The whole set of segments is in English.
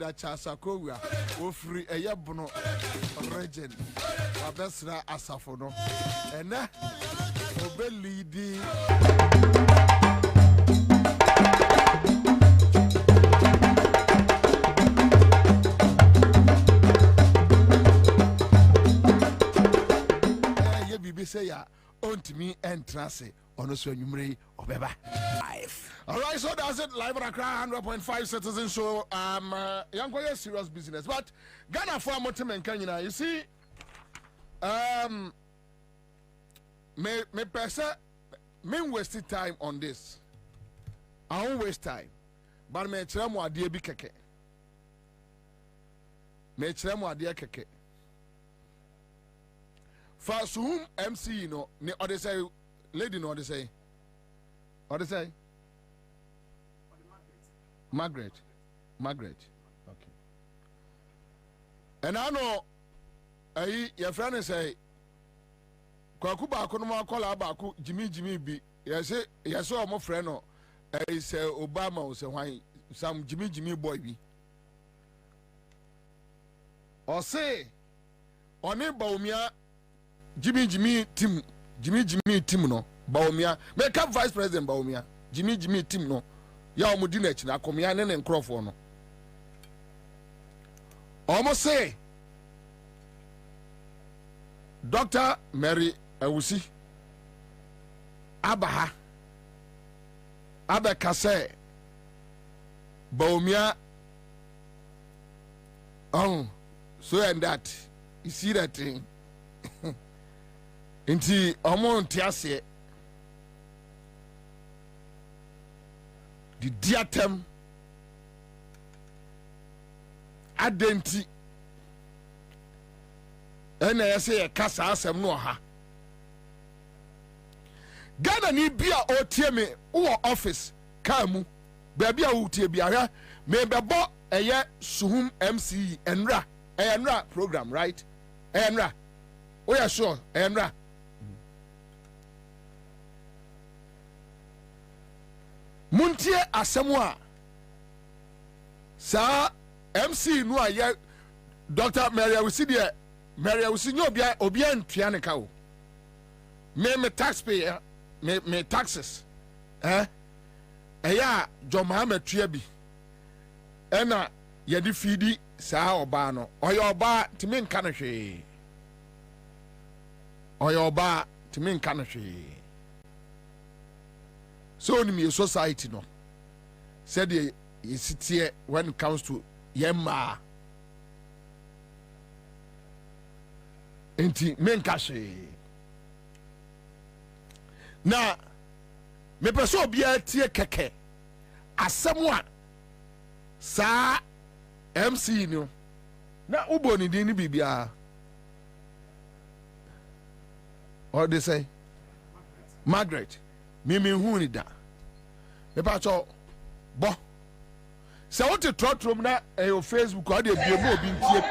Elder Chasakowa ofri eyebono region wabesra asafo no ene obelidi ye bibi say ya ontimi entrance ono so anwumre obeba. All right, so that's it. Live on Accra 100.5 Citizen Show. Young boy, serious business, but Ghana for Motimen Kenya. You see, me person, me wasting time on this. I won't waste time, but me chira mo adie bi keke. Me chira mo adie keke. For whom MC, you know, ne or they say, lady, no, they say, or they say. Margaret. Okay. And I know your friend is say Kwakuba Konoma call Abaku Jimmy B. Yes, my friend no say Obama or say why some Jimmy boy be. Or say on it Baumia Jimmy Tim no Baumia make up Vice President Baumia Jimmy Tim no. Ya omudinech na akomya ne nkrofo no almost say Dr. Mary Awusi abaha abekase baumia so and that you see that thing inti omo ntiase the diatem adenti ena yese kasa asem no ha Ghana ni bia otie me wo office kamu baabi a wotie bia me bebo eye suhum MC enra program right enra we are sure enra Muntie asemwa sa MC no aye Dr. Mary Awusi de Mary Awusi nyo obia ntua ne ka o me taxpayer me taxes eya John Mohammed tua bi ena ye di fidi sa oba no oyo oba timi nka no hwe oyo oba timi nka no hwe. So in your society no said you sit here when it comes to yemma enti menkashe na me person bia tie keke asemwa sa MC no na uboni din ni bibia or they say Margaret Mimi huni da me pa cho bo se what to trotrom na your Facebook or dey bi mo obi ntie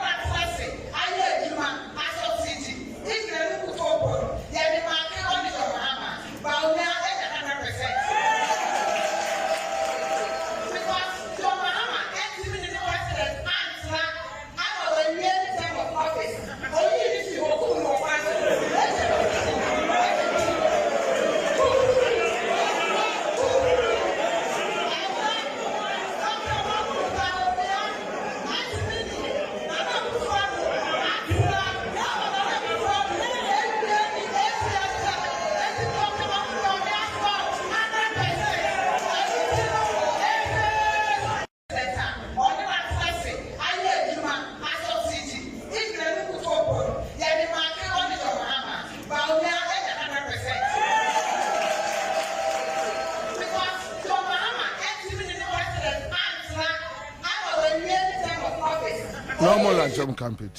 normal and some campaign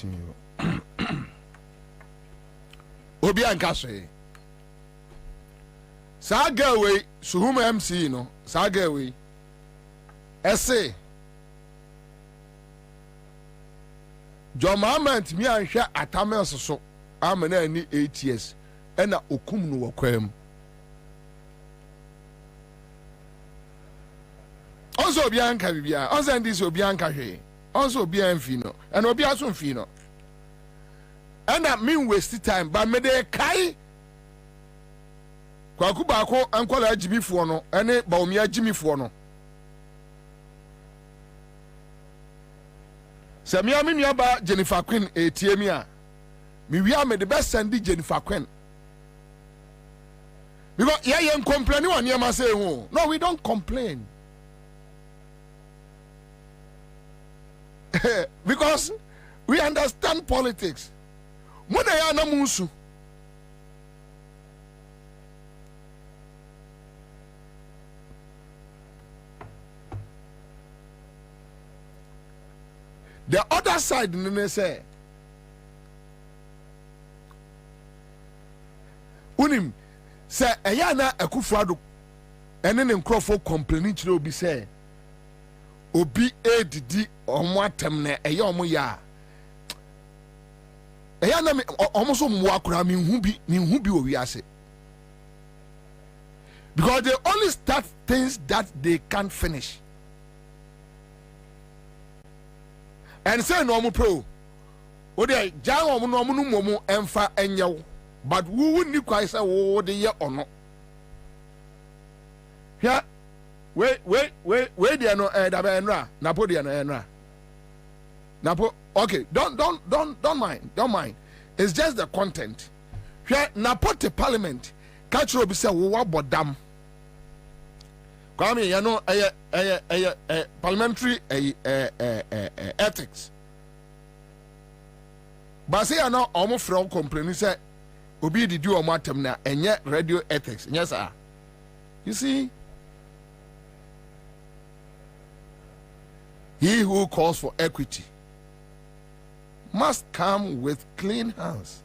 obi ankase saga we suhuma MC no saga we ese John Mohammed mi anhwe atame so amana ni 8 years ena okum no wakwam onzo obi anka bibia onzo ndi so obi anka hwe also be enfino and obi aso mfino and that mean waste time but me dey kai kwaku ba ko ankwala agimifo no ene ba omi agimifo no se me aminu ba Jennifer Queen etiemi a me wi am the best send Jennifer Queen because yeah complain on yama say no we don't complain because we understand politics. Muna ya na musu. The other side, nene say, unim say eya na Akufo-Addo ene ne nkrofo complaining chire obi say obi edidi omo atem na eya omo ya eya na omo so mwa akura mi hu bi owi ase because they only start things that they can't finish and say no omo pro o de jan omo no omo no momo emfa enyew but wu ni kwai say wo de ye ono ya we dey no da be enra na po dey no enra na po okay don't mind it's just the content here na po the parliament catch obi say wo wa bodam kwame you know parliamentary ethics but say you know omo from complain say obi did do omo atem na enye radio ethics yes sir you see. He who calls for equity must come with clean hands.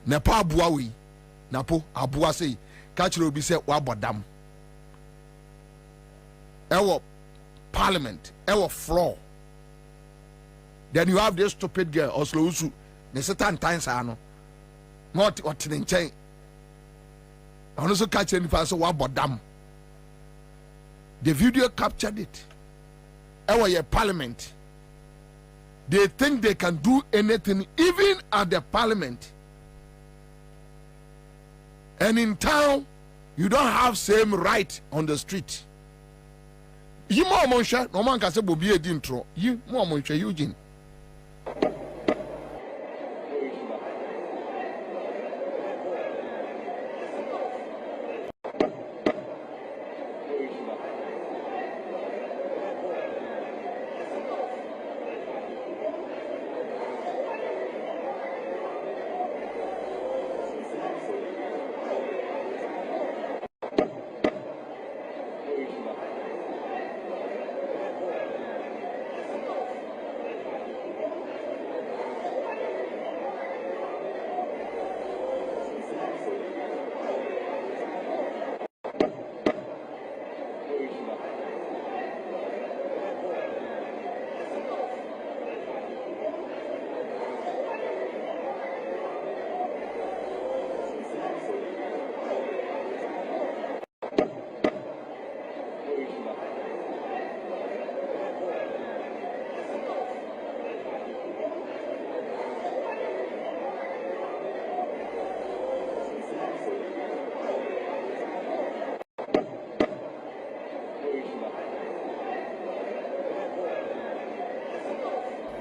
Napo abuawi, napo abua say, kachiro bi say wabodam. Ewo parliament, ewo floor. Then you have this stupid girl, Oslo Usu, the certain times ano. Not what in chain. I also catch any person wabodam. The video captured it. Our parliament, they think they can do anything even at the parliament, and in town you don't have same right on the street. You more monsha no man can say Bobie dintro you more monsha Eugene.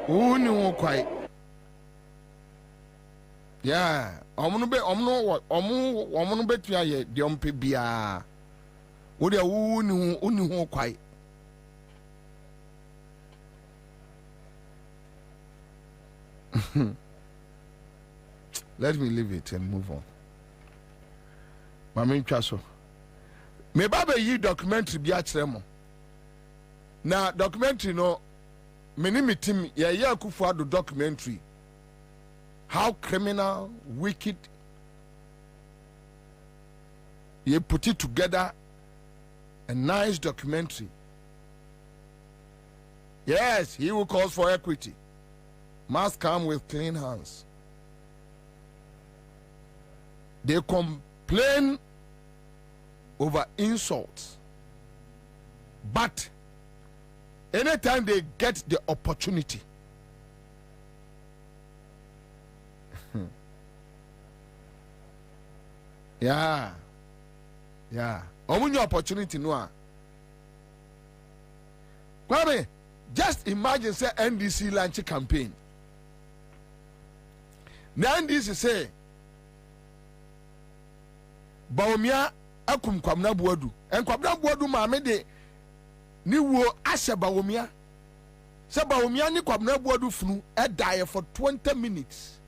Uni won kwai. Yeah, omuno betua ye de ompe bia. Wo de uni ho kwai. Let me leave it and move on. Mami Chaso. Me baba yi documentary bi a kire mo. Na documentary no team ya Akufo-Addo documentary. How criminal, wicked. You put it together, a nice documentary. Yes, he who calls for equity must come with clean hands. They complain over insults, but anytime they get the opportunity. Yeah. Omunyo opportunity no. Kwame, just imagine say NDC launch campaign. Now NDC say Baomia akum Kwabena Buadu. And Kwabena Buadu maame de ni wo ashe Baomia. Say Baomia ni Kwabena Buadu funu die for 20 minutes.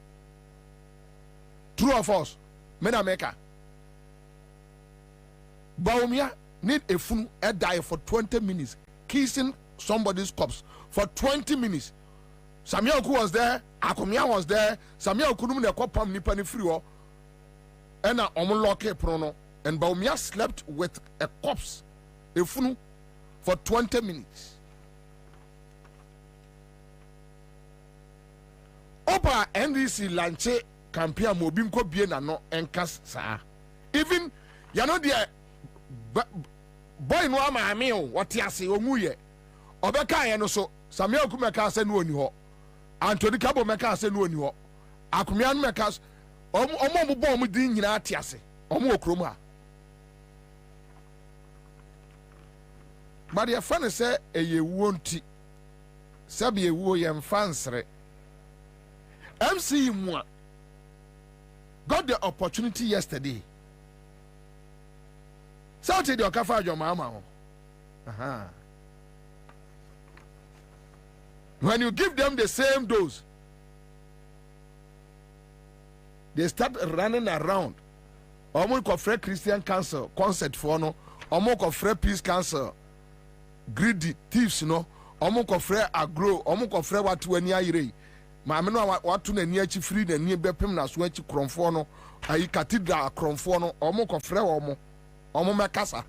True or false? Mena meka. Baomia need a funu die for 20 minutes. Kissing somebody's corpse for 20 minutes. Samuel Oku was there, Akomia was there, Samuel Oku num de kopam nipa ni free o. Ena omloke prono, and Baomia slept with a corpse, a funu, for 20 minutes. Opa NDC lanche campaign mobim ko bie na no enkas sa. Even you know the boy no amaame o wote ase omuye obeka ye no so Samuel Oku meka ase no oni ho, Anthony Kabo meka ase no oni ho, Akomia no meka omo bo omo din nyina ate ase omo okrom ha. But your friend say eye wonti sabe ewo ye mfansre MC Mwa got the opportunity yesterday. So to the okafa your mama. When you give them the same dose, they start running around. Almost for Christian Council concert for no, almost for Peace Council, greedy thieves, no, almost for agro, almost for what to any ire. Mamma no what to near free the near Bepim na switch cronfono, a cathedral cronfono, almost for omo makasa.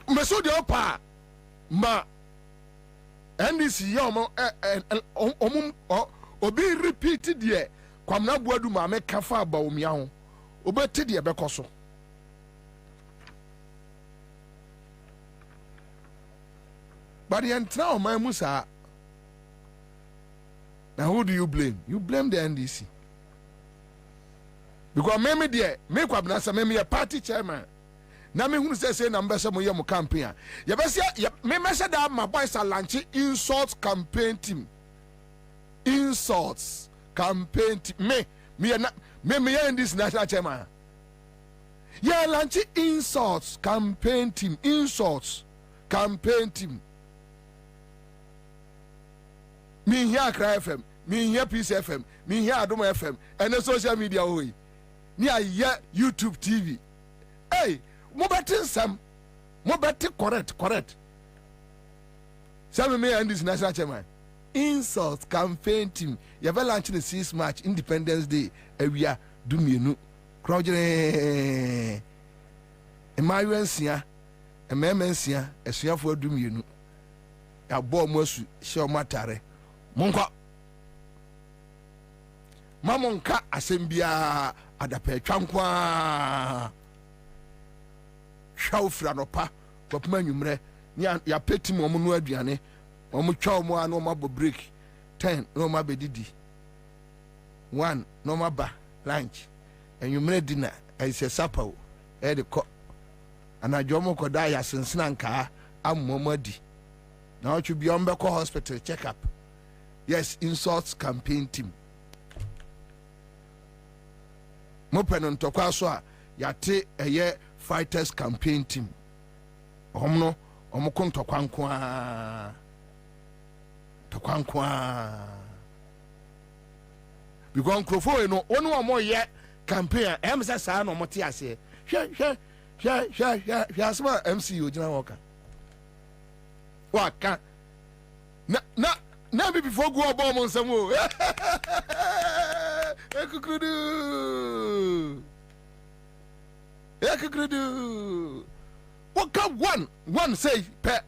Meso de opa ma NDC obi repeated ye Kwabena Buadu ma me kafa Baomia ho obeti de bekoso. But the entire man musa. Now who do you blame? You blame the NDC. Because me there, me Kwabena say me a party chairman. Na me who say number some mo campaign. Ya be say me say that my boys are launching insult campaign team. Insults campaign team. Me in this national chairman. Yeah, launching insults campaign team. Insults campaign team. Me here Cry FM, me here Peace FM, me here Adoma FM, and the social media way. Me here YouTube TV. Hey, mo better some, mo better correct. Some me and this national chairman. Insult campaign team. You have launching the 6th March Independence Day. We are do me no. Crowd e my wensia, e memensia, e suafo do me no. Ya bo mo su show matare. Monka mamonka asembia adape twankwa shawfra no pa kopma nwumre ya peti mo no aduane omo twa mo anu ma bo break 10 no ma bedidi 1 no ma ba lunch enwumre dinner ese supper e de ko anajo mo ko da ya sensena nka ammomadi na ochu bi ombe ko hospital check up. Yes, insults campaign team. Mo penon to kwa so a yate eye fighters campaign team. Omno omko to kwankwa. Because Nkrofo no onu omo ye campaign em say sa no mo te ase. Hwe asma MC ogina woka. Waka na be before go abom nsam o ekukrudu waka one say pe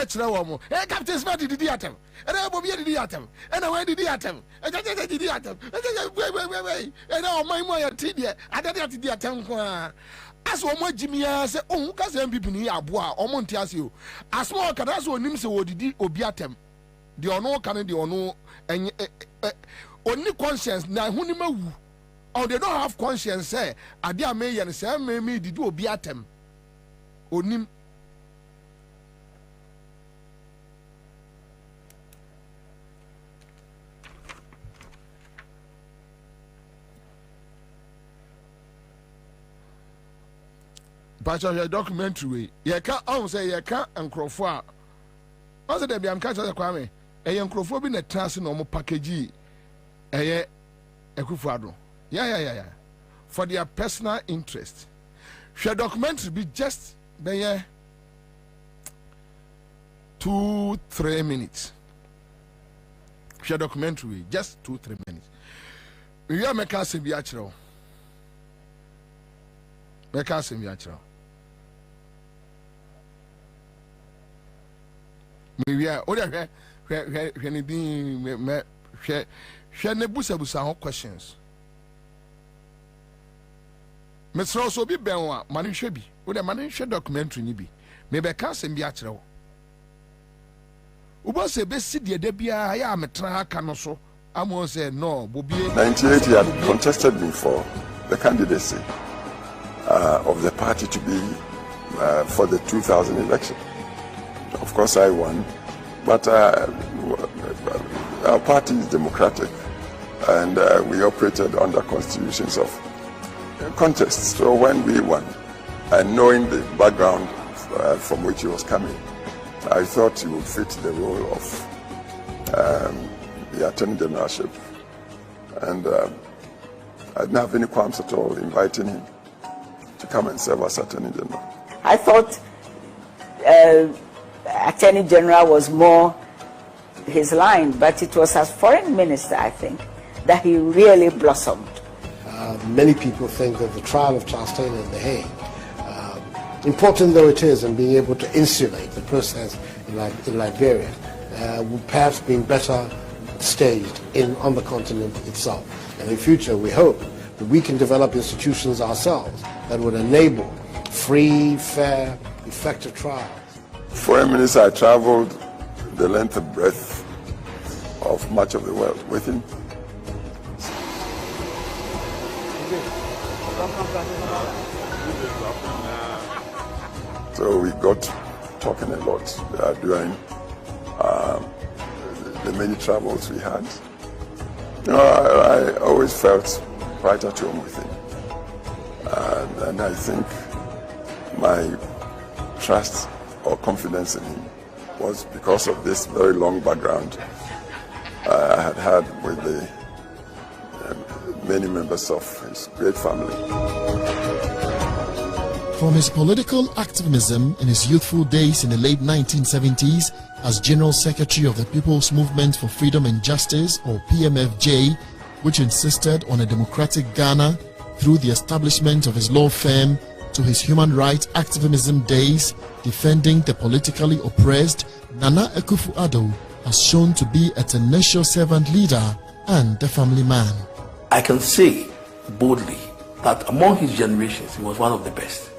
Extra one. Hey, Captain Smith did the atom. And I Bobie did the atom. And I went to the atom. And I did the atom. Wait. And now my mother Tidia. I did the atom. As one more Jimmy said, oh, because people near Abua or Montiasio. As small can also name so did Obiatem. The honor can the honor and only conscience now who name or they don't have conscience say Adia may and say me did Obiatem. Onim. But your documentary, you can't say you can't and crowfar. Also, there be am catch the Kwame. A young crowfar be a trans normal package. A Kufado. Yeah. For their personal interest. Your documentary be just be 2-3 minutes. Your documentary just 2-3 minutes. We are making a natural. Making a natural. We are where nebusa questions. Mr. Also be benwa mani shebi. Ode mani she documentary ni bi. Me be ka sem bi a kire wo. Ubo se be si de bia ya metra aka no so. Amo say no, Bobie. 98 he had contested me for the candidacy of the party to be for the 2000 election. Of course, I won, but our party is democratic, and we operated under constitutions of contests. So when we won, and knowing the background from which he was coming, I thought he would fit the role of the Attorney Generalship, and I didn't have any qualms at all inviting him to come and serve as Attorney General. I thought Attorney General was more his line, but it was as foreign minister, I think, that he really blossomed. Many people think that the trial of Charles Taylor in The Hague, important though it is in being able to insulate the process in Liberia, would perhaps be better staged on the continent itself. And in future, we hope that we can develop institutions ourselves that would enable free, fair, effective trials. Foreign minister, I traveled the length and breadth of much of the world with him. So we got talking a lot during the many travels we had. You know, I always felt right at home with him. And I think my trust or confidence in him was because of this very long background I had with the many members of his great family. From his political activism in his youthful days in the late 1970s as General Secretary of the People's Movement for Freedom and Justice, or PMFJ, which insisted on a democratic Ghana through the establishment of his law firm, to his human rights activism days defending the politically oppressed, Nana Akufo-Addo has shown to be a tenacious servant leader and a family man. I can say boldly that among his generations, he was one of the best.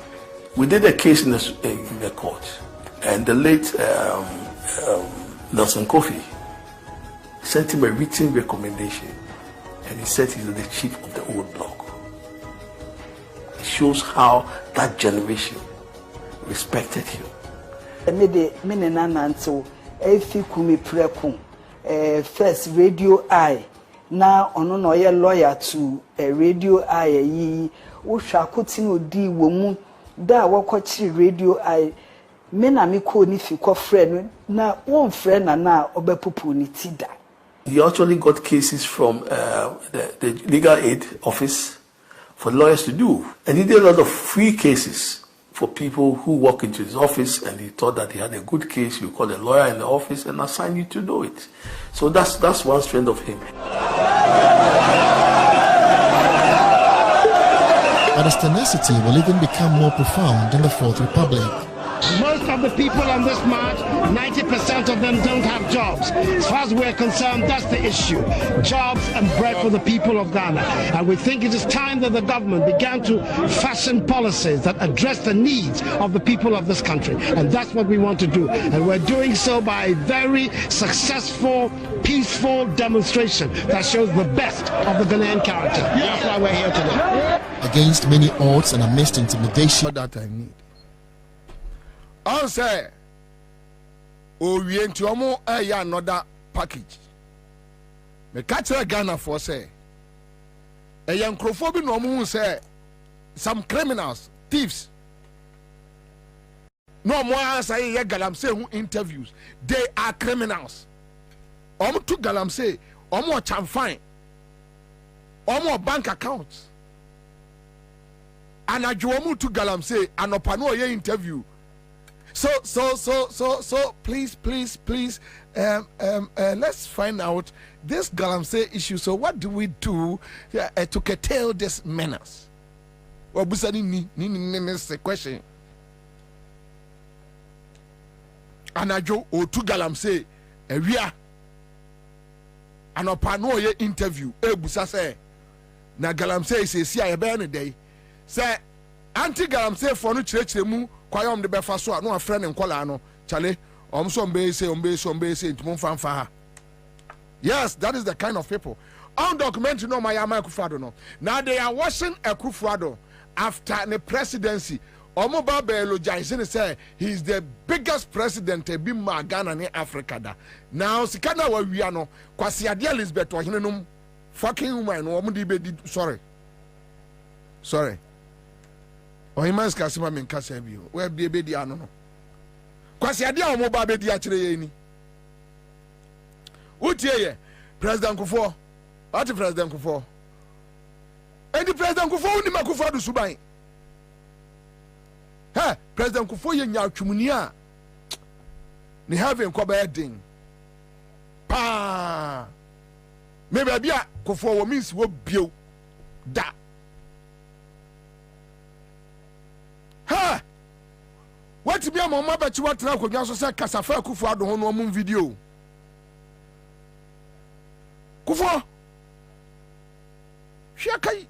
We did a case in the court, and the late Nelson Kofi sent him a written recommendation, and he said he's the chief of the old bloc. It shows how that generation respected him. First Radio I, now on no lawyer to a Radio I, Usha Kutino D woman, da wakochi Radio I, mena miko ni fiko friend, na one friend and now obepupu ni tida. He actually got cases from the legal aid office for lawyers to do, and he did a lot of free cases for people who walk into his office, and he thought that he had a good case. You call a lawyer in the office and assign you to do it. So that's one strength of him. But his tenacity will even become more profound in the Fourth Republic. Most of the people on this march, 90% of them don't have jobs. As far as we're concerned, that's the issue. Jobs and bread for the people of Ghana. And we think it is time that the government began to fashion policies that address the needs of the people of this country. And that's what we want to do. And we're doing so by a very successful, peaceful demonstration that shows the best of the Ghanaian character. That's why we're here today. Against many odds and amidst intimidation. That I need. Ansah. Oh, we ain't another package. Me catch Ghana for say. A young crowphobic no more say some criminals, thieves. No more Ansah ye galamsey who interviews. They are criminals. To galamsey, chamfine, bank accounts. And to galamsey, and opano ye interview. So, please, let's find out this galamsey issue. So, what do we do to curtail this menace? Well, busani ni question. Anajo o to galamsey, ewia. Anopano ye interview. Busa say, na galamsey say si a be day. Say anti-galamsey for no church mu. Kwayom de befa so no afre ne nkola no chale omso mbe say ntimo fanfa. Yes, that is the kind of people. Undocumented no Mayama Akufo-Addo no. Now they are washing Akufo-Addo after the presidency. Omoba Belojai say he is the biggest president to be Ghana in Africa da. Now sikana wa wi ano kwasi ade Elizabeth ohenenum fucking woman no omudi be sorry. Ohiman's Kasima min Kasabio, where be a bedi ano. Kwasiadia or mobile bedi actually. Utie, President Kufo, what President Kufo? And the President Kufo, Nimakufa do Subai. Hey, President Kufo, Yanya Chumunia. Ni having Kwabena ding. Pa. Maybe a bia Kufo means what bio da. Ha! What to be a mama but you want to know when you say Kasafa Akufo-Addo on one video. Kufo Shakai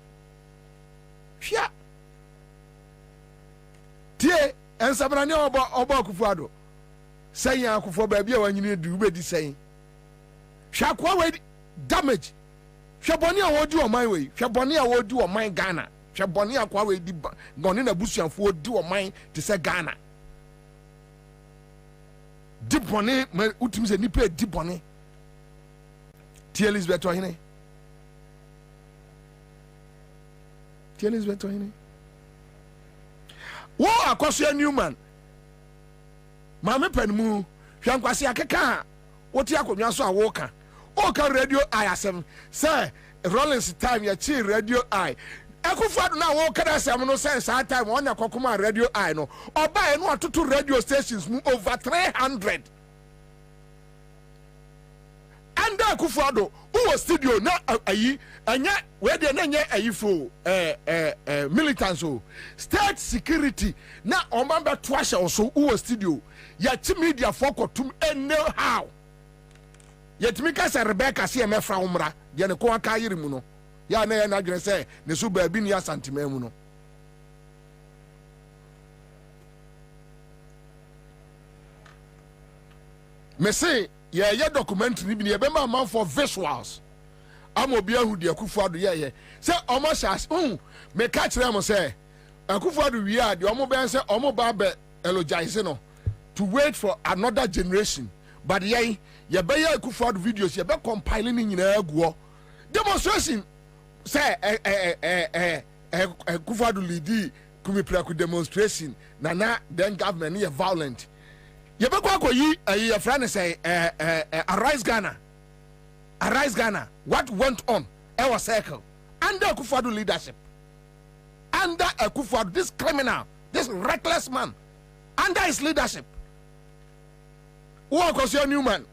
Sha Tie and Sabrania about Akufo-Addo. Say Akufo baby when you need to be saying Shakwa damage. Shabonia would do on my way. Shabonia would do on my Ghana. Shaboni akwa we di gone na busuanfo di o man te se Ghana di bone utim se nipa di bone ti Elizabeth ohene wo akoso Newman ma me panimu hwankwase akeka wo ti akonwa so awoka o ka radio I7 say Rollins time ya chi radio I Akufo-Addo na wo kada sem no sense that time on yakokoma radio I no oba no atoto radio stations mu over 300 and Akufo-Addo who studio na ayi anya we de na nya ayi fo militants o state security na omamba to ahye so who studio ya chi media for kotum know how yetimi ka se Rebecca se emefra umra de ne ko aka yiri mu no ya na na gre say ne so ba bi ni asantema mu no me say ye documentary bi ne be man for visuals amobi ahu de Akufo-Addo ye say omo shas me ka kire am say Akufo-Addo wi a de omo ben say omo ba be elogize no to wait for another generation but ye be Akufo-Addo videos ye be compiling ni nyina aguo demonstration say Akufo-Addo lead kumipraku demonstration na then government is violent ye be kwa yi your friend say arise Ghana what went on our circle under Akufo-Addo leadership under Akufo-Addo this criminal this reckless man under his leadership wo akoso Newman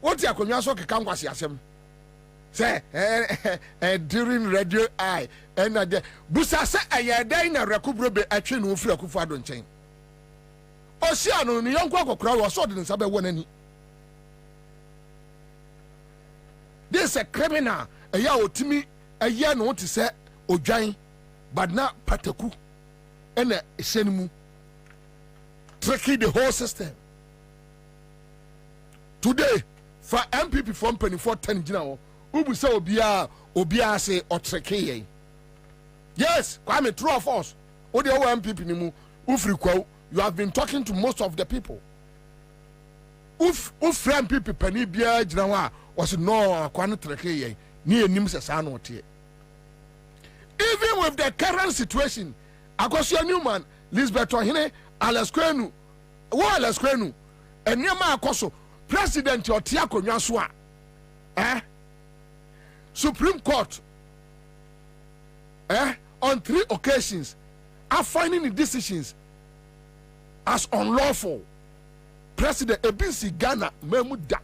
what ya konwa so keka nkwase asem say during radio I and the busa say ayedan na rekubro be atwe no firi Akufo-Addo nchen Oceano, the young Quackra was so in Sabe one any. This a criminal, a yaw to me, a year no to say, O giant, but not Pataku, and a Senimu. Tricky the whole system. Today, for MPP from 2410 general, Ubu say Obia say or tricky. Yes, Kwame, true of us. O the MPP nimu, Ufriko, you have been talking to most of the people. Friend people penny beer general was no Kwan tricky, near Nims Sanotie. Even with the current situation, Akosia Newman, Lisbeth Ohine, Alasquenu, Alasquenu, and Yama Akoso, President Otiako Nyaswa, Supreme Court, on 3 occasions, are finding the decisions as unlawful. President Ebisi Ghana Memuda,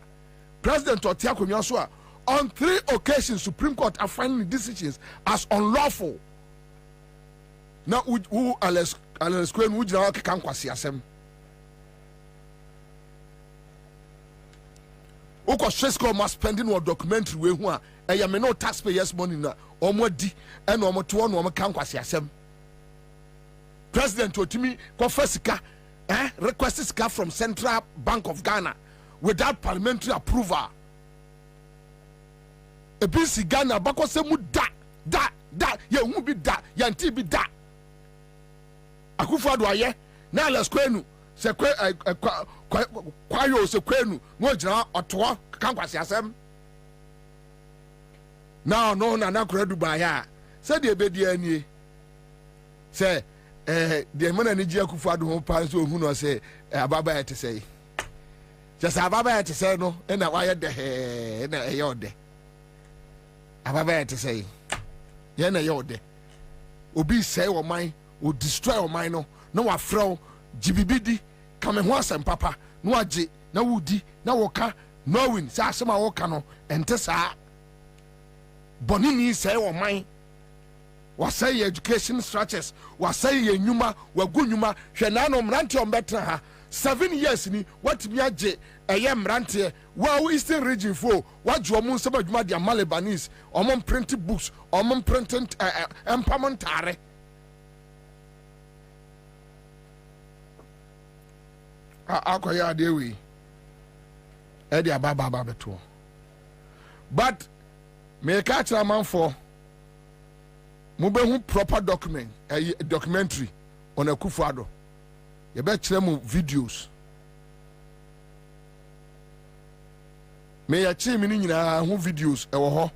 President Otiako Nyaswa, on 3 occasions, Supreme Court are finding the decisions as unlawful. Now, who Alex Queen would now can quasi asem. Oko Shesco must spending or documentary we want a no taxpayers' money na or more di and or more to one woman can quasi asem. President Otimi Kofesika requests car from Central Bank of Ghana without parliamentary approval. A busy Ghana bako se mu da ye mu bi da yanti bi da. Akufo-Addo aye na Alex Kwenu se kwayo se Kwenu no jina oto kan kwase asem now no na kura Dubai a se de be dia nie se de mana ni ji Akufo-Addo ho pa so hu no se ababa ya te sei se ababa ya te sei no na wa ye de na ye ode ababa ya te sei ye na ye ode obi sei wo man o destroy o mind no wa frɛ GBBD kame ho asɛm papa no agye na wudi na woka knowing say asɛm a woka no ente saa bɔne ni sɛ o mind wasɛ your education structures wasɛ your nnwuma wagu nnwuma hwɛ na no mrante on betra ha 7 years ni watimi agye ɛyɛ mrante wa Eastern region fo wagye ɔmo nsɛm adwuma de Lebanese ɔmo print books ɔmo print empamontare. Akoya adewi edi ababa beto but me ka kira man for mo be hu proper documentary on Akufo-Addo ye be kire mo videos me ya chi mi ni nyina hu videos e wo ho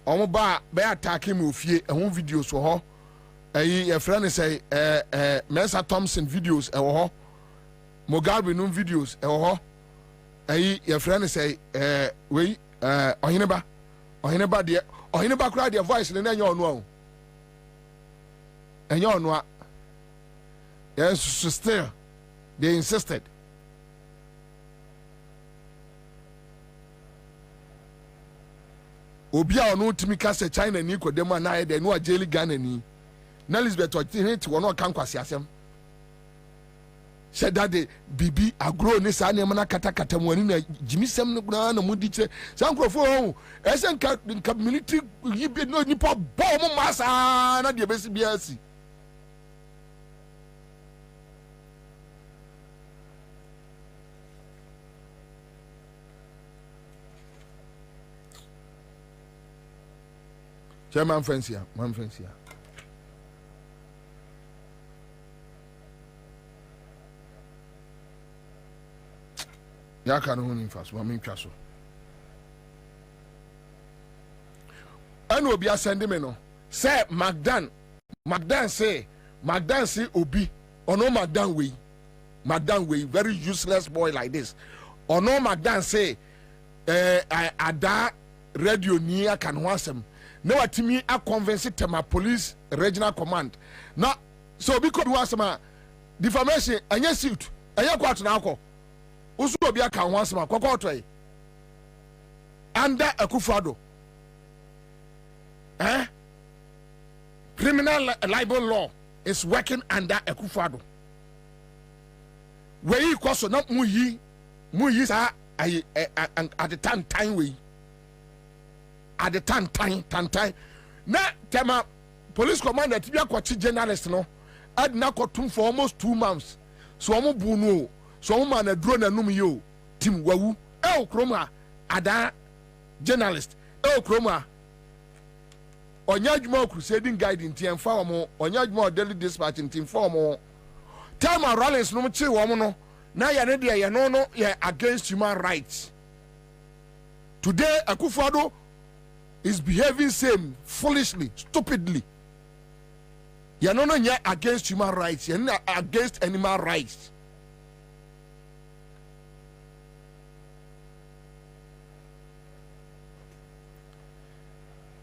omo ba be attack me ofie e hu videos wo ho ye friend say Mensa Thompson videos e wo ho Mugabe no videos ho your friend say we ohineba kura their voice na enyo onu enyo onu yes still they insisted obi a onu timi ka se China ni kodem na de no ajeli Ghana ni na Elizabeth Otin ti wono kan kwase asem said that the bibi agro ni sa ne mana kata mu ani na jimisem no guna na mudi kire san krofo ho esen ka military yibe no nipa bo mo masa na de besi biasi Chairman Francia man Francia ya ka no hunin faso ma min twaso anu obi asende me no say Magdan say obi ono Magdan we very useless boy like this ono Magdan say ada radio ni aka no asem na watimi a convince tema police regional command na so obi ko bi wasema defamation anya suit anya kwat na akọ usu obi aka ho asema kwakọ toy under Akufo-Addo criminal libel law is working under Akufo-Addo we koso na mu yi sa ayi at the time we at the time na tema police commander tibia kwachi journalist no ad na kotum for almost 2 months so omo bu no so omo ma na duro na num yo tim wawu e okroma ada journalist e okroma onya adwuma crusading guide nti emfa omo onya adwuma daily dispatch nti emfa omo time rallies no chi wo no na ya ne de ya no ya against human rights. Today Akufo-Addo is behaving same foolishly, stupidly. Ya no ya against human rights, ya against animal rights.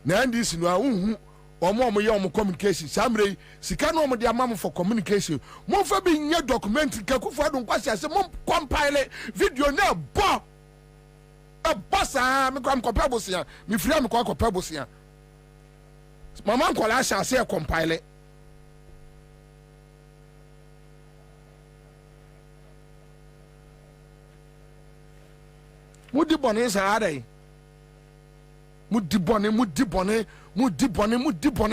Na this no unhu omo ye omo communication samre sika no omo de amam for communication mo fa bi nye document Akufo-Addo nkwasi ase mo compile video na bo bossa me kwam kopebosia me free me kwa kopebosia mama nkola sha ase compile mudi bone sa adai mudi bone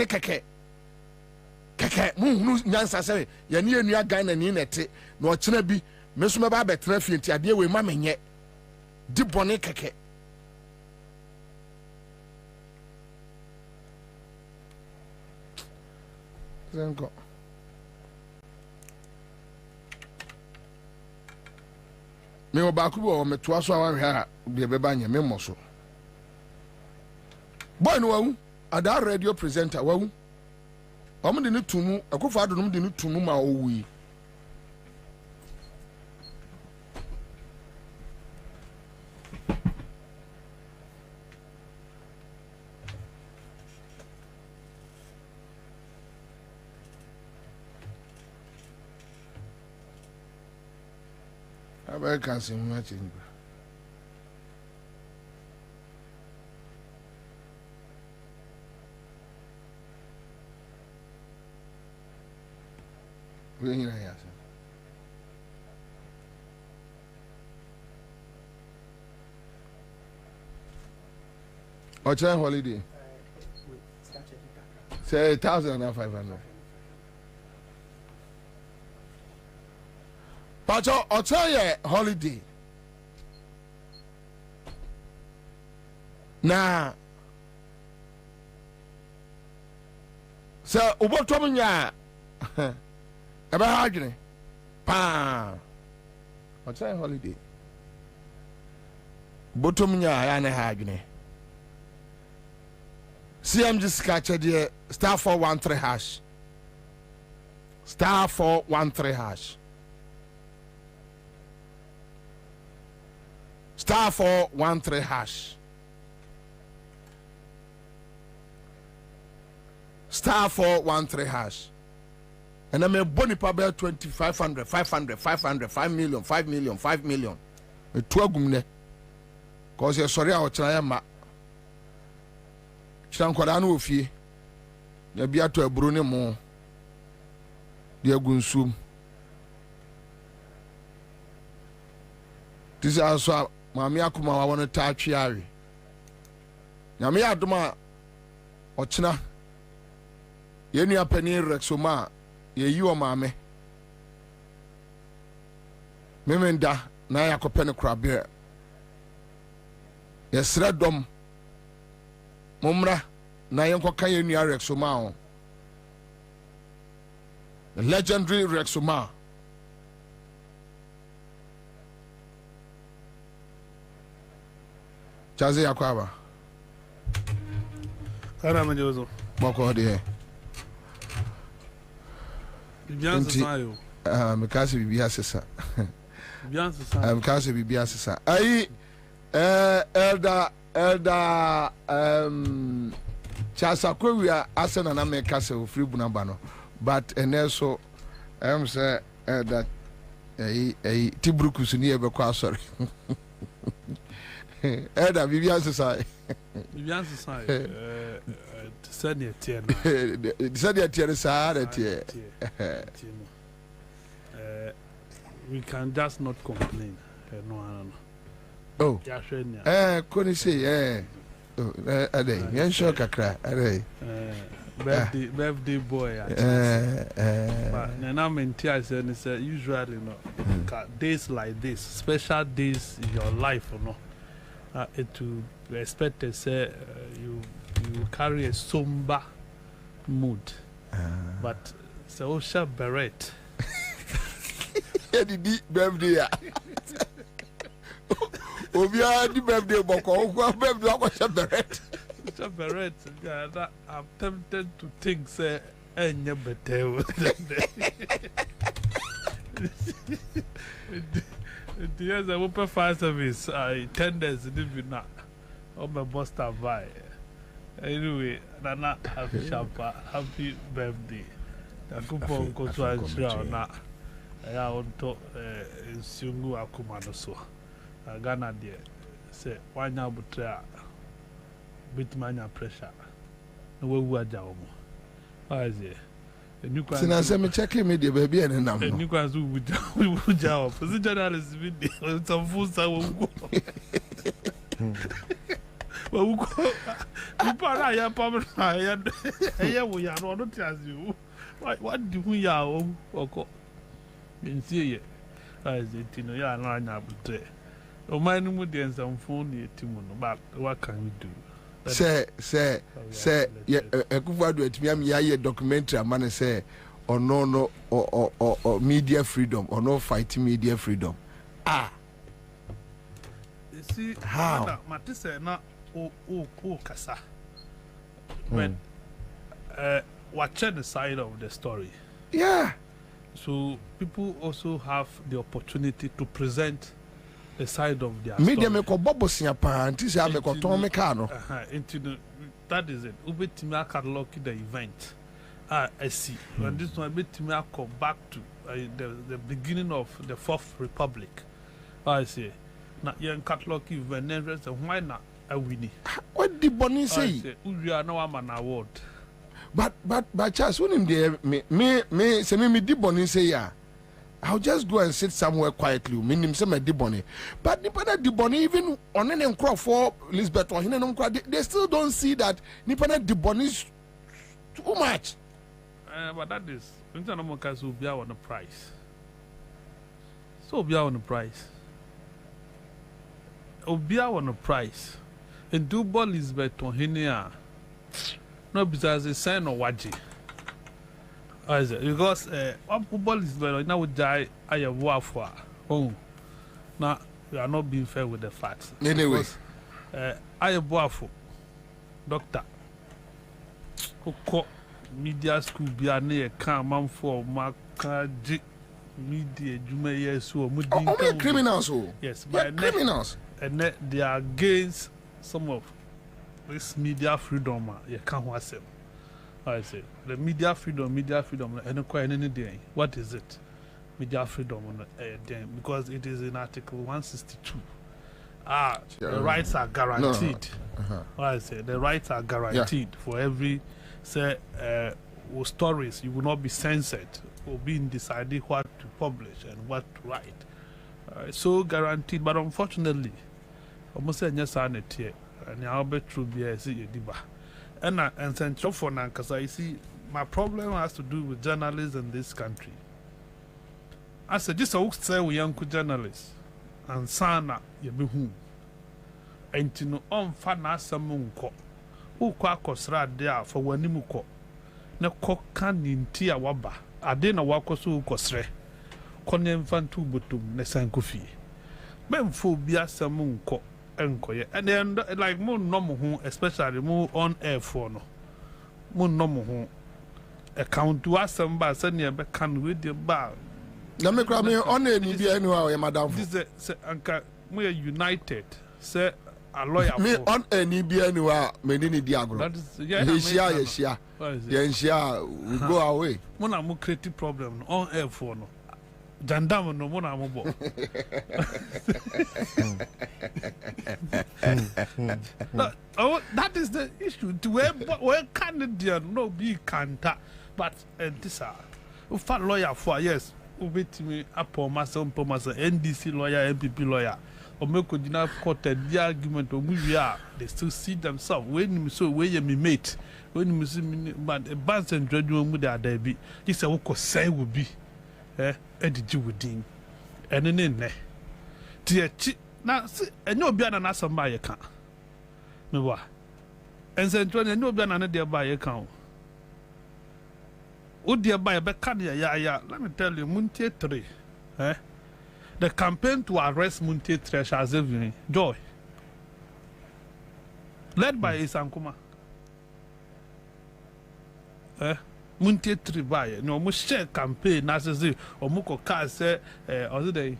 keke mu hunu nyansa se ya ne enua gan na ni nete na o kina bi me so me ba betena fie nti ade we ma menye di bone keke zenko me obaku bo me toa so awan hwa bi beba nya me moso boy no wawu ada radio presenter wawu omo de ne tumu Akufo-Addo no de ne tumu ma owui American sin much in we here yes Ocha holiday say 1,500 Pacho Ocha holiday na so ubotom nya ebe ha adwene pa Ocha holiday botom nya ya na ha adwene CMG skache de star 413 hash star 413 hash star 413 hash star 413 hash and I'm a boni pabel 2,500 500 500 5 million 5 million 5 million a tuagumne cause you're sorry I try ma Chankwada no ofie ya bia to aburo ne mo de agunsum this also maami akoma wa won ta atwe awe nyame adoma ochina yenu apani rexoma ye yi o maame memenda na yakopene krabe yesra dom Mumra na yenko kanye nua Rexoma on the legendary Rexoma Chaze yakwaba Kana manjozo boko de Bibian sayo mekase bibia sesa Bibian sayo mekase bibia sesa ai elder Chasa Kwewia asena na make us a free bunamba no but so say that Tibrukus ni ebe kwa sorry elder Vivian Society said the tier sa that tier we can just not complain. No. Oh. Yeah, couldn't say, yeah, shock a crack, birthday boy. But now I'm usually days like this, special days in your life, it to expect to say you carry a somber mood, but so shall beret. The birthday. Obia the birthday boko birthday was a beret. It's a beret. I'm tempted to think say enya better. The years I open fire service, I tenders did not. Oh my boss by. Anyway, Nana happy birthday. The coupon goes to Ansah. I want to Sungu Akumano so. Ghana dear say why now betray bit mania pressure. No way we are down. Why is it? The new class. Since I'm checking me the baby and the new class we would job. The journalist video some food I will go. Well, we go. People are here, Papa. Here we are. No, don't ask you. What do we are? Okay. In see it. As it, you know, you are not able to. O man, we did some phone Timono, but what can we do? Say, a good word to me. I'm a documentary. Man, say, or no, or media freedom, or no fighting media freedom. Ah, you see, how? Matisse, not Kasa. When watching the side of the story. Yeah. So people also have the opportunity to present the side of their media story. Make a bubble siya panti siya make a Tommy Cano. That is it. Ube timia catalog the event. I see. And this one ube timia come back to the beginning of the Fourth Republic. I say, na young catalog event and why not a winnie? What did Bonnie say? We are now an award. But Charles, when him there, me say me did Bonnie say yeah. I'll just go and sit somewhere quietly. Meaning say my dibonny. But Nipana dibonny even on any crop for Lisbeth or Hinnon, they still don't see that Nipana dibonny is too much. But that is international cars will be on the price. So be on the price. Be on the price. And do ball Lisbeth or Hinia. No, because it's sign or waji. Because one football is better now would die. I have war for. Oh, now we are not being fair with the facts. Anyway, I have war for doctor. Who media school be a near come for Makaji media. You may yes, who are criminals. Yes, but criminals. And they are against some of this media freedom. You can't watch them. I say the media freedom, and any day. What is it? Media freedom on because it is in Article 162. The rights are guaranteed. I say the rights are guaranteed for every stories. You will not be censored or being decided what to publish and what to write. So guaranteed, but unfortunately, almost yes, I net here, and I'll bet true be a see diba. And central for now, because I see my problem has to do with journalists in this country. I said, this is say we young journalists and sana you be whom. And to know on fana some who quackosra there for when you no cock can in tia waba. I didn't walk so cosre. Conem fan two butum, Nesankofi. Men phobia some and then like more normal especially more on air for no more normal account to us somebody send you back can with the bar. Let me grab me on any be anywhere, madam. This is Uncle we are united. Say a lawyer me on any be anywhere, Medini Diagro. That is yeah, we go away. One more creative problem on air for no. Jandam no mona mobo. That is the issue. To where Canadian no be canta, but this are lawyer for yes. ubetimi apo masa NDC lawyer, MPP lawyer, or make a court the argument or movie, they still see themselves. When you so where you mate, when you see but a bands and judgment with their debit, this a walk say will be Eddie Within. And then, dear, now, and no be an answer by account. No, what? And then, no be an idea by account. Oh dear, by a Becania, yeah. Let me tell you, Muntie 3. The campaign to arrest Muntie 3 has everything. Joy. Led by Isankuma. Muntie 3 by no must share campaign, as I say, or Muko Car say, other day,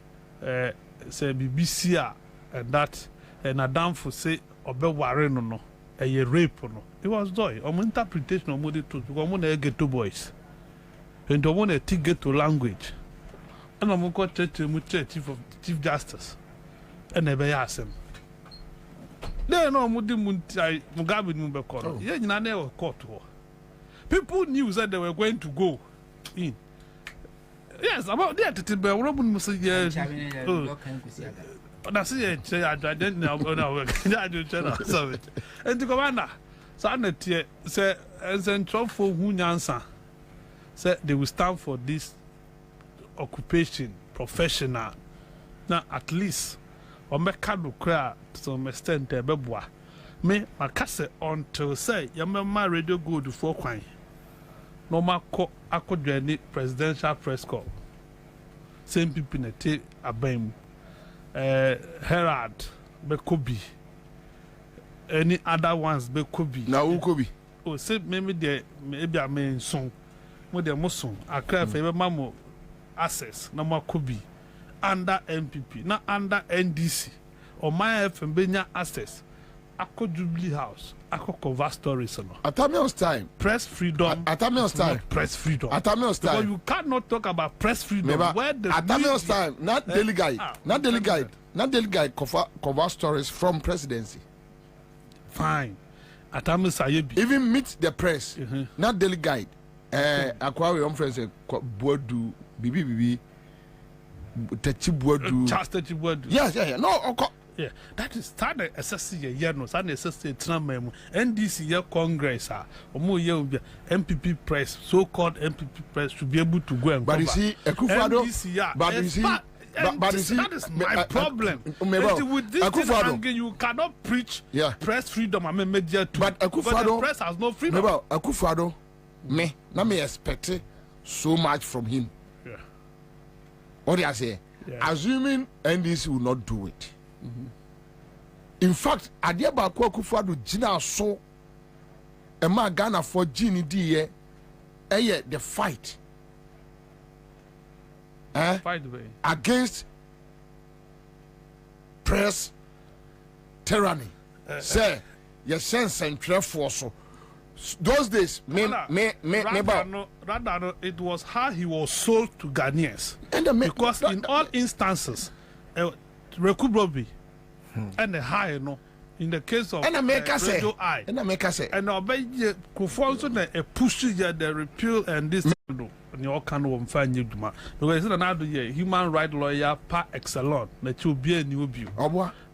say BBC and that, and a damn for say, or be warren or no, a rape or no. It was joy, or interpretation of Moody truth, because I'm going to get 2 boys. And I want to get to language. And I'm going to Chief Justice. And never ask him. They know Mugabe Mubekoro. Yeah, you never caught her. People knew that they were going to go in. Yes, about that. Robin must say, yes. That's it. I didn't know. I didn't know. And the commander, Sanet, say, as in Trump for Ansah. Said they will stand for this occupation, professional. Now, at least, or make card cry to some extent, Bebois. Me, my cassette until say, Yamma radio go to 4 coin. No more accord presidential press call. Same people in a tape, a bam. Herald, Bekobi. Any other ones, Bekobi. Now, who could be? Oh, say maybe I mean song. With the Muslim, I cry for Mammo access, no more could be under MPP, not under NDC or my FM Benya access. I could Jubilee House, I could cover stories. At Tamil's time, press freedom. At Tamil's time, press freedom. At Tamil's time, because you cannot talk about press freedom. Where the at Tamil's time, not delegate, not delegate, not delegate cover stories from presidency. Fine. At Tamil's even meet the press, not delegate. Aquarium friends Boadu Bibi Techi Boadu Chastity Boadu. Yes, no, yeah, that is started assessing a year no, started assessing Trump NDC year Congress, or more year MPP press, so called MPP press should be able to go and but you see, Akufo-Addo, but you see, but you see, that is my problem. With this thing, you cannot preach press freedom. I mean, media too. But Akufo-Addo, the press has no freedom. Akufo-Addo, me expect so much from him. Yeah. What do I say? Yeah. Assuming NDC will not do it. In fact, Adiaba Akufo-Addo Gina so a man Ghana for Gini D the fight. Fight against press tyranny. Say, your sense and for so. Those days, rather, it was how he was sold to Ghanaians. Because in all instances, Bobie and the high, in the case of Radio I, and obey also a push the repeal and this and all kind of find you because it's another year human rights lawyer par excellence that you be a new view.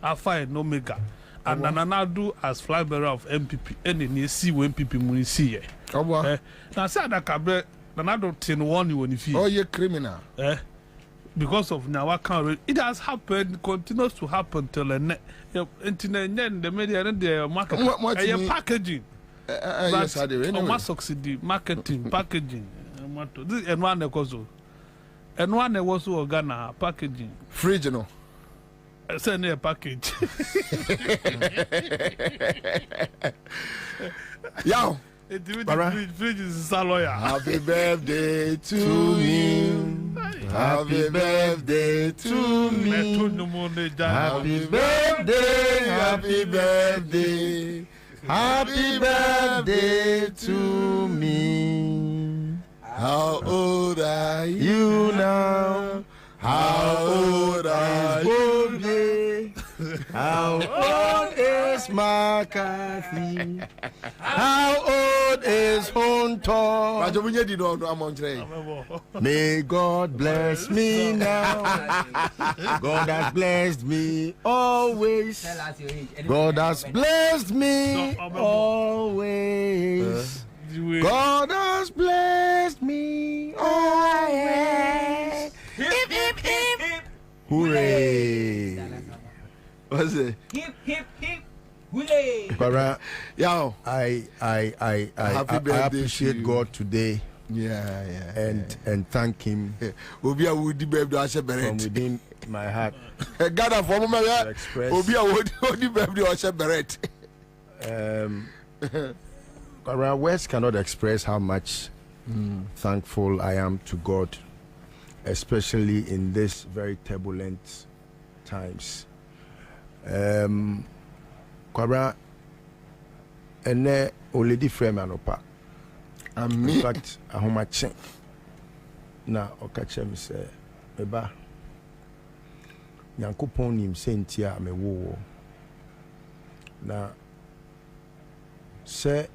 Alpha and Omega. And Nanadu as flag bearer of MPP, and in see when MPP money see ye. Now, say that Cabre, Nanado 10-1 when you oh, you're criminal. Because of now, it has happened, continues to happen till the internet, the media, and the market. Packaging. Yes, I do. Anyway. Succeed, marketing, packaging. This and one also. And one was Ghana packaging. Fridge, you know. Send a package. Yo, fridge is a lawyer. Happy birthday to you. Happy birthday to me. Happy birthday, happy birthday. Happy birthday to me. How old are you now? How old are you? How old is McCarthy? How old is Honto? May God bless me now. God has blessed me always. God has blessed me always. God has blessed me always. Hip, hip, hip. Hooray. What's it? Hip, hip, hip. Hooray. Yo, I appreciate God today. Yeah. And thank him from within my heart. God for me words cannot express how much thankful I am to God, especially in this very turbulent times. Kwabena ene oledi frame anopa. In fact, ahomache na okache mi se eba Nyankopon nim senti a mewo na se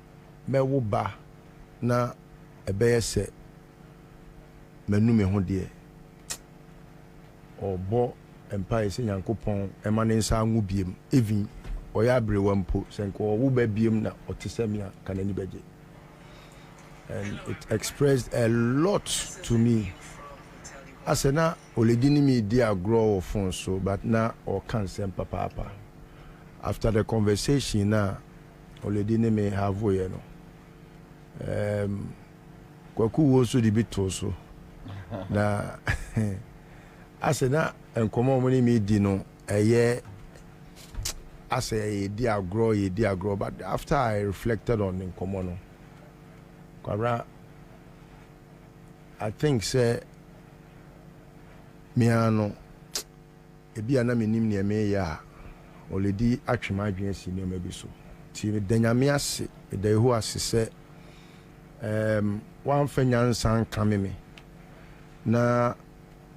mewo ba na ebeye se manu me ho de obo empire se Nyankopon emane nsa anwu biem even oya brewa mpo se nko wo ba biem na otesemi a kanani beje. And it expressed a lot to me. As na oledini mi dia grow phone so, but now or cancer papa. After the conversation now, oledini me have you know. Kwaku also the bit also. Na as na enkomo money me di no eye as a dia grow, but after I reflected on enkomo no. Kwabena, I think say miano ebi ana menim ne me ya oledi atwema adwen si ne mabi so ti me danyame ase da ehu ase se wan fanyansan kame na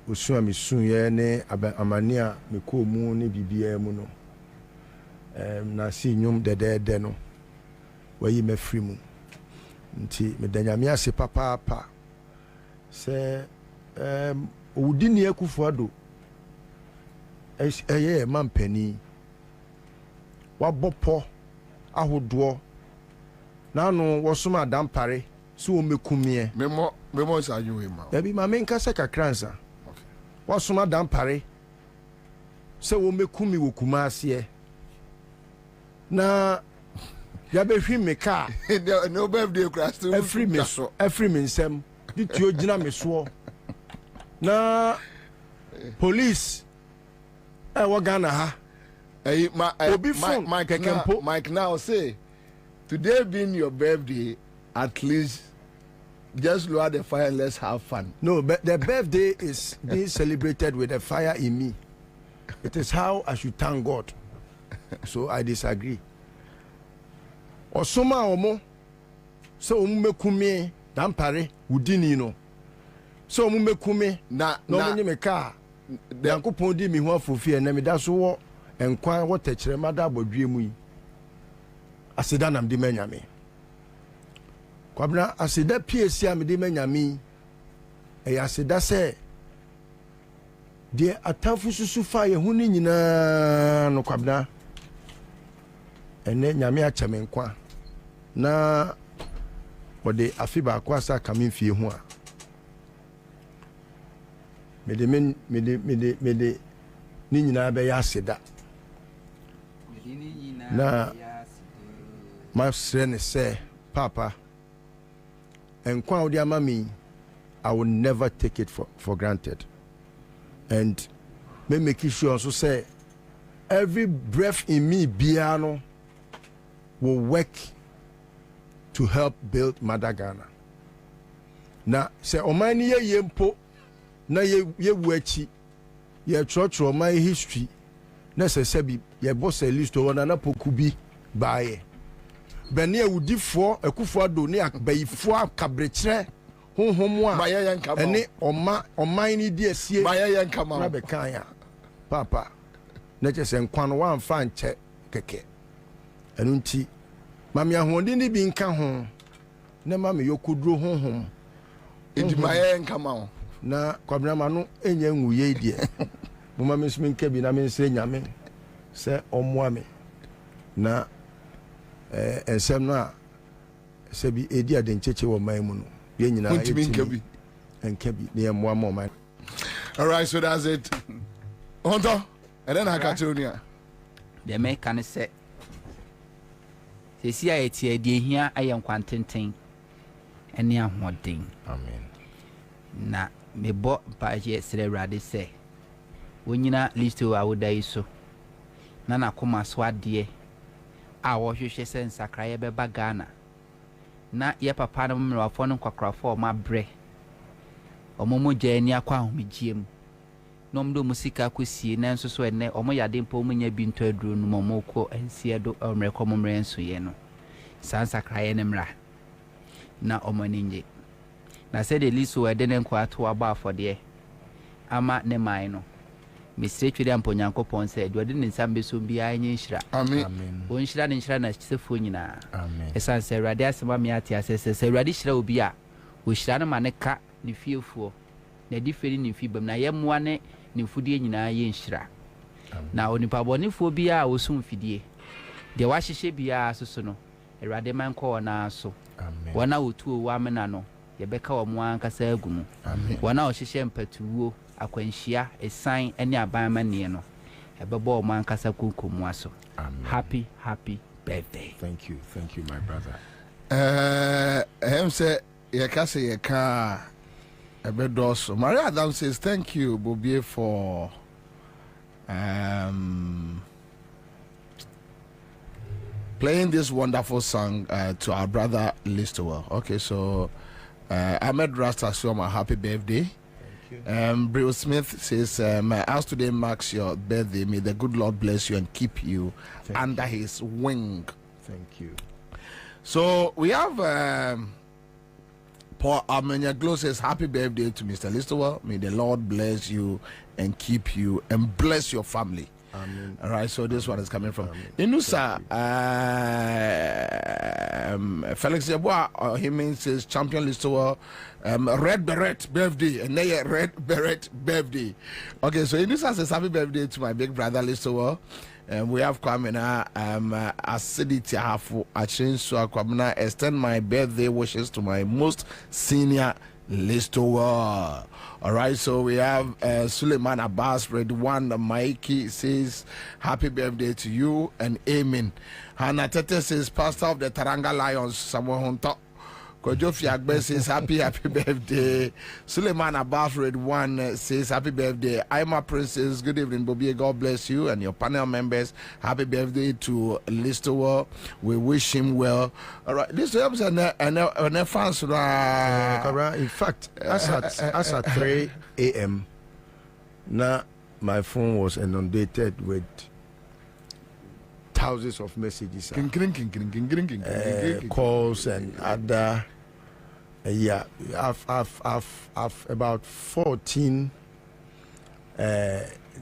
osu ami sun ye ne amane a me ko mu ne bibia mu no na si nyum de no wayi mafri mu nti me danyame ase papa se Udini Ekufuado eye mampani wabopo ahodo na no wosoma dampare so omekumie memo sa you ma ebi ma menka se kakransa okay wosoma dampare se omekumi wokuma ase na ya behwi meka no birthday crash to every me nsem ditio gina me so na police wagana ha Mike now say today being your birthday, at least just lower the fire and let's have fun. No, but the birthday is being celebrated with a fire in me. It is how I should thank God. So I disagree. Osoma omo so omekumi dampare udini no. So mumekume na onye meka Yankopon di mi ho afofie na me da so wo enkwan wo techere mada abodwe mu yi aseda nam di manyame Kwabena aseda piesi am di manyame e aseda se de atafu susu fa ye hu ni nyina no Kwabena ene nyame achame nkwa na wode afiba kwa asa kamfie hu a mede ni nyina be ya aseda na ma srene se papa enkwa odi amami I will never take it for granted, and me make sure so say every breath in me biano will work to help build Madagana. Na se omani ye yempo na ye wuachi ye trotro my history na se sebi ye boss a list o na pokubi baaye bene awudifo Ekufuado ne akbayifo akabrekere honhomo a ene oman ni die sie na be kan ya papa na chese nkwan wan fa nche keke enu nti Mami ahoɔden ni bi nka ho. Na mami yokudro honhom. Enti maye nka ma ho. Na Kwabena ma no enya nwuye die. Mo mami nso nka bi na me nse nyame. Se omoa me. Na ensem no a se bi edi adencheche wo man mu no. Ye nyina Untimi nka bi. Nka bi na moa mo man. All right, so that's it. Honto, and then I catch you near. The make can say. See, I tear the here, I am quantity. And near what thing. Amen. Na me bought by yesterday, rather say. When you not least to our day so. Nana come swat dear. I wash your sense, I cry a bagana. Na ye papa no me phone kwakra for my bre. Omomo jeni akwa homigiem. Nom do musika kwesi na nso so ene omo yade mpo munya bi nto aduru no momo ko ensie do omreko momre nso ye no. Sansa kraye ne mra. Na omo ninje. Na se de liso ede ne kwa to aba afode. Ama ne man no. Mr. Twede amponyankopon se de ne nsambe so bia anye nhira. Amen. Won nhira ne nhira na sefo nyina. Amen. Esan se awurade asema me ate asese se awurade hira obi a wo hira no ma ne ka ne fiefuo na diferi ne fibam na yemmoa ne fudie nyina ye nhira. Na onipa bonifo bi a osum fidie de wa hyehye bia soso no awurade man ko na so. Amen. Wana otuo wa mena no ye beka wo mo ankasa agumu. Amen. Wana o hyehye mpatuo akwanhia esan ene aban mane no ebebo mo ankasa kokomu aso. Amen. Happy birthday. Thank you, my brother. Him say ye ka say ye ka ebedos. Maria Adam says thank you Bobie for playing this wonderful song to our brother Listowell. Okay, so Ahmed Rasta Shoma, happy birthday. Bill Smith says, my house today marks your birthday. May the good Lord bless you and keep you under his wing. Thank you. So we have Paul Amenya Glow says, happy birthday to Mr. Listowell. May the Lord bless you and keep you and bless your family. Amen. All right, so this one is coming from Inusa. Felix Yeboah, he means says champion Listowell, red beret birthday, and they red beret birthday. Okay, so Inusa says happy birthday to my big brother Listowell. And we have Kwabena, acidity hafu so Kwabena, extend my birthday wishes to my most senior Listowell. All right, so we have Suleiman Abbas, Red One, Mikey says happy birthday to you and amen. Hannah Tete says pastor of the Taranga Lions, somewhere on top. Kojofi Agbe says happy birthday. Suleiman Abbas Red One says happy birthday. Ima Princess, good evening, Bobie. God bless you and your panel members. Happy birthday to Listowell. We wish him well. All right, this is an fans. In fact, as at 3 a.m. now my phone was inundated with thousands of messages, calls and other. Yeah, I've about 14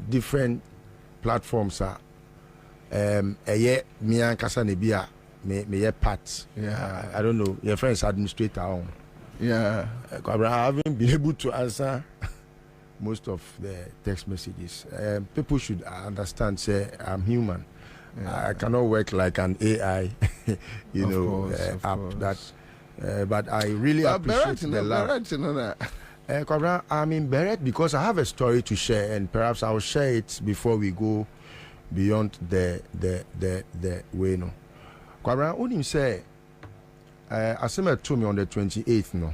different platforms. Me and Kasanebia, me part. Yeah, I don't know. Your friend's administrator on. Yeah, I haven't been able to answer most of the text messages. People should understand. Say I'm human. Yeah. I cannot work like an AI, app that. But I really appreciate the love. I'm in Beret because I have a story to share, and perhaps I'll share it before we go beyond the way. No, Kwabena, when you say, I sent to me on the 28th. No,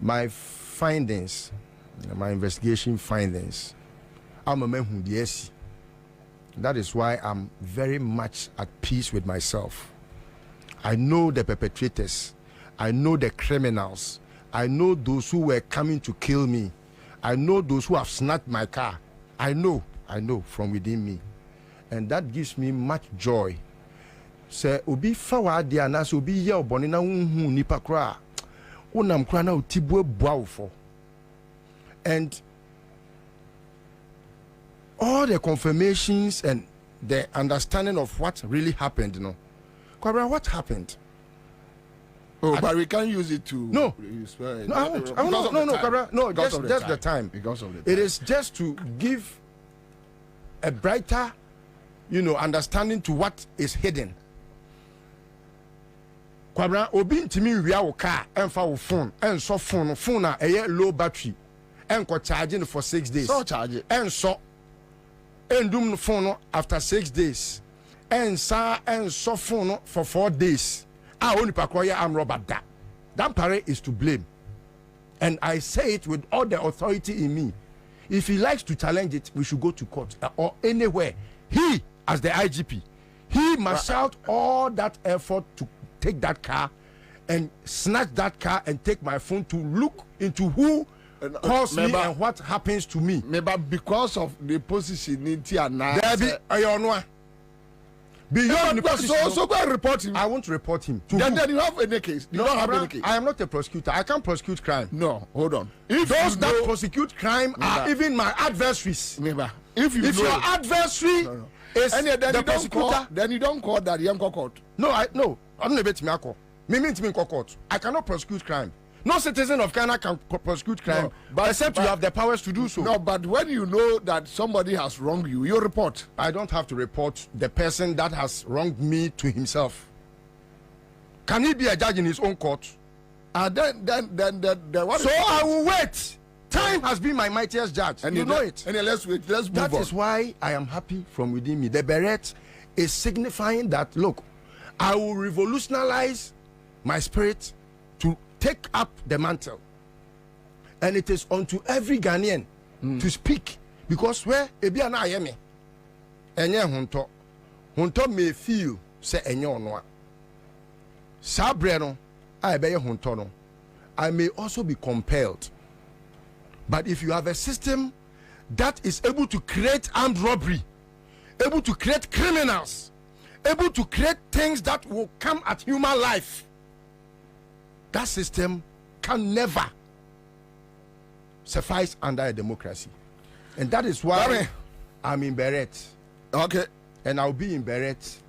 my findings, my investigation findings, I'm a man who yes. That is why I'm very much at peace with myself. I know the perpetrators. I know the criminals. I know those who were coming to kill me. I know those who have snatched my car. I know from within me. And that gives me much joy. Say, obi fawa dia na so obi ye oboni na unhu nipa kra. Unam kra na utibwe boawfo. And all the confirmations and the understanding of what really happened, Kwabena, what happened? Oh, but we can't use it to. No. No, I won't. Kwabena, no, just the time. Because of the time. It is just to give a brighter, understanding to what is hidden. Kwabena, obi ntimi wia wo car, enfa wo phone, enso phone na low battery, enko charging for 6 days. So charge it. Enso endum phone after 6 days. Enso phone for 4 days. Only pakoya am robber that pare is to blame, and I say it with all the authority in me. If he likes to challenge it, we should go to court or anywhere. He, as the IGP, he must shout all that effort to take that car and snatch that car and take my phone to look into who caused me and what happens to me. Maybe because of the position in Tiana. Beyond the position. So go and report him. I won't report him. Then you have any case. You don't have any case. I am not a prosecutor. I can't prosecute crime. No, hold on. If those that prosecute crime are even my adversaries. If your adversary is the prosecutor, then you don't call that young court. No, I don't bet me alcohol. Me court. I cannot prosecute crime. No citizen of Ghana can prosecute crime, except you have the powers to do so. No, but when you know that somebody has wronged you, you report. I don't have to report the person that has wronged me to himself. Can he be a judge in his own court? Then what? So I will wait. Time has been my mightiest judge, and you know it. And let's wait. Let's move on. That is why I am happy from within me. The beret is signifying that, look, I will revolutionize my spirit to take up the mantle, and it is unto every Ghanaian to speak, because where ebia na ayeme enye hunto may feel say enye onwa sabre no ayebeye hunto no, I may also be compelled. But if you have a system that is able to create armed robbery, able to create criminals, able to create things that will come at human life, that system can never suffice under a democracy. And that is why I'm in Beret. Okay. And I'll be in Beret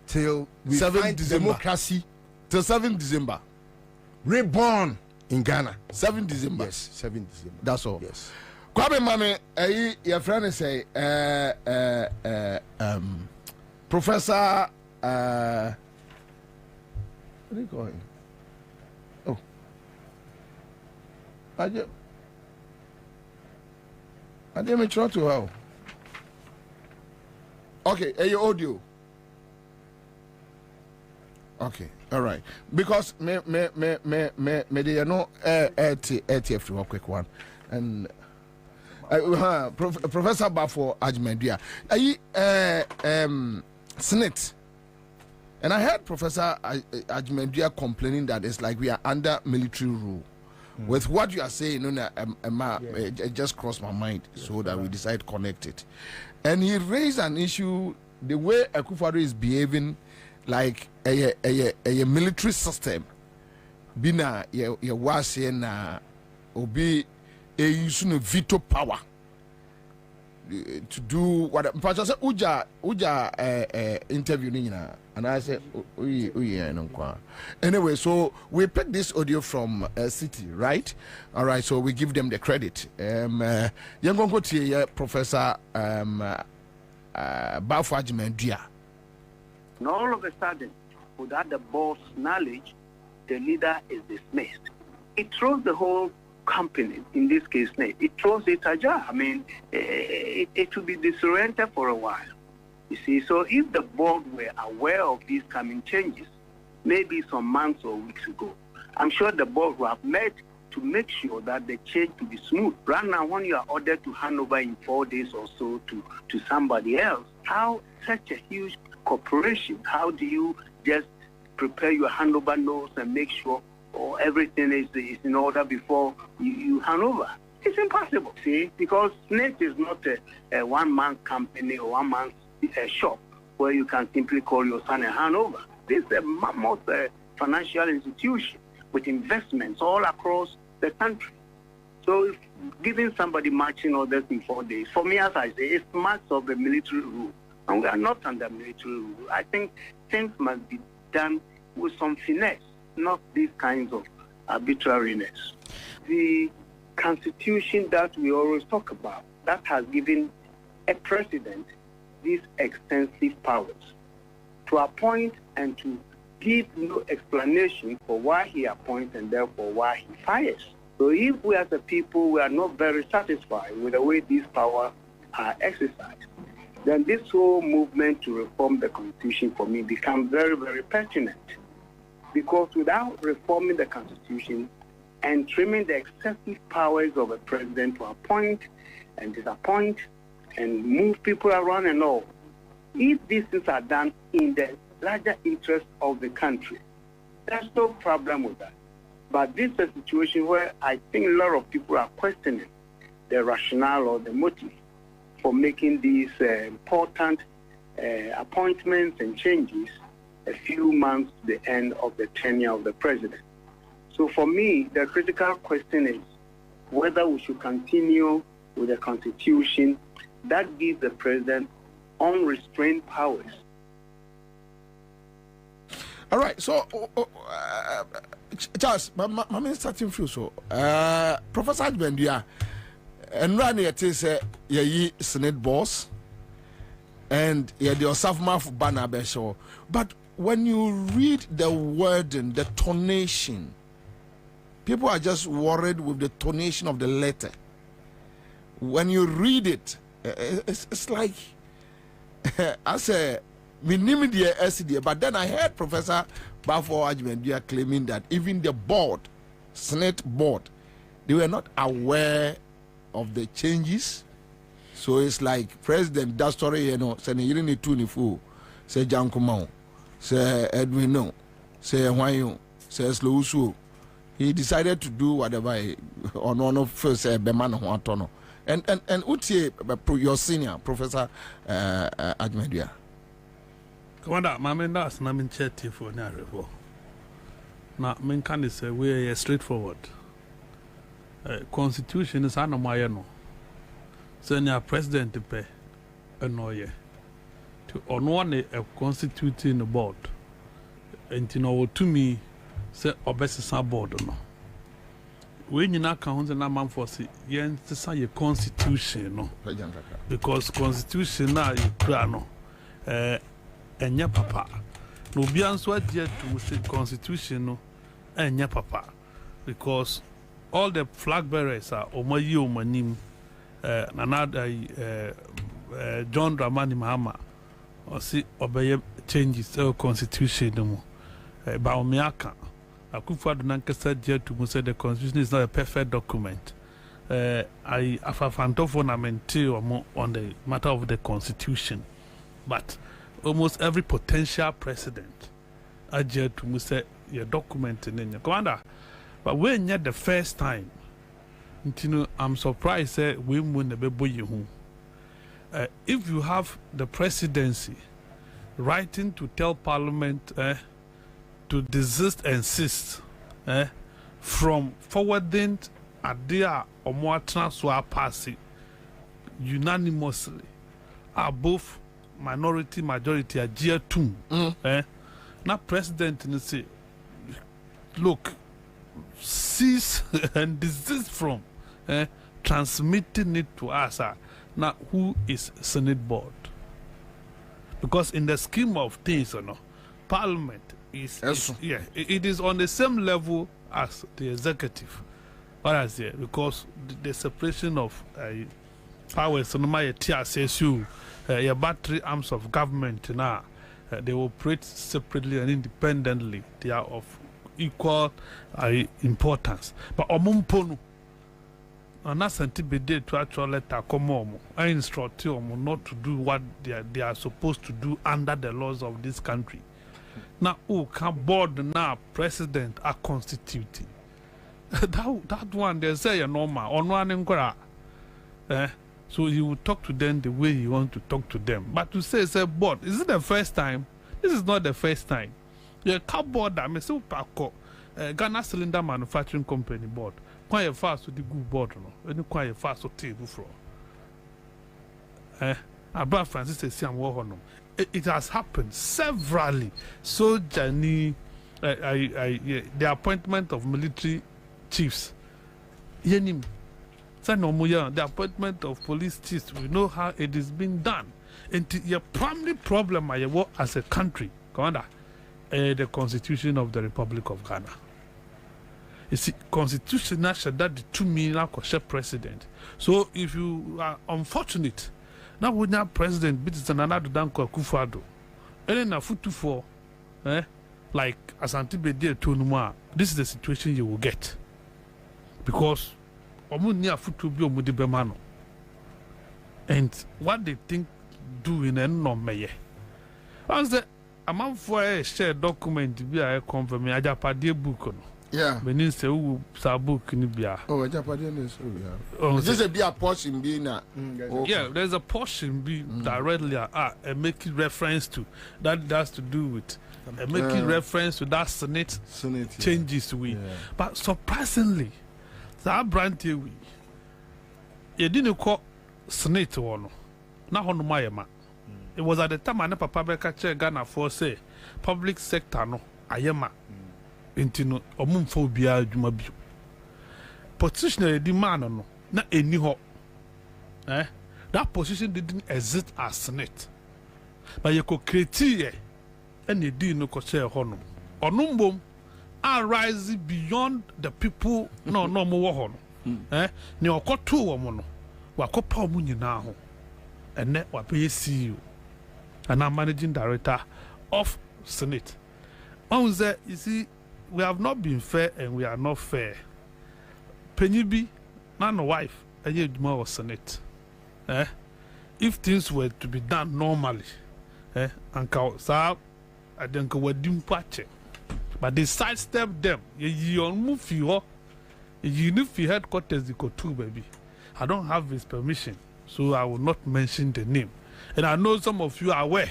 till we find democracy. Till 7 December. Reborn in Ghana. 7 December. Yes, 7 December. That's all. Yes. Kwabena, your friend say, Professor, what do you call him? Oh. I didn't try to help. Okay, your audio. Okay, all right. Because me they know ATF to a quick one, and Professor Bafo Ajmendia, Senate, and I heard Professor Ajmendia complaining that it's like we are under military rule. With what you are saying, it just crossed my mind, so that we decided to connect it. And he raised an issue: the way Akufo-Addo is behaving like a military system. Bina ye wase na obi use no veto power to do what. But I said uja interview ni na, and I said anyway. So we picked this audio from City, right? All right. So we give them the credit. Professor Bafo Ajmendia. And all of a sudden, without the boss' knowledge, the leader is dismissed. It throws the whole company, in this case, it throws it ajar. I mean, it will be disoriented for a while. You see, so if the board were aware of these coming changes, maybe some months or weeks ago, I'm sure the board will have met to make sure that the change will be smooth. Right now, when you are ordered to hand over in 4 days or so to somebody else, how such a huge corporation, how do you just prepare your handover notes and make sure everything is in order before you hand over? It's impossible, see, because SNET is not a one-man company or one-man shop where you can simply call your son and hand over. This is a mammoth financial institution with investments all across the country. So if giving somebody marching orders in 4 days, for me, as I say, it's marks of the military rule. And we are not under military rule. I think things must be done with some finesse, not these kinds of arbitrariness. The constitution that we always talk about, that has given a president these extensive powers to appoint and to give no explanation for why he appoints and therefore why he fires. So if we as a people we are not very satisfied with the way these powers are exercised, then this whole movement to reform the constitution for me becomes very, very pertinent. Because without reforming the constitution and trimming the excessive powers of a president to appoint and disappoint and move people around and all, if these things are done in the larger interest of the country, there's no problem with that. But this is a situation where I think a lot of people are questioning the rationale or the motive for making these important appointments and changes a few months to the end of the tenure of the president. So for me, the critical question is whether we should continue with a constitution that gives the president unrestrained powers. All right, so Charles, my main starting few so Professor Bendia and Rani it is ye Senate boss and the Osafma banner besho. But when you read the word and the tonation, people are just worried with the tonation of the letter. When you read it, it's like I say minimum but then I heard Professor Bafo Ajmendia claiming that even the board, Senate board, they were not aware of the changes. So it's like President that story, you know, say you need to nifu, say Jankumau, say Edwino, say Wayo, say Slowsu. He decided to do whatever on one of first Beman Wantono. And Utie your senior Professor Ajmendia. Commander, my men that's not in chatty for narrow. Now, men can say we are straightforward. Constitution is anomayano. Senior president to pay annoy to on one a constituting board. And you know, to me, say obesity board no. When you not count the man for see, you say a constitution no. Because constitution now you plano. Enya papa no bi answer dear to say constitution no enya papa because all the flag bearers are omayi omanim another John Dramani Mahama or see obey changes constitution no ba omiaka Akufo-Addo nankasa dear to say the constitution is not a perfect document. I afafanto fundamental on the matter of the constitution, but almost every potential president adhere to say your document in your commander. But when you're the first time, you know, I'm surprised we win the baby. If you have the presidency writing to tell Parliament to desist and insist from forwarding a dear or more transfer passing unanimously are both minority majority are jeer too. Now president and say look, cease and desist from transmitting it to us. Now who is Senate board? Because in the scheme of things, you know, Parliament is it is on the same level as the executive. What I say, because the separation of powers on my TSSU, your battery arms of government now, they operate separately and independently. They are of equal importance. But omumponu, and that's antibede to actual letter come on. I instruct you not to do what they are supposed to do under the laws of this country. Now, who can board now president are constituting? that one they say a normal on one inquiry. So he will talk to them the way he wants to talk to them. But to say board, is it the first time? This is not the first time. Your cardboard that Mr. Paco, Ghana Cylinder Manufacturing Company board, quite fast with the good board, no, and quite fast with table floor. About Francis says, I'm it has happened severally. So, Jani, the appointment of military chiefs. Yenim. The appointment of police chiefs, we know how it is being done. And the primary problem I have as a country, Commander, the Constitution of the Republic of Ghana. You see, Constitution should that the 2 million president. So if you are unfortunate, now we have president, but it's another Danko Kufado. And then a foot to four, like Asante Bede Tonuma, this is the situation you will get. Because and what they think doing and no me. Once the amount for a shared document be a confirm me Ajapade book. Yeah. Benin say who sa book ni bia. Oh, Ajapade is so yeah. This is a portion being yeah, there's a portion be directly making reference to that has to do with making reference to that Senate changes we. But surprisingly, that brand we you didn't call Senate one. Now on my ma. It was at the time I papa beka che Ghana for say public sector no ayema. Intino omumfo bia adwuma bi. Position the man no na eni ho. That position didn't exist as Senate. But you could create and you did no ko share ho no. Onumbom arise beyond the people no more ho no. Ni okoto wo mo no. Wakopa mu nyina ho. Ene wa be CEO and I'm managing director of Senate. You see, we have not been fair and we are not fair. Penyibi, not no wife, and you more Senate. If things were to be done normally, and I think we didn't patch it. But they sidestep them. You move you need for headquarters to go to, baby. I don't have his permission, so I will not mention the name. And I know some of you are aware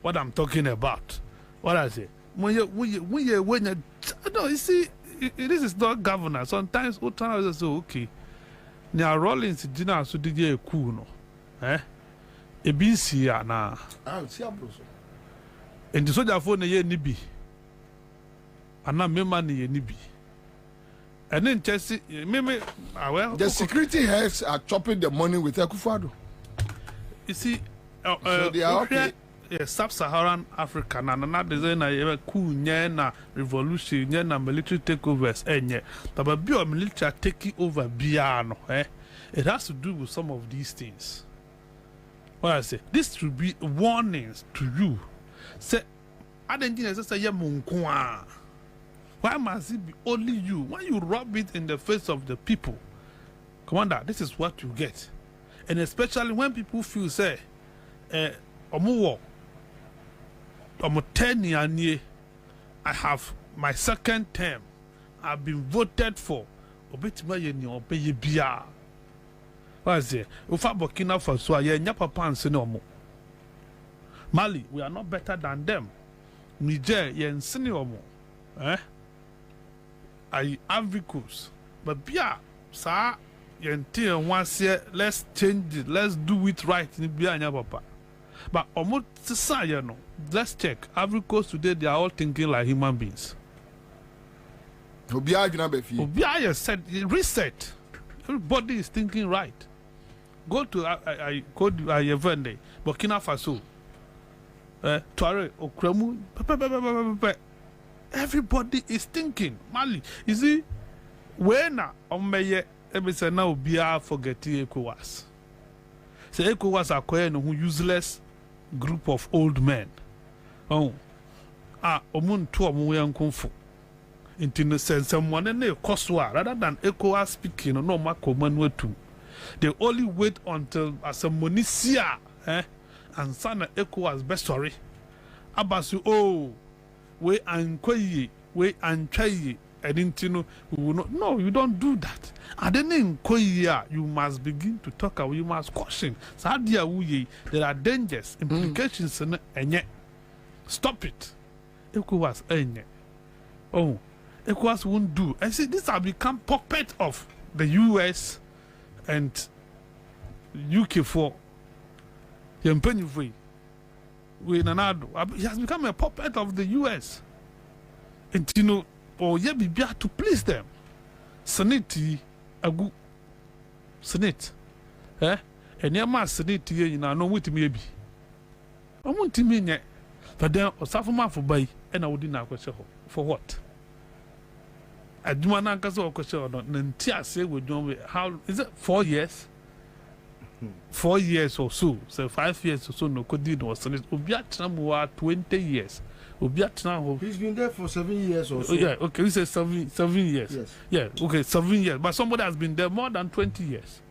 what I'm talking about. What I say? When you no, you see, this is not governor. Sometimes what time I say okay. Now Rollins dinner so did you cool no? A BC na. See abroso. And the soldier phone ye nibi. Ana mema ni nibi. And then Chelsea, well, the security heads are chopping the money with Akufo-Addo. You see, so they are okay. Sub-Saharan Africa, na design na coup na revolution, na military takeovers, but bio military taking over biano, it has to do with some of these things. What I say, this should be warnings to you. Say, I didn't say munkwa. Why must it be only you? When you rub it in the face of the people, Commander, this is what you get. And especially when people feel, say, I have my second term. I've been voted for. What is it? Burkina Faso, Mali, we are not better than them. Niger, Africans, but Bia, sir, once here, let's change it, let's do it right in Bia Papa. But almost no, let's check. Africans today, they are all thinking like human beings. Obia said reset. Everybody is thinking right. Go to Yevende, Burkina Faso, Tuareg, Okramu, everybody is thinking. Mali, you see, when Omeye Ebisa now be forgetting ECOWAS. So ECOWAS are quite a useless group of old men. Omun to Omuyan Kunfu. In sense, someone and they Koswa rather than ECOWAS speaking, no Makoman too. They only wait until as a Monisia, and Sana ECOWAS best sorry. Abasu, we anquay, we antray, and intino, we will not. No, you don't do that. And then in Koya, you must begin to talk, you must caution. Sadia Wuye, there are dangers, implications, and yet stop it. ECOWAS, ECOWAS won't do. I see this have become puppet of the US and UK for the He has become a puppet of the US. And you know, or yeah, be to please them. Senate, a good Senate, and your mass Senate, you know, with me be. I want to mean it, but then or suffer for buy, and I would not question for what. I do not answer question or not. Then Tia say we don't. How is it? 4 years? 4 years or so. So 5 years or so. No, could do no Senate. Obiatna 20 years. Obiatna. He's been there for 7 years or so. Yeah. Okay. We say 7 years. Yes. Yeah. Okay. 7 years. But somebody has been there more than 20 years.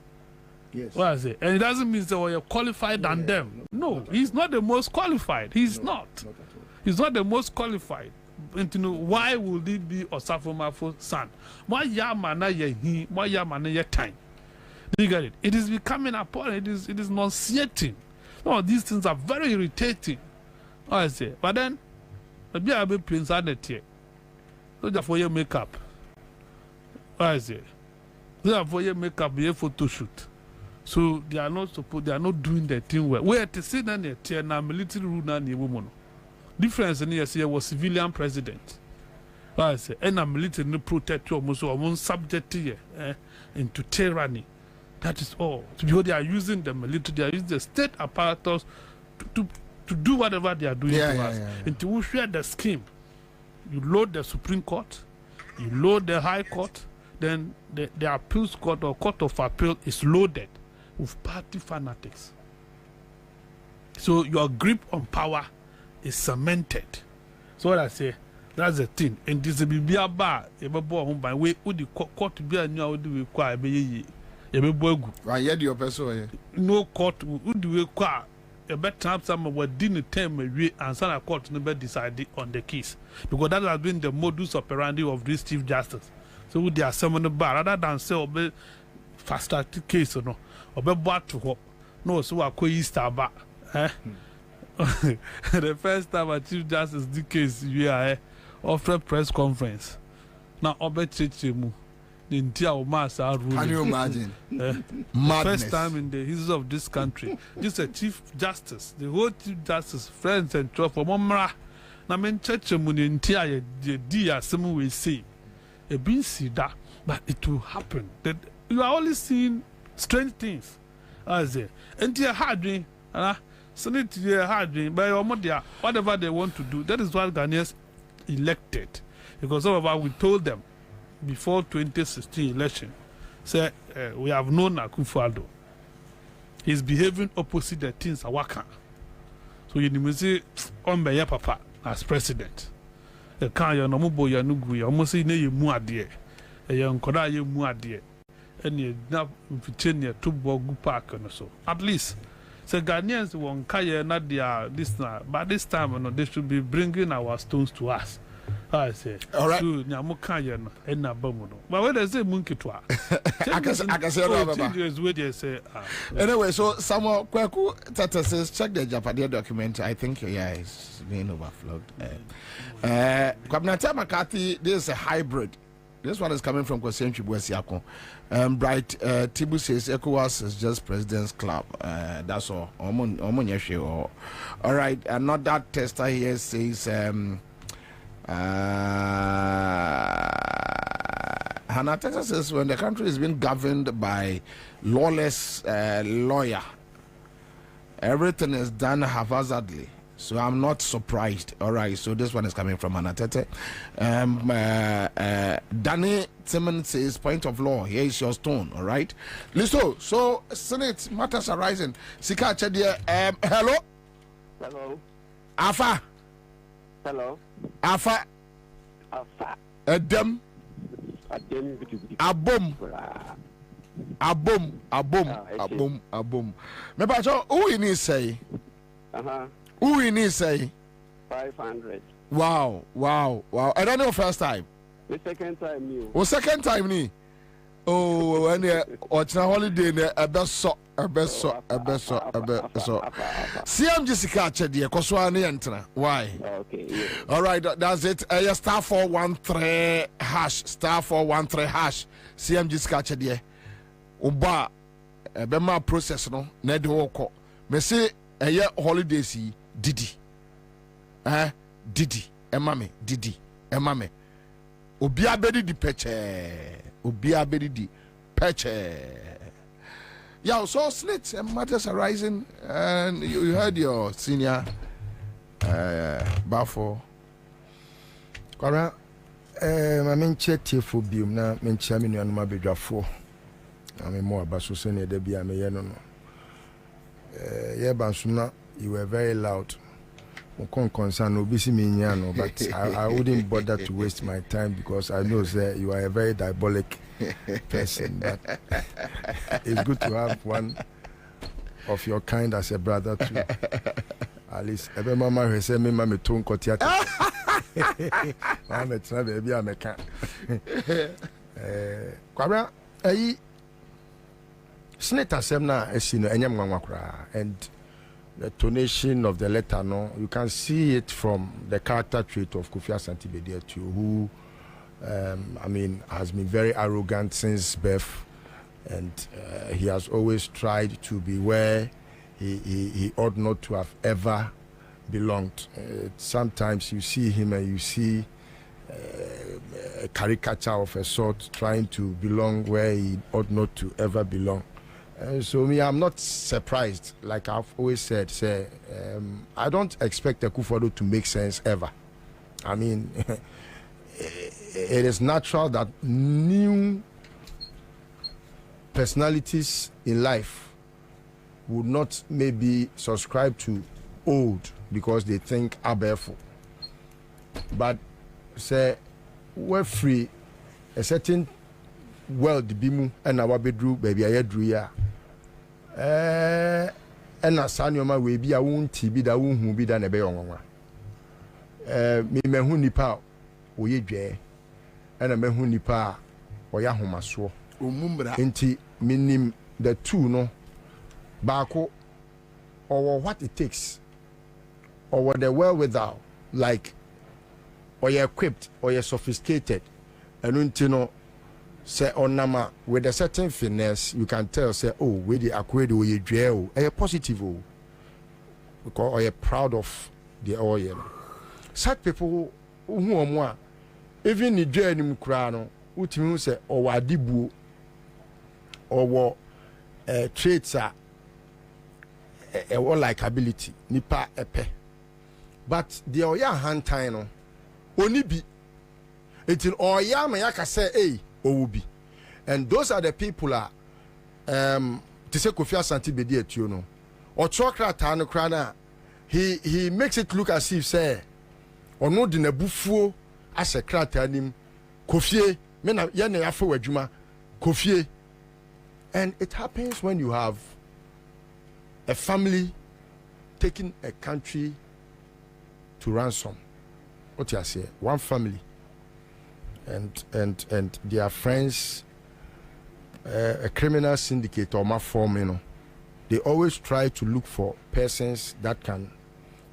Yes. What is it? And it doesn't mean that you're qualified than them. No, he's not the most qualified. He's not. Not at all. He's not the most qualified. And you know, why would it be Osafo son? Why Yamana ye why Yamana ye time? Do you get it? It is becoming apparent. It is nauseating. No, these things are very irritating. I say, but then maybe I'll be Prince Adet. So therefore your makeup. I say, therefore your makeup be a photo shoot. So they are not doing their thing well. Where to see that they are military rule na ni woman. Difference in here was civilian president. I say, and a military no protect you almost or subject here into tyranny. That is all. Because they are using the military, they are using the state apparatus to do whatever they are doing to us. And to share the scheme. You load the Supreme Court, you load the High Court, then the appeals court or court of appeal is loaded with party fanatics. So your grip on power is cemented. So what I say, that's the thing. And this will be a bar, a boy home by way, would the court be a new would require a boy. Right, your person. No court would require a better time some what didn't tell me and some court never decided on the case. Because that has been the modus operandi of this Chief Justice. So would they are summoned the bar rather than say obey faster case or no, or be bought to hope. No, so I call Easter back. The first time a Chief Justice the case we are offer press conference. Now Obe Chichimu the entire mass are ruling. Can you imagine? First time in the history of this country. This is a Chief Justice, the whole Chief Justice, friends and trouble for Momra. Now men Chichimu the entire dear some will say. A being see that, but it will happen. That you are only seeing strange things. As a entire hard dream, Senate hard dream by your mother, whatever they want to do. That is what Ghanaians elected. Because some of us we told them before 2016 election, say we have known Akufo-Addo. He's behaving opposite the things are working. So you need to say, "Ombe papa as president." The can you no mubo ya nugu ya almost say ne mu ade e ya nkoda ye mu ade and you na mfichenia to bogu park no so at least so Ghanaians won kaya na dia this na but this time no they should be bringing our stones to us. I say all right so nyamu kaya no e na ba mu no but when they say munkitwa I can say no say anyway so Samuel Kweku Tata says check the Japadia document. I think it's being overflowed. Kwabena McCarthy, this is a hybrid. This one is coming from Kwesientwi Buesiako. Bright Tibu says ECOWAS is just President's Club. That's all. All right, another tester here says Hannah Texas says when the country is being governed by lawless lawyer, everything is done haphazardly. So I'm not surprised. All right. So this one is coming from Anatete. Danny Timmons says point of law. Here is your stone. All right. Listen. So Senate matters arising. Sika Chedia. Hello. Hello. Afa. Hello. Afa. Afa. Adam. Abom. Abom. Me ba so who you need say? Who you need say? 500. Wow. I don't know first time. The second time you. Oh, second time ni. Oh, and what's holiday ne abeso. CM Jessica Chedi Koswa ne entra. Why? Okay. Yeah. All right, that's it. Star 413 hash. Star 413 hash. CM Jessica Chedi. Oba bema process no na de woko. Me say holidays yi didi didi emame didi emame obi abedi di peche yeah, so slits and matters arising, and you heard your senior Bafo. Kora ma menche tiefo biom na menche amenu anuma bedwafo. Ame mo abaso se ne da bia me ye no no. Ye bansuna you were very loud. Concern no bisi me nya no, but I wouldn't bother to waste my time because I know that you are a very diabolic person, but it's good to have one of your kind as a brother too. At least every mama who say me mama ton kotia. I'm a try baby I'm a can. Kwabena Senator Semna esino enyam nwanwa and the tonation of the letter, no, you can see it from the character trait of Kofi Asante Bediatu, who, I mean, has been very arrogant since birth, and he has always tried to be where he ought not to have ever belonged. Sometimes you see him and you see a caricature of a sort trying to belong where he ought not to ever belong. So me, I'm not surprised. Like I've always said, I don't expect a Akufo-Addo to make sense ever. I mean, it is natural that new personalities in life would not maybe subscribe to old because they think abeful. But say we're free, a certain world bimu and our bedroom baby I drew ya. And a son of my way be a wound TB that won't be done a beyon. Me mehunipa, o ye jay, and a mehunipa, or yahumaswo. Inti minim the two no bako or what it takes or what the wherewithal like or you're equipped or you're sophisticated and untino. Say on nama with a certain finesse, you can tell. Say, oh, with the acquired or you drill, are positive, because are you proud of the oil? Such people who are more, even the journey mukrano, who say, or wadibu, or what traits are a like ability, nipa epe. But the oya hand time, only be it's in oya mayaka say, hey. Obi, and those are the people to say Kofi Asante Bediatu, you know, or Chokrata no krana. He makes it look as if say or no dina buffo as a krata nim Kofi mena yene afo wadwuma Kofi, and it happens when you have a family taking a country to ransom. What you say? One family. And their friends, a criminal syndicate or my form, you know, they always try to look for persons that can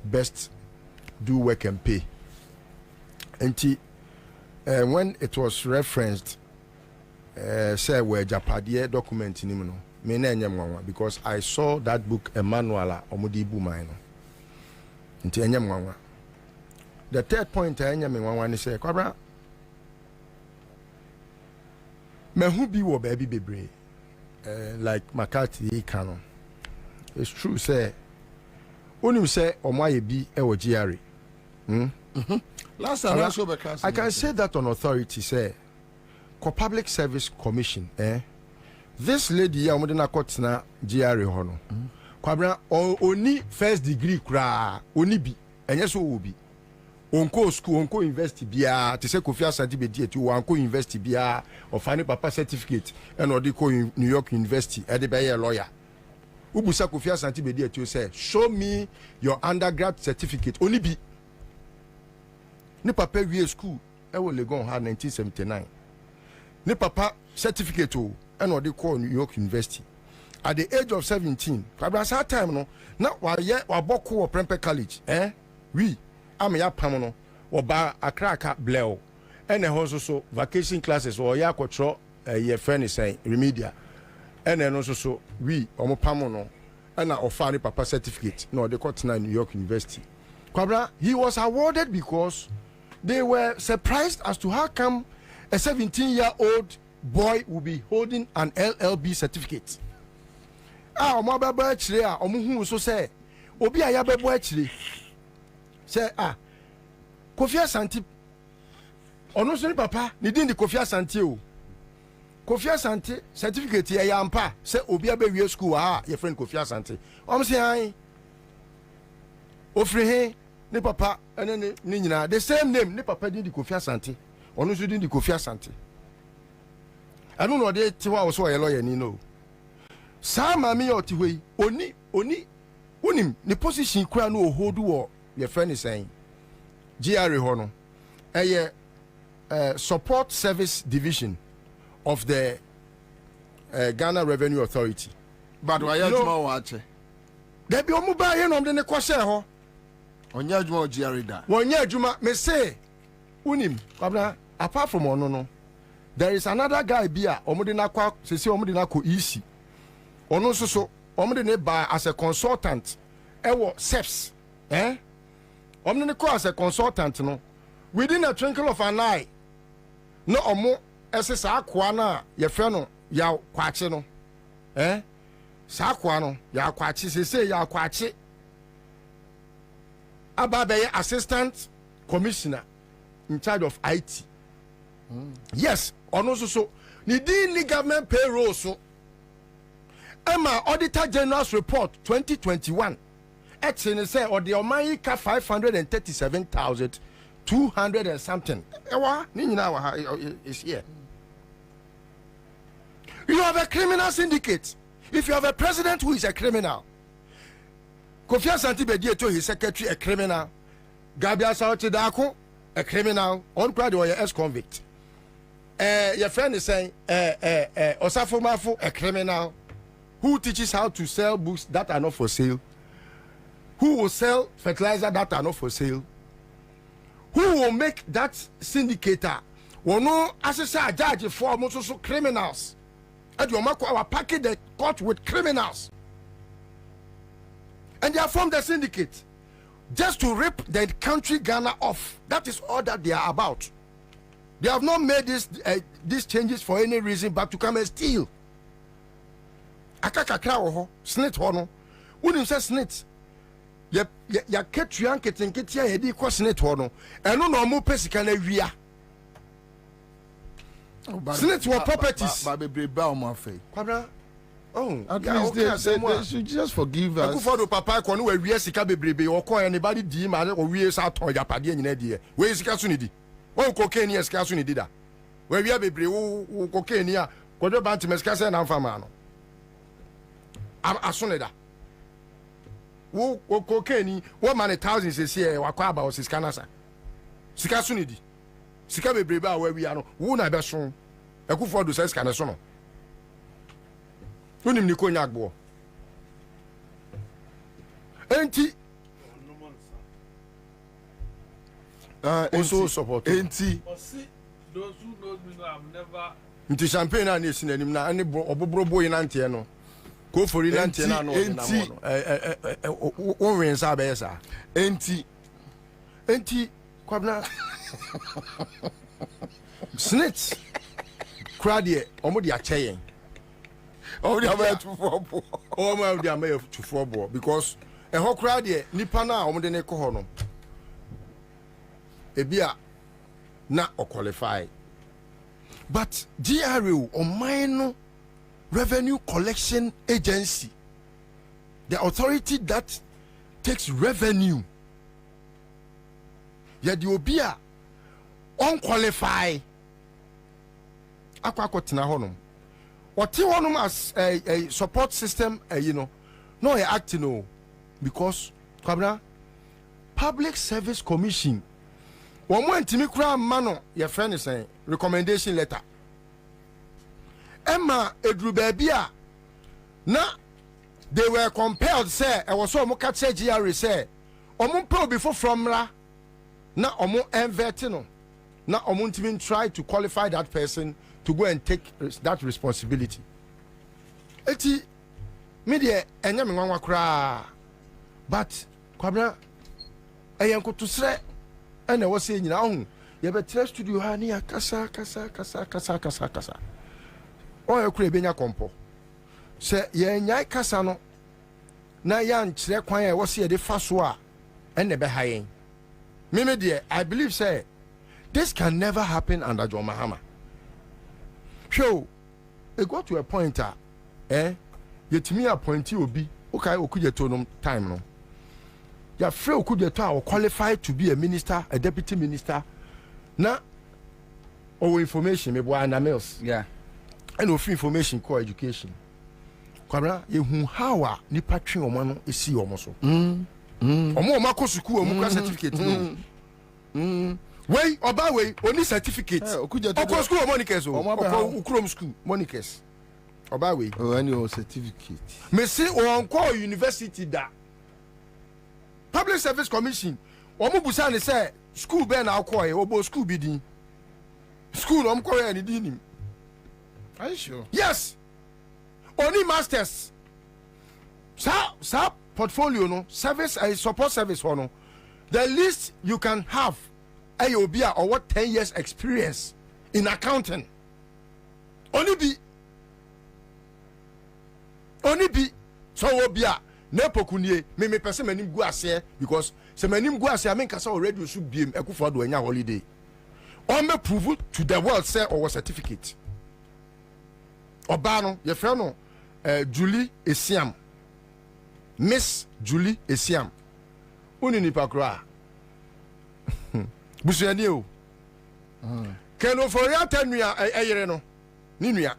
best do work and pay. And when it was referenced, say where Japadie document in him, because I saw that book Emmanuel Omudibu Mino. The third point I am say, Kwabena. Me who be wo baby bebre like McCarthy canon. It's true say onim say omo bi e wo GRA. Last time I can say that on authority say Public Service Commission this lady ya omode na kotena GRA ho no. Kwabena oni first degree kra oni bi enye so wo bi. Onko school, onko university bia, to say Kofi Asante Bediatu, onko university bia, or finding papa certificate, and or ko New York University, and be a lawyer. Ubusa Kofi Asante Bediatu say, show me your undergrad certificate. Only be. Ni papa we school, I will go on 1979. Ni papa certificate, and or ko New York University. At the age of 17, Kwabena time no, now wa boko or Prempeh College, we. I'm ya pamono or ba akraka bleo and also so vacation classes or ya control your friend is saying remedia and then also so we omo pamono and offer papa certificate. No, they got in New York University. Kwabena, he was awarded because they were surprised as to how come a 17-year-old boy will be holding an LLB certificate. Omo baba actually omo hu so say obi aya bebo actually say Kofi Asante ono so ni papa ni din di Kofi Asante o. Kofi Asante certificate ya yampa say obi abewie school your friend Kofi Asante. Say an ofri he ni papa ene ni nyina the same name ni papa din di Kofi Asante. Ono so din di Kofi Asante. Anu no de tiwa wo so ye lawyer ni no. Sa mami oti hoi oni unim ni position kura no hold wo your friend is saying GRA ho no support service division of the Ghana Revenue Authority. But why you ma wache? There be omu ba ye no de ne kwose ho. Onya adwuma GRA da. Wonya adwuma me say unim Kwabena apart from ono no there is another guy bia omu de na kwa sesi omu de na ko easy. Ono so omde ne ba as a consultant ewo SEPS omde ne ko as a consultant no within a twinkle of an eye no omo esesa akwa na ye fe no ya kwache no sa akwa no ya kwache sese ya kwache ababe assistant commissioner in charge of IT. Yes, ono so ni di government payroll so Emma Auditor General's report 2021. Actually, say or the Omaika 537,200 and something. Ewa, is here. You have a criminal syndicate. If you have a president who is a criminal, Kofi Asante Bediye to his secretary a criminal, Gabriel Saotidako a criminal, on crowd or ex-convict. Your friend is saying, Osafo Mafu a criminal. Who teaches how to sell books that are not for sale? Who will sell fertilizer that are not for sale? Who will make that syndicator? Will no assessor judge for most criminals? And you make our package the court with criminals. And they are from the syndicate just to rip the country Ghana off. That is all that they are about. They have not made these changes for any reason but to come and steal. Akakakra ho snit ho no unim se snit ya ketuan ketenketia ye di ko snit ho no eno no mo pesika na wia snit wo properties ba bebre ba o ma fe Kwabena at least they should just forgive us. Akufo papa ko no wa wia sika bebrebe wo ko anybody di ma o wie sa ton japade nyina die we sika so ni di wo cocaine ye sika so ni di da we wia bebre wo cocaine a ko do banti mesika se na mfama no asoneda wo cocaine wo man thousands is here wakwa about sika nasa sika so ni di sika bebrebe a wa wia no wo na be so Akufo do sika na so no unim ni konya agbo enti also support enti those who know me know I've never nti champagne na esi nanim na ani obobro boy na ntie no ko fori na ntie na no na mo no o wen sa be sa enti Kwabena snitch crowd omo di acheyen oh they are too for oh my they are too for because e ho crowd nipa na omo de ne ko ho no ebia na o qualify but GRA o mine revenue collection agency, the authority that takes revenue, yet the obia unqualified akwakotina honum what you want as a support system no act no because Kwabena Public Service Commission one more intimi kura mano your friend is saying recommendation letter Emma edru babia na they were compelled say I was so mo catch GRA say omo pro before from la na omo envert no na omo ntimi try to qualify that person to go and take that responsibility. Eti me de enya me nwanwa kra but Kwabena eyen ko to sre ena wo se nyina ho ye betre studio ha ni akasa kasa o ye kura benya kompo se ye nyai kasa no na ya nkyere kwan e wo se ye de fa so a ena be ha yen me de I believe say this can never happen under John Mahama. So it got to a point yetimi appointee obi okay okujeto no time no ya free okujeto a qualified to be a minister, a deputy minister na our information me boy na mails yeah and of information core education Kwabena yehu how a nipa twe omo no esi omo so omo makọ school omo certificate no wey oba wey oni certificate okọ school monikers okọ ukrom school monikers oba wey any certificate me say on call university da public service commission omo busa ne say school be na akọ e obo school bi din school omo ko e ni din. Are you sure? Yes. Only masters. Sa portfolio no service support service no. The least you can have AOB or what 10 years experience in accounting. Only be so obia nepo kunye me person manim go ase because se manim go ase amen kasa already should be ekufo do anya holiday. On me prove to the world say or certificate. Oba no ye frɛ no Julie Esiam, Miss Julie Esiam. Uni nipa kra. Busuani o. Keno for ya tenua eyere no. Ni nua.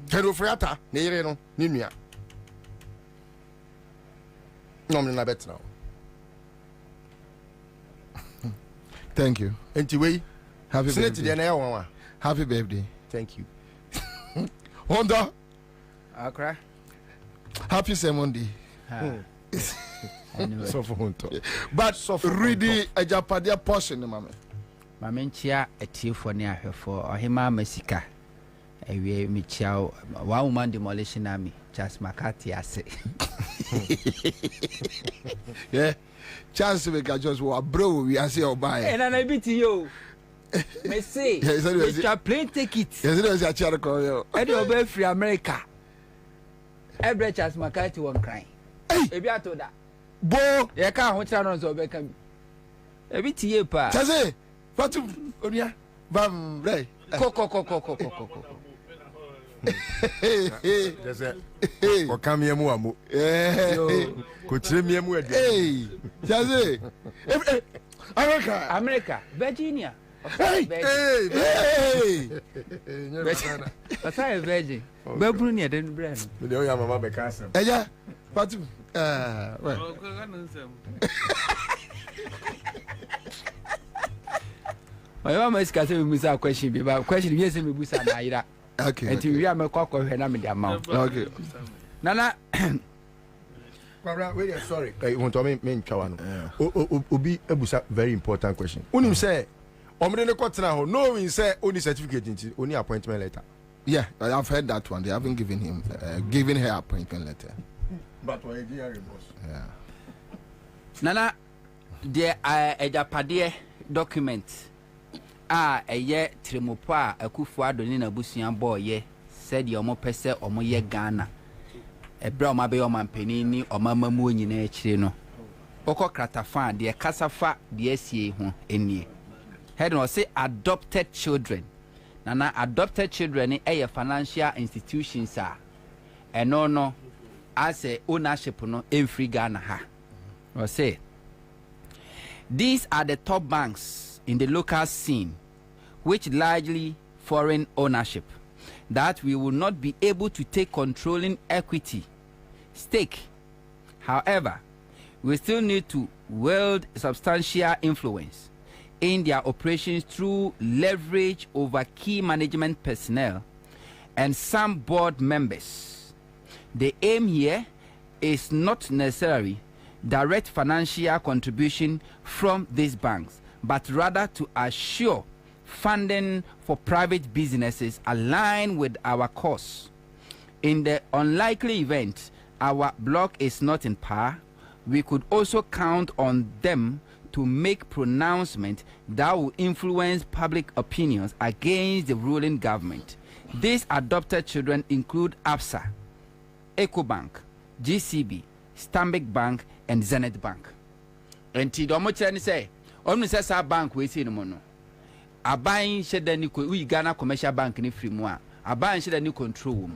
Keno for ya ta ne yere no ni nua. No me na bet now. Thank you. Enti we happy birthday. Happy birthday. Thank you. Honda. Accra. Happy Monday. So for Honto. But ready a Japadia portion, mama. Mamentia a tea for near her for Ohima Messica. A way me chow 1 woman demolition army. Just Makati, I say. Yeah. Chance we got just what bro, we are say or buy. And I beat you. Me say, Mr. Plane ticket. Yes, it was a chair call. And you'll be free America. Every chance Makati won't cry. Maybe I told that. Bo, you can't watch on so back. A bit here, pa. Chaze, what to Onia? Bam, right. Coco. There's a or come here, Muamu. Could trim me. Hey, Chaze, America, Virginia. Hey! But I virgin. Babrunia didn't brand. But you have a mama castle. Yeah, but my mama is casting me a question about question. Yes, we busa naira. Okay. Until we are a cock of her name in the amount. Okay. Nana. Sorry. I want to mean Chawano. Obi Ebusa, very important question. Unim say, Omrene Kotra, knowing say only certificate, only appointment letter. Yeah, I've heard that one. They haven't given him, given her appointment letter. But why did you Yeah. Nana, there are a Japade document. A year Trimopa, a Kufu Adonina Busian boy, ye said your mo pese or mo ye Ghana. A brown mabe or man penini or mamma moon in a chino. Oko Kratafan, dear Casafa, the SCA, any. Head or say adopted children. Nana adopted children a financial institutions are. And no, as a ownership no in free Ghana ha. Or say these are the top banks in the local scene, which largely foreign ownership, that we will not be able to take controlling equity stake. However, we still need to wield substantial influence in their operations through leverage over key management personnel and some board members. The aim here is not necessarily direct financial contribution from these banks, but rather to assure funding for private businesses aligned with our course. In the unlikely event our bloc is not in power, we could also count on them to make pronouncements that will influence public opinions against the ruling government. These adopted children include Ansah, Ecobank, GCB, Stanbic Bank, and Zenith Bank. And Tidomochani say, Omnisesa Bank we see no mono. Abayin shedani ko Ghana Commercial Bank ni free moa. Abayin shedani control.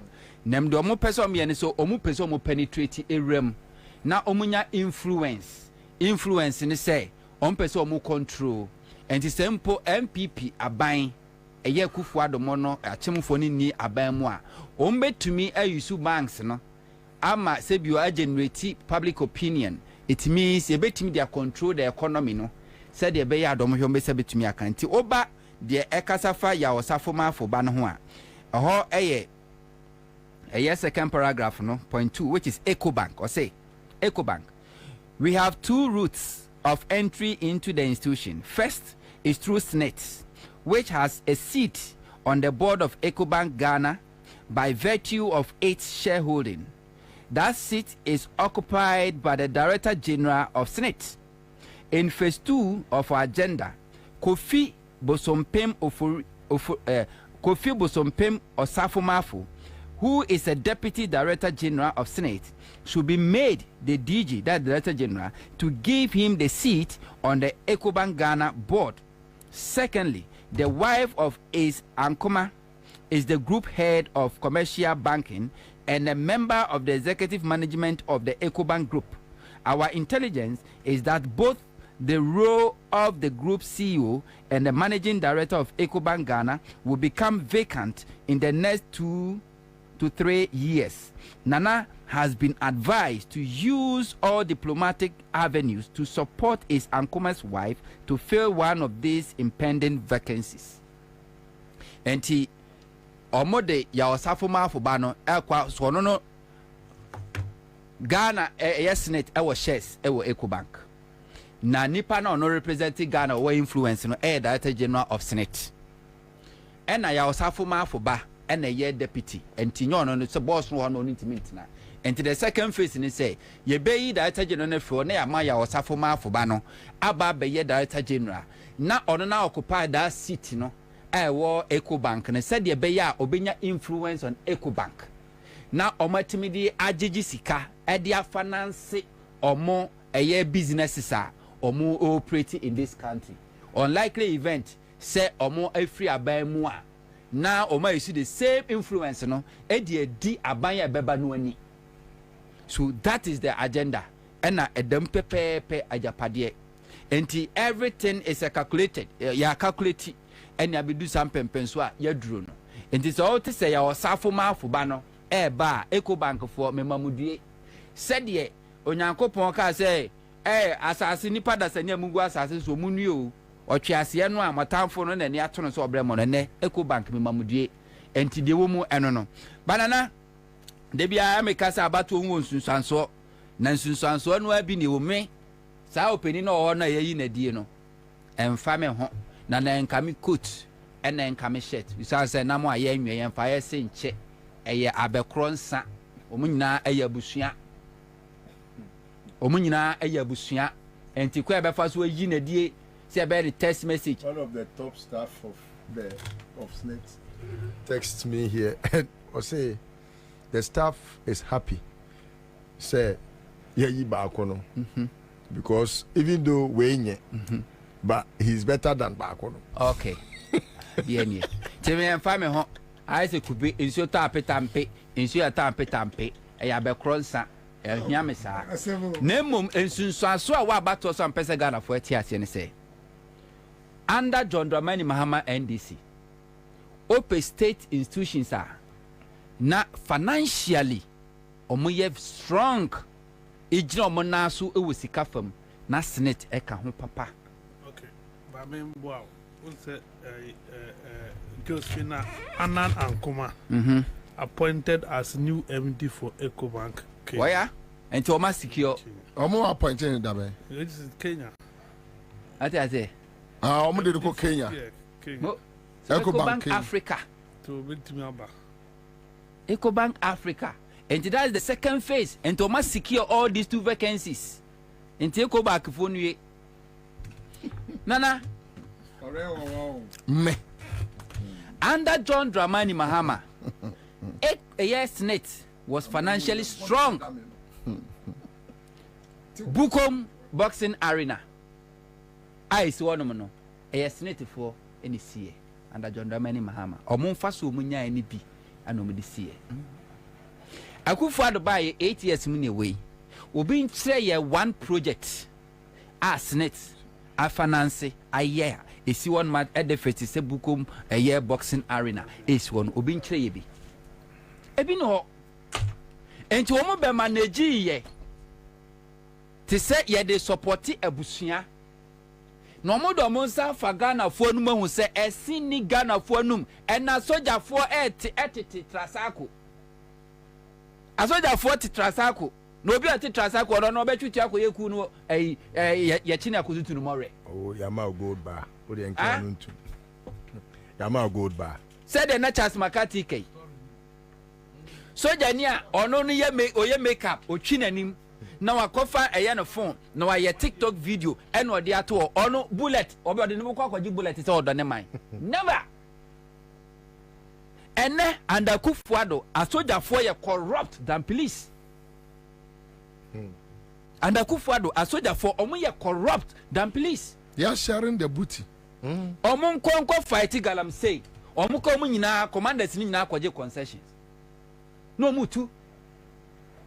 Nem do omo pese omo yene so omo pese omo penetrate erem na omunya influence ni say omo pese omo control. And it's simple MPP abayin eye kufu adomo no achemfo ni abayin mu a omo betumi ayusu banks no ama sebio a generate public opinion. It means you betumi dia control the economy no. Said the beya adomo hwe mbese betumi aka nti oba de ekasafa ya osafoma fo ba no ho a ho eye second paragraph no point 2, which is Ecobank. Or say Ecobank, we have two routes of entry into the institution. First is through SNET, which has a seat on the board of Ecobank Ghana by virtue of its shareholding. That seat is occupied by the Director General of SNET. In phase 2 of our agenda, Kofi Bosompem Osafo-Maafo, who is a Deputy Director General of Senate, should be made the DG, that Director General, to give him the seat on the Ecobank Ghana board. Secondly, the wife of Ace Ankoma is the group head of commercial banking and a member of the executive management of the Ecobank Group. Our intelligence is that both the role of the group CEO and the managing director of Ecobank Ghana will become vacant in the next 2 to 3 years. Nana has been advised to use all diplomatic avenues to support his Ankoma's wife to fill one of these impending vacancies. And he omode ya Osafo-Maafo bano ekwa so no Ghana Senate ewo shares ewo Ecobank. Na nipa na ono representing Ghana or influence no Director General of Senate. Ena ya Osafo-Maafo ba ena ye deputy enti nyo no so boss no no intimate na. Enti the second phase ni say ye be Director General na fro na ya ma ya Osafo-Maafo ba no aba be ye Director General na ono na occupy that seat no ewo Ecobank na said ye be ya obenya influence on Ecobank. Na omatimidi agigi sika e dia finance omo eye businesses a omo operate in this country. Unlikely event say omo free aban mu a na omo use the same influence no e di aban ya beba no ani. So that is the agenda. Ena edem pepepe ajapade. Enti everything is calculated. Ya calculate and ya be do some pempenso a ya duro no. Enti so to say ya Osafo-Maafo ba no ba Ecobank for memamudie. Said ye onyankopon ka say asase nipa da sanya mungu asase so munuo otwease no a matamfo no na ne ato no so obremo no ne Ecobank memamudie enti de wo mu eno no banana de bia amekasa abato wo nsunsanso na nsunsanso no abi ne wo me saa openi no ho na yayi na die no emfa me ho na nkame coat ena nkame shirt bisanse na mo aye nwe yemfa ye senche eye abekronsa omunyina eye abusua omunyina eye abusua enti kwa be fa so yi na die say be the text message. One of the top staff of SNET texts me here or say the staff is happy say ye Bakono because even though we but he's better than Bakono. Okay. Bien. Tell emfa me ho I say could be inso ta petampe inso ta petampe e be kronsa ehia me saa nemom ensunsuaso a wa bato so ampese Ghana for atiase ne say under John Dramani Mahama NDC open state institutions are na financially omoye strong ejina omo na so ewo sika fam na Senate e ka ho papa. Okay ba me wow we say Josephina Anan Ankoma appointed as new MD for Ecobank. Why ya? And to almost secure. Omo appointed in Dabe. This is Kenya. Ate. Omo de ko Kenya. Yeah, Kenya. Ecobank Africa. To Bitimiaba. EcoBank Africa. And that is the second phase. And to must secure all these 2 vacancies. And EcoBank for you. Nana. Me. Under John Dramani Mahama, a year Senate was financially strong. Bukom Boxing Arena. I see one no. A year Senate for any CA under John Dramani Mahama. Or Monfasu Munya any B and no the CA. I could father by 8 years money away. We been say one project. Senate, a finance, a year. Is one man at the first is a Bukom a year boxing arena. Is one Obin Trebi. Ebino and to woman be manage ye. To say ye de support a busia. No more do monsa for Ghana for no who say a sini Ghana for num and a soldier for etiti trasako. A soldier for trasako. No be ati trasako or no be chutia ko yeku no ye china ko tutu no more. Oh, Yama gold bar. What the encounter? Yama gold bar. Said the Nachas Makati K. So Jania or no ye make or ye makeup or chinanim. Now I cover a yana phone. Now I a TikTok video and what the ato or no bullet or the no bullet is all done mine. Never. And under Kufuado, a soldier for you corrupt than police. And a Kufuado, a soldier for Omuya corrupt than police. They are sharing the booty. Omun konko fight galam say. Omuko munina commanders ni na kwaje concessions. No mutu.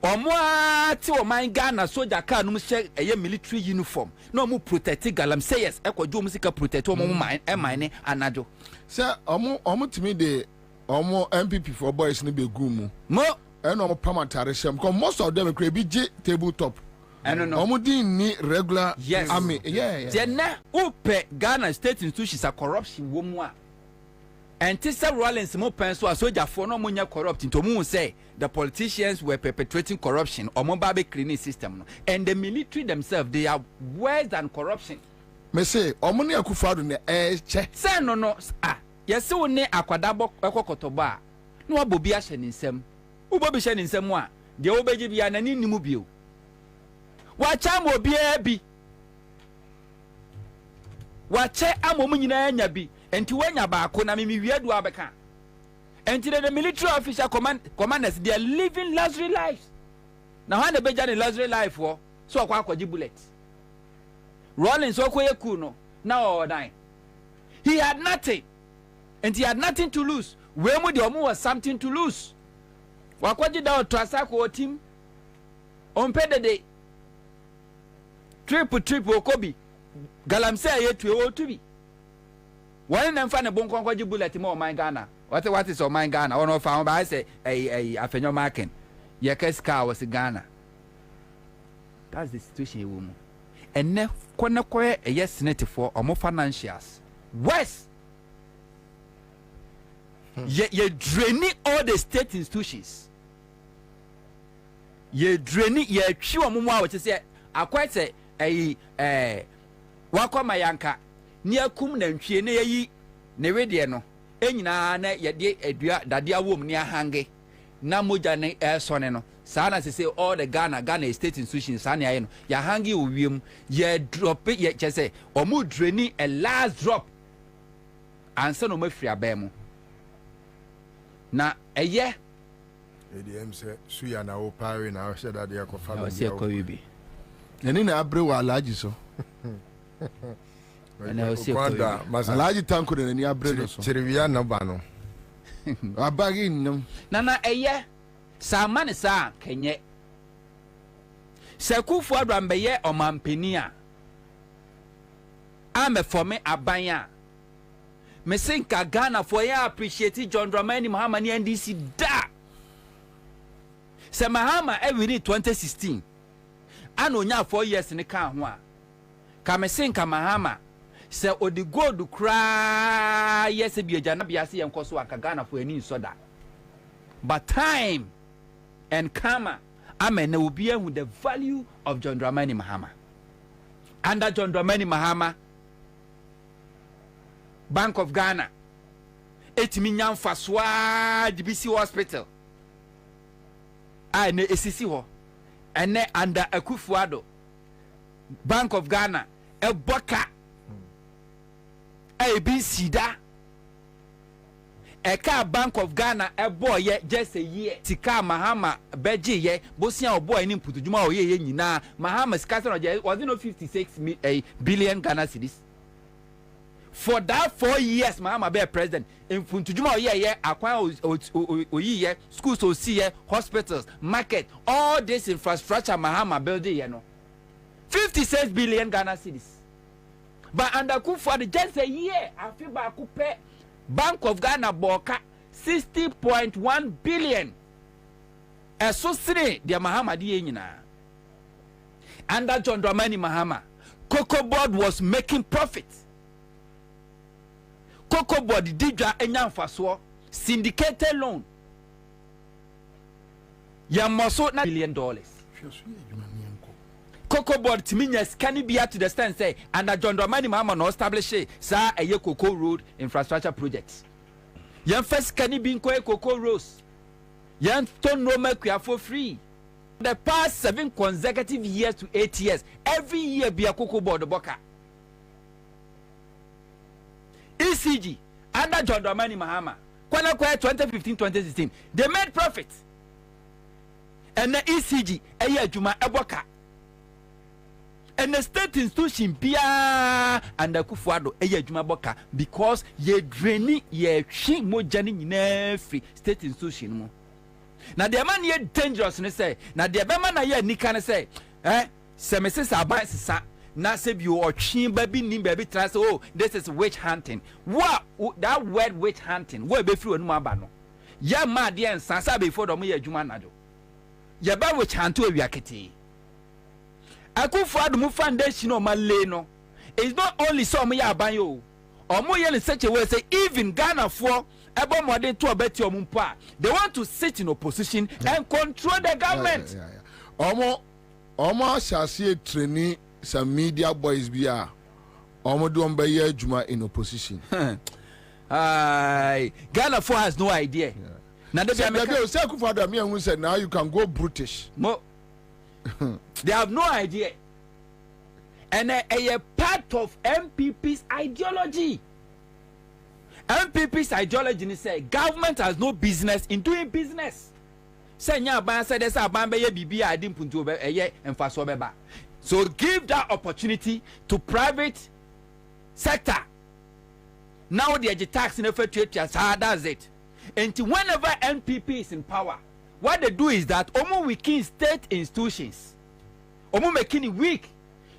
Omwa ti o man Ghana soldier car no share a military uniform. No mu protect galam say yes. Ekwajo musika protect o mine anajo. Sir, omu timi de omo MPP for boys ni be gumu. Mo and omo pamatare shem. Because most of them be J tabletop. I don't know. Omudi ni regular yes. Army. Yeah. Jena upe Ghana state institutions are corruption womwa. And Tissa Rollins mo penso a soldier for no munya corrupt into mu say the politicians were perpetrating corruption or mobile cleaning system. And the military themselves, they are worse than corruption. Me say omuni akufado ne che. Say no. Yes so ne akwadabo ekokotoba. No abobi ahye nsem. Ubobi hye nsem a de obeji bia na ni nimu bio. Wacha mo bia bi. Wache amomu nyina anya bi. Enti wanya baako na mimi wiedu abeka. Enti the military officer commanders they are living luxury lives. Na how they be jani luxury life for so akwa akwaji bullet. Rollins okoye ku no na all dying. He had nothing. And he had nothing to lose. Wemu de omu was something to lose. Wakwaji da otrasako o team. Ompede de triple okobi. Galamse yetu e otubi. One of them find a bonkonji bullet more my Ghana. What is on my Ghana? Or no found by say a fenyo marking. Yakes car was a Ghana. That's the situation, woman. And ne kwana a yes native for or more financials. West. You're draining all the state institutions. You're draining your sure mumwa which is I quite say a wakwa mayanka near kum na ntwie na yi ne wedie no enyina na ye de adua dade awom ne ahange na moja ne sone no saa na say all the Ghana state institutions saa ne aye no ya hange owiem ye drop ye chese omu draining a last drop ansa no mafiri abemu na eye ADM say suya na o pare na say that they are confirmed say ko yibi eni na abre wa alaji so na say ko yibi alaji tanko na ni abre no so chiriwia na ba no abagi nnam na eye sa mane sa kenye Sekufu Adrambe ye omampeni a ame forme aban a me sinka Ghana for ya appreciate John Dramani Mahama ni NDC da se Mahama every 2016 ano nya 4 years ni ka ho a ka me sinka Mahama se odi gold kra yes bi agya na bia se yenkoso aka Ghana for ani so da but time and karma amen will be with the value of John Dramani Mahama. Under John Dramani Mahama, Bank of Ghana, 8 million faswa DBC hospital, I ne esisi ho ene under Akufo-Addo Bank of Ghana eboka bi sida eka Bank of Ghana eboye just a year tika Mahama beji ye bosia oboy ni mputujuma oye nyina Mahama skasa was it no 56 billion Ghana cedis for that 4 years Mahama be president mputujuma oye ye akwan oyi ye schools osi ye hospitals market all this infrastructure Mahama building ye no 56 billion Ghana cedis. But under Akufo-Addo just a year, I feel back pay Bank of Ghana boka 60.1 billion. So sine the Mahama di nyina. Under John Dramani Mahama, Cocoa Board was making profit. Cocoa Board didra enyamfaso syndicated loan. Yamoso $1 billion. Cocoa Board Timinyas can be to the stand say under John Dramani Mahama no establish sa a Cocoa Road infrastructure projects. Yan first can be Cocoa Roads. Yan Stone Roma for free. The past 7 consecutive years to 8 years, every year be a Cocoa Board boka. ECG under John Dramani Mahama. Kwana 2015-2016, they made profit. And the ECG a year juma eboka. And the state institution bia and the Akufo-Addo eye adwuma boka because ye draining ye hwe mojani nyina free state institution mo. Na the man ye dangerous ne say na the be man na ye nika ne say se me sesa aban sesa na se bi o twen ba bi nim ba bi tra say oh this is witch hunting. What that word witch hunting wo be free onu aba no. Ya ma de ensa before do mo ye adwuma na do. Ye ba witch hunt o wiakete. Akufo-Addo mu foundation o male no is not only so mo ya ban yo o mo ye in such a way say even Ghana for ebo modern to obeti o mpo a they want to sit in opposition and control the government. Omo shasi training some media boys bia omo do on be adwuma in opposition. Ghana for has no idea. Now they say Akufo-Addo me who said now you can go brutish. They have no idea. And a part of MPP's ideology. MPP's ideology is say government has no business in doing business. Say nya ban say this aban be ye bibia adi mpuntu be eye emfaso beba. So give that opportunity to private sector. Now the tax in the that's it. And whenever MPP is in power, what they do is that omo weaken state institutions. Omo making it weak.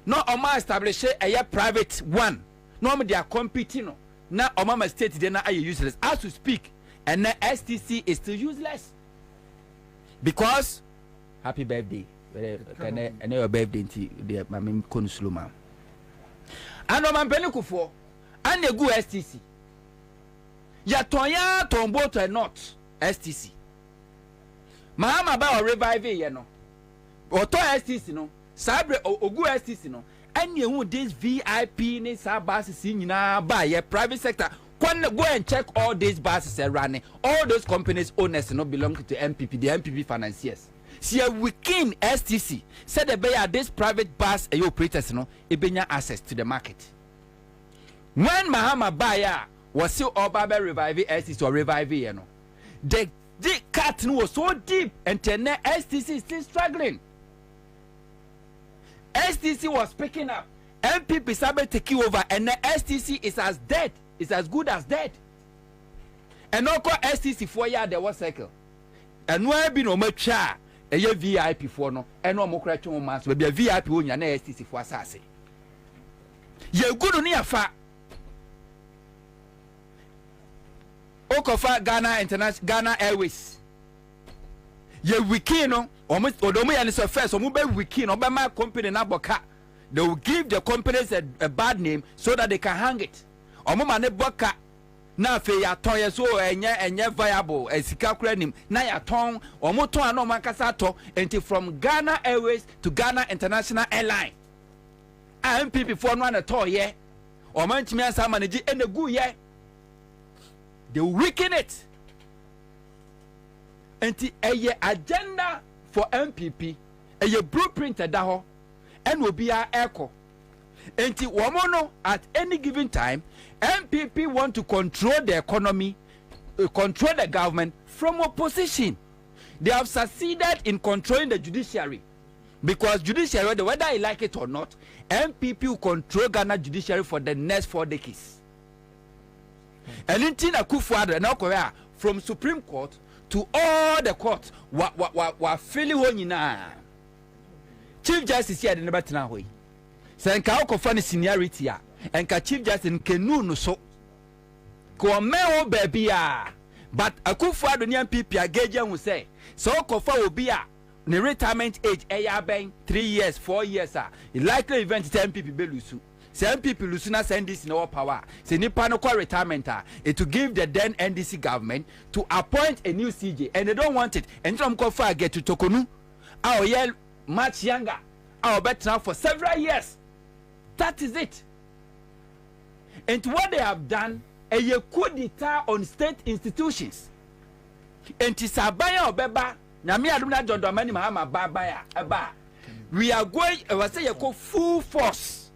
No omo establish a private one. No they are competing. Now omo state they are useless. As to speak, and the STC is still useless. Because happy birthday. And your birthday the mama konsuluma. And omo benukufo and the go STC. Ya tonya tombo to not STC. Mahama ba o revive ye no. Oto STC no. Sabre ogu STC no. Any who this VIP ni sa buses nyina ba ye private sector. Go and check all these buses are running. All those companies owners no belong to MPP, the MPP financiers. See within STC said the buyer this private bus operators no e benya access to the market. When Mahama buyer was still about revive STC or revive you know. The cut was so deep and then STC is still struggling. STC was picking up. MPP started taking over and the STC is as dead. It's as good as dead. And no call STC 4 years there was cycle. And no be no much a VIP for no and no more cratching months will be a VIP on your STC for assassin. You're good on your fat. Okofa Ghana International Ghana Airways. Ye wiki no almost odomo ya so first omo be wiki no be my company na boka. They will give the companies a bad name so that they can hang it. Omo ma ne boka na fe ya ton ye so enye viable esika kura nim na ya ton omo ton ano man kasa to enti from Ghana Airways to Ghana International Airline. MPP for no na to ye. Omo ntimi ansa manage enegu ye. They weaken it. And a agenda for MPP a blueprint da ho and will be a echo. Enti womono at any given time, MPP want to control the economy, control the government from opposition. They have succeeded in controlling the judiciary because judiciary, whether you like it or not, MPP will control Ghana judiciary for the next 4 decades. And in Tina Kufuor now Korea from Supreme Court to all the courts wa feeling honina. Chief Justice here never tena hoy. Say nka okofa ne seniority a nka Chief Justice nkenu no so. Ko me o baby a but Akufo-Addo ne MPP ageje hu say so okofa obi a ne retirement age eya ben 3 years 4 years a likely event MPP be lusu. Say MPP lusu na send this in our power. Say nipa no kwa retirement it to give the then NDC government to appoint a new CJ and they don't want it. And some kofa get to Tokonu. Our yell much younger. Our better for several years. That is it. And what they have done, a coup d'etat on state institutions. And Tisabaya Obeba, Nami Aduna John Domani Mahama Babaya, Aba. We are going, I was saying, full force.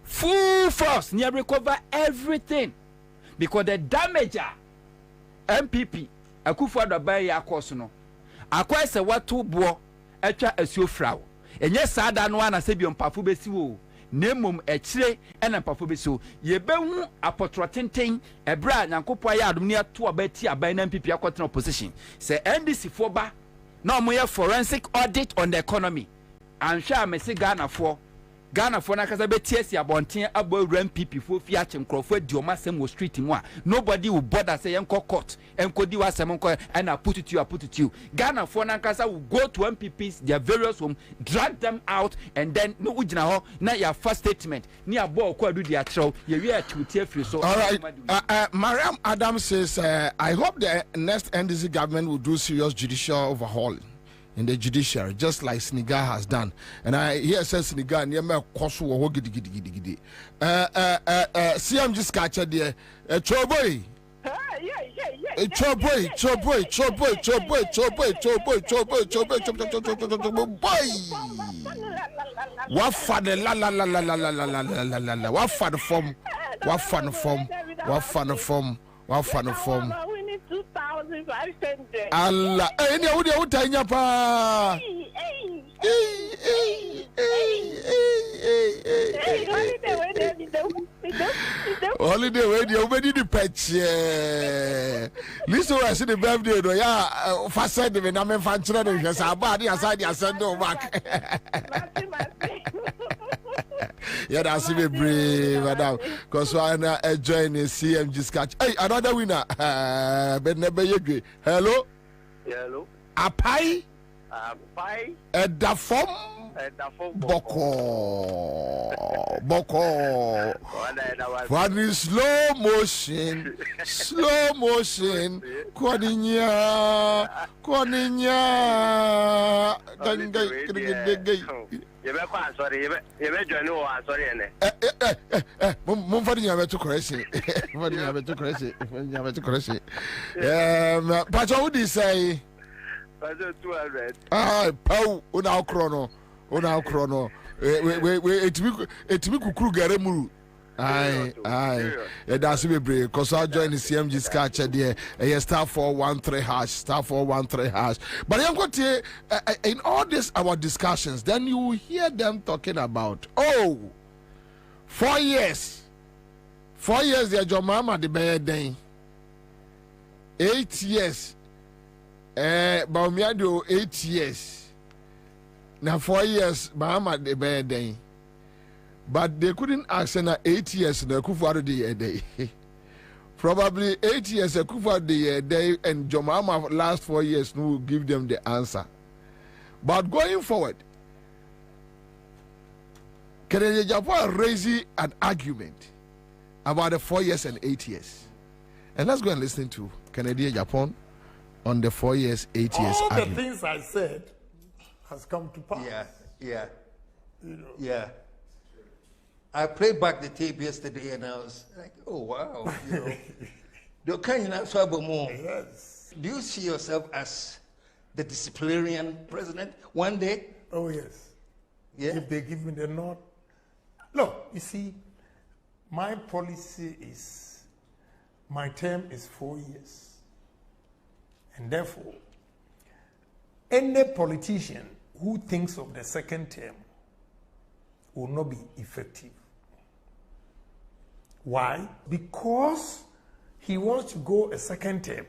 Full force, near recover everything. Because the damager, MPP, Akufo-Addo Abaya Akosono, Akwa se watu bo, etwa asuo frau. Enye sada no ana se bi mpafo besi wo. Nemum echire ena mpafo besi wo. Ye behu apotrotenten ebra nyankopɔ ya adom ne ato abati aban na MPP akɔtena opposition. Se NDC fo ba na omoye forensic audit on the economy. Anhwa amese Ghana for na kasa beti esi abonten abo MPP fo fi ache nkrofo di omasem wo street mu a nobody will bother say enko court enko di wasem enko and I put it to you. Ghana for na kasa will go to MPPs their various home, drag them out and then no ugina ho na your first statement ni abo ko adu dia throw ye wi atutie free so. All right, Mariam Adams says I hope the next NDC government will do serious judicial overhaul in the judiciary, just like Senegal has done. And I hear says Senegal near me koso wo gidi. CM just catch there. Choboy. What for the la. What for the form? What for the form? 2,500. Allah, any audio utanya pa. Holiday where you already the patch. Listen, I see the birthday. No, yeah, facade the name fanchra no just about the aside ya send no back. Yeah, that's me brave, madam. Cause I join the CMG sketch. Hey, another winner. Hello. Hello. Apai. Apai. Edafom. Boko. For slow motion. Kwaninya. Sorry, you join sorry. Mumfadi nyame to correction. But what would you say? 200. Ah, Pau, una chrono. We etimi kukuru gare muru. Aye. That's me brave. Cause I join the CMG sketch there. Star 413 hash. But I'm going to in all this our discussions, then you will hear them talking about 4 years. 4 years they your mama the bad day. 8 years. But me do 8 years. Now 4 years, mama the bad day. But they couldn't ask na 8 years na Akufo-Addo the day. Probably 8 years Akufo-Addo the day and Jomama last 4 years will give them the answer. But going forward, Kennedy Japan raising an argument about the 4 years and 8 years. And let's go and listen to Kennedy Japan on the 4 years, 8 years all argument. the things I said has come to pass. Yeah. You know. Yeah. I played back the tape yesterday and I was like, oh wow, you know. Yes. Do you see yourself as the disciplinarian president one day? Oh, yes. Yeah. If they give me the nod. Look, you see, my policy is my term is 4 years. And therefore, any politician who thinks of the second term will not be effective. Why? Because he wants to go a second term.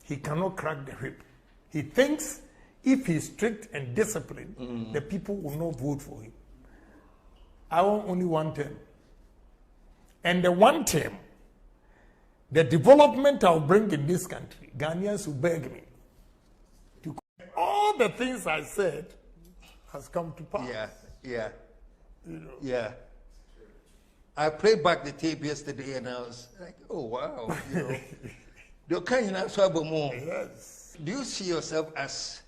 He cannot crack the whip. He thinks if he's strict and disciplined, the people will not vote for him. I want only one term. And the one term, the development I'll bring in this country, Ghanaians will beg me to all the things I said has come to pass. Yeah. You know. Yeah. I played back the tape yesterday and I was like, oh wow, you know. Yes. Do you see yourself as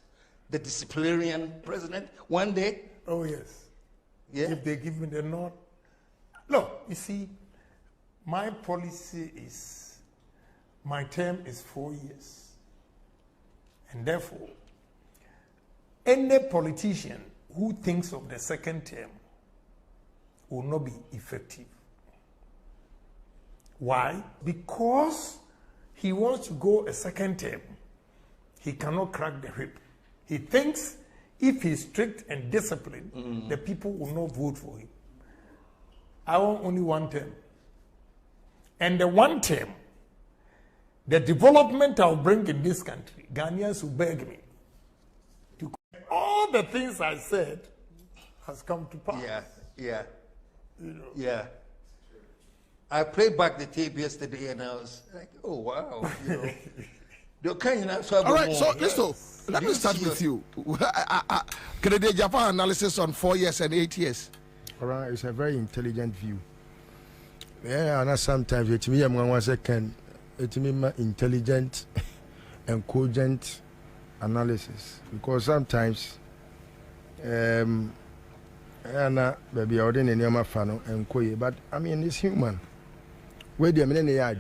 the disciplinarian president one day? Oh yes. Yeah. If they give me the nod. Look, you see, my policy is my term is 4 years. And therefore, any politician who thinks of the second term will not be effective. Why? Because he wants to go a second term. He cannot crack the whip. He thinks if he's strict and disciplined, the people will not vote for him. I want only one term. And the one term, the development I'll bring in this country, Ghanaians will beg me to all the things I said has come to pass. Yeah. You know. Yeah. I played back the tape yesterday and I was like, oh wow, you know. All right, so listen, let me start with you. Canadian Japan analysis on 4 years and 8 years. All right, it's a very intelligent view. Yeah, and sometimes it me one second, it me intelligent and cogent analysis because sometimes and baby I didn't name my fan and koye, but I mean it's human. Where the many are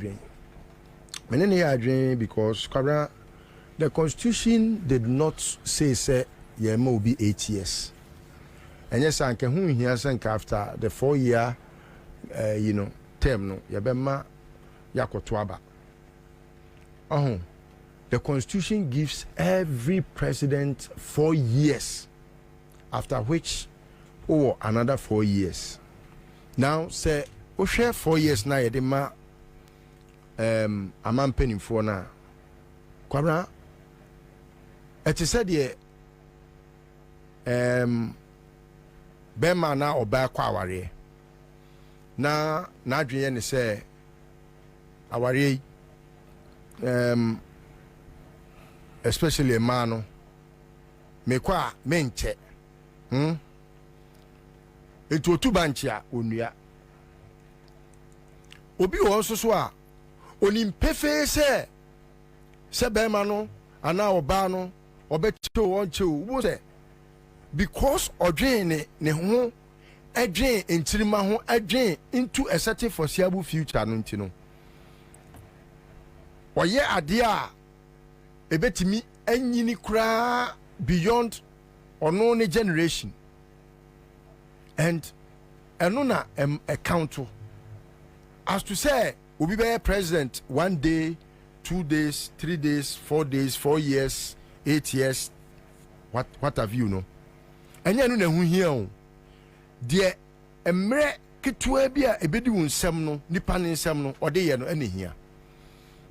dream because the Constitution did not say will be 8 years. And yes, I can who here think after the 4 year term no yabema yakotwaba. The Constitution gives every president 4 years, after which another 4 years. Now say we share 4 years now yedema amam penimfo na Kwabena it is said ye bema na oba kwa aware na adweye ne say aware especially a man no me kwa menche etu otu banchi a onua obi wo nso so a onimpefe se bema no ana oba no obeto wonche wo se because odwen ne ho adwen entirima ho adwen into a certain foreseeable future no ntino oye ade a ebetimi anyini kura beyond ono ne generation and eno na account as to say obi be president 1 day 2 days 3 days 4 days 4 years 8 years what have you know enya no na hu hia o de emre ketwa bi a ebedi wo nsem no nipa ne nsem no ode ye no ene hia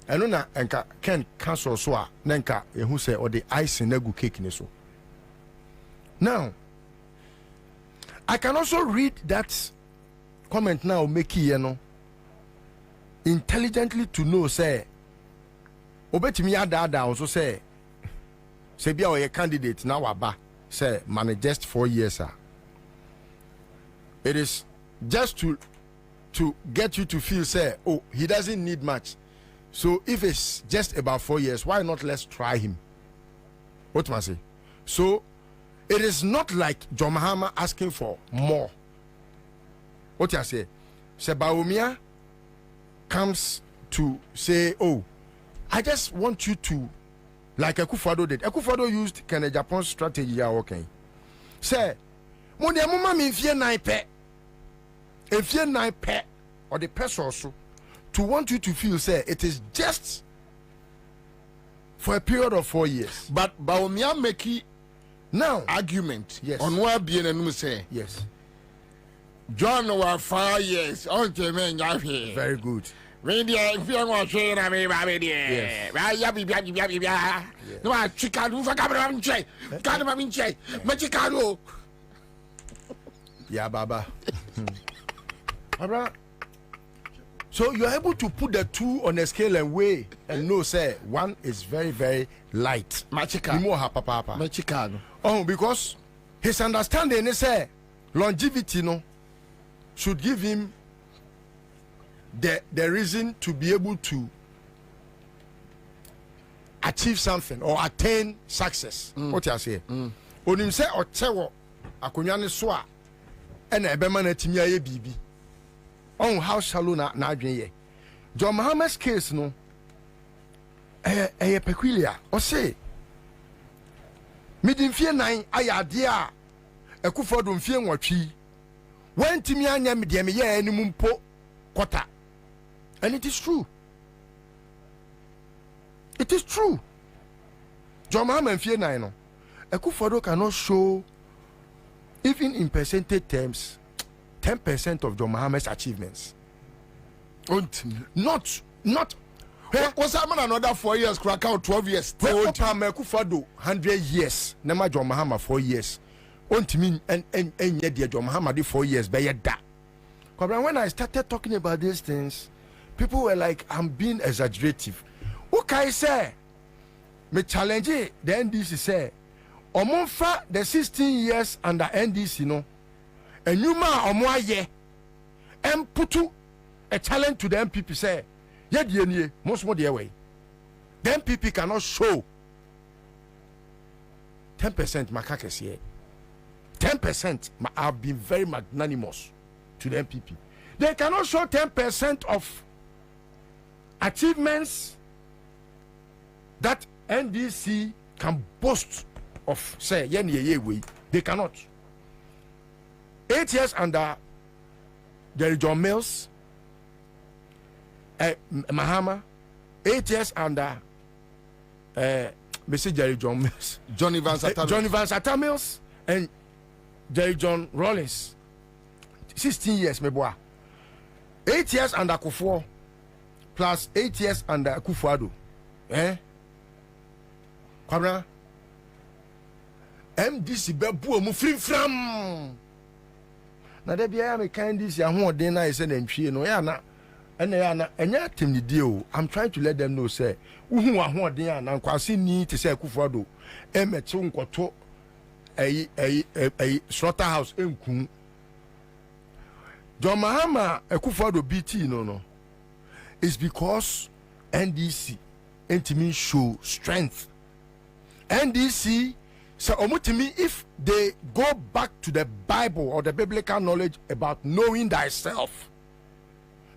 eno na enka ken cancel so a na enka ehu se ode ice na gu cake ne so. Now I can also read that comment now make here no intelligently to know say obetimi ada also say bia o candidate now aba say man just 4 years it is just to get you to feel say oh he doesn't need much, so if it's just about 4 years why not let's try him. What must I say? So it is not like John Mahama asking for more. What I say Baumia comes to say, oh, I just want you to like Akufo-Addo did. Akufo-Addo used Kennedy Japan's strategy working. Say, mo de mo ma me fie 9 pe. E fie 9 pe or the person also to want you to feel say it is just for a period of 4 years. But Baumia make now argument. Yes. On what being and say yes. John was 5 years. Very good. When if you want to share me, baby, Yes. no, I Chicago for Cameron Chay, Cameron Chay, Machicado. Yeah, Baba. Baba. So you're able to put the two on a scale and weigh and know, say, one is very, very light. Machicado. Oh, because his understanding is say longevity no should give him the reason to be able to achieve something or attain success. What you say? Onim say ochewo akonya ne so a na ebema na timi aye bibi. On how shallow na adwen ye. John Mahama's case no peculiar. O say midin fie 9 ayade a Akufo-Addo mfie nwatwi. When timi anya me de me ye animu mpo kwota. And it is true. It is true. John Mahama mfie 9 no. Akufo-Addo cannot show even in percentage terms 10% of John Mahama's achievements. Not What's happening another 4 years, crack out 12 years. Akufo-Addo 100 years. Nema John Mahama 4 years. Ontimi and yet John Mahama did 4 years. But yet that. When I started talking about these things, people were like, I'm being exaggerative. What can I say? Me challenge the NDC say, Omonfa the 16 years under NDC no. And you ma omoaye and putu a challenge to the MPP say, yet ye most more the way. The MPP cannot show 10% makakes here. 10% have been very magnanimous to the MPP. They cannot show 10% of achievements that NDC can boast of. Say, they cannot. 8 years under Jerry John Mills, Mahama, 8 years under Mr. Jerry John Mills, Johnny Van Satta Mills, and Jerry John Rawlings. 16 years, my boy. 8 years under Kufuor, plus 8 years under Akufo-Addo. Kwabena, MDC bebu mu fram. Na de bia me kan this ya ho den na ise na ntwie no ya na enya temni die o. I'm trying to let them know say uhu ho den ya na nkwase ni te say Akufo-Addo emeche nkoto slaughterhouse enku. John Mahama Akufo-Addo BT no is because NDC entimi show strength. NDC so omutimi if they go back to the Bible or the biblical knowledge about knowing thyself.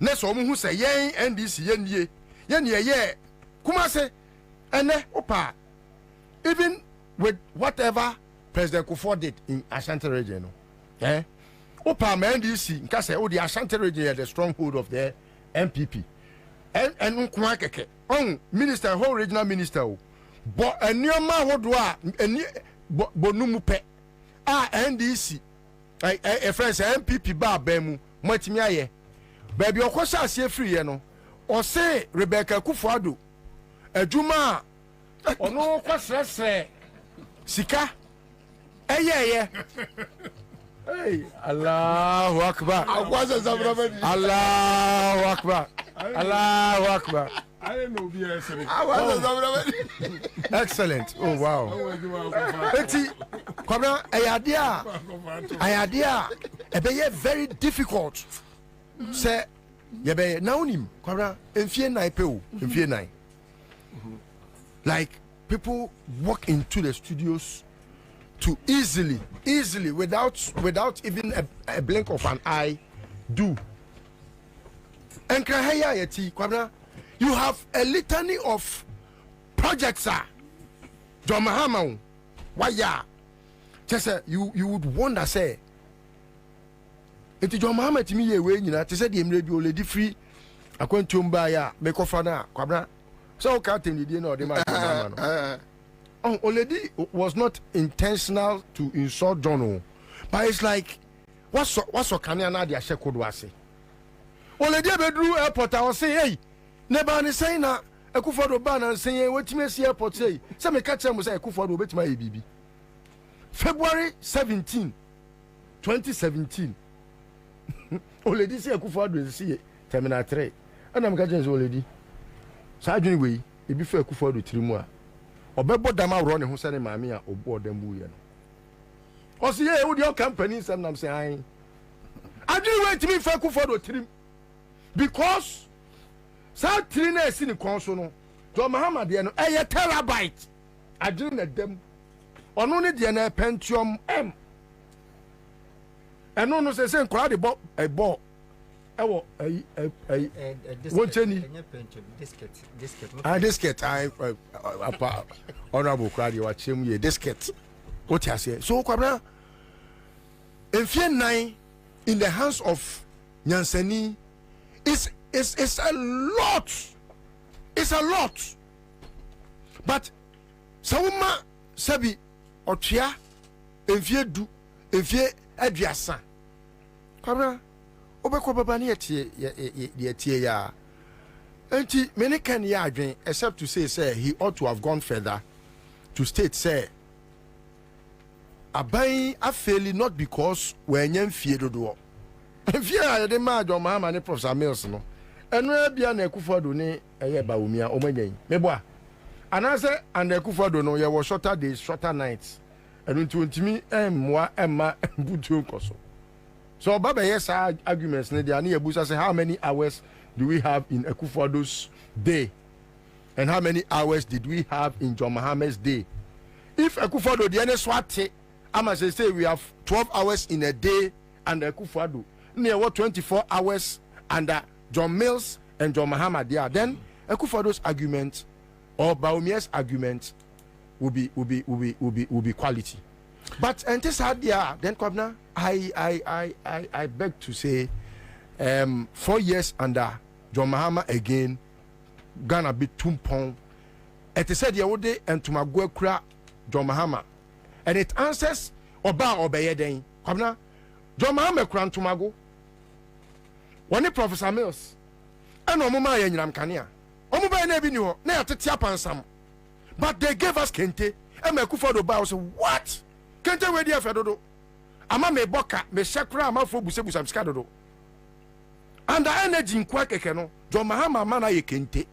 Next omu who say yen NDC ye kuma say ene opa even with whatever President Kufuor did in Ashanti region opa NDC nka say the Ashanti region the stronghold of the MPP and nkwa keke minister whole regional minister but enioma hodo a eni bonumu pe NDC a friends MPP ba mu matimi aye baby okosa ase free ye no o say Rebecca Akufo-Addo adwuma ono kwasresre sika hey Allahu Akbar Allahu Akbar Allahu Akbar. I don't know Excellent. Oh wow. Eti Kwabena ayadea ebe very difficult. Say yebe na unim Kwabena enfie nine pe o enfie nine. Like people walk into the studios to easily without even a blink of an eye do. And Kwabena, you have a litany of projects John Mahama, why ya? Just you would wonder say. Eti John Mahama to me away, you know, to say the radio lady free. I went to Mbaya, make off na Kwabena. So Captain didn't know the man. Oh, already was not intentional to insult John, but it's like what's so Kanyana dia shekodo wase. Already bedru airport I was say, hey, never ni say na Ekufodo ban and say wetin me airport say. Say me catch am say Ekufodo betima bibi. February 17, 2017. Already say Ekufodo see terminal 3. And I'm catching already. So I way e be for Ekufodo 3 mu a. Obebo dama ro ne ho se ne maame a obo odam bu ye no. O se ye wo your company sam nam say an. I do wait me for Ekufodo 3 because sa 3 na esi ni kon so no. John Mahama de no eye terabyte. I do na dem. Ono ne de na Pentium M. Eno no se nkora de bo ewo woncheni disket apa honorable crowd you watch him ye disket what you say so Kwabena enfie nine in the hands of Nyansani is a lot but sawuma sabi otwea enfie du enfie aduasa Kwabena obeko baba na yetie ya enti many can ya adwen except to say he ought to have gone further to state say aban afeli not because when yam fie dodo fie de ma John Mahama ne Professor Mills no eno bia na Ekufodo ne eye bawumia omanyan meboa anase and Ekufodo no ye was shorter days shorter nights eno ntimi emwa emma butu nkoso. So Baba yes arguments ne dia na yebusa say how many hours do we have in Ekufodo's day and how many hours did we have in John Mahama's day? If Ekufodo the ene swate ama say we have 12 hours in a day and Ekufodo near what 24 hours under John Mills and John Mahama there, then Ekufodo's argument or Baumia's argument will be quality. But and this idea then Kwabena I beg to say 4 years under John Mahama again Ghana be tumpong et said yewode entumagwa kura John Mahama and it answers oba obeye den Kwabena John Mahama kura ntumago woni Professor Mills and omuma ya nyinam kanea omuba na bi ni ho na yatete apansam but they gave us kente and Ekufodo ba was what kente we dia fedodo ama me boka me shekra ama fo busebusa msika dodo and the energy nkwa keke no John Mahama mana ye kente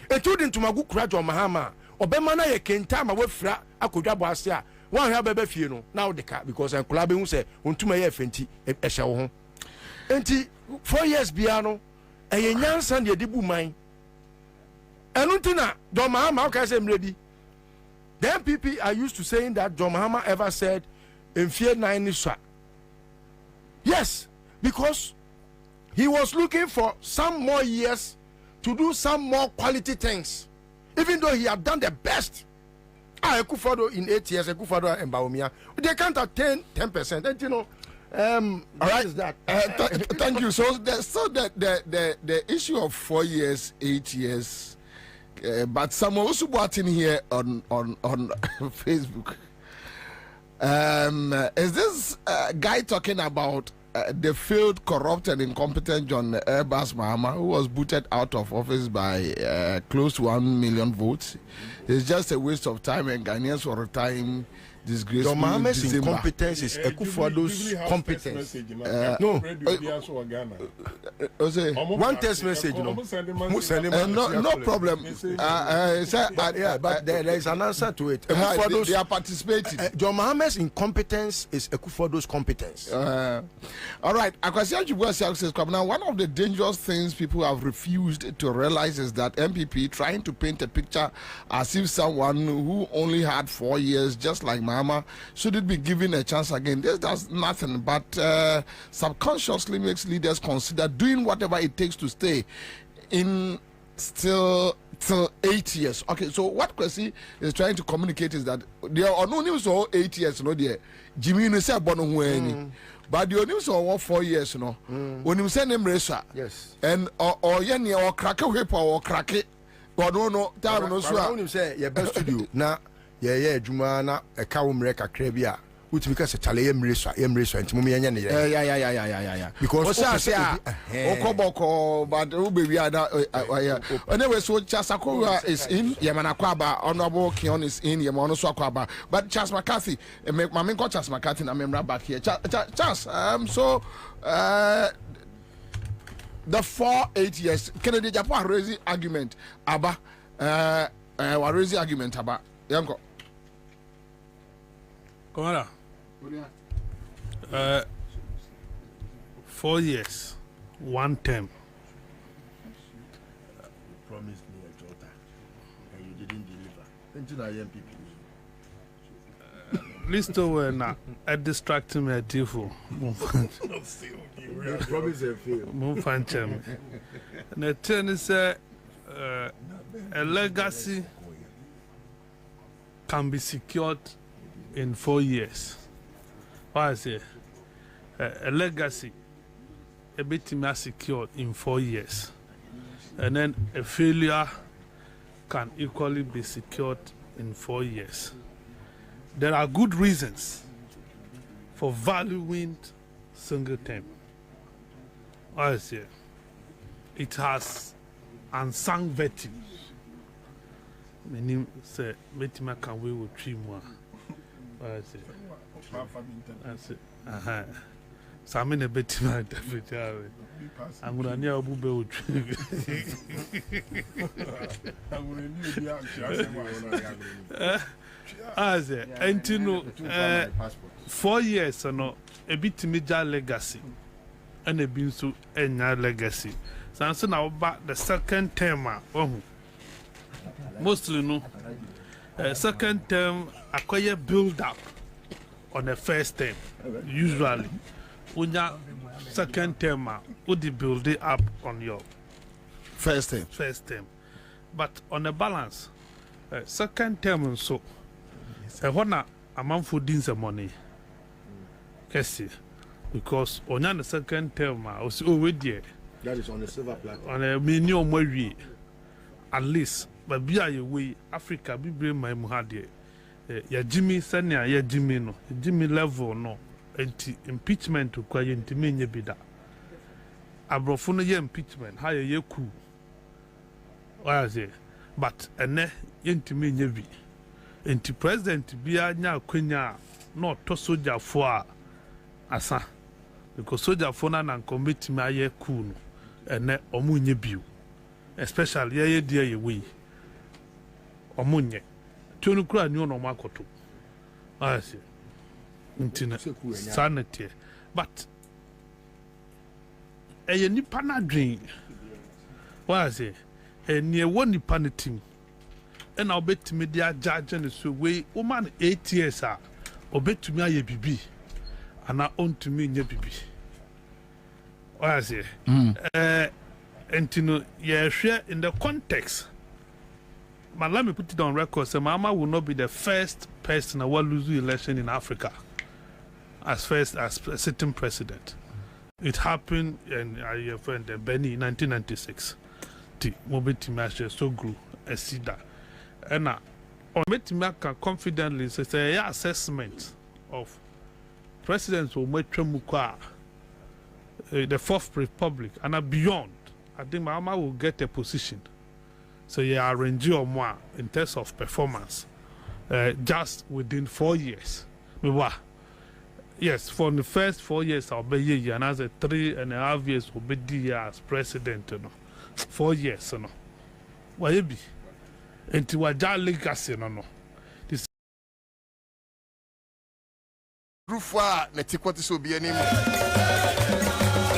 etudi ntumagu kura John Mahama obema na ye kente ama wafira akodwa bo ase a wan hwa bebe fie no na odeka because enkola be hu se ontuma ye fenti ehye wo ho enti 4 years bia no eye nyansa de dibu man enuntina John Mahama okay say mrebi the MPP are used to saying that John Mahama ever said in fear 9 nisha. Yes, because he was looking for some more years to do some more quality things, even though he had done the best. Ekufodo in 8 years, Ekufodo and Bawumia, they can't attain 10%. And you know, all right, is that? Thank you. So the issue of 4 years, 8 years, but someone also brought in here on Facebook. Is this guy talking about the failed, corrupt, and incompetent John Airbus Mahama, who was booted out of office by close to 1 million votes? It's just a waste of time, and Ghanaians were retiring disgrace. John Mahama's incompetence is Ekufodo's competence. One text message, no problem. But there is an answer to it. They are participating. John Mahama's incompetence is Ekufodo's competence. All right. Now, one of the dangerous things people have refused to realize is that MPP trying to paint a picture as if someone who only had 4 years, just like Mahama, should it be given a chance again? This does nothing but subconsciously makes leaders consider doing whatever it takes to stay in still till 8 years. Okay, so what Kwesi is trying to communicate is that there are no news or 8 years, no dear. Jimmy no say bono hueni. But the news or 4 years, no. When you send him resa. Yes. And or yenny or crack a whip or crack it. But no, that no so. When you say your best studio, na yeah, Juma na a cow mreka krebia. Which because a Chale Emresa and Mummy. Yeah. Because Okoboko, but Ubi, anyway, so Chasakura is in, Yamanakwaba, Honorable Kion is in, Yamano Swakwaba, but Charles McCarthy, and make my main coach Charles McCarthy, and I'm right back here. Charles, so the 8 years, Kennedy Japan raising argument, Abba, raising argument, Abba, Yanko. Come on. 4 years, 1 term. Promised me a daughter, and you didn't deliver. Listo wena a distracting me tifo. Promise and fail. Move fanchem. The turn is a legacy can be secured in 4 years. What I say? A legacy a bit more secured in 4 years. And then a failure can equally be secured in 4 years. There are good reasons for valuing single term. What I say? It has unsung virtues. Meaning, say, Metima can we with 3 more. What I say? That's it. So I'm in a bit tonight. I'm going to need a boo. As and you know, 4 years, no, a bit major legacy, and a been so any legacy. So I'm saying about the second term. Mostly, no, second term acquire build up on the first term. Usually, when your second term, would you build it up on your first term? But on the balance, second term and so, when a man for dinner money, because on the second term, I was already that is on the silver platter. On a minimum way, at least, but be a way Africa be bring my muhadi. Ya Jimmy Sanya, ya Jimmy no, Jimmy level no, impeachment to kwa yentime nye bida. Abrofuna ye impeachment, ha ye ku. Why say? But ene yentime nye bi. Enti president biya nya kwenya no to soldier for asa. Because soldier for na committee me aye ku no. Ene omu nye biu. Especially ye dia ye we. Omu nye. Tunu kura nyo no makoto. I see. Intina sanity. But a nipa na dream. What I say? A near one nipa na team. And I'll bet me dia judge and so way woman 8 years are obey to me a bibi. And I own to me nye bibi. What I say? And you know, yeah, share in the context. But let me put it on record. So Mama will not be the first person who will lose the election in Africa as first as a sitting president. It happened in your friend Benny in 1996. The mobility measure so grew a cedar. And now, on Metimaka confidently says a assessment of presidents who made Tremukwa, the Fourth Republic, and beyond. I think Mama will get a position. So you arrange your more in terms of performance, just within 4 years. Yes, for the first 4 years I'll be here, and as a 3.5 years will be there as president. 4 years, no. Why you be? Until we are legacy, no. This. Rufa, netikwati so bi anim.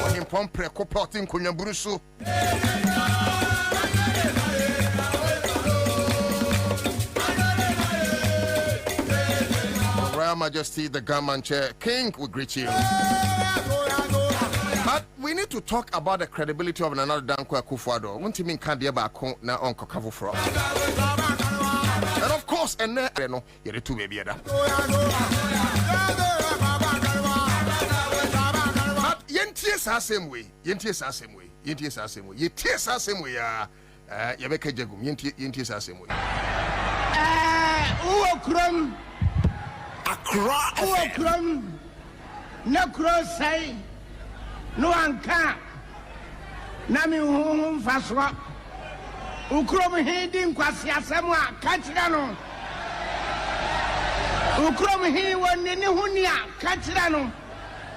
Wani pompre ko protein ko nyaburu so. Royal Majesty, the Gaman Chair, King will greet you. But we need to talk about the credibility of another Danko Akufo-Addo. Won't you mean can't be about na Uncle Kavu from? And of course, and no, you're the two baby. But yenties are same way. Yenties are same way. Yenties are same way. Yenties are same way. Yabeka Jagum. Yenties are same way. Uokrum. Accra. Uokrum. No cross say. No anka. Nami hum faswa. Ukrom hiding kwasi asemwa kachira no. Ukrom hi woni ni hunia kachira no.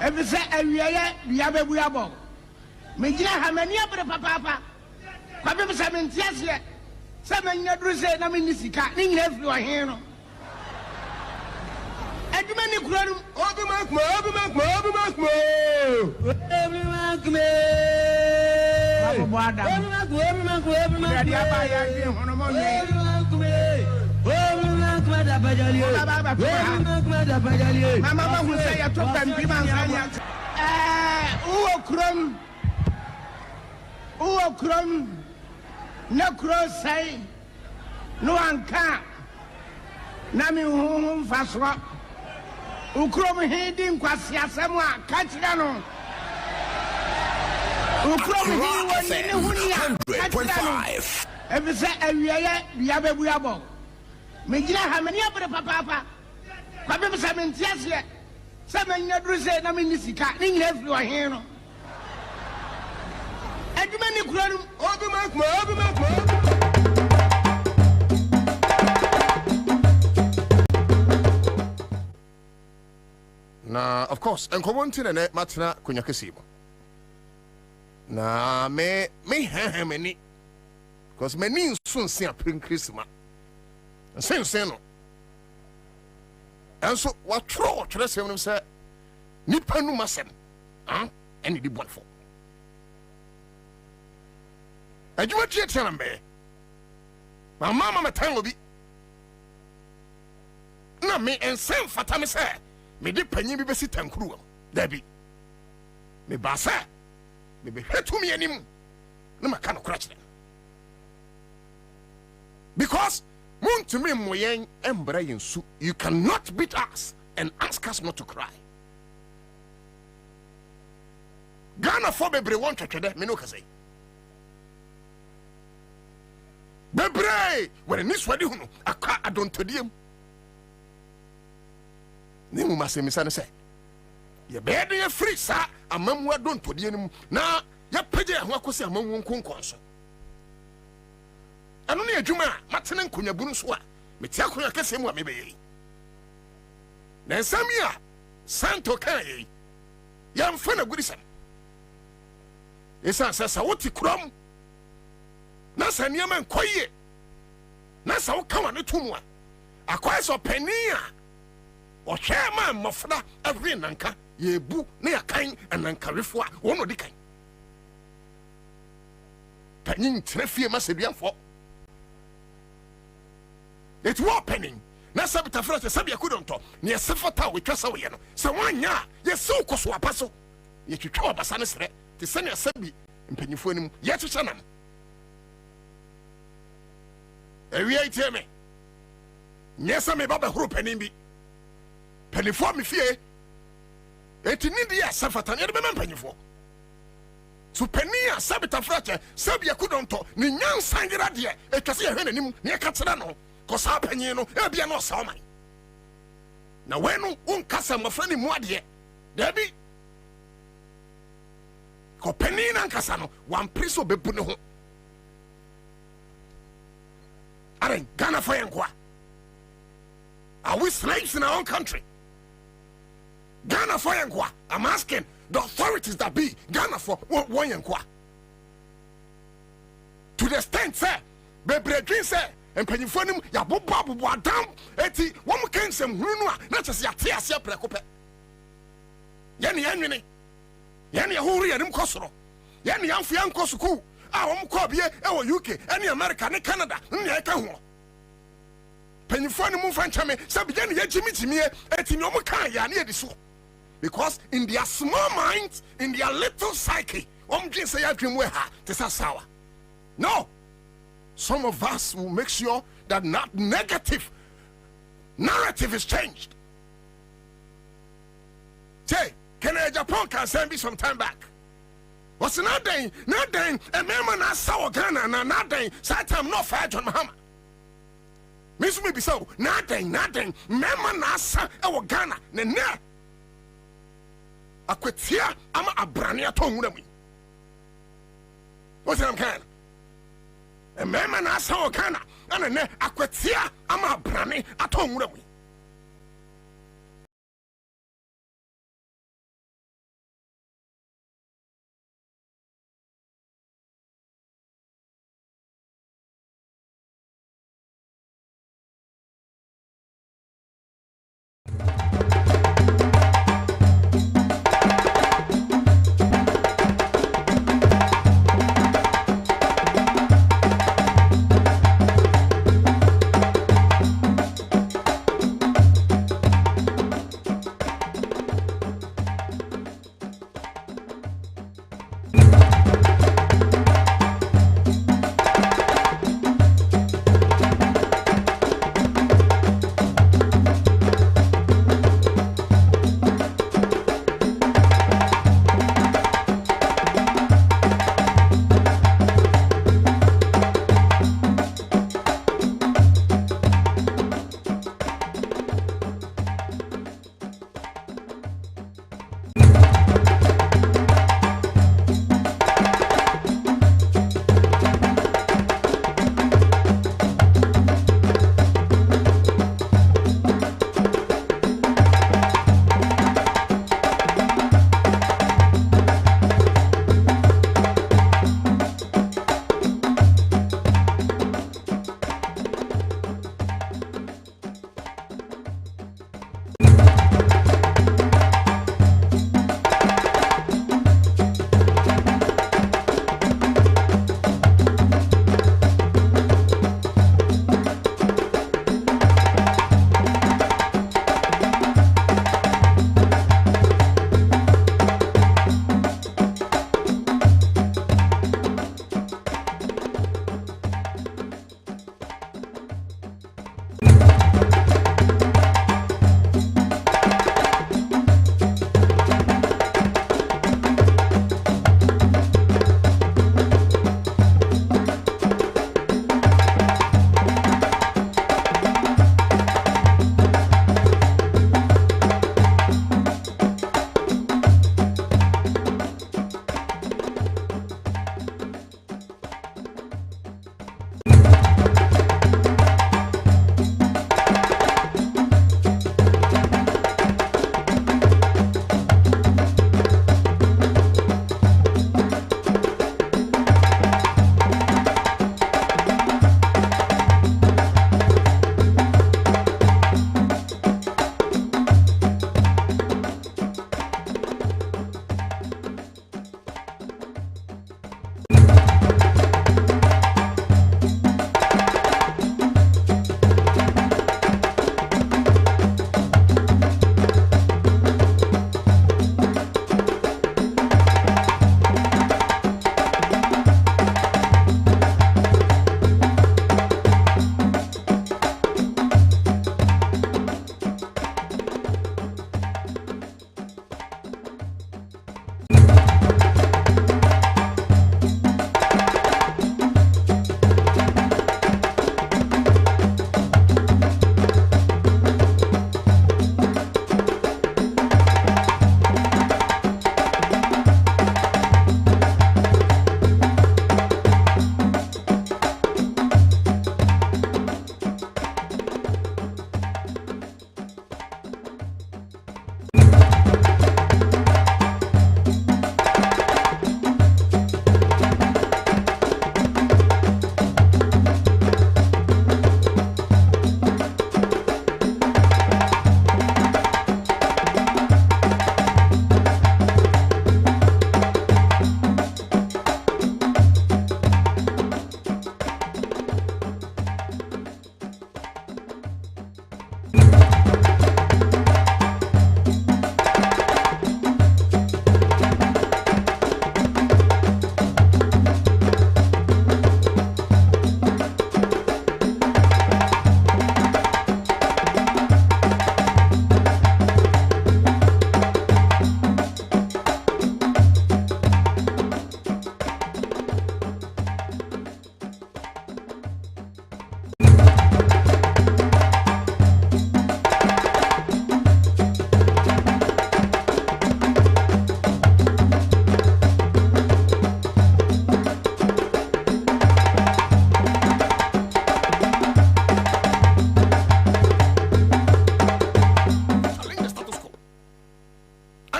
Ebise awieye biabebu abo. Mejira hamani abre papa. Kwabe bisa mentiase. Samanya druse na minisika ni nyina firi ohen no. Aduma ni kurarum obi makmo. Uokrum no cross say no anka nami hum faswa ukrom hiding kwasi asemwa kachira no ukrom hi woni ne hunia 100.5 ebise awieye biabebu abo mejira hamani abre papa kwabe bisa mentiase samanya druse na minisika ni nyina firi ohen no aduma ni kurarum obi makmo. Now, of course, and come on to the net, Matna Kunyakasibo. Now, me many, because many soon see a pink Christmas. And say no. And so, what troll to the same say, Nipanu Masem, and it did one for. And you what you tell me? My mamma tango be. Na me and same fatami say. Me de panyi bi besi tankuru da bi me basa me be hwetu me anim na maka no kra kire because muntu me moyen embra yensu you cannot beat us and ask us not to cry. Ghana for bebre won twetwede me no kase bebre when ni swadi hu no aka adontodiem Nimu masemisa ne say ye be de free sa amamu adonto de nim na ya page ho akosi amamu nkonkon so anu ne adwuma matene nkonya bunu so a meti akonya kese mu a mebeye na samia santo kai ya mfana gudisam esa sasa woti krom na saniama nkoye na sa wo kawa ne tumu a akwai so pania o chairman mofda every nanka yebu na yakan anankarefo a wono di kan panin trefie maseduanfo it was opening na sabita frata sabia kudonto ne yesefata we twasa we no se wanya yesu koso apaso ye twitwa abasa ne sere te sene asabi mpanyifo anim ye twetwa nam ewi iteme nyesa me baba huru panin bi panifo me fie eti nidi ya safata ne be panifo so pania sabita frata sabia kudonto ne nyansan gira de etwase ye hwe nanim ne ka tera no kosa panyin no e bia no sa oman na wenu unkasa mafra ni muade dabi ko panin na nkasa no wan priso bebu ne ho are Ghana for yankwa. Are we slaves in our own country? Ghana for yankwa. I'm asking the authorities that be Ghana for one yankwa. To the extent, sir, bebre dream, sir, and pennyphonium, ya bobu adam, eti, one can some runua, not just ya tea, sia precope. Yani Yanni, Yani Huri and Mkosoro, Yani Amfian Kosuku. Kobie UK, any America, any Canada, Pennyphone move and chame, Sabian, Jimmy, eti no can ya near the so. Because in their small minds, in their little psyche, no. Some of us will make sure that not negative narrative is changed. Say, Japan can send me some time back. What's nothing, a man I saw Ghana, and nothing, Satam no fire John Mahama. Miss me be so, nothing, Memman Asa, our Ghana, Nene. I quit here, I'm a brania tongue with me. What's I'm can? A Memman Asa, Ghana, and a ne, I quit here, I'm a brani, a tongue with me.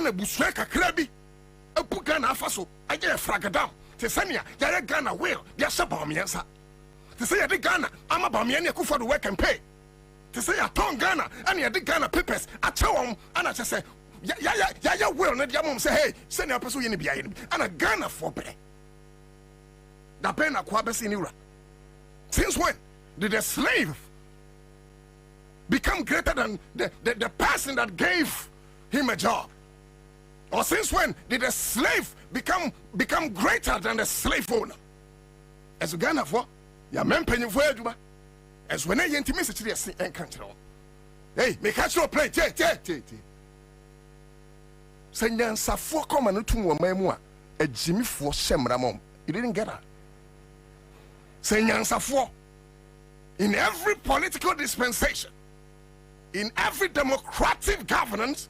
Ghana busua kakra bi epu Ghana afaso aye fragadam te sania yare Ghana will ya saba miensa te say ya de Ghana ama ba mien Akufo do work and pay te say ya ton Ghana and ya de Ghana papers a chawom and I just say ya will na dia mom say hey senia person ye ne bia ye ana Ghana for bre da pen akwa besi ni wura. Since when did a slave become greater than the person that gave him a job? Or since when did a slave become greater than the slave owner? As a Ghana for ya men penny for you, as when I intimacy and country. Hey, make catch your play. Send Ansah for common to a memoir, a Jimmy for Semramom. You didn't get her. Send Ansah for in every political dispensation, in every democratic governance,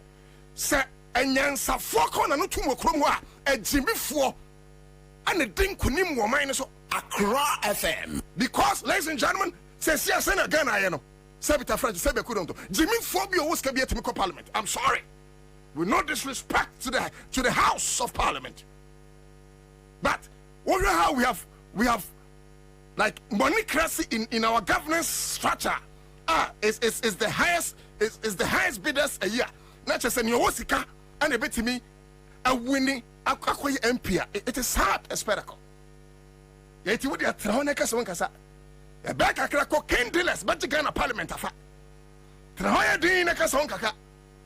say Ansah for corner no tumo kromwa a Jimmy for and a ding kunim woman so Accra FM. Because, ladies and gentlemen, says yes and again I know. Sabita French Sabe Kuronto. Jimmy Phobia was be at Parliament. I'm sorry. With no disrespect to the House of Parliament. But over how we have like monocracy in our governance structure is the highest bidders a year. Not just in your Osika and a bit to me a winning Akwaye MP. It is hard as spectacle. Yet you would have thrown a casa. A back a crack cocaine dealers, but you can a parliament afa. Trahoya din a casonca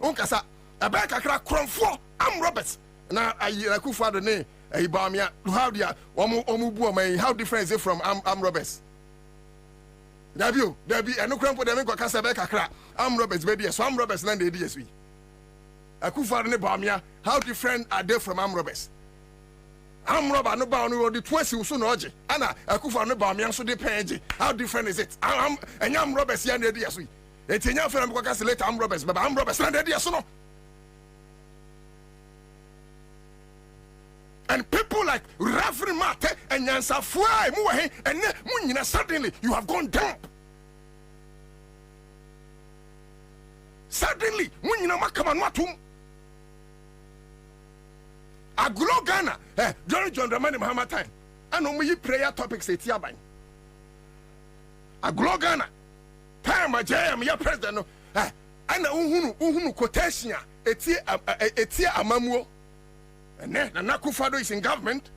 uncasa. A back a crack crom for Roberts. Now I Akufo the name. Ibamia, how dia omubu how different is it from Roberts? There be no cramp for them go kasa be kakra. Roberts baby so Roberts na dey DSV. Akufo ne Bamia, how different are they from Roberts? Robert no ba no the twice so no oje. Ana Akufo ne Bamia so dey penje. How different is it? And Roberts ya na DSV. Etinya fe go kasa later Roberts, but Roberts na dey DSV no. And people like Reverend Mate and Ansah Fly, and then suddenly you have gone down. Suddenly, when you know Makaman Aglo Ghana, John Dramani Mahama time. I know me prayer topics at Yaban. Aglo Ghana, time I am your president. And Uhunu quotation, Etia Amamuo. And then Akufo is in government,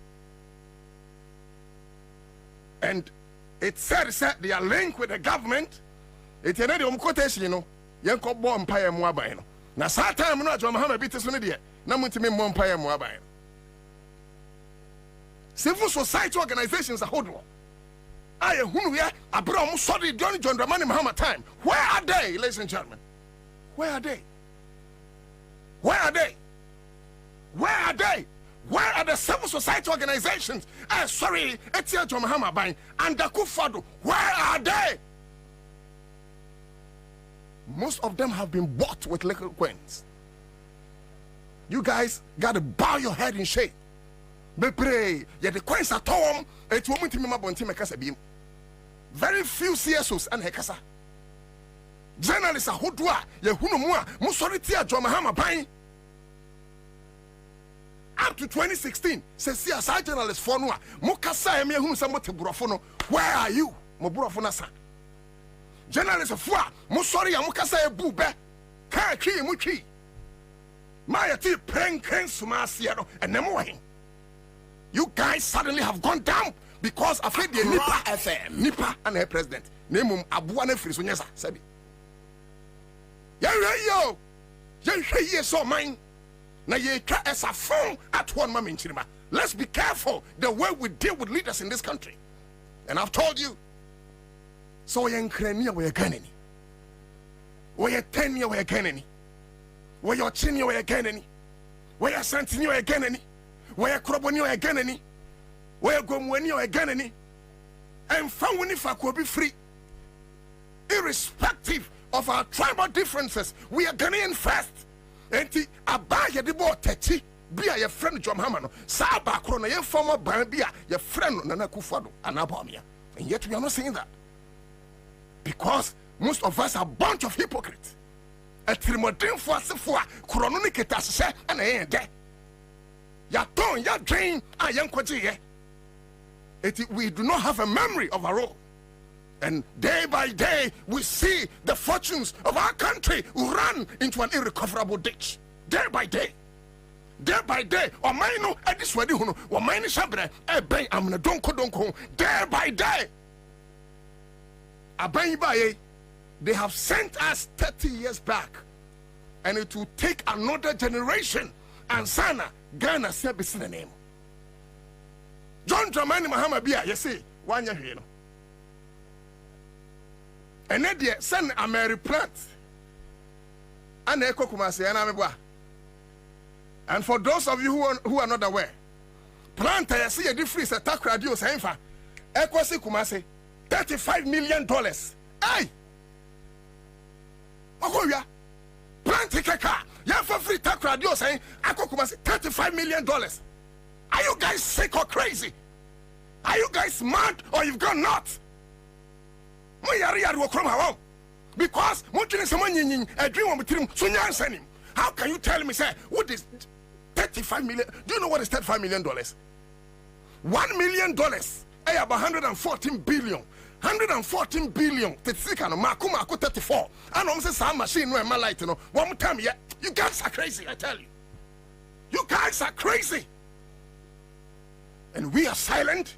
and it said they are linked with the government. It's another quotation, you know. Young Kobo Empire Muabaino. Now, Satan, I'm not John Muhammad Bitis on the Namuntime Empire Muabaino. Civil society organizations are holding. I am who we are. Abraham sorry, John Dramani Muhammad time. Where are they, ladies and gentlemen? Where are they? Where are they? Where are they? Where are the civil society organizations? Sorry, Etia John Muhammad Bain and Akufo. Where are they? Most of them have been bought with little coins. You guys got to bow your head in shame. Be pray. Yeah, the coins at home. It won't be my bonti mekasa bim. Very few CSOs and hekasa. Journalists are hodwa. Ye hunu mua. Musori tia John Muhammad Bain. Up to 2016, says CSI journalist for Noa. Mukasa eme hunu sambo te burafono. Where are you? Mo burafona sa. Journalist of Fua, Musori ya Mukasa e bube. Ka ki muki. Maya ti prank sumasiano and nemohin. You guys suddenly have gone down because afraid the Nipa FM, Nipa and her president. Nemum abuane frisunyasa sabi. Yo. Ye so mine. Now you try as a phone at one moment. Let's be careful the way we deal with leaders in this country. And I've told you. So you're in Krenia where you're getting. Where you're 10 years where you're getting. Where you're 10 years where you're getting. Where you're 17 years where you're getting. Where you're Kroboni where you're getting. Where you're Gomweni where you're getting. And found if I could be free. Irrespective of our tribal differences, we are Ghanaian first. Enti abaya de bo teti bia your friend John Hamano sa ba kro na your former ban bia your friend Nana Akufo anabomia. And yet we are not saying that because most of us are a bunch of hypocrites. atirimɔdenfo asefo a korɔno ne keta hyehyɛ ɛna yɛn dɛ yɛatɔn yɛadwen a yɛnkɔgyeeɛ eti we do not have a memory of our own. And day by day, we see the fortunes of our country run into an irrecoverable ditch. Day by day. Day by day. Omaino ediswadi huno. Omaino shabre. Ebe amna donko. Day by day. Abayibaye, they have sent us 30 years back. And it will take another generation. Ansah Ghana service the name. John Dramani Mahama Bia, you see, 1 year here. And then they send a Mary plant. And Eko Kumasi and Amebwa. And for those of you who are not aware, plant I see a difference attack radio saying for Eko Si Kumasi $35 million. Hey! Ogoya! Plant Keka! You have for free attack radio saying Eko Kumasi $35 million. Are you guys sick or crazy? Are you guys mad or you've gone nuts? Because how can you tell me, say, what is 35 million? Do you know what is $35 million? $1 million, about 114 billion. 114 billion. 34. And I'm saying some machine no my light, one time, yeah. You guys are crazy, I tell you. You guys are crazy. And we are silent.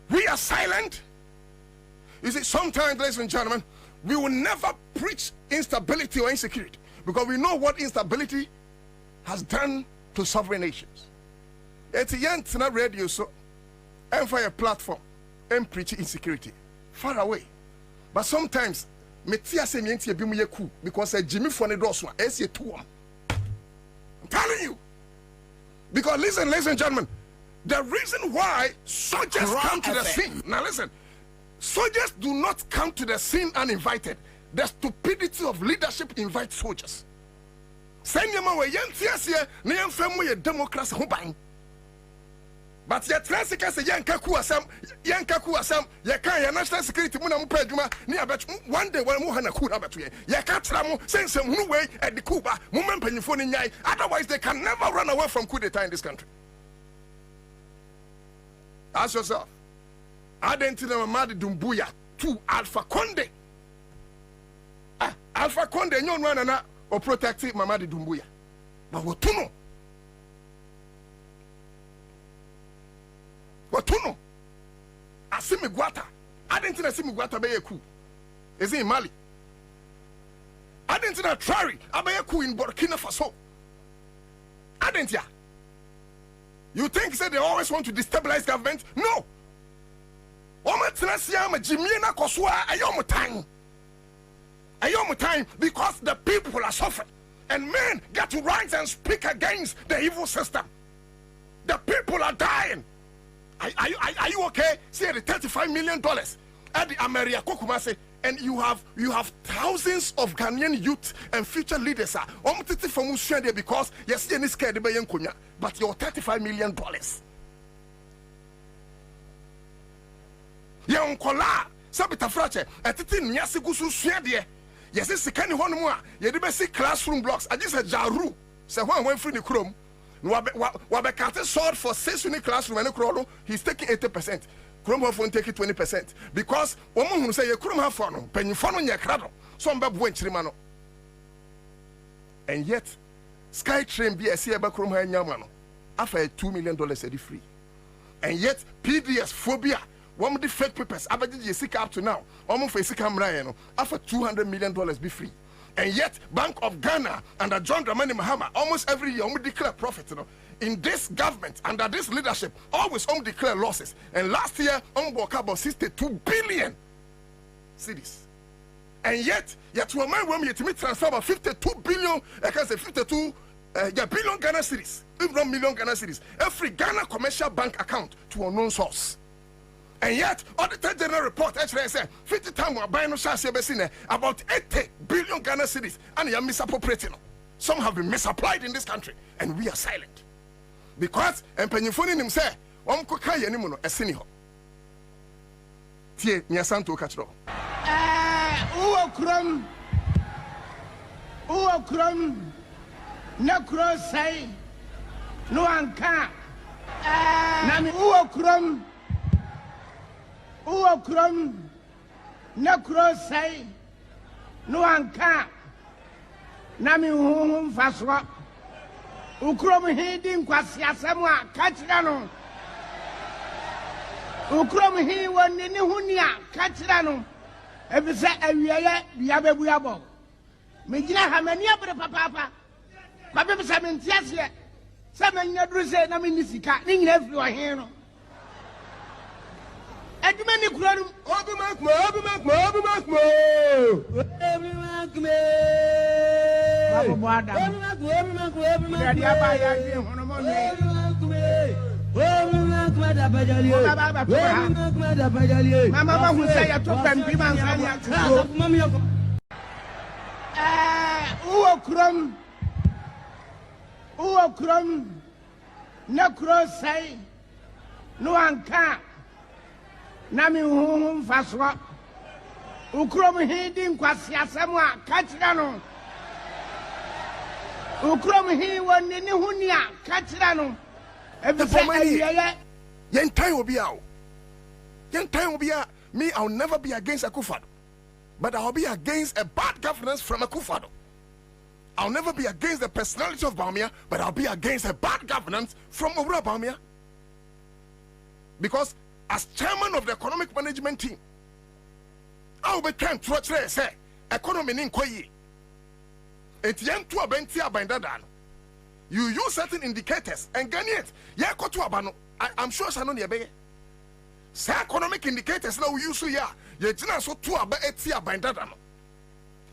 We are silent. You see, sometimes, ladies and gentlemen, we will never preach instability or insecurity because we know what instability has done to sovereign nations. It's a young radio, so and for a platform and preach insecurity far away. But sometimes, because Jimmy Fonedoswa, I'm telling you. Because listen, ladies and gentlemen, the reason why soldiers come to the scene. Now listen. Soldiers do not come to the scene uninvited. The stupidity of leadership invites soldiers. Send them away, young family, democracy. But your classic as a young Kakuasam, your national security, one day when Muhana Kura Batue, Yakatramu sends some new way at the Cuba, Muman Penifoni Yai, otherwise they can never run away from coup d'etat in this country. Ask yourself. Identity Mamadi Dumbuya to Alpha Conde. Alpha Conde, no one or protective Mamadi Dumbuya. But what to know? What to know? Asimi Guata. Identity Asimi Guata Bayaku. Is it in Mali? Identity Trari Abayaku in Burkina Faso. Identity. You think they always want to destabilize government? No. Time because the people are suffering and men get to rise and speak against the evil system. The people are dying. Are you okay? See the $35 million at the America Kokumase, and you have thousands of Ghanaian youth and future leaders because yes, you're scared but your $35 million. Young Kola, Sabita Frache, at the Yasigusu Swede. Yes, it's the kind of one more. You didn't see classroom blocks. I just said Jaru. So one went through the chrome. Wabekate sword for 6 unit classroom and a crowd, he's taking 80%. Chrome won't take it 20%. Because woman who say you couldn't have fun, penny fun on your cradle. Some bab went Chrimano. And yet, Skytrain BSC about Chrome and Yamano. After $2 million a day free. And yet, PDS phobia. One of the fake papers, Abadi Jessica up to now, almost for Sikamra, after $200 million be free. And yet, Bank of Ghana under John Dramani Mahama, almost every year, declare profit. In this government, under this leadership, always declare losses. And last year, woke about 62 billion cedis. And yet to a man when you transfer about 52 billion, I can say 52 billion Ghana cedis, if not million Ghana cedis, every Ghana commercial bank account to unknown source. And yet, Auditor General report actually said 50 times we're buying about 80 billion Ghana cedis, and you're misappropriating. Some have been misapplied in this country, and we are silent. Because, and Penifoni him say, Omkoka Yanimono, a senior. Tie, Nyasanto Catro. Uokrum, Uwo krom na kuro sai no anka na mi uwo krom na kuro sai no anka na mi hu faswa ukrom hi din kwasi asemu a ka kira no ukrom hi woni ni hunia ka kira no ebise awieye bia bebu abo me gina ha mani abre papa Kwabena se mentiase se manya duru se na me ni sika ni nyina firi ohe no aduma ni kuro no obi makmo Babo adam obi makmo ya ba ya ni hono mo ni Mama ba hu se ya to pampi man sa ya uwo krom na kuro sai no anka na mi hu faswa ukrom hi din kwasi asemu a ka kira no ukrom hi woni ni hunia ka kira no ebise ayeye yen time obi a me I'll never be against Akufo-Addo, but I'll be against a bad governance from Akufo-Addo. I'll never be against the personality of Bawumia, but I'll be against a bad governance from Owura Bawumia. Because as chairman of the economic management team, I'll be trying to say economy in Koyi. You use certain indicators and Ghanaians, I'm sure I know the economic indicators now we use here. You so two about 8 years by that.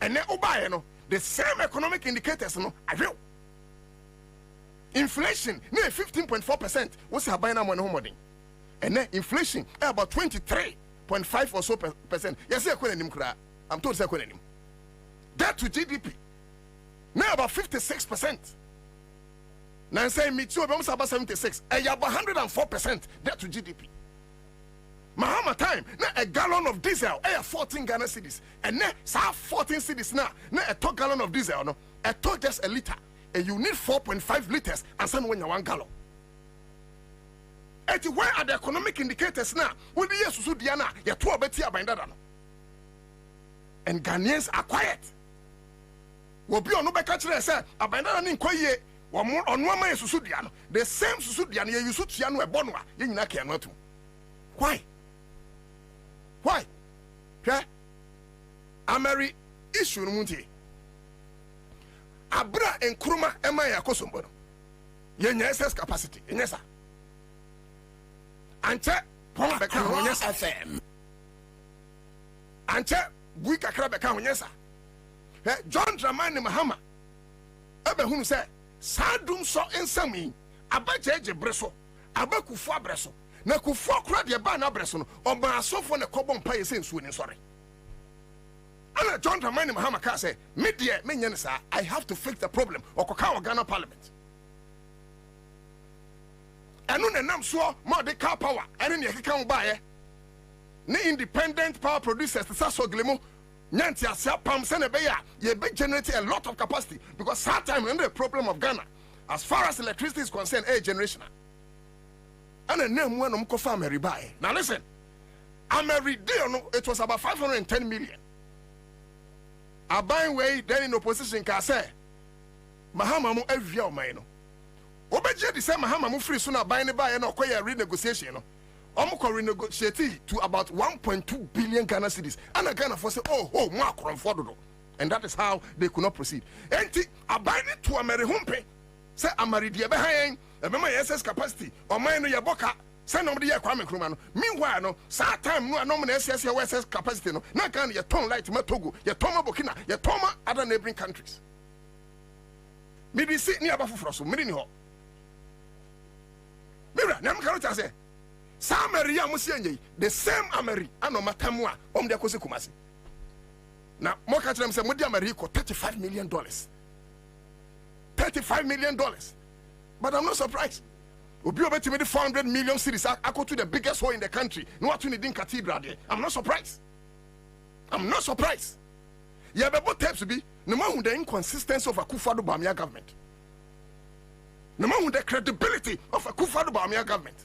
And then the same economic indicators, I will. Inflation, near 15.4%. What's her buying on home? And then inflation, about 23.5 or so percent. Yes, I'm told that to GDP, now about 56%. Now say me too, about 76. And about 104% that to GDP. Mahama time, now a gallon of diesel, 14 Ghana cedis, and now 14 cedis now a top gallon of diesel, no, a top just a liter, and you need 4.5 liters, and some when you 1 gallon. And where are the economic indicators now? When the years to Diana, you're 2 better by that. And Ghanaians are quiet. Will be on no back catcher, sir, abandon in Koye, or more on 1 man Susudiano, the same Susudian you Susiano a Bonwa, in Naki not. Why? Why? Okay? Ameri issue munti. Abra and Kruma Emaya Kosombono. Yes, capacity. Yes, Ansah Pombeka, yes, FM. Ansah Buika Krabeka, yes, John Dramani Mahama. Abahun said, Sadum so in Sami, Abajaje Breso, Abakufa Breso. Na Kufuor kura de ba na breso no oba asofo ne kobon paye se nsuo ni sori ana John Dramani Mahama ka say me de me nya ne sa I have to fix the problem okoka Ghana parliament enu ne nam so mo de car power ene ne keka ho ba ye ne independent power producers sa so glemo nyanti asia pam se ne be ya ye be generate a lot of capacity because that time when the problem of Ghana as far as electricity is concerned generational. And a name when I'm Ameri buy. Now listen, Ameri deal it was about 510 million. I buy way then in opposition can say Mahama mu every year man. Obeje the same Mahama mu free sooner buying the buy and acquire renegotiation. Omko renegotiate to about 1.2 billion Ghana cedis. And a Ghana for say oh mark from Fordo. And that is how they could not proceed. And I buy it to Ameri Humpe. Say Amari dia behind remember SS capacity or mine no yaboka send nobody ya Kwame Nkrumah no meanwhile no sa time no no SS capacity no na kan ye ton light ma Togo ye ton ma Burkina ye ton ma other neighboring countries me di sit ni abafoforo so me ni ho mira na me kan ta say sa Ameri ya musi anye the same Ameri anoma tamu a de akosi Kumasi na mo ka tell them say mo di Ameri ko $35 million. $35 million. But I'm not surprised. Obi obeti me 400 million cedis. I go to the biggest hole in the country. No what you need in cathedral there. I'm not surprised. I'm not surprised. Yeah, but tapes be no matter the inconsistency of a Akufo-Addo Bawumia government. No matter the credibility of a Akufo-Addo Bawumia government.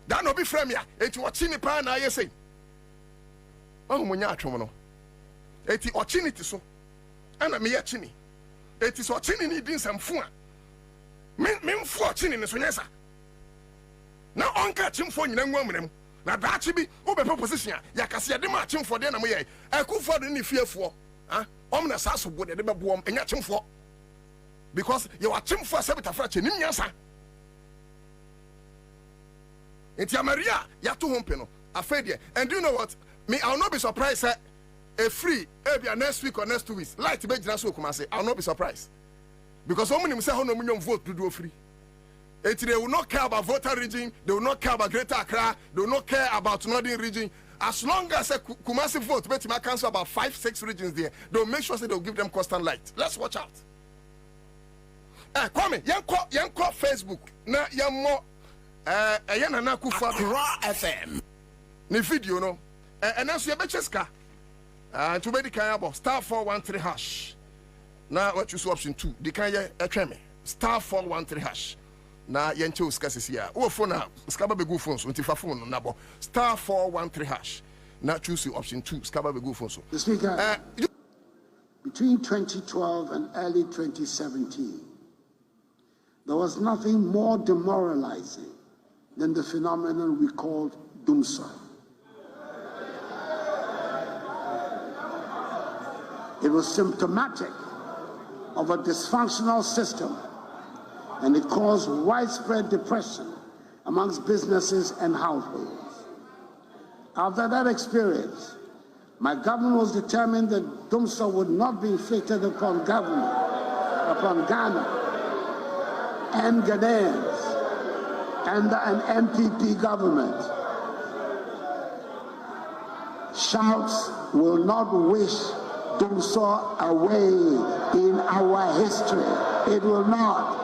That no be from ya. Eti ochini pa na aye say. Oh munya atwomo no. Eti ochini ti so. Ana me ya chini. Eti so ochini ni din samfu a. Me mfu ochini ne so nyesa. Na onka chimfo nyina nwamrem. Na daachi bi obepe position a yakase ya de ma chimfo de na mo ye. Akufo-Addo ni fiefo. Ah, omna saso bo de be boom enya chimfo. Because you are chimfo asebita fra che nim nyasa. Enti Maria yato hompe no afedie. And do you know what? Me, I'll not be surprised a free maybe next week or next 2 weeks. Light be jina so kuma say I'll not be surprised. Because how many say how no million vote to do free. Enti they will not care about voter region, they will not care about Greater Accra, they will not care about Northern region. As long as a Kumasi vote, bet my cancel about 5-6 regions there, they'll make sure that they'll give them constant light. Let's watch out. Kwame, yanko Facebook na yamo yana na Akufo-Addo FM. Ni video no. And also yabecheska. To be the kind about *413#. Now what you option 2. The kind atweme. *413#. Na yenche uskasisi ya. O phone na skaba be go phone so ntifa phone na bo. *413#. Na choose option 2. Skaba be go phone so. The Speaker, between 2012 and early 2017, there was nothing more demoralizing than the phenomenon we called doomsday. It was symptomatic of a dysfunctional system, and it caused widespread depression amongst businesses and households. After that experience, my government was determined that doomsday would not be inflicted upon government, upon Ghana and Ghanaians and an MPP government. Shouts will not wish doomsday away in our history. It will not.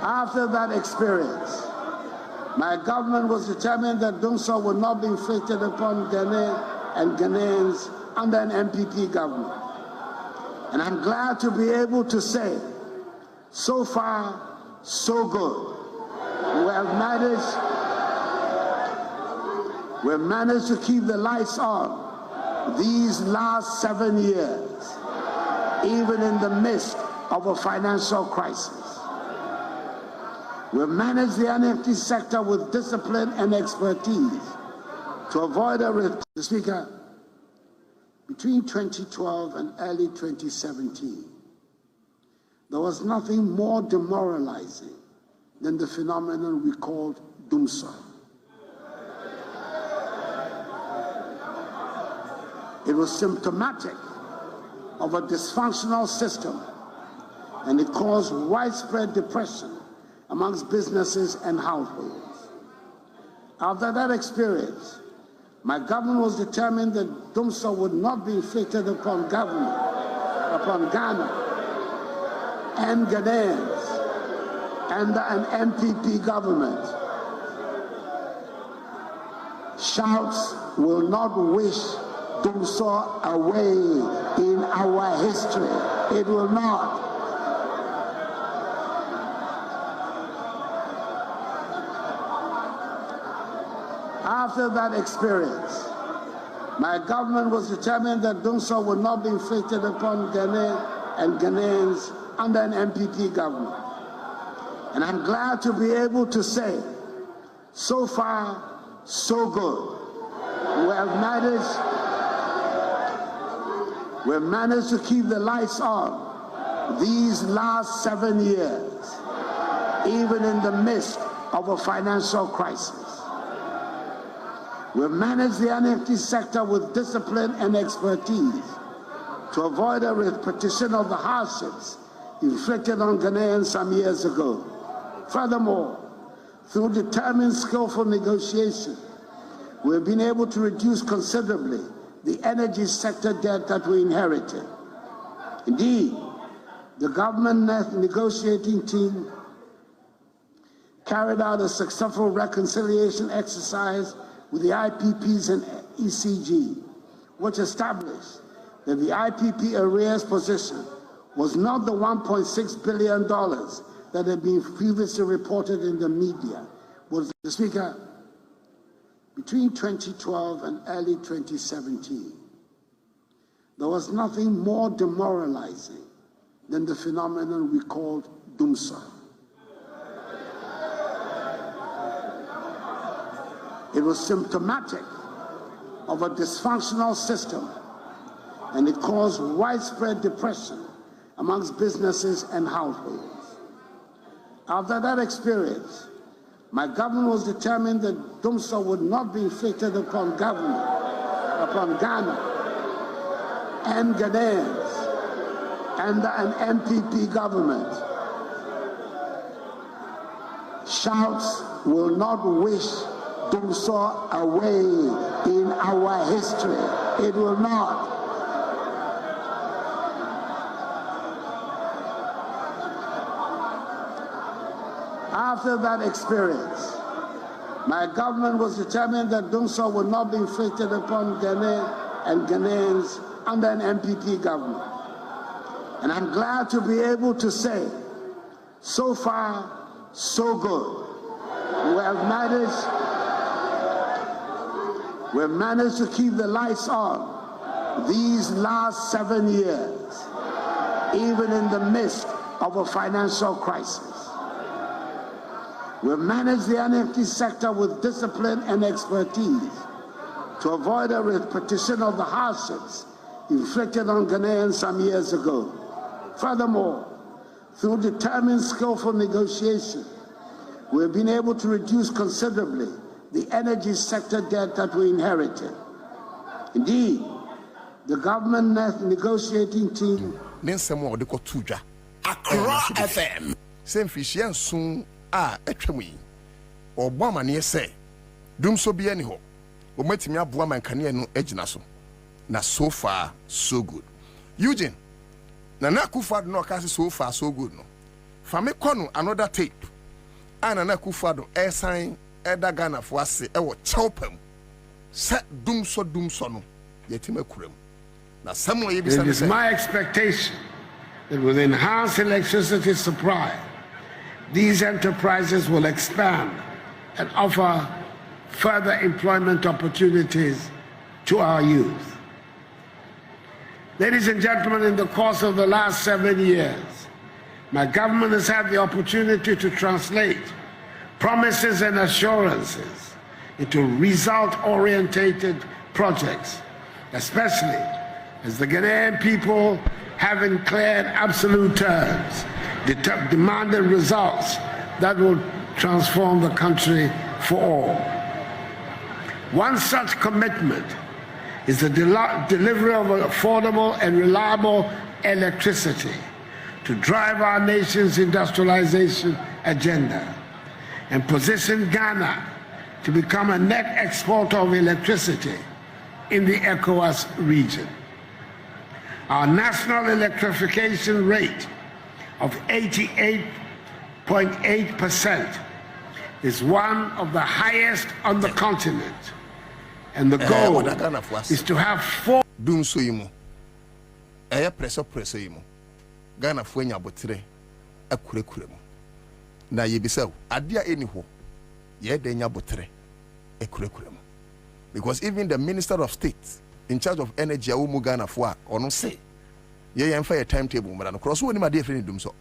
After that experience, my government was determined that doomsday would not be inflicted upon Ghana and Ghanaians under an MPP government. And I'm glad to be able to say, so far, so good. We've managed to keep the lights on these last 7 years, even in the midst of a financial crisis. We've managed the NFT sector with discipline and expertise to avoid the Speaker, between 2012 and early 2017, there was nothing more demoralizing than the phenomenon we called doomsday. It was symptomatic of a dysfunctional system, and it caused widespread depression amongst businesses and households. After that experience, my government was determined that doomsday would not be inflicted upon government, upon Ghana and Ghanaians and an MPP government. Shouts will not wish doomsday away in our history. It will not. After that experience, my government was determined that doomsday would not be inflicted upon Ghana and Ghanaians under an MPP government. And I'm glad to be able to say, so far, so good. We've managed to keep the lights on these last 7 years, even in the midst of a financial crisis. We've managed the NFT sector with discipline and expertise to avoid a repetition of the hardships inflicted on Ghanaians some years ago. Furthermore, through determined, skillful negotiation, we've been able to reduce considerably the energy sector debt that we inherited. Indeed, the government negotiating team carried out a successful reconciliation exercise with the IPPs and ECG, which established that the IPP arrears position was not the $1.6 billion that had been previously reported in the media. Was the Speaker, between 2012 and early 2017, there was nothing more demoralizing than the phenomenon we called doomsday. It was symptomatic of a dysfunctional system, and it caused widespread depression amongst businesses and households. After that experience, my government was determined that doomsday would not be inflicted upon government, upon Ghana and Ghanaians and an MPP government. Shouts will not wish doomsday away in our history. It will not. After that experience, my government was determined that doomsday would not be inflicted upon Ghana and Ghanaians under an MPP government. And I'm glad to be able to say, so far, so good. We've managed to keep the lights on these last 7 years, even in the midst of a financial crisis. We've managed the NFT sector with discipline and expertise to avoid a repetition of the hardships inflicted on Ghanaians some years ago. Furthermore, through determined, skillful negotiation, we've been able to reduce considerably the energy sector debt that we inherited. Indeed, the government negotiating team. Accra FM. Same fish yen soon etwemi. Obama ne say dum so bia ni ho. O matimi aboa man kane no agina so. Na so far so good. Eugene, Nana Akufo-Addo no ka so far so good no. Fa me kɔ no another tape. Nana Akufo-Addo sign Eda Ghana for ase ewo chopem. Set dum so no. Yetima kurem. Na Samuel It is my expectation that with enhanced electricity supply, these enterprises will expand and offer further employment opportunities to our youth. Ladies and gentlemen, in the course of the last 7 years, my government has had the opportunity to translate promises and assurances into result-orientated projects, especially as the Ghanaian people have in clear and absolute terms demanded results that will transform the country for all. One such commitment is the delivery of affordable and reliable electricity to drive our nation's industrialization agenda and position Ghana to become a net exporter of electricity in the ECOWAS region. Our national electrification rate of 88.8% is one of the highest on the continent. And the goal is to have 4 dum so yimo. Presso yimo. Ghana fo nya botre akure mu. Na yebisa adia eniho ye de nya botre akure mu. Because even the Minister of State in charge of energy awu Ghana fo a ono say ye yemfa ye timetable mara no cross woni ma de friend dum so.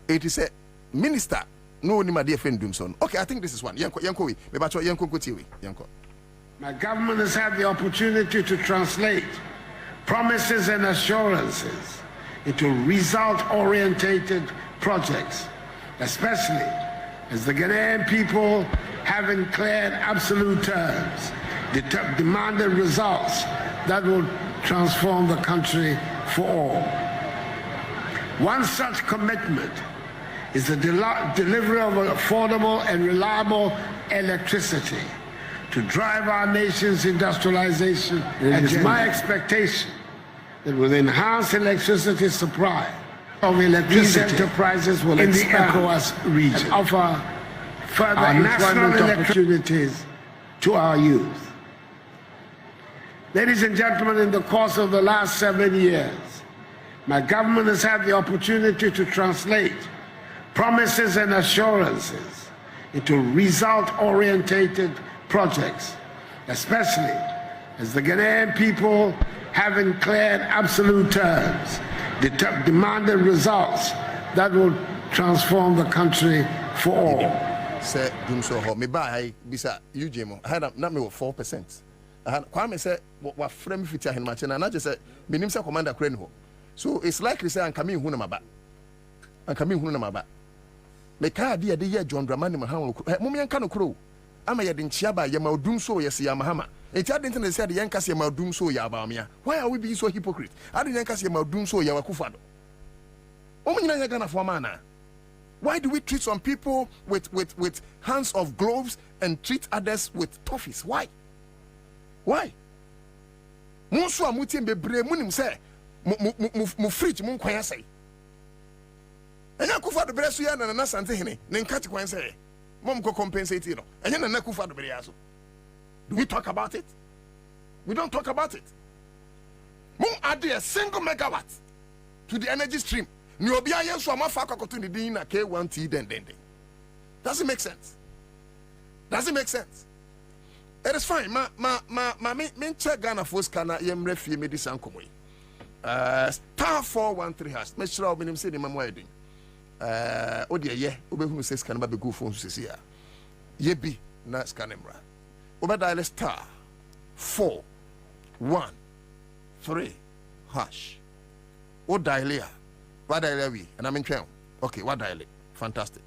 It is a minister no ni ma de friend dum so. Okay, I think this is one. Yanko we. Me ba cho yanko ko tiwi. Yanko. My government has had the opportunity to translate promises and assurances into result-orientated projects, especially as the Ghanaian people have in clear and absolute terms demanded results that will transform the country for all. One such commitment is the delivery of affordable and reliable electricity to drive our nation's industrialization. It is my expectation that with enhanced electricity supply, these enterprises will expand in the ECOWAS region and offer further employment opportunities to our youth. Ladies and gentlemen, in the course of the last 7 years, my government has had the opportunity to translate promises and assurances into result-orientated projects, especially as the Ghanaian people have in clear and absolute terms demanded results that will transform the country for all. Say, me buy bisa UGM. I had not me 4%. Kwame said, what frame fit in my channel, and I just said, Minimsa Commander Crenho. So it's likely say, I'm coming Hunamaba. I'm coming Hunamaba. Me can't be a dear John Dramani Mahamo, Mumian Kano Crow. I'm a yadin Chiaba, Yama Doom so, yes, Yamahama. It hadn't said the Yankas Yama Doom so Yabamia. Why are we being so hypocrite? I didn't Yankas Yama Doom so Yawakufado. Omina Gana for mana. Why do we treat some people with hands of gloves and treat others with toffees? Why? Why? Monsu amuti mbebre munim say mu fridge mun kwan say. Enya kufa do bere so ya na sante hene ne nkati kwan say. Mom ko compensate no. Enya na kufa do bere aso. Do we talk about it? We don't talk about it. Mun add a single megawatt to the energy stream. Ni obi ayen so amafa akoto ni din na K1T den. Doesn't make sense. Doesn't make sense. It is fine. Me check Ghana first kana yemre fie medicine komo yi. Star 413 hash. Me sure obi nim say the mamo edin. Odi ye obehunu say scan ba be go phone so ya. Ye bi na scan emra. Oba dial star 413 hash. O dial ya. What dial we? And I'm in train. Okay, what dial it? Fantastic.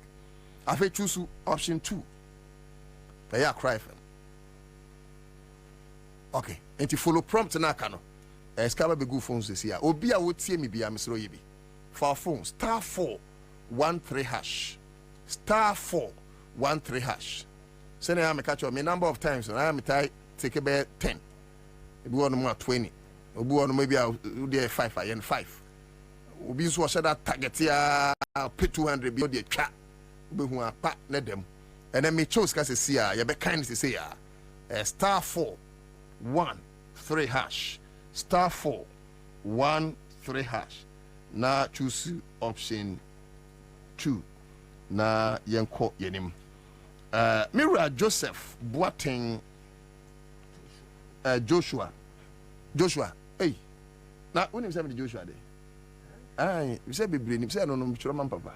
I fe choose option 2. They are cry for. Okay, and to follow prompt na kano. Escaba be good phones this year. Obi a would see me be a Mr. Yebi. For phone, star 413 hash. Star 413 hash. Send I am a catch me number of times and I am take about 10. If you want more 20. If you want maybe I'll do 5 and 5. Obi so share that target here pay 200 be the chat. Obi who are pat let them. And then me chose cause see ya be kind to say ya. Star 413 hash. Star 413 hash. Na choose option 2. Na yenko yenim. Mira Joseph Boateng Joshua. Hey. Na when you say Joshua there? Aye, you say be brain, you say no man papa.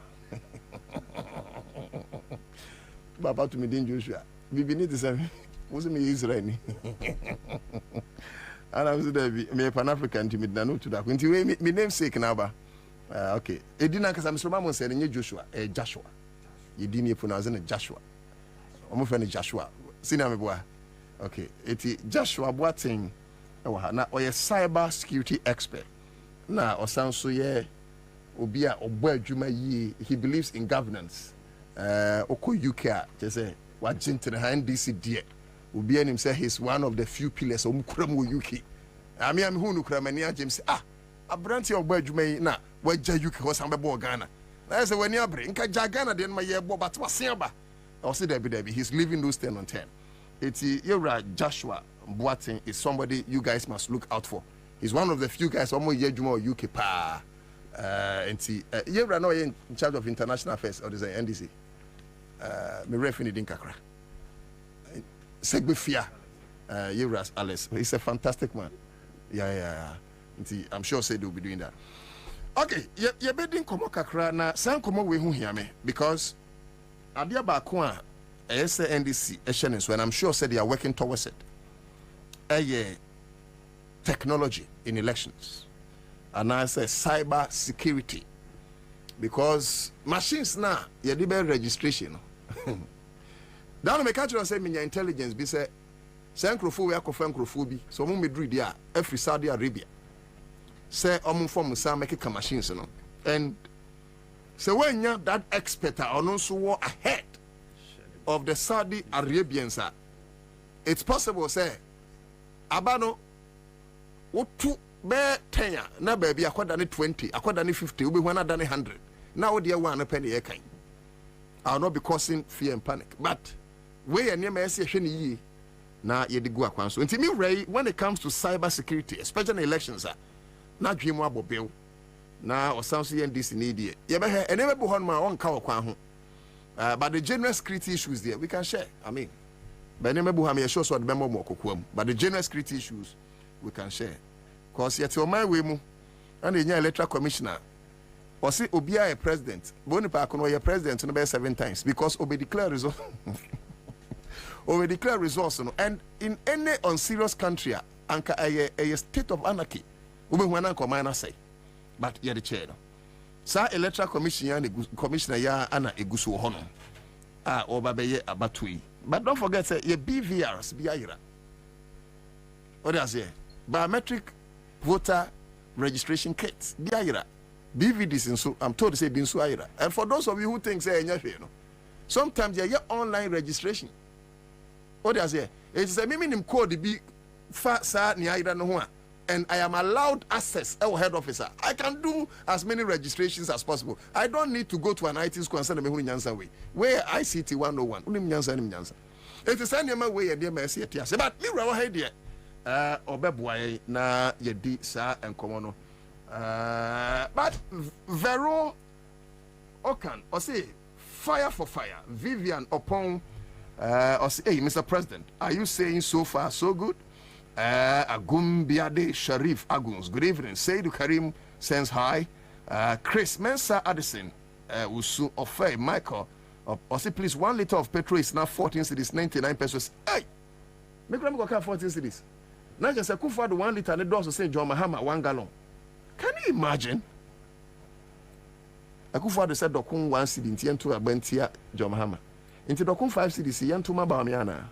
Papa to me din Joshua. Bibi need to say was me Israel ni. And I was there me Pan African to me na no to that. Until me name sake na ba. Okay. Edina kasa me so mama say nye Joshua, Joshua. You didn't pronounce it Joshua. I'm friend Joshua. Senior me boy. Okay. Eti Joshua Boateng na oye cyber security expert. Na osanso ye obi a obo adwuma yi, he believes in governance. Oko UK je say wa jintere NDC die. Obi anim say he's one of the few pillars omukura mu UK. Ami hu no kura mani agem say abranti obo adwuma yi na waja UK ho san bebo Ghana. Na say wani abre nka ja Ghana de no ye bo but wasen ba. I say Debbie, he's leaving those 10 on 10. It's Joshua Boateng is somebody you guys must look out for. He's one of the few guys almost Yejuma UK pa. And see, you're now in charge of international affairs or the NDC. Me referee din kakra. Segbefia. Yevras Alice. He's a fantastic man. Yeah. See, I'm sure say they'll be doing that. Okay, you bedding komo kakra na san komo we hu hia me because adia ba ko a NDC so and I'm sure said they are working towards it. Technology in elections. And I say cyber security. Because machines now, you do registration. Down the country say me intelligence be say Sankrofu we confirm Krofobi. So mo medru dia every Saudi Arabia. Say form some make machines no. And so when you that expert are also war ahead of the Saudi Arabians, it's possible say abano otu be 10 na baby akwada ne 20 akwada ne 50 obi hwana da ne 100 na wo de one penny e kan I'll not be causing fear and panic. But where near me see na ye go akwan so. Nti me when it comes to cyber security, especially in elections, na dream wa bobel na or sound NDC need ye. Ye be here enebe bo hon ma won ka okwan ho. But the general security issues there we can share. I mean, but enebe bo ha me show so the memo mo kokoam. But the general security issues we can share. Cause yet your mind we mu and the electoral commissioner or see Obia a president. Boni pa kono ye president no be 7 times because Obi declare result. Obi declare results no, and in any unserious country anka a state of anarchy. Obi wana komana say. But ye the chair no. Sa electoral commissioner ya ana egusu ho no. Oba be ye abatui. But don't forget say ye BVRs biayira. What does ye? Biometric voter registration kits biayira. BVDs in so I'm told to say bin so ayira. And for those of you who think say enya hwe no, sometimes you get online registration. What does it? It's a minimum code be fa sa ni ayira no ho a, and I am allowed access as head officer. I can do as many registrations as possible. I don't need to go to an IT school and send me who nyansa way. Where ICT 101, unim nyansa. It is any way a dear mercy at yes. But me raw head here. Obebwa na yedi sa enkomono. But Vero Okan or say fire for fire. Vivian upon or say, hey, Mr. President, are you saying so far so good? Agum Biade Sharif Aguns. Good evening. Sayyidu Karim sends hi. Chris Mensa Addison Usu Ofe Michael or say please 1 liter of petrol is now 14 cedis 99 pesos. Hey, make them go 14 cedis. Now just a kufa the 1 liter and the doors say John Mahama 1 gallon. Can you imagine? A kufa the said dokun 1 cedi into a bentia John Mahama. Into dokun 5 cedis yanto mabamiana.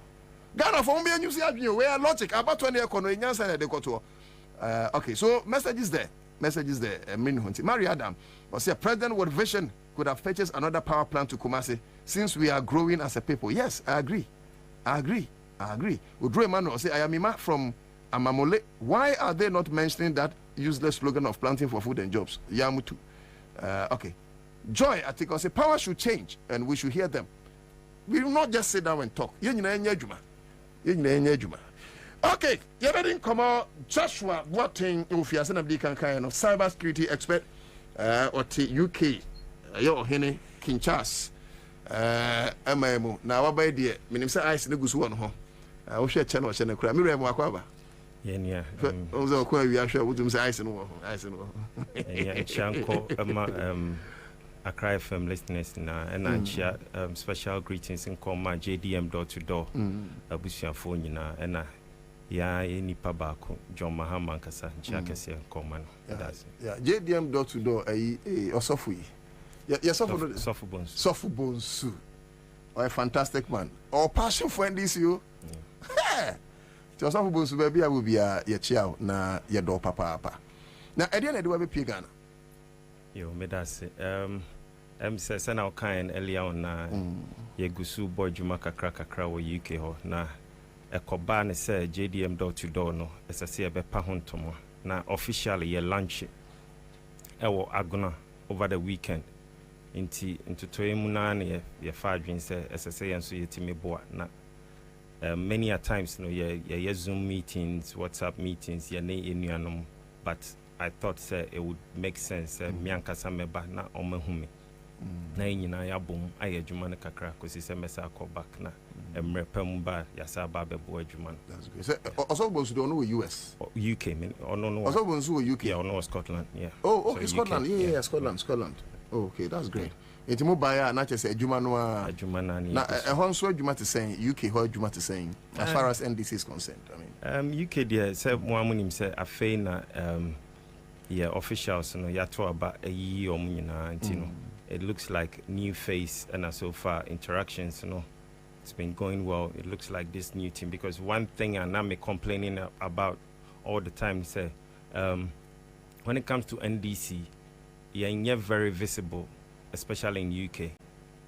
Ghana for me and you see where logic about 20 economy nyansa de koto. Okay, so messages there. Mary Adam was a president with vision could have purchased another power plant to Kumasi since we are growing as a people. Yes, I agree. Udru Emmanuel say I am Ima from Amamole. Why are they not mentioning that useless slogan of planting for food and jobs? Yamutu. Okay. Joy, I think I say power should change and we should hear them. We will not just sit down and talk. Okay, you ready? Come on, Joshua. What thing if you are saying kind of cyber security expert or UK? Yo, Henny Kinchas. Amamu. Now, what by the meaning say I see the goose one home. I will share channel channel. Miriam Wakwaba. Yeah. Also, we are sure what say I see no. Yeah, Chanko. Accra FM listeners now, and I share special greetings in Koma JDM door to door. Abusia phone na and ya any pabako John Mahama Kasa Chakasi Coman. Yeah, JDM door to door. Osofui. Yes, Sofu Bones. A fantastic man. Or passion for this you. Sofu Bones baby, I will be a child na your door papa. Now, I didn't do a pigana. Yo, me that's says na kind earlier on na ye gusu boy juma kakra wo UK ho na ekoba ne say JDM door to door no esase e be pa ho ntomo na officially ye launch wo Agona over the weekend into toemu na ne ye fa adwin say esase ye nso yetimi boa na many a times no ye Zoom meetings, WhatsApp meetings ye ne enuanom, but I thought say it would make sense miankasa meba na omahumi na nyina ya bom aye adwuma ne kakra kosi se mesa akọ back na emre pam ba yasa ba bebo adwuma. That's good. So also bonsu do no US UK no also bonsu UK yeah no Scotland yeah. Oh okay, so Scotland UK, yeah Scotland. Oh, okay, that's great. Enti mo buy na chese adwuma no adwuma na ni na honso adwuma te saying UK ho adwuma te saying as far as NDC is concerned. I mean UK there say mo amunim say afei na yeah, officials, you know, yato about a year or more, it looks like new face and so far interactions, you know, it's been going well. It looks like this new team because one thing I'm complaining about all the time say, when it comes to NDC, you're very visible, especially in UK,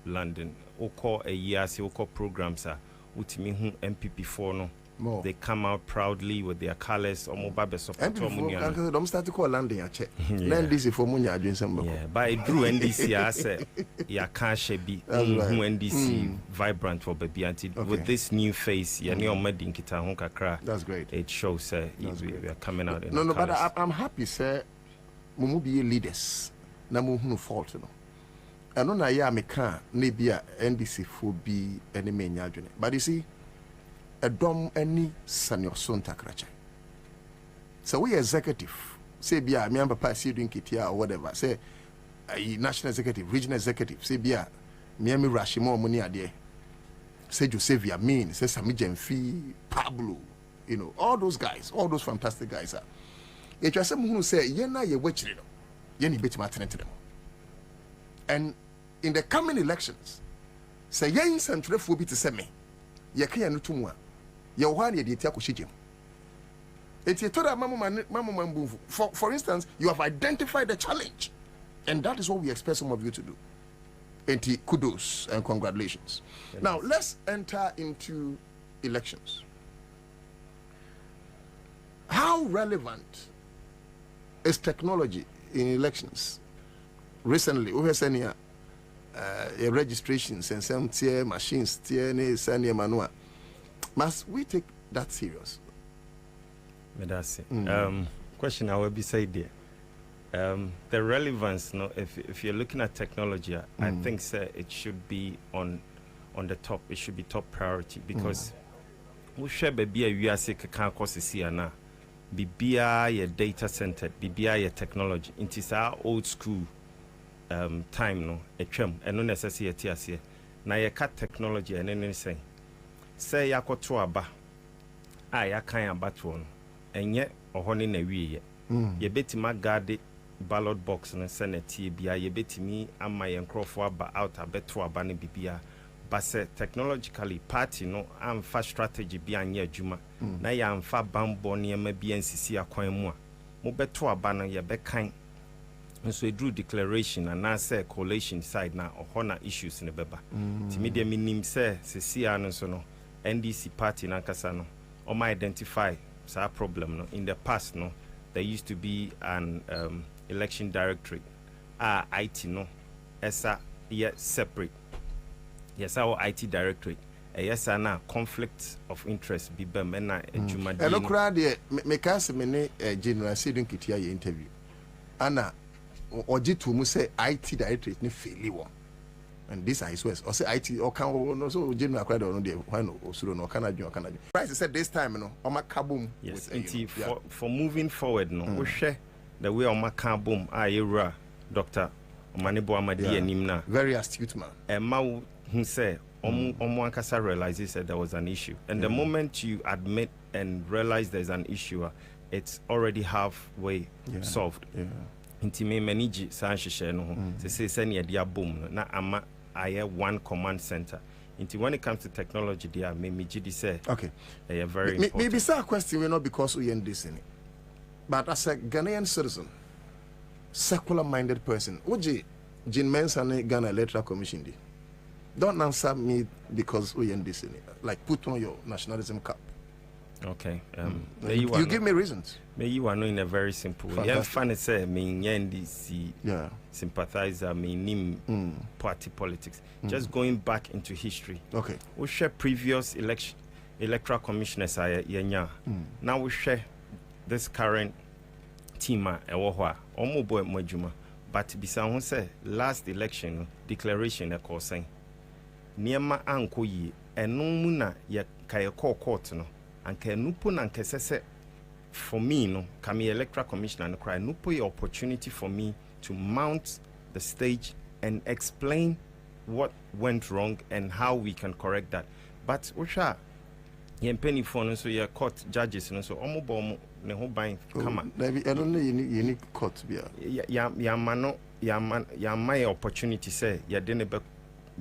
London. Oko a year, oko programs are, utimi MPP4 no. They come out proudly with their colors. Don't start to call landing a check. NDC for Munya doing some. Yeah, but it drew NDC. I said, "Yeah, can't she be NDC vibrant for baby auntie with this new face? Yeah, new wedding kita honka kra. That's great. It shows we are coming out. No, but I'm happy, sir. Mumu be leaders. Na mumu fault no. I know na ya meka na bia NDC for be any menya adwene. But you see. A dom any senior son takracha. So we executive say bia me and papa see doing kitia or whatever. Say national executive, regional executive, say bia me and Rashimo money ade. Say Joseph Yamin, say Sami Jemfi, Pablo, you know, all those guys, all those fantastic guys are. It was someone who say yena ye wechiri no. Yeni beti maternity them. And in the coming elections, say yen central phobi to say me. Ye kaya no tumwa. Ye wani ye ditia kushijim. For instance, you have identified the challenge. And that is what we expect some of you to do. And kudos and congratulations. Yes. Now, let's enter into elections. How relevant is technology in elections? Recently, we have seen registrations and some tier machines, tier manual. Must we take that serious? Question I will be said there. The relevance, no, if you're looking at technology, I think it should be on the top. It should be top priority because we share baby we are sick can cause see na bibia your data centered, bibia your technology. It is our old school time no etwam and no necessity ase. Na ye cut technology and anything. Say yakoto aba ya kan abato no enye ohone na wiye ye betima guard ballot box no senate bia ye betimi ama ye nkrofo aba out abeto aba ne bibia but say technologically party no amfa strategy bia anya adwuma na ya amfa bambo ne ma bia nsisi akwan mu a mo beto aba no ye bekan nso edru declaration and na say coalition side na ohona issues ne beba ti media minim say sesia no so no NDC party nankasa no identify sa problem no in the past no there used to be an election directorate IT no esa separate yes our IT directorate yes na conflict of interest be bem na adwuma di no crowd me case me ne general sidun kitia ye interview ana ojitu mu say IT directorate ne faili wo. And this is West. Or say IT or can no so general credit no dey why no osuro no can adwun. Price said this time no o maka boom. Yes, for moving forward no we share the way o maka boom ayera Dr. Omanebo Amadi enim na. Very astute man. Ma who say omo ankasa realizes that there was an issue. And the moment you admit and realize there's an issue, it's already halfway solved. Inti me manage san hwehwe no ho say send dia boom no na ama aye one command center. Inti when it comes to technology there me gidi say okay very important. Maybe say a question we not because we in this in it. But as a Ghanaian citizen, secular minded person, Oji Jin Mensah Ghana Electoral Commission di. Don't answer me because we in this in it. Like put on your nationalism cap. Okay. You give me reasons. May you are in a very simple way. Yeah, funny say me NDC sympathizer me nim party politics. Just going back into history. Okay. We share previous electoral commissioners yenya. Now we share this current team ewohwa. Omo boy mojuma. But bisa who say last election declaration e ko saying. Niema anko yi eno na ye kay court no. Anke nupo na nke sese for me no kami electoral commissioner no cry nupo your opportunity for me to mount the stage and explain what went wrong and how we can correct that. But osha yen penny for no so your court judges no so omo bo ne ho ban kama maybe I don't know you need court bia ya my opportunity say ya de ne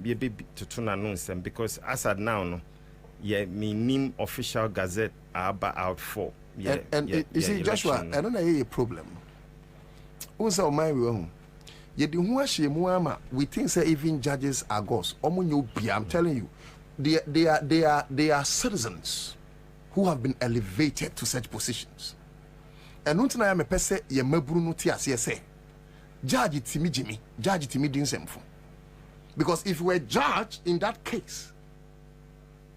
be to tuna no nsem because as at now no me name official gazette about out for you see Joshua I don't know a problem who's our mind we ye di hu ahye mu ama we think say even judges are gods omo nyo bia I'm telling you they are citizens who have been elevated to such positions. And until I am a person, ye maburu no tiasi say, judge it me Jimmy, judge it me dinsemfo. Because if we were judged in that case,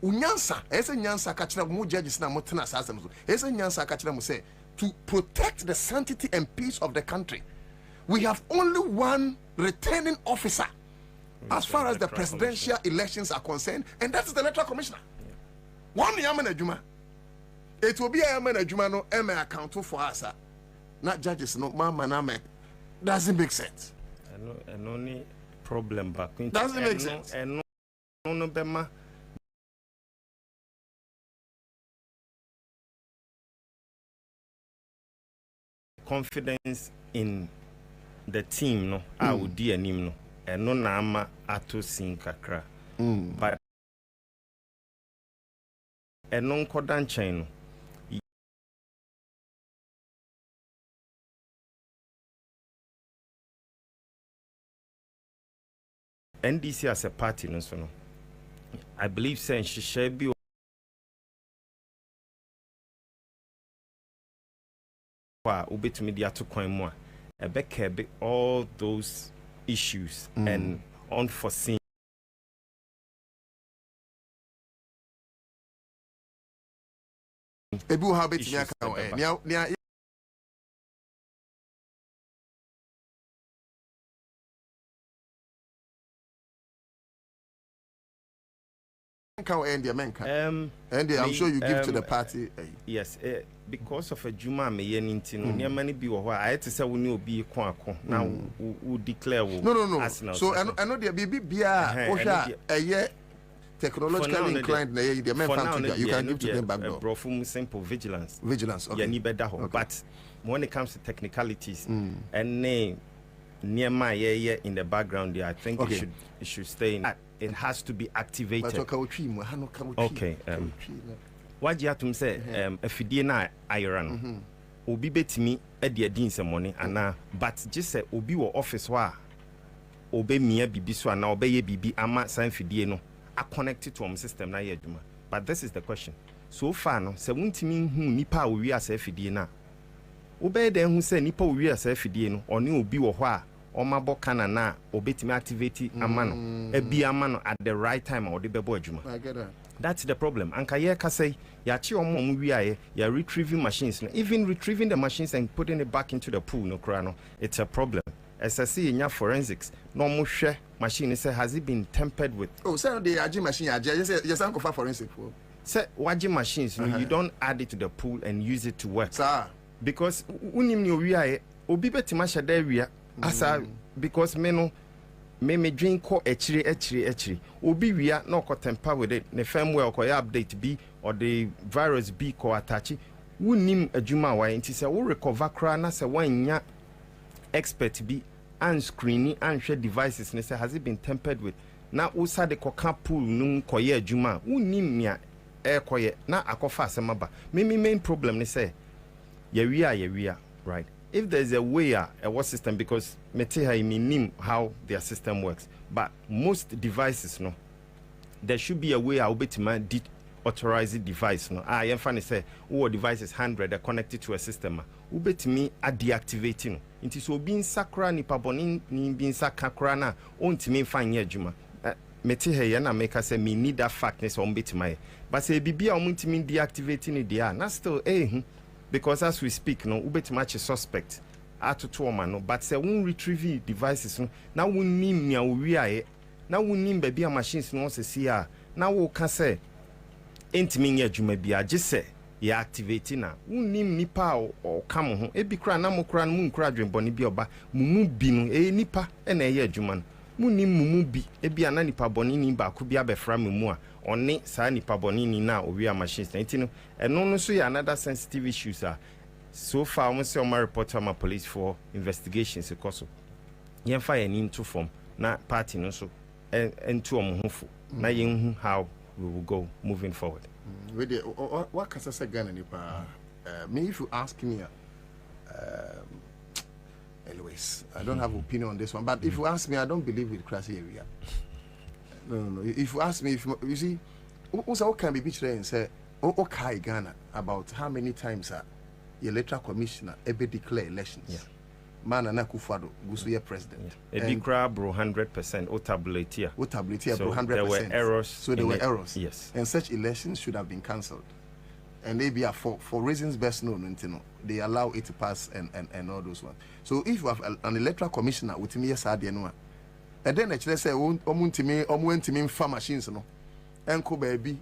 unyansa, ese nyansa kachira mu judges na motena sasem so. Ese nyansa kachira mu say to protect the sanctity and peace of the country. We have only one returning officer as far as the presidential elections are concerned, and that is the Electoral Commissioner. One yaman ajuma. It will be a yaman ajuma no eme account for us. Not judges no mama na me. Doesn't make sense. And only problem back. Doesn't make sense. And no bema. Confidence in the team no I would di anim no eno na ama ato sin kakra but eno nkoda nchen no NDC as a party no so no I believe say she should be ubetumi dia to kwan mu a all those issues and unforeseen ebu ha betumi aka I'm sure you give to the party. Yes, because of a Juma me yenintino, near many be or I had to say we knew be quanko. Now we declare no. So I know there be a year technologically inclined. The men you can give to them back door. Brofum simple vigilance. Okay. But when it comes to technicalities and name near my in the background there, I think it should stay in. It has to be activated. Okay. What you have to say, if you didn't iron, obi betimi e de din se money ana, but just say obi wo office wa obe mia bibi so ana obe ye bibi ama san fidie no a connected to our system na ye adwuma. But this is the question. So far no, se wuntimi hu nipa owi asa fidie na obe de hu se nipa owi asa fidie no oni obi wo ho a omabo kana na obetimi activate amano ebi amano at the right time or the bebo adwuma. I get that. That's the problem. Anka ye ka say ya chi omo wiaye ya retrieving machines no, even retrieving the machines and putting it back into the pool no kra no, it's a problem. SSC in your forensics no mo hwe machine say has it been tampered with. Oh, say the ag machine yes am go for forensic for. Say wagi machines you don't add it to the pool and use it to work. Sir, because unim ni wiaye obi betima hyeda wia asa because me drink ko echiri obi wia na ko temper with it ne firmware ko update bi or the virus bi ko attach wunim adwuma wa nti se wo recover kra na se wanya expert bi and screening and share devices ne say has it been tampered with na usa de ko ka pool num ko ye adwuma wunim nia ko ye na akofa asemaba me main problem ne say ye wia right. If there's a way a what system, because meteha minim how their system works, but most devices no, there should be a way I obetima did authorized device no. I am funny say all devices 100 are connected to a system. Ubetimi a deactivating. It is being sakra ni paboni ni being sakra na ontimi fanye juma. Meteha yana make us say me need that factness on betima. But say bibia omuntimi deactivating it there. Na still because as we speak no ubet match suspect atoto oma no but say won retrieve devices no na wonim nia wiaye na wonim ba bia machines no se sia na wo ka say entimi nya adwuma bia je say ya activate na wonim nipa o kam ho ebi kra na mokra no mun kra dwenbone bi oba mumu bi no nipa na ye adwuma no munim mumu bi ebi ana nipa bone ni ba ko bi abefra memu a oni sa nipa bone ni na owi machines na enti no eno no so ya another sensitive issues are so far we say my report my police for investigations because yen fa yen into form na party no so into omhofo na yen hu how we will go moving forward. With what can I say Ghana nipa me if you ask me anyways I don't have opinion on this one, but if you ask me I don't believe with crazy area. No. If you ask me, if you see, also can be betrayed and say okay Ghana about how many times the electoral commissioner ever declare elections. Man and Akufado was your president. Ebi kra bro 100% o tabulate here. O tabulate here bro 100%. There were errors. So there were errors. Yes. And such elections should have been cancelled. And maybe for reasons best known, they allow it to pass and all those ones. So if you have an electoral commissioner with me, yes, I know. And then actually say, "Omuntimi farm machines no, enko baby,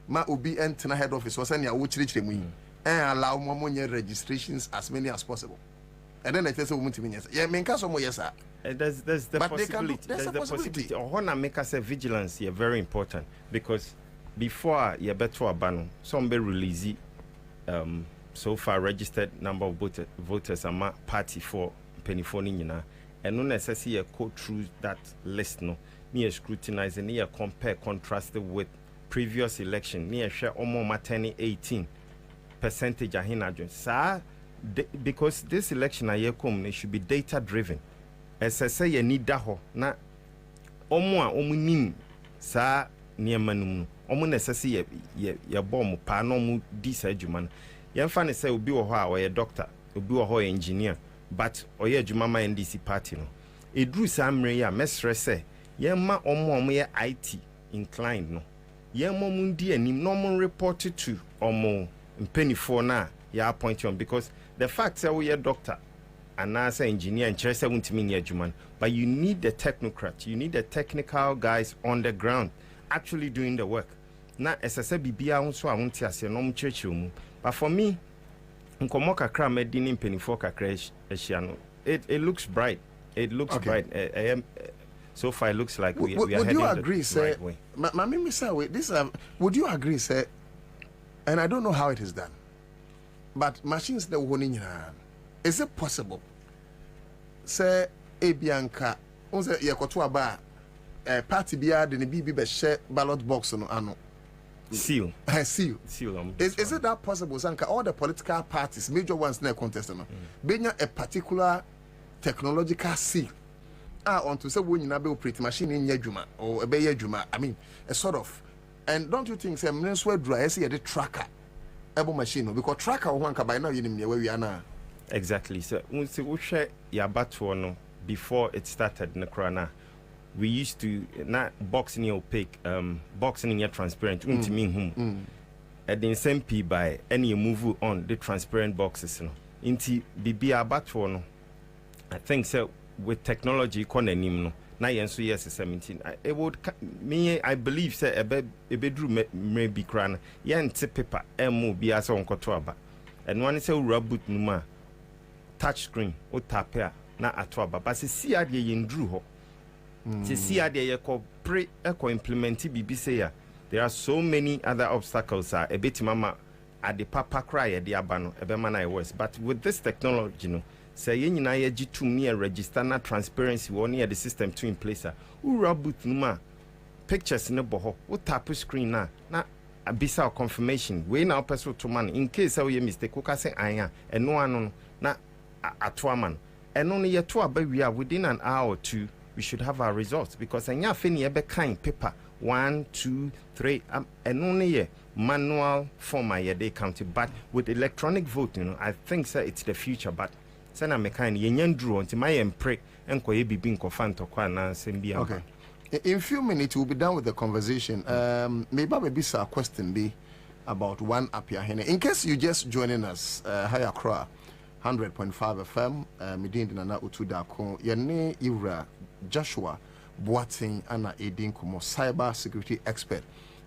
ma ubi enter head office was any and allow more registrations as many as possible." And then actually say, "Omuntimi yes, yeah, me nka so mo yes sir." There's the possibility. There's the possibility. Ohona make us say vigilance here very important because before you better abano, some be release so far registered number of voters ama party for penny and no necessarily go through that list no near scrutinize and near compare contrast with previous election near share almost 18% ahina sir because this election aye come it should be data driven as say you need that ho na omu sa near manum omu necessarily ye bomb pa no mu di sa adwuma no yemfa ne say obi wo ho a oye doctor obi wo ho engineer but oye adwuma ma NDC party no edru samre ya mesre say yemma omo ye IT inclined no yemma mu ndi anim no mo report to omo mpenifo na ya appoint on because the fact say we doctor and as an engineer and chese wuntimi ni adwuma but you need the technocrat, you need the technical guys on the ground actually doing the work. Na SSA bibia nso a wonti ase no mchirechiro mu. But for me, nkomo kakra medini mpenifo kakra ehia no. It looks bright. It looks bright. So far it looks like we are heading the right way. Mami say this would you agree say and I don't know how it is done. But machines that woni is it possible say ebianka unse yekoto aba party bia de ne bibi be share ballot box no ano seal is it that possible sanka all the political parties major ones na contest no benya a particular technological seal onto say we nyina be operate machine in adwuma or be adwuma I mean a sort of and don't you think say mnenso adura say the tracker able machine because tracker one ka by now you know where we are now. Exactly. So we share your battle no before it started in the corona. We used to not boxing opaque, boxing your transparent. At the same P by any move on the transparent boxes. No, into BB a battle no. I think so with technology no. Now yes 17. It would me I believe say a bedroom maybe cran. Yent paper emu be as on kotoaba. And one is a reboot numa. Touch screen o tapia na atwaba but see ade yendru ho see ade ye ko pre e implement bibi say ya there are so many other obstacles a bit mama at the papa cry e de aba no e be man I was but with this technology no say ye nyina ye gitu me register na transparency won near the system to in place u reboot numa pictures ne bo ho o tap screen na abisa confirmation we na person to man in case we mistake o ka say anya e no ano na atwaman and only yet to about within an hour or two we should have our results because anya fini ebe kind paper 1 2 3 and only manual form I they counted but with electronic voting I think sir it's the future but sana me kind yen drew until my empre enko ye bibi nkofan to kwa na sembi okay in few minutes we'll be done with the conversation maybe a question be about one up here in case you just joining us higher crow 100.5 FM midin na utuda ko yene Ira Joshua Boating ana edin komo cyber security expert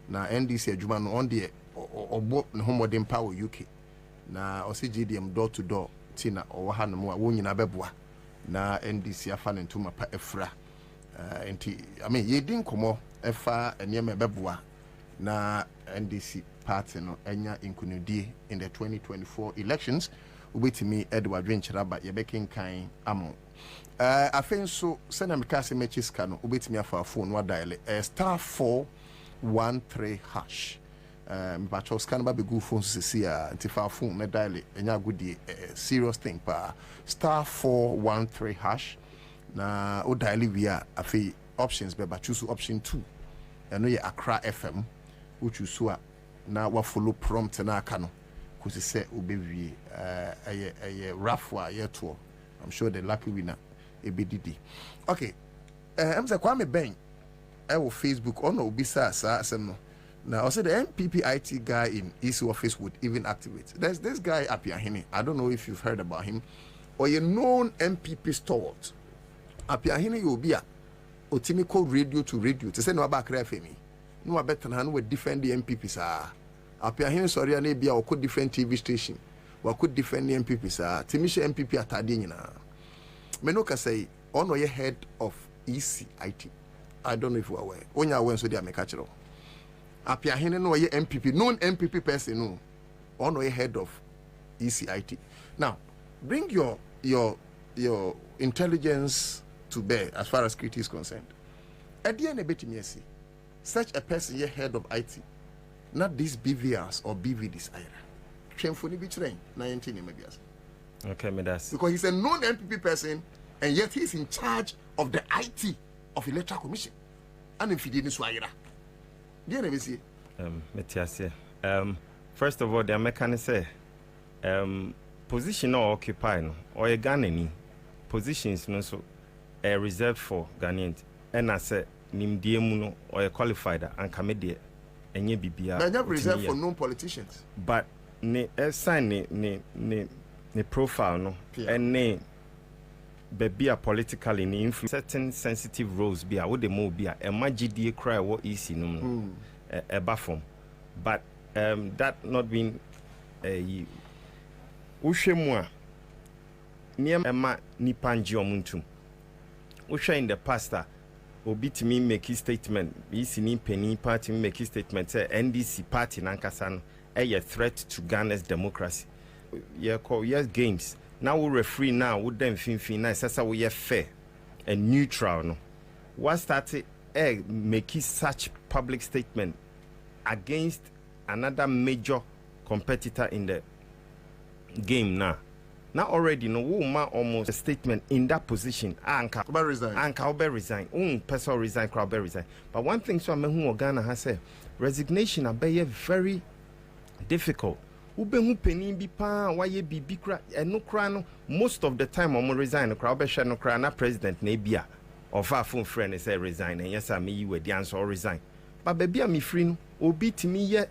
na NDC adwuma no on the obo no homodin power UK na OCGDM door to door tina owa ha no a wonyina beboa na NDC afa ne ntuma pa efra enti I mean yedin komo efa enema beboa na NDC party no enya inkunudie in the 2024 elections ubetimi Edward Winchiraba yebekin kan amo I think so send am case matches can ubetimi afa phone wa dial *413# but was can ba be good phone see antifa phone na dial enya good serious thing pa *413# na o dial we are afi options be ba choose option 2 and no ye Accra FM which you so na wa follow prompt na aka no kusi say obewie rough wa yeto. I'm sure the lucky winner ebedidi. Okay. I'm say Kwame Ben I will Facebook on obisa sa no. Now also the MPP IT guy in East office would even activate. There's this guy Apiahene. I don't know if you've heard about him or you known MPP stalwart. Apiahene will be a otimi called radio to radio to say no about Femi. No better than we defend the MPPs. Apiahene sorry and be or could defend TV station. Or could defend the MPPs. Timisha MPP atadina. Menoka say on your head of ECIT. I don't know if you are aware. When you are aware, so they are making Apiahene no ye MPP, known MPP person no, on your head of ECIT. Now, bring your intelligence to bear as far as security is concerned. At the end of it, such a person ye head of IT, not these BVRs or BVDs either. Shamefully be trained 19 maybe. Okay, me that's because he's a known MPP person and yet he's in charge of the IT of Electoral Commission. And if he didn't swear. First of all, the American say position or occupy no or a Ghanaian positions no so reserved for Ghanaians. And I say nimdiemu or a qualified and comedian and ye bibia. They are reserved for known politicians. But ne sign ne profile no and ne be a politically influence certain sensitive roles be a what the more be a magidi cry what is in a bathroom, but that not being a ushemwa near Emma Nipanji omuntu usha in the pasta obi to me make his statement is in penny party make his statement say NDC party nankasan a threat to Ghana's democracy. Yeah, call yes games. Now we referee now would then fin nice as we are fair and neutral no. What started make such public statement against another major competitor in the game now. Now already no woman almost a statement in that position. Anka resign. Person resign, crowd resign. But one thing so who Ghana has said resignation are very difficult. Ube penny be pa why ye be kra no kra no most of the time omo resign no kra obehwe no kra na president na bia of our phone friend say resign and yes I me you the answer resign but baby am free no obi timi ye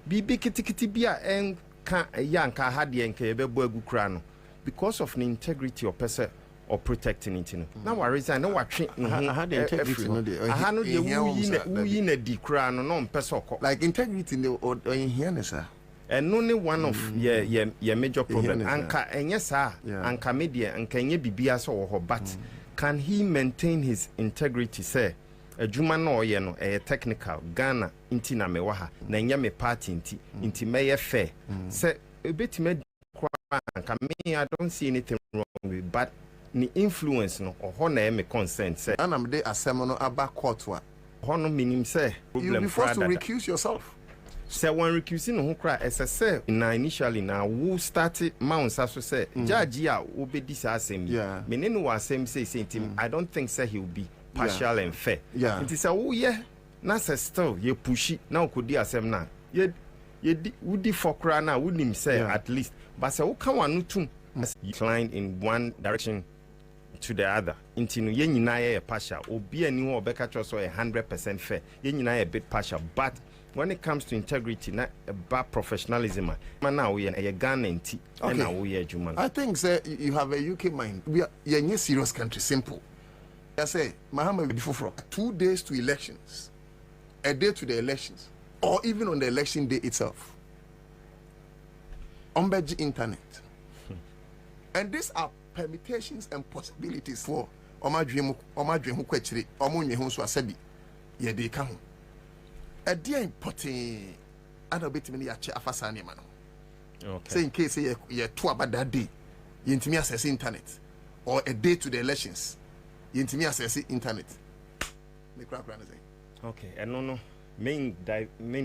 bibi kitikiti bia en ka ya nka ha de enka ye bebo agu kra no because of the integrity of person or protecting it no na wa resign na wa twe no ha the integrity no de ha no de wu na di kra no no mpese okọ like integrity no in here na sir. And only one of your major problem. Anka enyesa, anka media, anka enye bibia so ho but can he maintain his integrity? Say a juma no ye no a technical Ghana inti na mewaha na enye me party inti meye fair. Say a bit me anka me I don't see anything wrong with but ni influence no or na me consent say anam de asem no aba court wa hono minim say you'll be forced to recuse yourself. Say one recusing who cry as I say initially now who started Mount Sasso say Judge will be this assembly. Meaning was same say him. I don't think say he will be partial and fair. It is a oh yeah, Nasa still you push it now could be assembly now. Ye would for cry now wouldn't him say at least. But say oh come on to decline in one direction to the other. Into ye a partial or be a new or Becca also 100% fair. Ye a bit partial but when it comes to integrity, not about professionalism, man, now we are a Ghana and now we are human. I think, sir, you have a UK mind. We are a serious country, simple. I say, Muhammad, 2 days to elections, a day to the elections, or even on the election day itself. On the internet. And these are permutations and possibilities for Omadrimu Kwechiri, Omunye Hunsu Asebi, Yede Kahu. A dear important other bit many afasani man. Okay. Say in case you're too about that day, you intimate access internet or a day to the elections, you intimate access internet. Okay, and no, main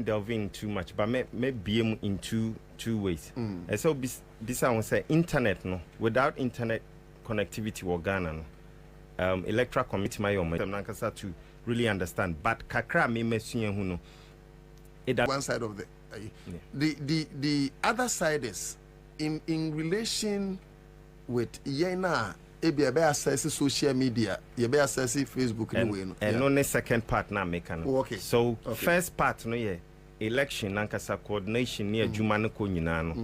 delving too much, but may be in two ways. And so this I will say internet no without internet connectivity or Ghana no. Electoral committee my own to really understand but kakra me mesuye hu no one side of The other side is in relation with Yena. Ebi ebe access social media, ebe access Facebook anyway. And only second part na make no. Okay. So first part no ye election nankasa coordination near juma no ko nyina no.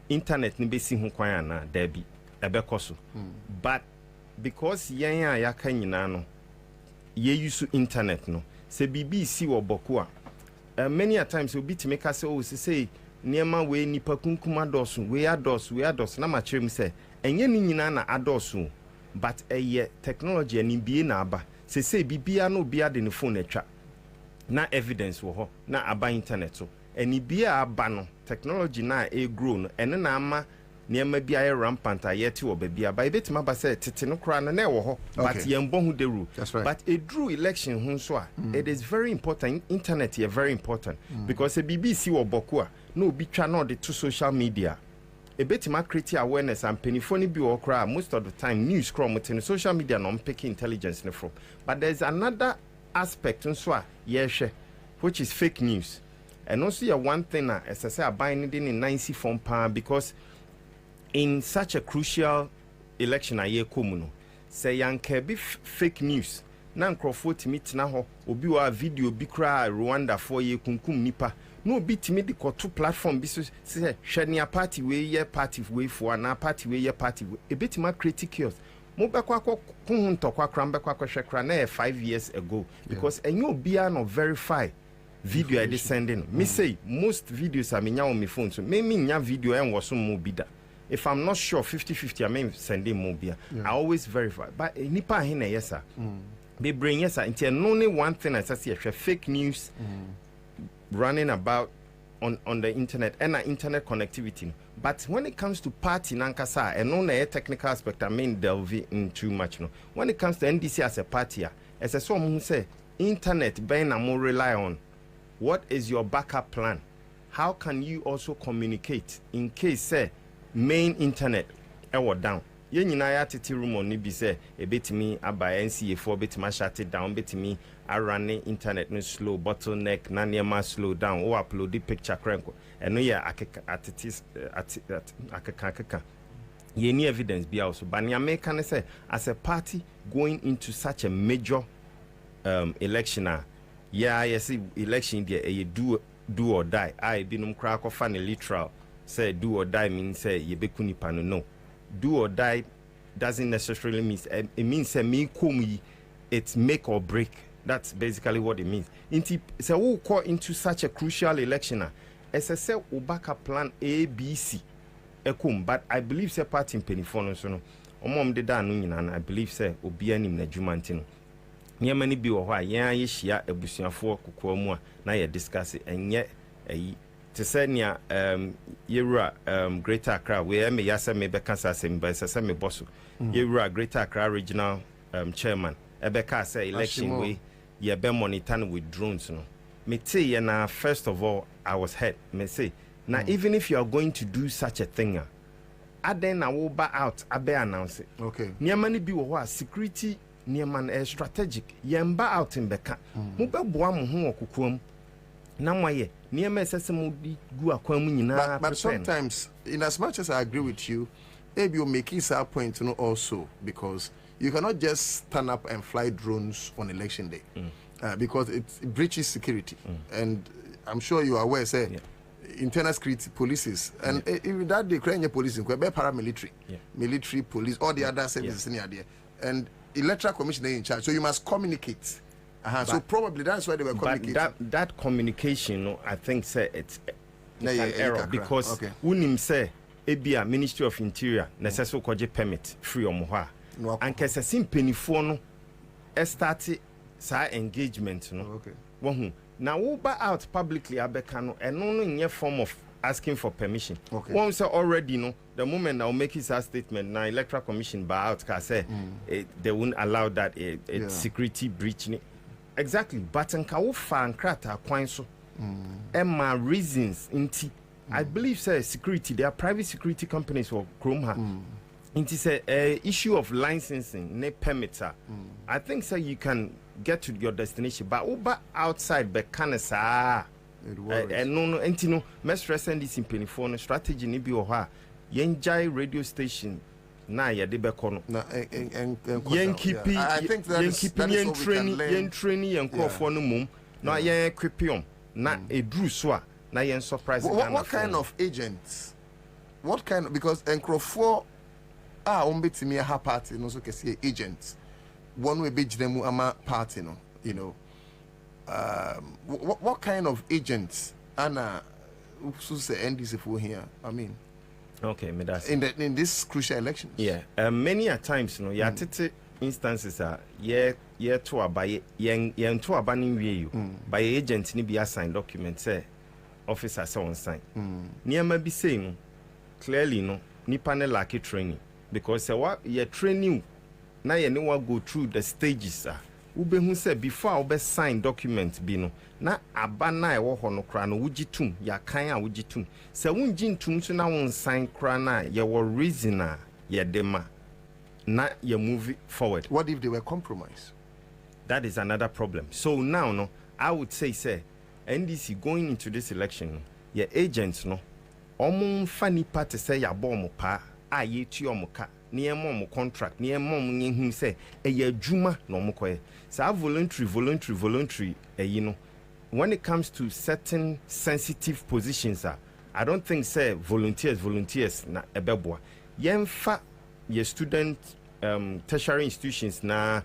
Internet ni besi ho kwan na dabi ebe koso. But because yen a yaka nyina no ye use internet no. Se BBC wo boku a many a times we beat make us oh say niema we nipa kunkuma dosu we ados na ma chere say enye ni nyina na adosu. But technology and be na aba say bibia no bia de ne phone atwa na evidence wo ho na aba internet so and bia aba no technology na grow no ene na ama niema bia ye rampant ayete wo bibia ba betima ba say tete no kra na wo ho but yembo hu de rule. Right. But a drew election hu so it is very important. Internet here very important because a BBC wo boku a no obi twa na de to social media. A bit more create awareness and pennyphony be or cry most of the time news chrome within social media non picking intelligence from. But there's another aspect which is fake news. And also one thing as I say I buying in 90 form pound because in such a crucial election a year komuno say yanke be fake news. Nan crofo meet na ho obi wa video bi kra Rwanda for ye kunkum nipa. No bit me the two platform be so say shania party way ye party way for na party way ye party a bit more critical mo be kwa kun to kwa kra be kwa hwekra na 5 years ago because enyo bia no verify video I dey sending me say most videos are me nya on my phone so me nya video en wo so mo bida if I'm not sure 50-50 I mean sending mo bia I always verify but nipa he na yesa they bring yesa into only one thing I say fake news running about on the internet and internet connectivity. But when it comes to party nankasa and on a technical aspect I mean delve in too much no. When it comes to NDC as a party as a someone who say internet ben more rely on what is your backup plan? How can you also communicate in case say main internet down? Ye nyina ya tete room on bi say e betimi aba NCA4 betimi shut it down betimi run internet no slow bottleneck na niema slow down o upload the picture crank and no ya akeka ye ni evidence be also but ya make can say as a party going into such a major election yes election there you do or die I binum kra ko fan Electoral say do or die mean say ye beku nipa no do or die doesn't necessarily mean it means me komi it's make or break. That's basically what it means. So we call into such a crucial election as I say backup plan A B C but I believe say party in pennyphone so no omom de da no nyina I believe say obi anim na dwumanti no nyema ni bi wo ho a yen ye hia abusuafo kokwa mu a na ye discuss enye ayi to say near Yura Greater Accra, where me yasa me beka sasem by sasem bosso. Yura Greater Accra regional chairman. Ebeka say election way ye be monitoring with drones no. Me say ye na first of all I was hurt. Me say now even if you are going to do such a thing, then I will buy out abe announce it. Okay. Niamani bi wo security niaman strategic. Ye mba out in beka. Mo be boa mo ho okukuam. But sometimes, in as much as I agree with you, maybe you're making that point, also because you cannot just stand up and fly drones on election day because it breaches security. And I'm sure you are aware, say, internal security policies, and even that the Ukrainian police, paramilitary, military police, all the other services in there, and electoral commission in charge. So you must communicate. So probably that's why they were communicating. That communication, I think, say it's an error because unim say ebia Ministry of Interior necessary koje permit free omoha and kese sim penifo no start sa engagement no. Okay. Now uber out publicly abeka no eno no form of asking for permission. Okay. Once say already no the moment I'll make his statement now Electoral Commission by out can say they won't allow that security breach. Exactly, but nka wo fa nkrata kwan so my reasons inti I believe say security there are private security companies for Chroma inti say issue of licensing ne permitter I think say you can get to your destination but uber outside be kanasa no entino me stress and this in phone strategy ni bi oha yenjai radio station na ye de be kono na yen keep I think that is yen training yen crofo no mum na yen equipium na edru so a na yen surprise what kind of agents because encrofo ombetimi ha party no so kese agents one way be jiremu ama party no you know what kind of agents ana so say NDC for here I mean okay me that's in this crucial elections many a times no ya tete instances are ye to abaye yen to abanin wie you by agent ni be assign document say officer say on sign niam bi say no clearly no nipa ne lack training because what ye training na ye ne wa go through the stages ubehu say before ube sign document bi no na aba na ewo ho no kra no wugitum ya kan a wugitum se wunji ntum so na won sign kra na ye wo reason ye dema na ye move forward. What if they were compromised? That is another problem. So now no I would say NDC going into this election your agents no omo fani party say ya bo mo pa a ye tu omo ka near mom contract near mom yin say a ye juma no mo koye sa voluntary you know when it comes to certain sensitive positions I don't think say volunteers na ebeboa yemfa ye student tertiary institutions na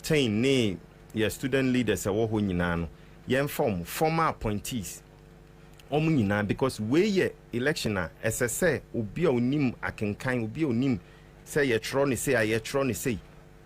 tain ne ye student leaders wo ho nyina no yemfa former appointees nyina because we ye election SSA obi a onim akenkan obi a onim say ye tro ne say ye tro ne say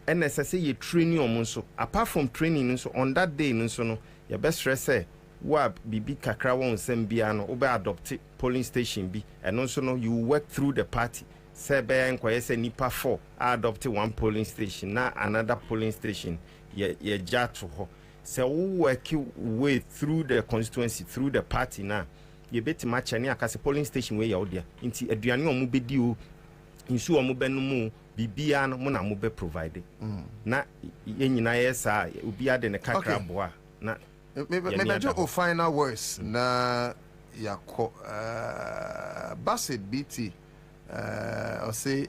NSSA ye training nso apart from training nso on that day nso no ye best stress say wa bibi kakra won sem bia no obe adopt polling station bi and also no you work through the party say be enkoye say nipa 4 adopt one polling station na another polling station ye jato ho say we work way through the constituency through the party na ye beti match ani akase polling station we ya odia nti aduane omo bedi o nsu omo benu mu bibia no mo na mo be provide na ye nyina ye sa obi ade ne kakra boa na maybe just final words na yako Bassett BT or say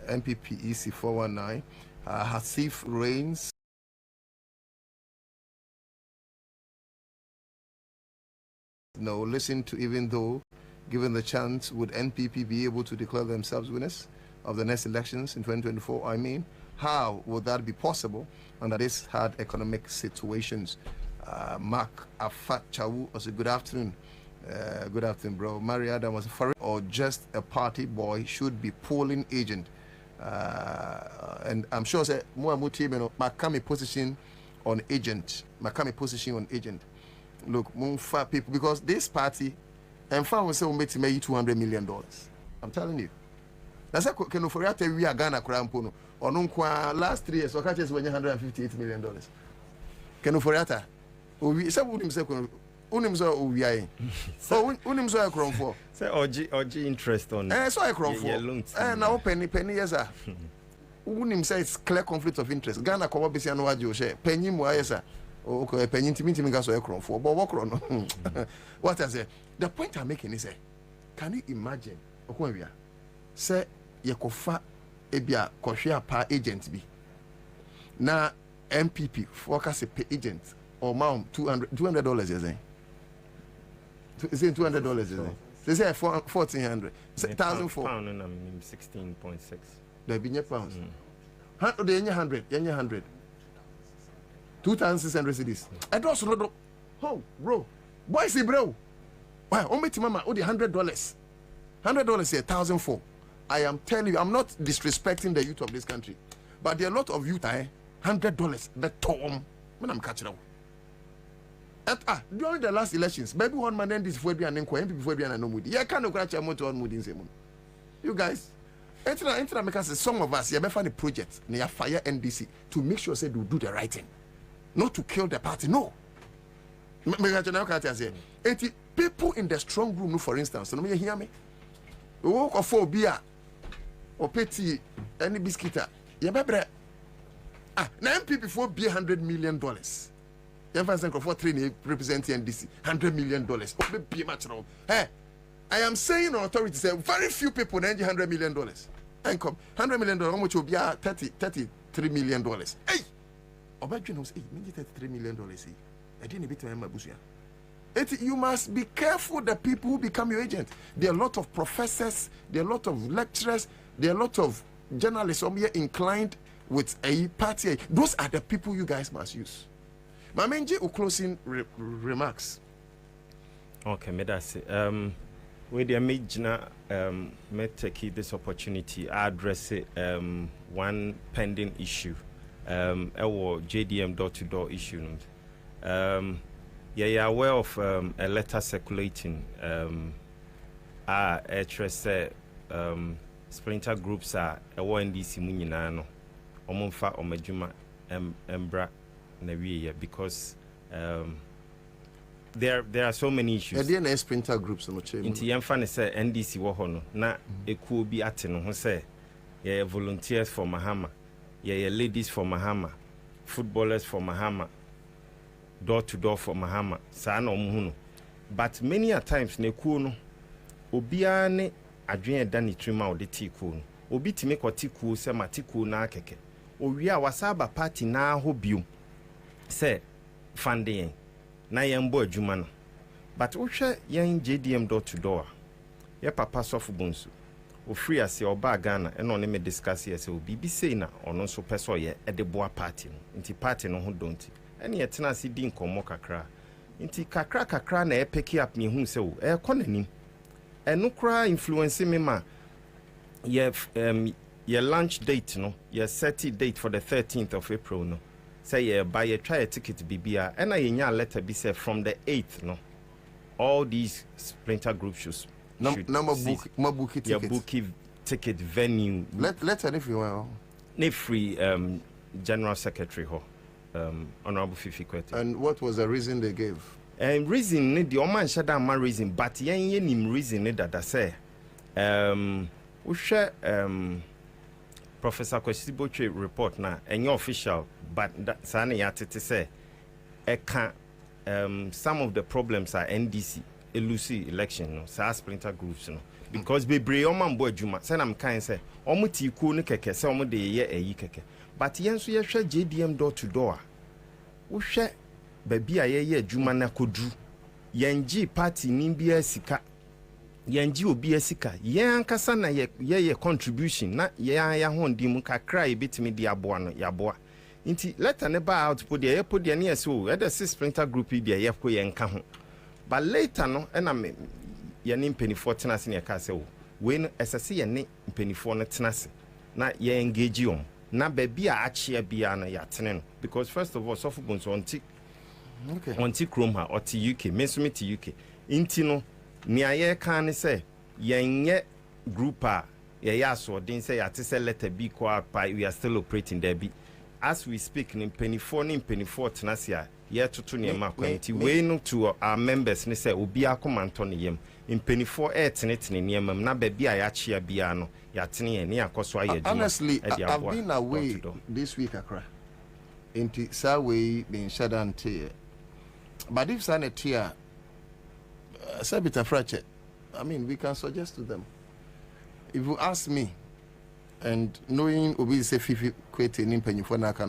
MPP EC 419 Hasif Reigns no listen to even though given the chance would NPP be able to declare themselves winners of the next elections in 2024 I mean how would that be possible under these hard economic situations Mark Afat Chawu also good afternoon bro Mary Adam was a foreign or just a party boy should be polling agent and I'm sure say more Makami position on agent look Mumfa people because this party and found will say we made $200 million I'm telling you that's a can for we are Ghana Krampono or last 3 years or catches $158 million can for we say unim so owiai so unim so ekron for say oji interest on so ekron for na penny yes unim say it's clear conflict of interest Ghana ko be sia no waje share penny mu ayesa okay penny ntimi ga so ekron for but what no what I say the point I'm making is can you imagine okwawia say yekofa ebia kohwe pa agent bi na MPP focus pay agent or mount $200 is it? Is it $200 is it? They say 1,400. 1,004. Pound and 16.6. There be no pounds. 100. 2,600 cedis. I don't know. Oh, bro. Why is it, bro? Why? Only to mama. Oh, the $100. $100 is 1,004. I am telling you, I'm not disrespecting the youth of this country, but there are a lot of youth. $100. The tom. When I'm catching up. During the last elections, maybe one man then this before be an inquiry before be an mood. Yeah, can't catch a motor on mood in Zemon. You guys, enter because some of us, you better find a project near fire NDC to make sure say they do the right thing, not to kill the party. No. People in the strong room, for instance, you hear me? We walk or 4 beer or petty any biscuit. Yeah, baby. Now MPP before be $100 million. for training represent NDC $100 million. Hey, I am saying on authority say very few people need $100 million. Income $100 million, how much will be $33 million? Hey, Obadjin knows, hey, $33 million. I didn't bit my busia. You must be careful the people who become your agent. There are a lot of professors, there are a lot of lecturers, there are a lot of journalists here inclined with a party. Those are the people you guys must use. Mamenji, closing remarks. Okay, me that's it. With the major, me take this opportunity to address one pending issue. Our JDM door-to-door issue. Yeah, aware of a letter circulating. Splinter groups are a NDC Muninano, Omonfa Omejuma Embra Naviya, because there are so many issues. There are splinter groups in the chamber. Inti yemfa say NDC wohono na eku bi ate no ho say ye volunteers for Mahama, ye ladies for Mahama, footballers for Mahama, door to door for Mahama. Sa na omuhunu. But many a times ne ku no obia ne adwen da ne trima o de tiku no. Obi time kwatiku se matiku na akeke. Owia wasaba party na ho biom. Say funding na yembo adwuma no. But wohwe yen JDM door to door. Ye papa sofu bonsu. O free ase oba Ghana e no ne me discuss ye se obi bi sei na ono so peso ye e de boa party no. Nti party no ho donti. Ene ye tena se di nkomo kakra. Nti kakra na e pick up me hu se o e konanim. Eno kra influence me ma ye launch date no, ye set date for the 13th of April no. Say ye buy a try a ticket BBA and I nya letter be said from the 8th no. All these splinter group should book ticket venue. Letter if you want. Ne free General Secretary ho Honorable Fifi Kwete. And what was the reason they gave? Reason ne the oman shada ma reason but yen nim reason ne that say we share Professor Kwesiboche report na enyo official but that sana ya tete say some of the problems are NDC elusi election no sa splinter groups no because bebre oman bo adwuma say na am kan say omuti ku ne keke say omo de ye eyi keke but yen so ye hwe JDM door to door wo hwe baby aye adwuma na kodru yenji party nimbia sika yenji obi asika yen kasa na ye contribution na ya hondi mu kakra e betimi di aboa no yaboa nti letter ne ba out po de ne so e the splinter group bi ye ko yen ka ho but later no na me ye ne mpenifo tenase ne ka se wo we no esese ye ne mpenifo no tenase na ye engage on na baby a achia bia no ya tene no because first of all sofu bonso onti okay onti chrome ha oti UK mesumi ti UK inti no ni aye kan ne say yenye group a ye ya so den say ate say letter B kwa pa we are still operating there be as we speak in penny 4 tenasia ye tutu ne ma kwanti we no to our members ne say obi akomanto ne yem in penny 4 tenetene ne yem na ba bi a ya chia bia no ya tene ye ne akoso aye djuma. Honestly, I've been away this week Accra into Sawe being shut down here. But if Sanet here, Sabita Frachet, I mean, we can suggest to them. If you ask me, and knowing Obi say Fifi Kwete Nimpenyu for Naka,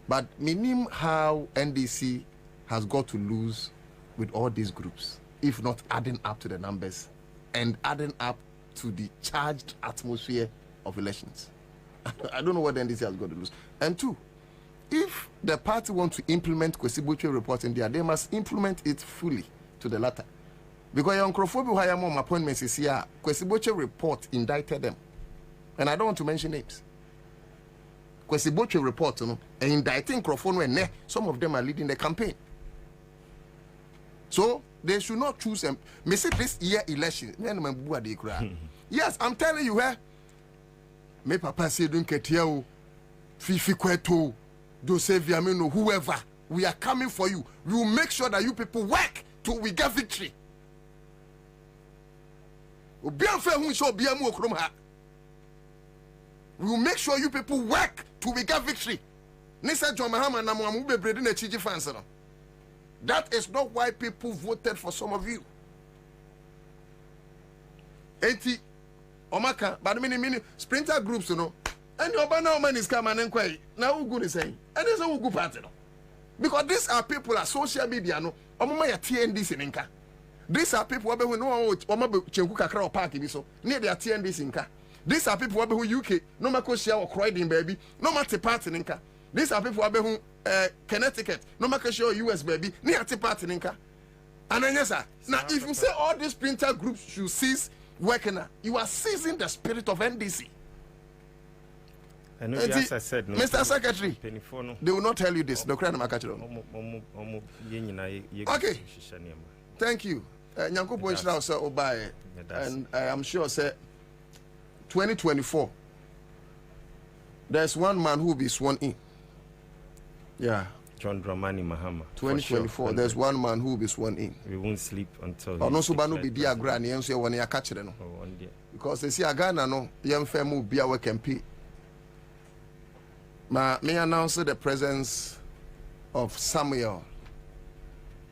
but meaning how NDC has got to lose with all these groups, if not adding up to the numbers and adding up to the charged atmosphere of elections. I don't know what the NDC has got to lose. And two, if the party wants to implement Kwesiboche report in there, they must implement it fully to the latter. Because your Uncrophobia hire more appointments is here. Kwesiboche report indicted them. And I don't want to mention names. Kwesiboche report, you know, and indicting Uncrophobia, and some of them are leading the campaign. So they should not choose them. Me say this year election. Yes, I'm telling you, me papa say don't get here. Fifi Kweto. Joseph Yamino, whoever, we are coming for you. We will make sure that you people work till we get victory. We will make sure you people work till we get victory. Nisa John Mahama na mo be bredi na chiji fans no. That is not why people voted for some of you. Enti omaka but mini sprinter groups no. And your banner man is come and inquiry. Now who good is saying? And there's a who good party no. Because these are people at social media no. Omama ya TNDC ninka. These are people who know Oma Chenku Kakra or Parky so near their TNDC inka. These are people who UK no mako share or crying baby no matter party ninka. These are people who Connecticut no mako share US baby near the party ninka. And then yes sir. Now if you say all these printer groups should cease working, you are seizing the spirit of NDC. And as I said, no, Mr. Secretary, they will not tell you this. Okay. Thank you. And I am sure, sir, 2024, there's one man who will be sworn in. Yeah. John Dramani Mahama. 2024, sure. There's one man who will be sworn in. We won't sleep until. Because they see a Ghana no young family will be our campaign. May announce the presence of Samuel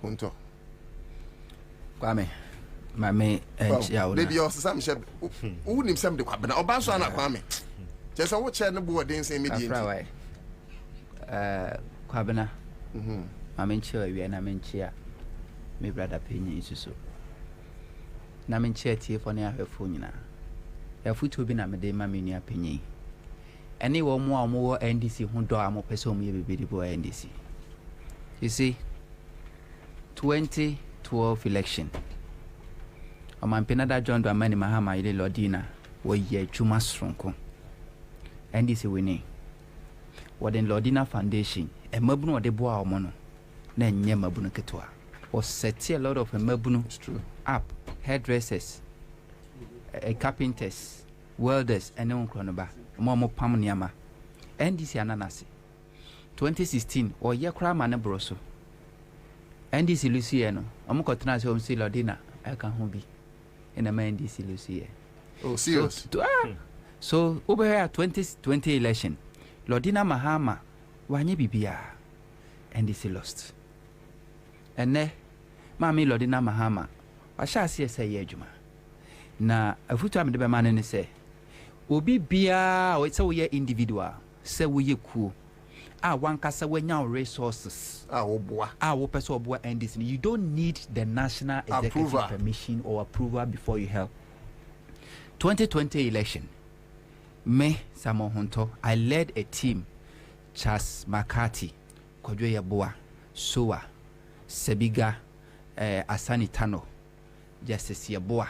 Hunto. Kwame, Mame, and maybe your Sam Shep, who named Sam the Kwabena, or Banswana Kwame. Just a watch and the board didn't say me. Kwabena, Mamenchia, we are Namenchia, my brother Penny is so. Namenchia tea for near her phone. Your foot will be Namade Maminia Penny. Any one more NDC who do am person me be the boy NDC. You see, 2012 election. Man penada John Dramani Mahama ile Lodina wo ye chuma stronko. NDC winning. What in Lodina Foundation, a mabunu de boa mono. Na nye mabunu ketwa. Was set a lot of a mabunu up, hairdressers, carpenters, welders, and no chronoba. Momo pam niama NDC ananasi 2016 or ye kra man broso NDC Luciano omukotena se omsi Lodina aka ho bi ina ma NDC Lucia. Oh serious. So over here 2020 election Lodina Mahama wanye bibia NDC lost ene mami Lodina Mahama wa sha se ye adwuma na afutu amde be man ne se obi bia o say we individual say we cool one kasa wenya resources wo boa wo person oboa NDC you don't need the national executive permission or approval before you help. 2020 election me Samuel Hunto I led a team Charles McCarthy Kodwe Yaboa Soa Sebiga Asani Tano Justice Yaboa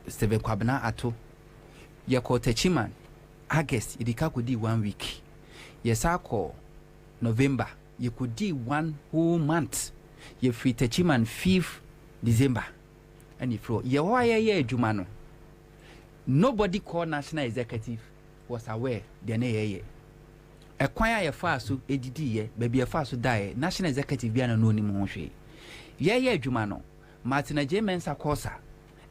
Steven Kwabena ato ye ko Techiman August idika could 1 week yes ako November you could do 1 whole month ye free Techiman 5th December and you flow ye why ye jumano nobody called national executive was aware the ye ekwan ye fa so edidi ye baby ye fa so die national executive bia na no ni mo hwe ye jumano Martina J. Mensa Kosa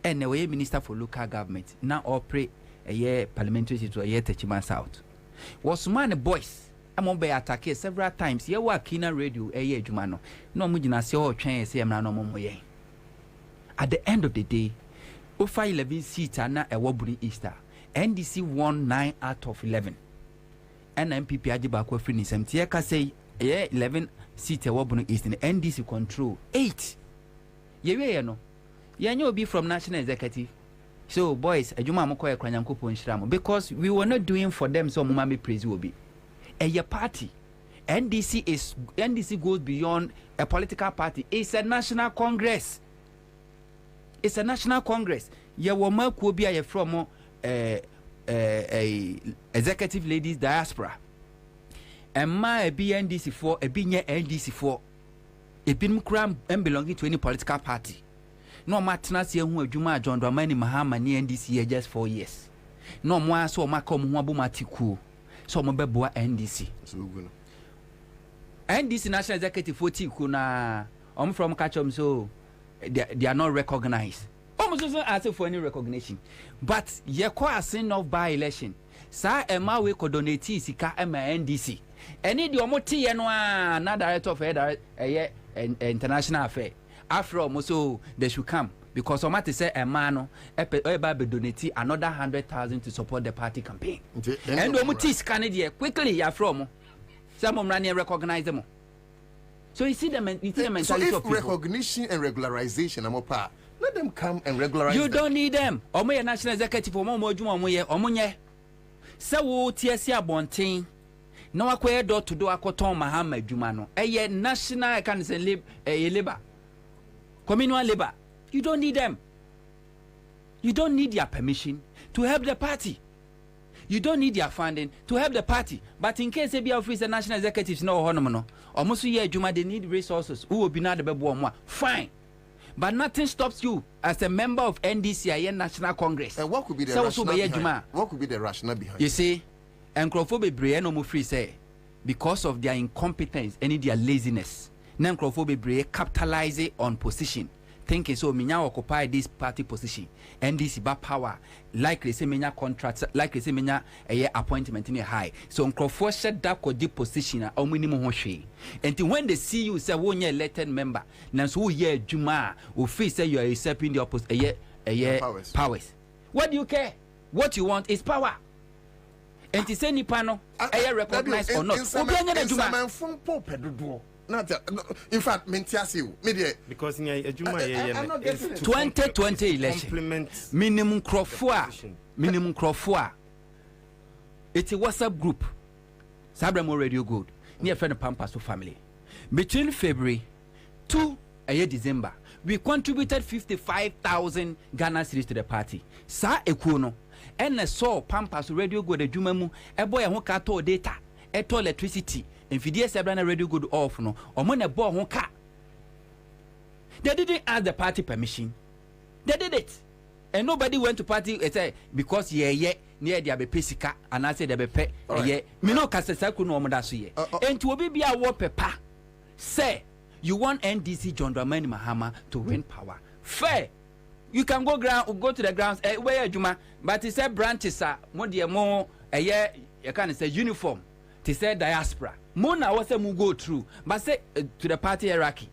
and the Minister for Local Government now operate a year parliamentary to a year Techiman South. Was man a boys among by attack several times. Ye wa Kina radio a year Jumano. No mujina se o train say am no mo ye. At the end of the day, over 11 seats are not a Woburi Easter. NDC won 9 out of 11. And MPP Ajibakwe Free Nisem Tieka say 11 seats a Woburi Easter. NDC control 8. Ye no ye be from national executive so boys adwuma amko e kwanyankopon nhiramo because we were not doing for them so mama me praise will be a party NDC goes beyond a political party. It's a national congress. It's a national congress. Ye wo makuo bia ye from executive ladies diaspora emma e be NDC for e be nye NDC for e bin kram belonging to any political party. No matna se hu adwuma John Dramani Mahama ni NDC just 4 years. No mo aso o makom hu abomatiku so mo beboa NDC. NDC national executive 40 kuna from catchum so they are not recognized. Almost also ask for any recognition. But ye call a sin of by election. sa ema we ko donate sika ema NDC eni de omo tie no a na director of international affair after all so they should come because somebody say ema no eba be donate another 100,000 to support the party campaign and omo tie sika ne de quickly after all some of them recognize them. So you see the mentality so if of people. Recognition and regularization amopa, let them come and regularize you them. Don't need them. Omo ye national executive omo adwuma omo ye. Se wo tiesi abonten na wakoye door to door akoton mahama adwuma no. Eye national can say labor. Communal labor. You don't need them. You don't need their permission to help the party. You don't need their funding to help the party. But in case they office the national executives no honomo almost year juma they need resources. Who will be not the bebo fine. But nothing stops you as a member of NDC National Congress. And what could be the rationale behind? What could be the rationale behind? You see, and Crawford Bray no more free say because of their incompetence and their laziness. Nan Crawford Bray capitalize on position. Thinking so minya occupy this party position and this ba power likely say minya contract likely say minya appointment in a high so Crawford said that could deep position or minimum hwe until when they see you say one year elected member now so year juma will feel say you are usurping the opposite powers. What do you care? What you want is power. And to say nipa no recognize or not in fact, because 2020 election minimum Crawford. It's a WhatsApp group. Sabramo Radio Good. Near friend Pampas family. Between February to December, we contributed 55,000 Ghana cedis to the party. Sa ekuno. And saw Pampas Radio Good the Jumamu. A boy who kato data. Eto electricity. And if you say Radio Good off no, or money bought one car. They didn't ask the party permission. They did it. And nobody went to party because near the Abepesica and I said the Bepe, Mino Casasaku no Modasu. And to be a war pepper. Say, you want NDC John Dramani Mahama to win power. Fair. You can go to the grounds where Juma, but it's a branches are more dear more a year, you can say uniform. They said diaspora. Mona was a go through, but say to the party hierarchy.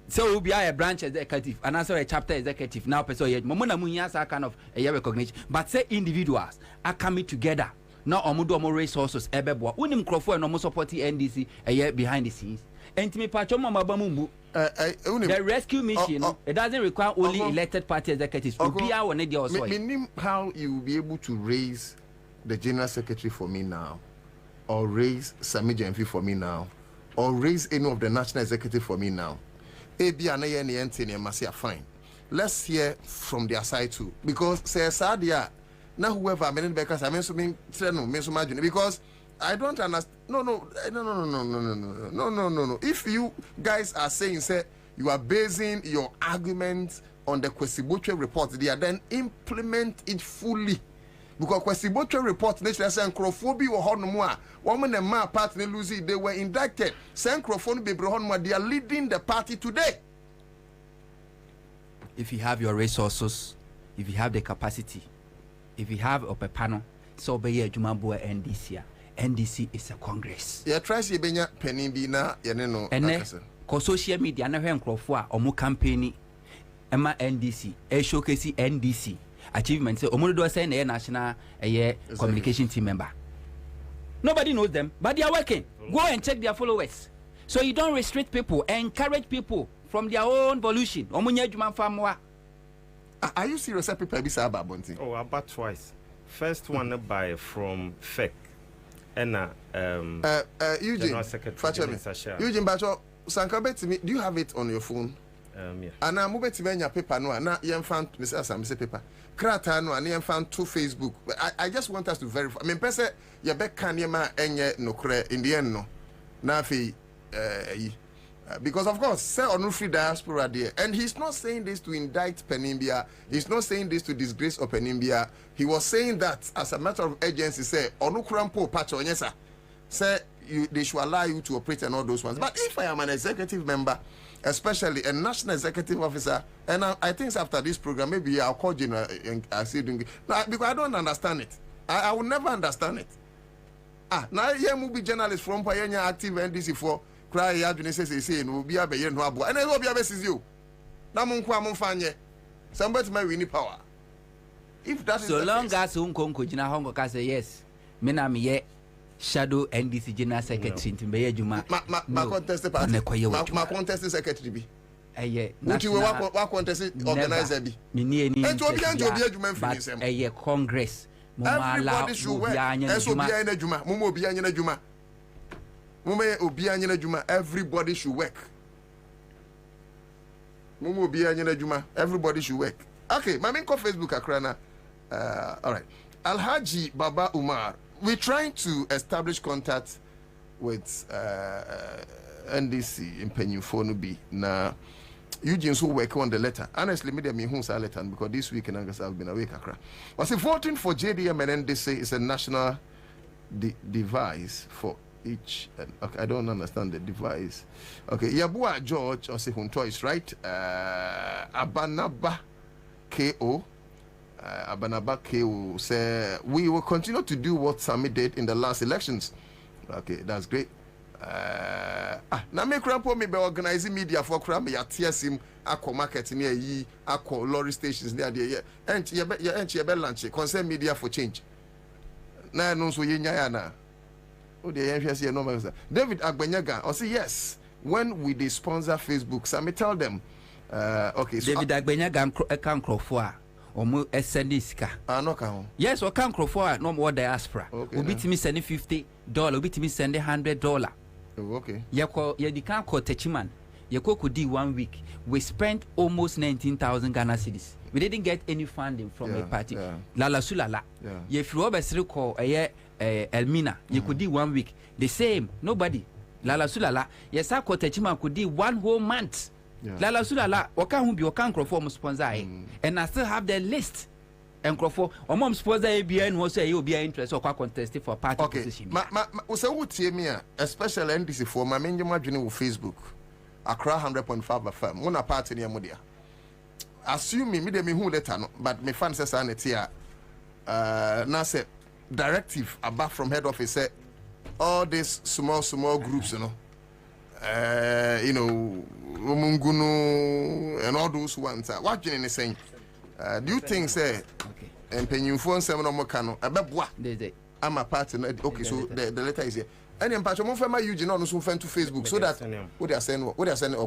So we'll be a branch executive and also a chapter executive. Now, person yet Momona Munyas are kind of a recognition, but say individuals are coming together. Now, Omudo more resources, Ebebo, Unim Crawford and almost supporting NDC a year behind the scenes. And to me, Pachoma Bamumbu, the rescue mission, it doesn't require only elected party executives. How you will be able to raise the general secretary for me now, or raise Sami Jenfi for me now, or raise any of the national executive for me now. Fine. Let's hear from their side too. Because say Sadia, now whoever I mean because I mean because I don't understand. No. If you guys are saying say you are basing your arguments on the Kwesiboche report, they are then implement it fully. Because Kwesiboche report, they say Nkrofobi or Honmoa, woman and man party lose it, they were indicted. Sankrofon be Brohonma, they are leading the party today. If you have your resources, if you have the capacity, if you have a panel, so be a Jumabua NDC. NDC is a Congress. Yeah, try to be Penibina, Yaneno, and social media, never Nkrofoa or more campaign. Emma NDC, a showcase NDC. Achievements. Omodo send a national communication team member. Nobody knows them, but they are working. Go and check their followers. So you don't restrict people, encourage people from their own volition. Are you serious? Oh, about twice. First one by from FEC. And Eugene, Eugene Bacho, Sankabet, do you have it on your phone? Yeah. And I'm moving to your paper no na you found Mr. Sam paper krata no and you found to Facebook. I just want us to verify. I mean person you be kan ma enye no kre in the end no na fi because of course say on free diaspora there, and he's not saying this to indict Penimbia, he's not saying this to disgrace Penimbia. He was saying that as a matter of urgency, say onu krampo patch on yes say they should allow you to operate and all those ones. But if I am an executive member, especially a national executive officer, and I think after this program maybe I'll call General and I see because I don't understand it. I will never understand it. Now here will be journalists from Pioneer Active NDC for cry adwene say no be abeye no abo. And I hope you have you. Na mo nkwa mo fanye. Somebody may win power. If that is so the long case, as unko jina hongo ka say yes. Me na me ye shadow NDC general secretary ntimbe juma. Ma contest party. Ma contest secretary bi. What you wa contest organizer bi. Me ni eni. And to obi adwuma mfinisem. Eye congress. Everybody should work. Everybody should work. Everybody should work. Okay, my main Facebook akrana. All right. Alhaji Baba Umar. We're trying to establish contact with NDC in Penyufonubi. Now, Eugene who work on the letter. Honestly, me who's a letter because this week in August I've been awake. I say voting for JDM and NDC is a national device for each. Okay, I don't understand the device. Okay, Yabua George or say Hunto is right. Abanaba KO. Abanaba KO say we will continue to do what Sami did in the last elections. Okay, that's great. Na me crampo me be organizing media for cram ya TSM akọ market near yi akọ lorry stations near there and ye be launch concern media for change na no so ye nya na o de yen hwese no ma David Agbanyaga or say yes when we dey sponsor Facebook so me tell them okay so David Agbanyaga kan crofo a omo send sika no kan yes o kan crofo a no more diaspora obi timi send $50 obi timi send $100. Okay. Yedi can call Techiman. Yeko di 1 week. We spent almost 19,000 Ghana cedis. We didn't get any funding from the party. Lala Sulala. If you obviously call Elmina, you could do 1 week. The same. Nobody. Lala Sulala. Yes, I called Techiman could do 1 whole month. Lala Sulala. Wakan be wakan crofo sponsor. And I still have the list. And crofo. Or mom sponsor ABN was say you'll be interested or contest for party position. Especially NDC for my main journey with Facebook. Accra 100.5 FM. One party near Modia. Assume me who letter no, but me fans say it here. Now say directive above from head office say all these small groups, you know, Umungunu and all those ones. What you saying? Do you think say and penny phone 7 or more cano about I'm a partner. Okay, so the letter is here. And in Pacho Mofama Eugene on so to Facebook so that what they are sending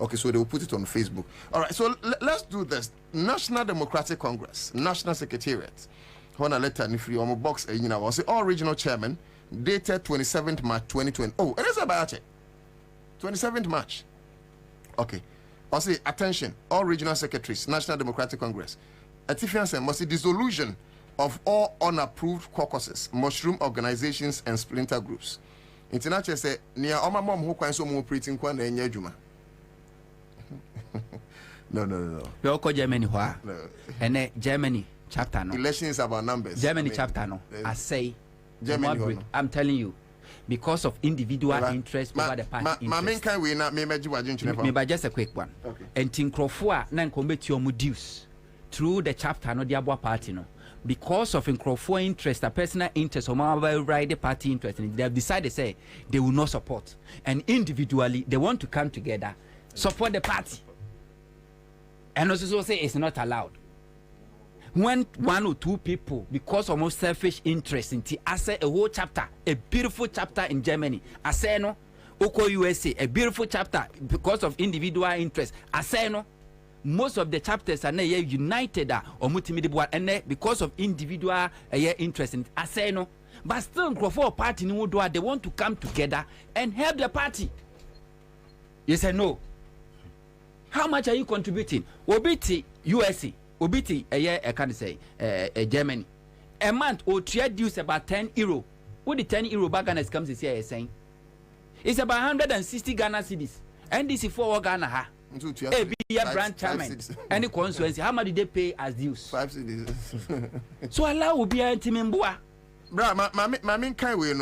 okay, so they will put it on Facebook. All right, so let's do this. National Democratic Congress, National Secretariat. On a letter if you on a box, you know, say all regional chairman dated 27th March 2020. Oh, it is about it. 27th March. Okay. I'll say attention, all regional secretaries, National Democratic Congress. Atifian must see dissolution of all unapproved caucuses, mushroom organizations, and splinter groups. International say near Oma mom who can so more operating kwan and yajuma. No. We all call Germany wha. And Germany chapter no. Election is about numbers. Germany chapter no. I say Germany. I'm telling you. Because of individual interest over the party interest. Maybe just a quick one. Okay. And Tinkrofua na nkombeti omu dues through the chapter no diabwa party no. Because of Nkrofua interest, a personal interest, or ride the party interest, they have decided say they will not support. And individually, they want to come together, support the party. And also say it's not allowed. When 1 or 2 people, because of most selfish interest in I say a whole chapter, a beautiful chapter in Germany. I say no, Oko USA, a beautiful chapter because of individual interest. I say no, most of the chapters are not united or multimedia and because of individual interest in I say no. But still, for a party, they want to come together and help the party. You say no. How much are you contributing? Obiti USA. Obiti a year I can't say Germany. A month or trade dues about €10. What the €10 baggers comes this year saying? It's about 160 Ghana cedis. And this is for Ghana ha. A branch chairman. Any constituency. How much did they pay as dues? 5 cedis. So Allah will be a Timimboa. Bra, my main kind way,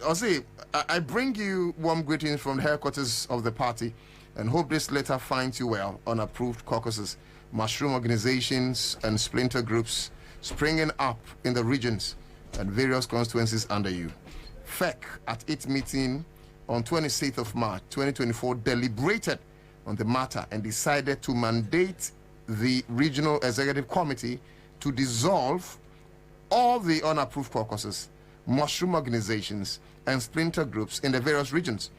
I'll say I bring you warm greetings from the headquarters of the party and hope this letter finds you well on approved caucuses, mushroom organizations and splinter groups, springing up in the regions and various constituencies under you. FEC, at its meeting on 26th of March 2024, deliberated on the matter and decided to mandate the Regional Executive Committee to dissolve all the unapproved caucuses, mushroom organizations, and splinter groups in the various regions.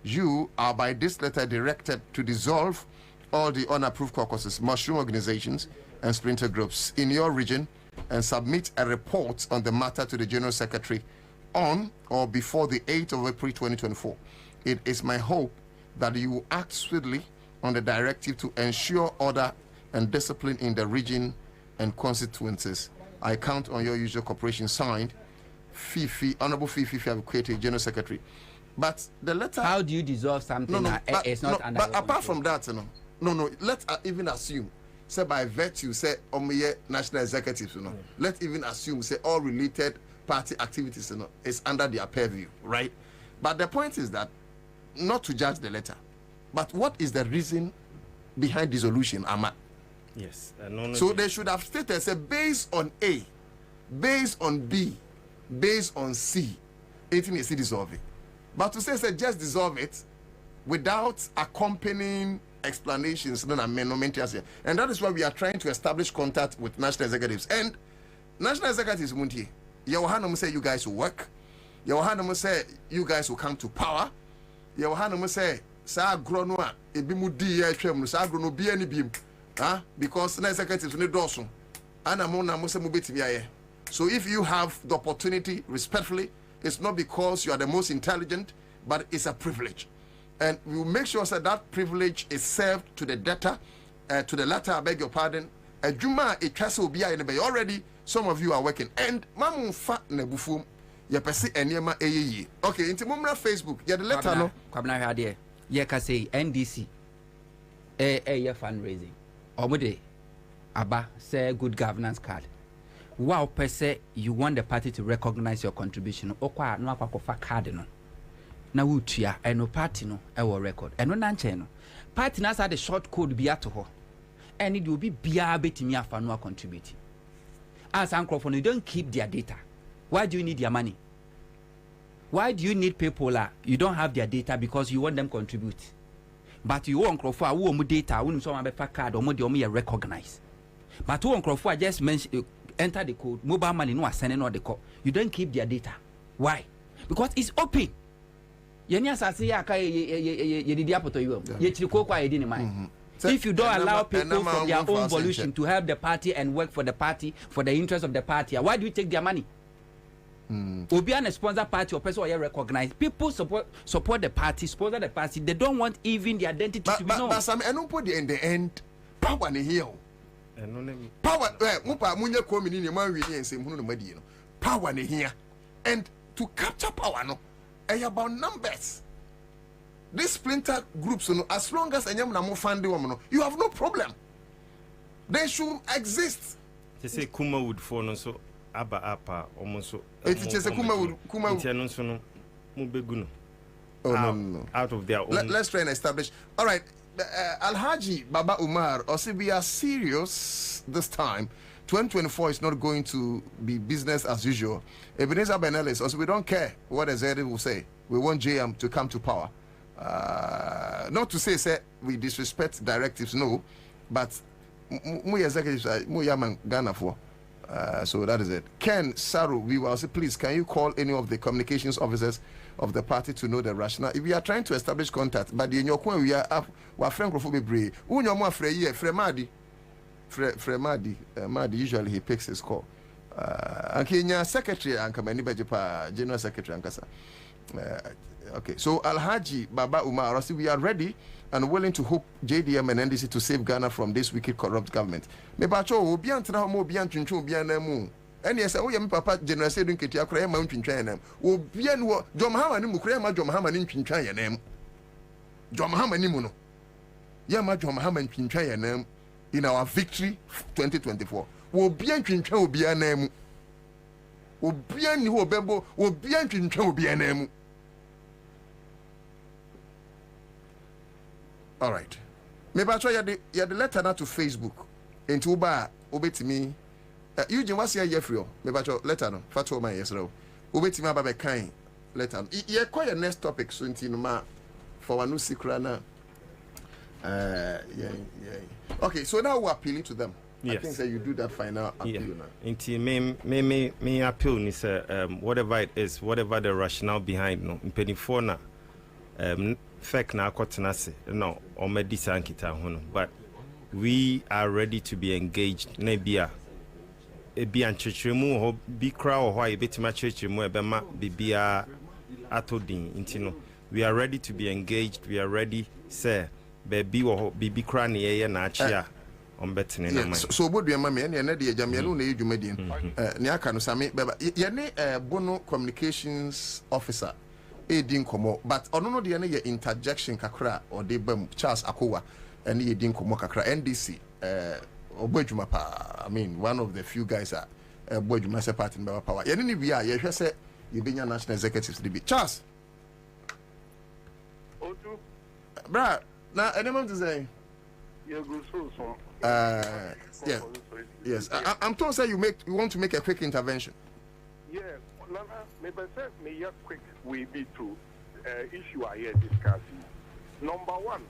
You are by this letter directed to dissolve all the unapproved caucuses, mushroom organizations, and splinter groups in your region and submit a report on the matter to the General Secretary on or before the 8th of April 2024. It is my hope that you will act swiftly on the directive to ensure order and discipline in the region and constituencies. I count on your usual cooperation. Signed, Fifi, Honorable Fifi Fabukwete, General Secretary. But the letter... How do you dissolve something that it's not under... But apart from that, let's even assume, say by virtue, say, national executives, let's even assume, say, all related party activities, is under their purview, right? But the point is that, not to judge the letter, but what is the reason behind dissolution, Ahmad? Yes. So they should have stated, say, based on A, based on B, based on C, it is dissolve it. But to say, just dissolve it without accompanying explanations, and that is why we are trying to establish contact with national executives. And national executives, Yohanam say you guys will work. Yohanam say you guys will come to power. Yohanam say sa gronoa ebimu di ya twem sa grono bi ani bim. Because national executives need doso. Ana mo na mo se mo betimi aye. So if you have the opportunity, respectfully, it's not because you are the most intelligent, but it's a privilege. And we will make sure that pprivilege is served to the debtor, to the latter, I beg your pardon. Juma, it will be already, some of you are working. And mamu fat nebufum, ya pesi enyema eye. Okay, into mumra Facebook, ya the letter no. Kwabena hade, ya ka say NDC, ya fundraising. Omude, aba, say good governance card. Wow, per se, you want the party to recognize your contribution. Okwa no akwakofa card no. Na wutua eno party no e wo record. Eno na nche no. Party na sa the short code bi ato ho. Eni de obi bia betimi afa no contribute. As ankrofo no, you don't keep their data. Why do you need their money? Why do you need people you don't have their data because you want them contribute? But you want ankrofo wo mu data, wo so ma be fa card, omo de omo ye recognize. But wo ankrofo just mention enter the code, mobile money no ascending or the call. You don't keep their data. Why? Because it's open. If you don't allow people from their own volition to help the party and work for the party, for the interest of the party, why do you take their money? Obian a sponsor party or person or recognize people support the party, sponsor the party. They don't want even the identity to be known. But some put in the end power in here. Power munye komini ni man wi ensem hunu no madi no. Power in here. And to capture power no about numbers. These splinter groups, as long as you have no problem. They should exist. They say Kuma would fall so apa almost so. It is a Kuma would. No. Out of their own. Let's try and establish. All right, Alhaji Baba Umar, also we are serious this time. 2024 is not going to be business as usual. Ebenezer Benelis, also we don't care what the ZD will say. We want JM to come to power. Not to say we disrespect directives, no, but we executives yaman Ghana for. So that is it. Ken Saru, we will say, please, can you call any of the communications officers of the party to know the rationale? If we are trying to establish contact, but in your point we are francophobic. Madi usually he picks his call. And Kenya secretary and general secretary and okay, so Alhaji Baba Umar, we are ready and willing to hope JDM and NDC to save Ghana from this wicked, corrupt government. Me bacho obi antra mo obi antwintwe obi anamu. And yes, oh, my papa general said in Ketia Cray Mountain China. Oh, bien what John Hammer Mukrema John Hammer in Chinchaya name. John Hammer Nimuno. Yama John Hammer in Chinchaya name in our victory 2024. Will bien Chincha will be a name. Will bien who bembo will bien Chincha will be a name. All right. Maybe I try the letter now to Facebook. Into Uba, obey to me. Eugene, what's your Jeffrey? Maybe letter no. Fatu my yes ro. Ubeti ma babe kind letter. Ye quite a next topic so ma for one secret na. Yeah. Okay, so now we're appealing to them. Yes. I think that you do that final appeal now. Inti me appeal ni say whatever it is, whatever the rationale behind no. Mpeni na fake na akotena se no o medisa ankita ho no, but we are ready to be engaged na bia anchechiremu ho bi kra ho a yebetima chechiremu ebema bibia atodin intino. We are ready to be engaged. We are ready say baby wo bibi kra na ye na achia on betene na mai. So bodua ma me na de agya me no na edwumadin ne aka no same beba ye ne bono communications officer edin komo, but ono no de ne ye interjection kakra or de bam Charles Akowa and ye edin komo kakra NDC obadwuma pa. I mean, one of the few guys are obadwuma se part in Baba Power. Ye ne bia ye hwe se ye benya national executives de bi Charles Otu bra na enemam to say you go so yeah. Yes. I'm told say you want to make a quick intervention. Yeah, Nana, maybe say me a quick we be to issue I here discussing. Number one,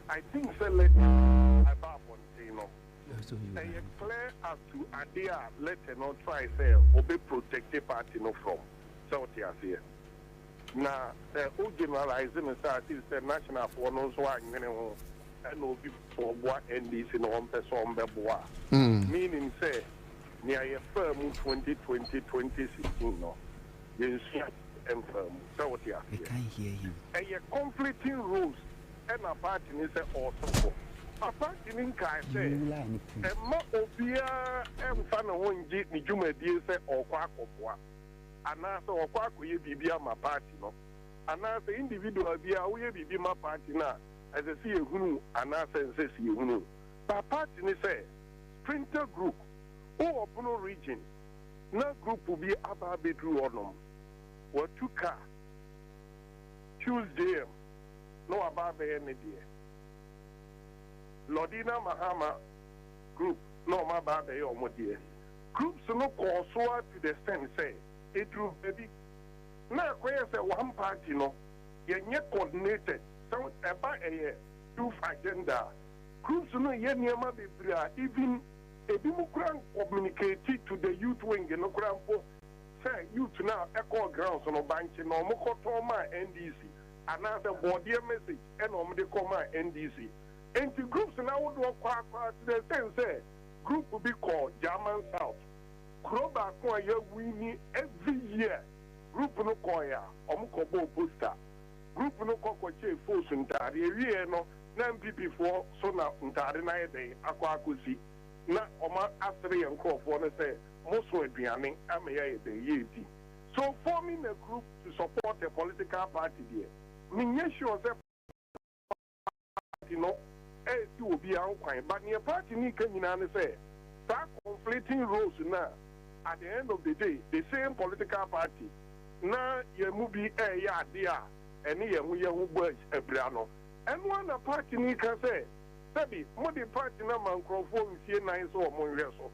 I think say let about Montino. Clear as to idea let not try say obey protected party no from South Asia. Now the old generalizing is the national for no so and will be for what NDC no one person be boa. Meaning say near a firm 2016 no. You see and firm so what you can't hear him. And your conflicting rules and a party is also a party in Kai say and ma obia and fan one get ni juma dear say or quack and also or quack we be my party no. And as the individual be we be my party now. As I see a hunu, and I say you hunu. But party ni say sprinter group, or Bono region, no group will be about bedroom or no. Or 2 car. Tuesday, no about the end dear. Lodina Mahama group, no about the omo dear. Groups no call so to the extent say, it drew baby. Now, where say one party no, you're coordinated. So about a youth agenda. Groups no yeniyama bebra even a democrat communicated to the youth wing no grampo say youth now echo grounds on a bench no mokotoma NDC and now the body message and on the comma NDC. And the groups now would walk to the sense say group will be called German South. Kroba koya winning every year. Group no koya omukobo poster. Group no kokoche force ntare ewie no na MPP for so na ntare na yede akwa akosi na oma asere yankofo no say moso aduane ameya yede yedi. So forming a group to support a political party there minye sure say party no ti obi an kwan but near party ni kan nyina ne say that conflicting roles na at the end of the day the same political party na ye mu bi ya ade a ene ye hu boys ebrano and one party ni can say sabi mo the party na mankrofo nsie nan so mo nhwe so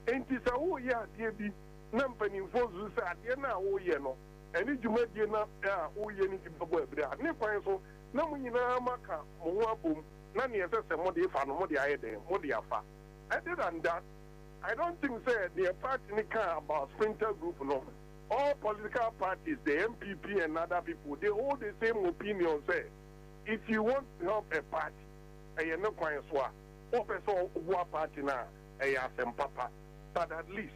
enti sa wo ye ade bi na mpanimfo zu sa ade na wo ye no ene dwumadie na wo ye ni babo ebra ne kwan so na mo nyina maka mo ho abom na ne yese mo de fa no mo de ayede mo de afa other than that I don't think say the party ni can about sprinter group no. All political parties, the MPP and other people, they hold the same opinion. Say, if you want to help a party, and you're not quite sure, or one party now, and you have papa, but at least,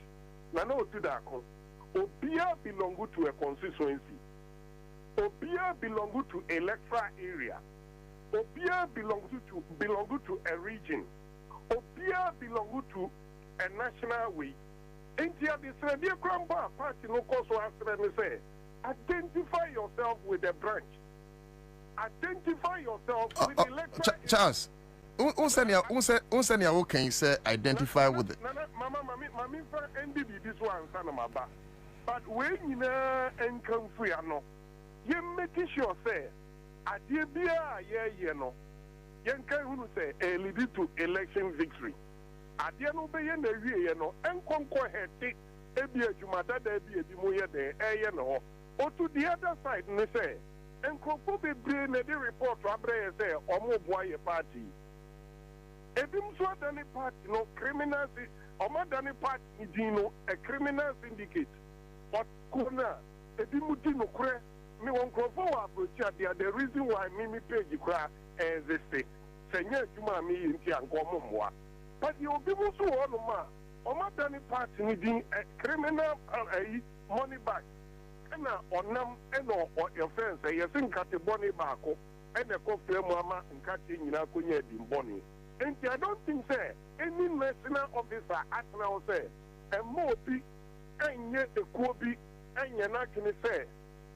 now no to that, Obia belong to a constituency, Obia belong to electoral area, Obia belong to a region, Obia belong to a national way. India, the dear grandpa party no cause say, identify yourself with the branch. Identify yourself with the electoral. Charles, who send your can say identify with it? Mama, NDB this one, son of my back. But when you know and come free, no, you make sure say, idea be a no, you can say a lead to election victory. adeɛ no bɛyɛ na wie no ɛnkɔnkɔ hɛte ebi adwuma dada ebi mu yɛ den ɛyɛ no hɔ otu the other side ne sɛ nkurɔfo bebree na de report abrɛ yɛ sɛ ɔmo boa yɛ party ebi nso adane party no criminal ɔmo adane party ne din no a criminal syndicate ɔko na ebi mu di nokorɛ me wɔn nkurɔfo wɔ approach adeɛ the reason why me page kora ɛnzeste sɛ nyɛ adwuma a meyɛ nti a nkɔmɔ mmoa but deɛ obi mu nso wɔ nom a ɔmo adane party ne din criminal money bag ɛna ɔnam ɛna ɔyɛfɛn sɛ yɛsi nkate bɔne baako ɛna ɛkɔfrɛ mu ama nkate nyinaa kɔnya adimbɔne nti I don't think sɛ any national officer atena hɔ sɛ ɛma obi ɛnyɛ ekuo bi ɛnyɛ n'adwene sɛ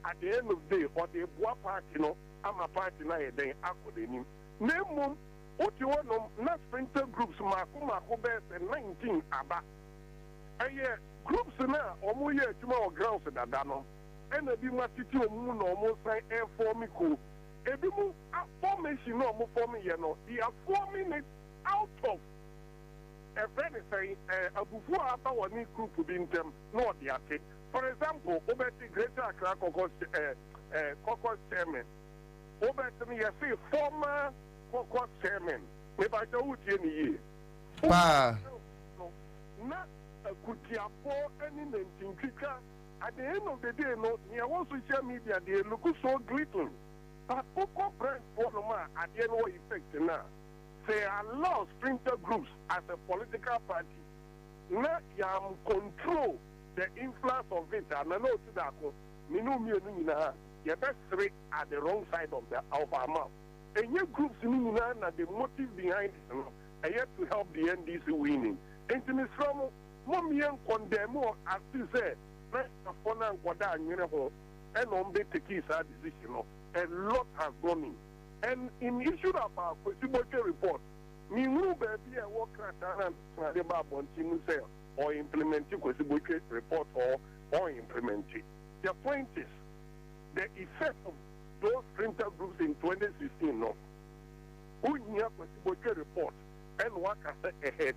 at the end of the day ɔde boa party no ama party no ayɛ dɛn akɔ n'anim na mmom wote hɔ nom na sprinter groups maako bɛyɛ sɛ 19 aba ɛyɛ groups na ɔmo yɛ adwuma wɔ grounds dada no ɛna bi ma titi ɔmo na ɔmo san ɛfɔmi ko ebi mu formation na ɔmo form yɛ no they are forming it out of ɛfɛ ne sɛn abufu a aba wɔ ne group bi ntɛm na ɔde ate for example wobɛti greater accra kɔkɔ chairman wobɛti no yɛse former kɔkɔ chairman mebakyɛ wotie ne yie paa na akutiafo ɛne nantintwitwa at the end of the day, no, near one social media, they look so glittering. But Coco brand for at the end of effect now. They allow sprinter groups as a political party. Now you control the influence of it. And I know to that, you best three at the wrong side of our mouth. And your groups and the motive behind it, and yet to help the NDC winning. And to Miss Romo, Mommy and condemn as you said. And on the decision, a lot has gone in. And in issue of our Kwabena report, we will be a worker or implement Kwabena report or implement it. The point is, the effect of those printer groups in 2016, no, who near Kwabena report and what I say a head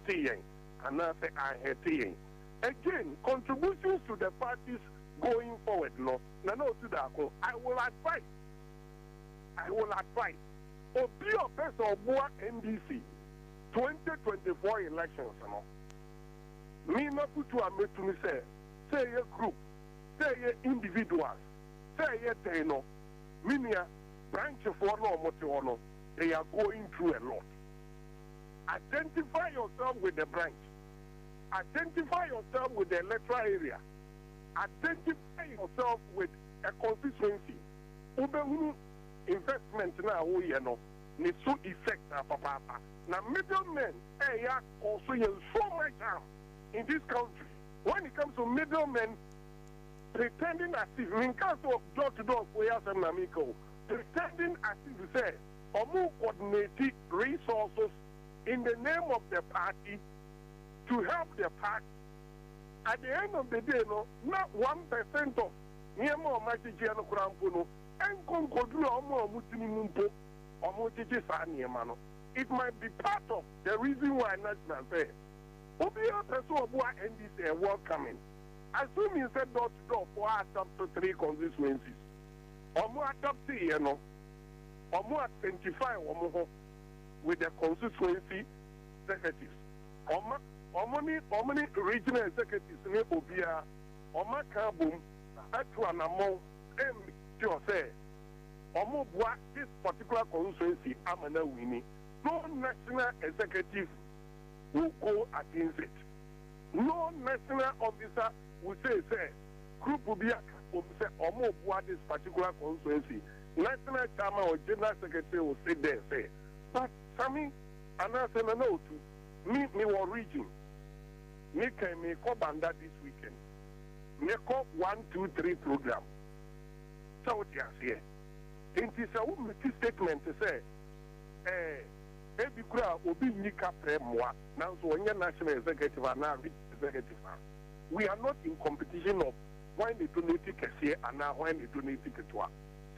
and I say I head. Again, contributions to the parties going forward, no to that. I will advise. Obi or best or more NDC 2024 elections, no. Me not put to a me to me say a group, say a individuals, say a teno, minia branch for no motion, they are going through a lot. Identify yourself with the branch. Identify yourself with the electoral area. Identify yourself with a constituency. Ube investment now, you know, need so effect papa. Now middlemen, also so much harm in this country. When it comes to middlemen pretending as if in case of door to door, pretending as if you say, or more coordinated resources in the name of the party. To help the party. At the end of the day, no, not 1% of Niemo Machigiano Crampuno, and Concodu or Mutinimumpo or Mutigisaniamano. It might be part of the reason why National Fair. Obia Pessoa and this welcoming. Assuming you said door to door for us up to 3 constituencies. Or more adopted, you know, or more 25 or more with the constituency secretaries. Or many regional executives in Obia, or my carbon, at one among them, say, or more this particular constituency, I'm a winning. No national executive will go against it. No national officer will say, group will be or more this particular constituency. National chairman or general secretary will say there, say, but Sammy, and I say no to me or region. Me can make Kwabena this weekend. Make up 1, 2, 3 program. So what you say? It is a woman statement to say, every crowd will be Nika Premwa. Now, so when you're national executive and now executive, we are not in competition of when they donate tickets here and now when they donate tickets to us.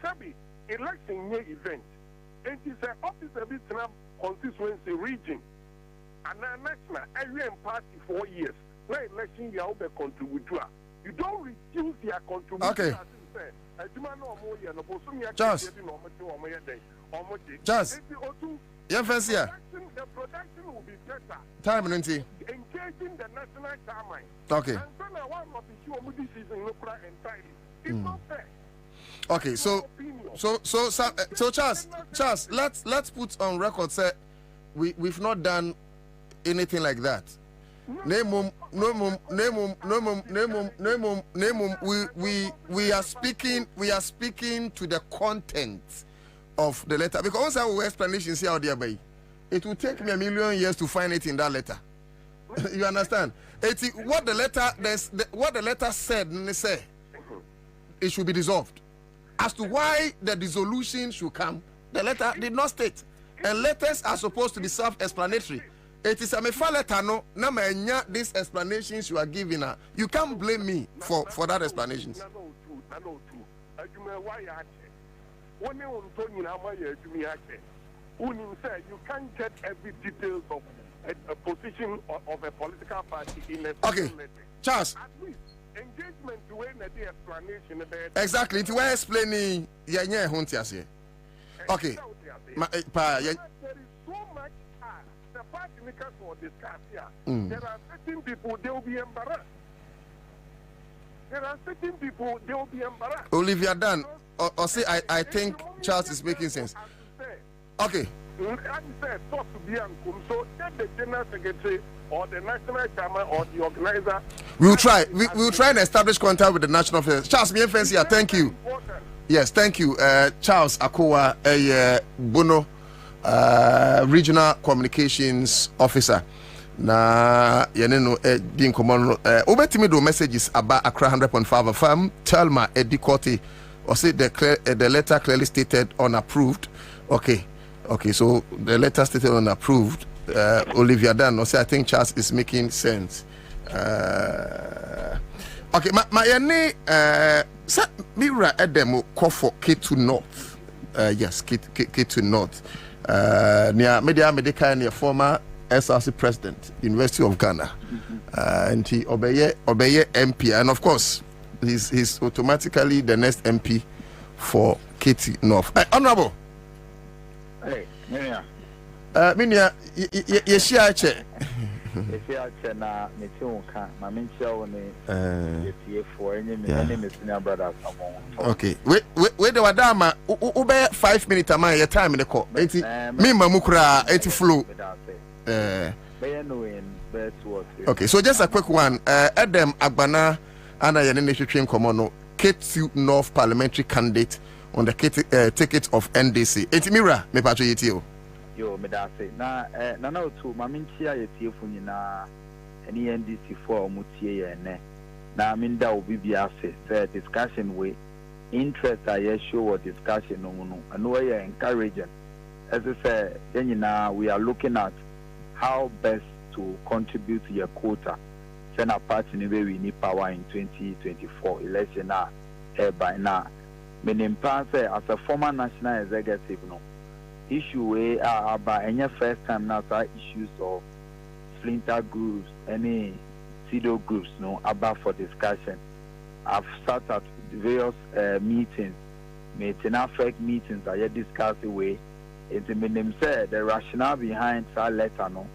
Sabi, election year event. It is an office of this constituency region. and national every party 4 years. Now election year will contribute. You don't reduce their contribution. Okay. Charles. Charles. Yeah, first year. The production will be better. Time, engaging the national timeline. Okay. And so now one of the show this is in local entirely. It's not fair. Okay, so Charles, let's put on record say we've not done anything like that. Name we are speaking to the content of the letter, because once I will explanations here out there, by it will take me 1,000,000 years to find it in that letter. You understand? What the letter said, it should be dissolved. As to why the dissolution should come, the letter did not state. And letters are supposed to be self-explanatory. It is a mefa letter no na manya these explanations you are giving her. You can't blame me for that explanations. You can't get every details of a position of a political party in a okay letter. Charles, at least engagement to win the explanation exactly it was explaining okay there is so much the party makers will discuss here. There are certain people they will be embarrassed. Olivia Dan or say I think Charles is making sense. Okay. So get the general secretary or the national chairman or the organizer. We'll try and establish contact with the national affairs. Charles, me fancy here. Thank you. Yes, thank you. Charles Akowa, Bono, regional communications officer. Na yeneno din common obetimi do messages about Accra 100.5 FM. Telma Edikote or say the letter clearly stated unapproved. Okay, so the letter stated unapproved. Olivia Dan, I think Charles is making sense. Okay, my Mira Edemo call for K2 North. Yes, K2 North. Near Media Medica, near former SRC president, University of Ghana. And he obey MP. And of course, he's automatically the next MP for K2 North. Honorable. Hey, Minia. Minia, Yeshia na metionka ma menchia woni for any me senior brother someone. Okay. Wait the wadama ube 5 minutes am your time in the call. Enti me mamukura enti flow. Okay, so just a quick one. Adam Agbana ana yene hwetwe nkomo no K2 North parliamentary candidate on the ticket of NDC. Enti Mira me patcho yetio. Yo, me da say na na otu ma menchia yetiefu nyina any NDC for omutie ye ne na minda obi bia say discussion we interest I show what discussion no and we are encouraging as I say nyina we are looking at how best to contribute to your quota send a party ni we need power in 2024 election na by now meaning say as a former national executive no issue about any first time now issues of splinter groups, any pseudo groups, no, about for discussion. I've sat at various meetings, fake meetings that you discuss the way. It may say the rationale behind that letter, no,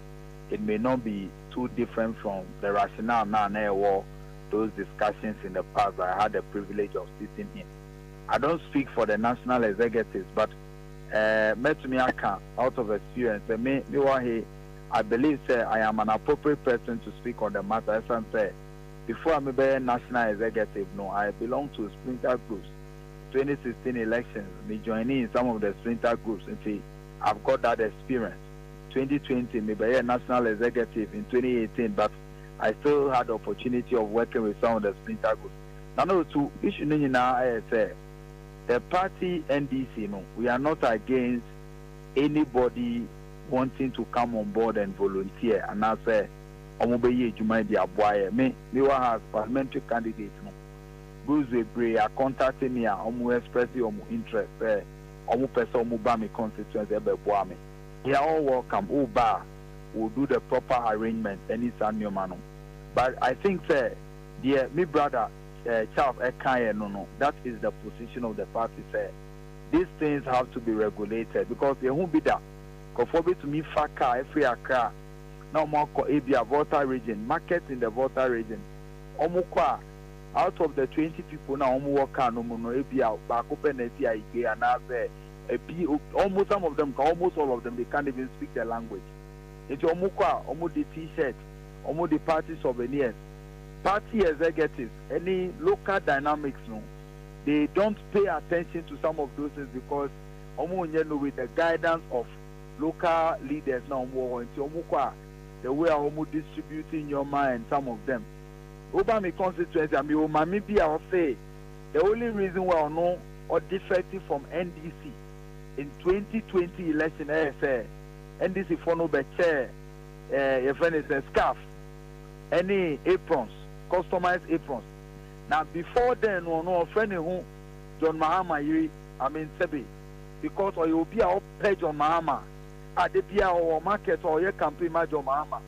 it may not be too different from the rationale now or those discussions in the past that I had the privilege of sitting in. I don't speak for the national executives, but met me out of experience. I believe I am an appropriate person to speak on the matter. As I say, before I'm a national executive, no, I belong to splinter groups. 2016 elections, me joining in some of the splinter groups, and see, I've got that experience. 2020, maybe a national executive in 2018, but I still had the opportunity of working with some of the splinter groups. Now, to issue now, I say. The party NDC, no, we are not against anybody wanting to come on board and volunteer. And I say, Omobeye Jumaidi Abuaye, me was parliamentary candidate, no. Bruce Bray are contacting me, Omu expressing Omu interest, Omu person Omu Bami constituency, Ebebuame. They are all welcome, Uba, will do the proper arrangement any sanyomano. But I think say dear me brother Charles Ekanye no, that is the position of the party. Say these things have to be regulated because they won't be that. Conformity to me faka every Accra now more Abia Volta region, market in the Volta region. Omukwa out of the 20 people now Omuwaka no Abia back open Abia and almost some of them, almost all of them, they can't even speak the language. It's Omukwa, Omu the T-shirt, Omu the party souvenirs, party executives, any local dynamics no. They don't pay attention to some of those things because Omu with the guidance of local leaders now the way Omu distributing your mind, some of them. Over my constituency, I mean, maybe I'll say the only reason why I know or defective from NDC in 2020 election, NDC for no chair, if anything, scarf, any aprons, customized aprons. Now before then, no friend who John Mahama, I mean Sebi, because or you'll be a page on Mahama, at the Pia or market or your campaign, John Mahama.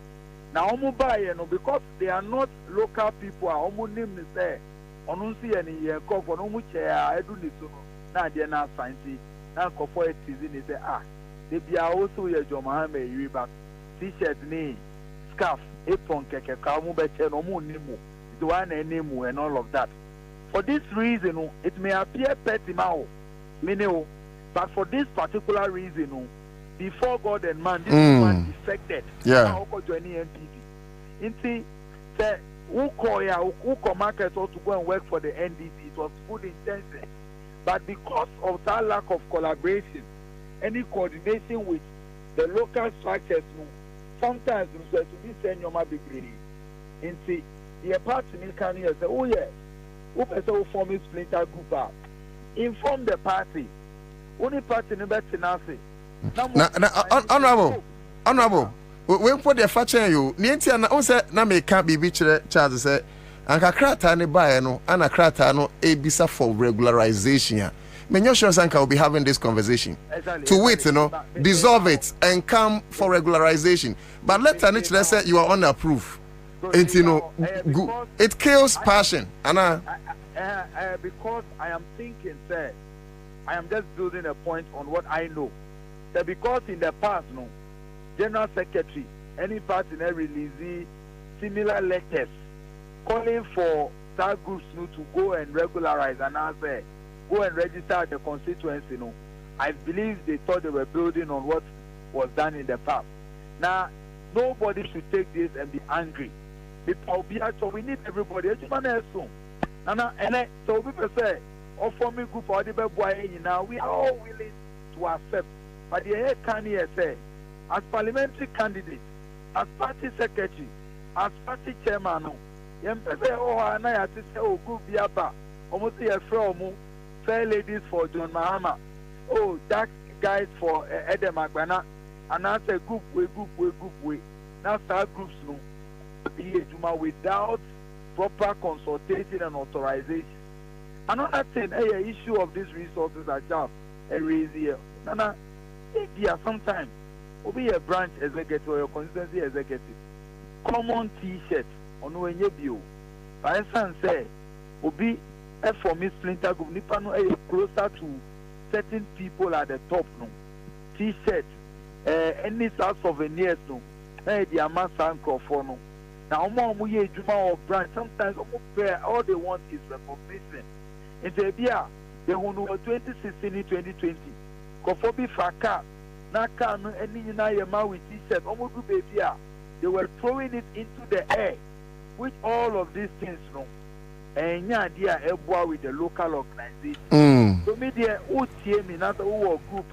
Now, Omu buy because they are not local people. Omu name is there. Onunsi any call for Omu chair. I do need to now. They are not fancy. Now, call for it is in the they be also your John Mahama. You back T-shirt, knee, scarf, apron, keke, kamu beche, Omu nimu, the one nimu, and all of that. For this reason, it may appear petty mao, mineo, but for this particular reason, before God and man, this man defected. Yeah. Say, who call market or to go and work for the NDC? It was good intention, but because of that lack of collaboration, any coordination with the local structures, sometimes to be sent your degree. Into the party can say, oh yeah, who person form a splinter group? Inform the party. Only party never tenacity. Honorable, when put the facture you, Nientia na say na me can't be charge say, and Kakrata ne buy no, and a crata no ebisa for regularization. Many sure Sanka will be having this conversation. To wait, dissolve it and come for regularization. But let Anichile say you are unapproved. It kills passion. Because I am thinking, sir, I am just building a point on what I know. Because in the past, General Secretary, any party release similar letters calling for star groups to go and regularize and answer, go and register at the constituency. I believe they thought they were building on what was done in the past. Now, nobody should take this and be angry. So we need everybody. So people say, oh, for me, group or now we are all willing to accept. But the head can say, as parliamentary candidate, as party secretary, as party chairman, group Biaba, almost a fair ladies for John Mahama, dark guys for Edem Agbana, and I say group way. Now start groups without proper consultation and authorization. Another thing, issue of these resources are just a raise here. Sometimes will be a branch executive or your constituency executive. Common T-shirt on when you view. For instance, say will be for Miss Splinter Group. Nipano closer to certain people at the top. No T-shirt, any sort of souvenirs. No, the Ansah for no. Now, Juma or branch. Sometimes all they want is recognition. In the they won over 2016 2020. Kofobi Faka, Naka, any Yama with T-shirt, almost baby. They were throwing it into the air, which all of these things, and yeah, Ebwa with the local organization. So, me, dear, who tear me, not who group,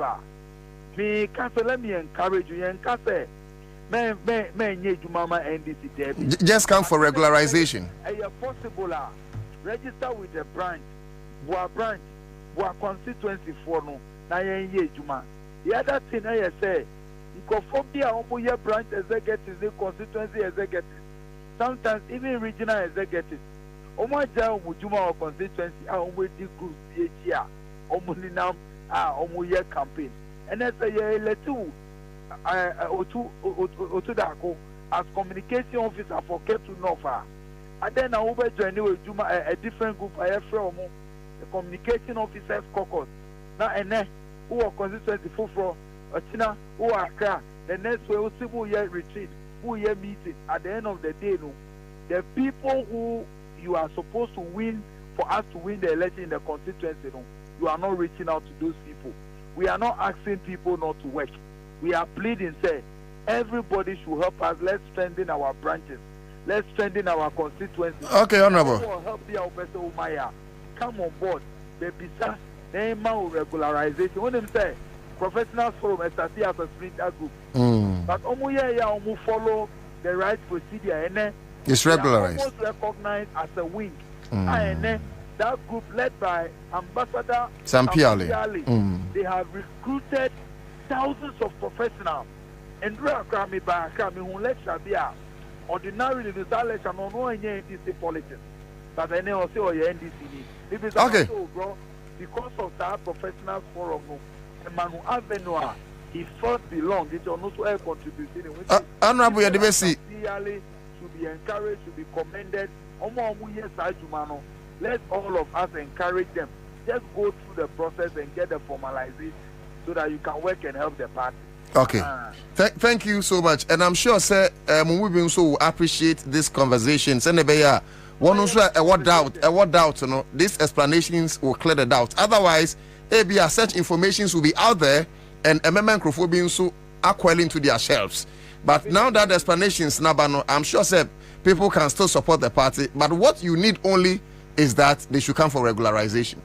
me, let me encourage you, and Cafe, man, Mama NDC, just come for regularization. Possible, register with the branch, Boa constituency for no. The other thing I say, Kophobia, branch executives, constituency executives, sometimes even regional executives. Omaja Mujuma or constituency, Omwedi groups, DHR, Omuninam, Omuye campaign. And I say, Otudako as communication officer for Ketu Nova. And then I over join a different group. I have from the communication officers caucus. Now and then who are constituency for China who are clear. The next way who year retreat, who year meeting. At the end of the day, no, the people who you are supposed to win for us to win the election in the constituency, no, you are not reaching out to those people. We are not asking people not to work. We are pleading, say, everybody should help us. Let's strengthen our branches. Let's strengthen our constituency. Okay, Honorable. Help the Professor Umaya. Come on board. Baby, sir, name regularization. When they say professionals forum SRC as a splinter group. But omu follow the right procedure and it's regularized. Almost recognized as a wing. And that group led by Ambassador Sampiali. They have recruited thousands of professionals. And Krami by Krami who lecture there. Ordinarily, the election on no NDC politics. But I know say NDC. If it's okay. Also, bro, because of that professional forum, Emmanuel Avenue, he first belonged. It was also a contribution. Honorable Yadibesi. Should be encouraged, should be commended. Let all of us encourage them. Just go through the process and get the formalization so that you can work and help the party. Okay. Thank you so much. And I'm sure, sir, we also appreciate this conversation. One also a word doubt, you know, these explanations will clear the doubt. Otherwise, ABR such informations will be out there and microphobia so are quelling to their shelves. But now that the explanations, I'm sure, sir, people can still support the party. But what you need only is that they should come for regularization.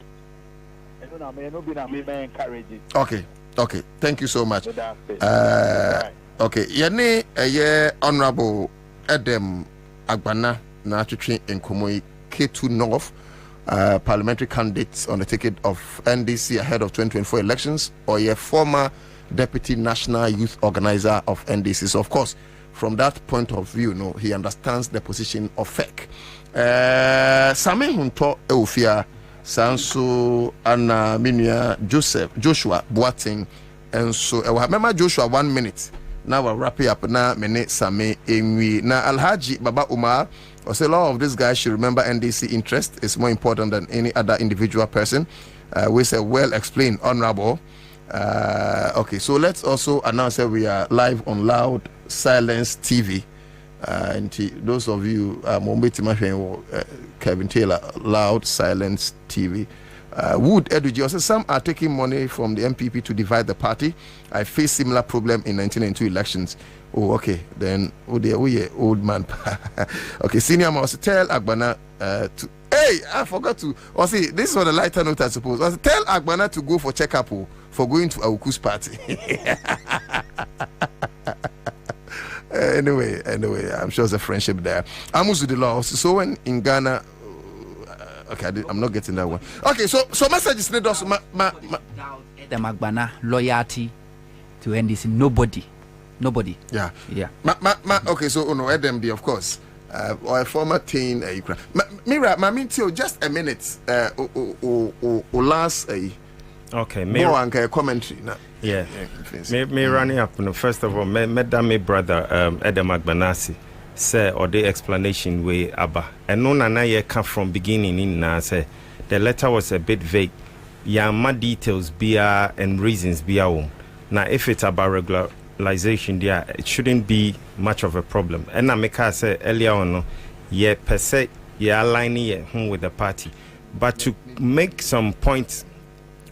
Okay. Okay. Thank you so much. Okay. Yene Honorable Edem Agbana na in Kumoi K2 North, parliamentary candidates on the ticket of NDC ahead of 2024 elections, or a former deputy national youth organizer of NDC. So of course, from that point of view, no, he understands the position of FEC. Same Hunto Eufia Sanso Anna Minia Joshua Boating, and so I remember Joshua 1 minute. Now we'll wrap it up. Now minute Same Enwi. Now Alhaji Baba Umar. I say a lot of these guys should remember NDC interest is more important than any other individual person. We say well explained, honorable. Okay, so let's also announce that we are live on Loud Silence TV. And those of you, Kevin Taylor, Loud Silence TV. Wood Eduji also some are taking money from the MPP to divide the party. I faced similar problem in 1992 elections. Oh, okay. Then, oh dear, old man. Okay, senior must tell Agbana to. Hey, I forgot to. Oh, see, this is on the lighter note, I suppose. I tell Agbana to go for checkup for going to Awuku's party. Anyway, I'm sure there's a friendship there. Amuzu the law. So when in Ghana. Okay, I'm not getting that one. Okay, so messages need us. The Magbana loyalty to NDC. Nobody. Yeah. Okay, so Edem, of course, or a former teen. Mira, Mamintio, just a minute. Last okay, more and commentary. Yeah. Me running up. First of all, me brother Edem Agbanasi. Say or the explanation way Abba and no nana ye come from beginning in na say the letter was a bit vague. Yama details be and reasons be now if it's about regularization there, it shouldn't be much of a problem. And I make her say earlier on yeah per se yeah aligning with the party. But to make some points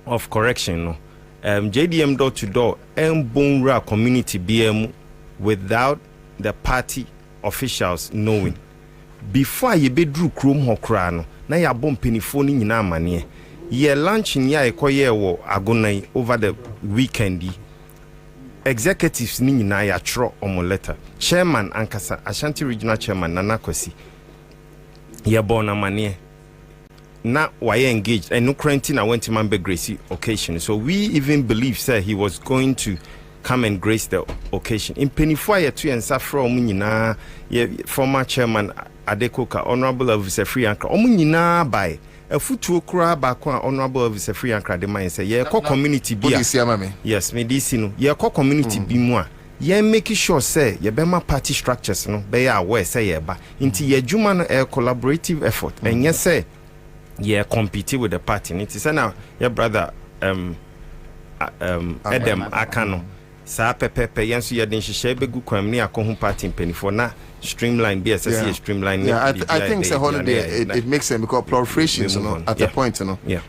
of correction, JDM door to door and Bonra community BM without the party officials knowing before you be drew chrome hokrano na ya bom penifoni nyina amane ye launching ya ekoye wo agonai over the weekend executives ni nyina ya tro omo letter chairman ankasa Ashanti regional chairman Nana Kwesi ye born amane na why engaged and no quarantine went to Mambe Gracie occasion, so we even believe say he was going to come and grace the occasion. In Penify to and Safra Munina, former chairman Adekoka, honorable officer free anchor, Omunina by a foot to cry back honorable officer free anchor, the mind say, yeah, community be. Yes, medicine, yeah, community be more. ye make sure say ye be ma party structures no be ya aware say ye ba nti ye dwuma no a collaborative effort and yes say ye compete with the party nti say now your brother Adam Akano sa pepepe yenso ye den hihye begu kwam ni akohu party mpanifo na streamline be SSC streamline. I think it's a holiday. It makes sense because proliferations, you know, at a point, you know. Yeah.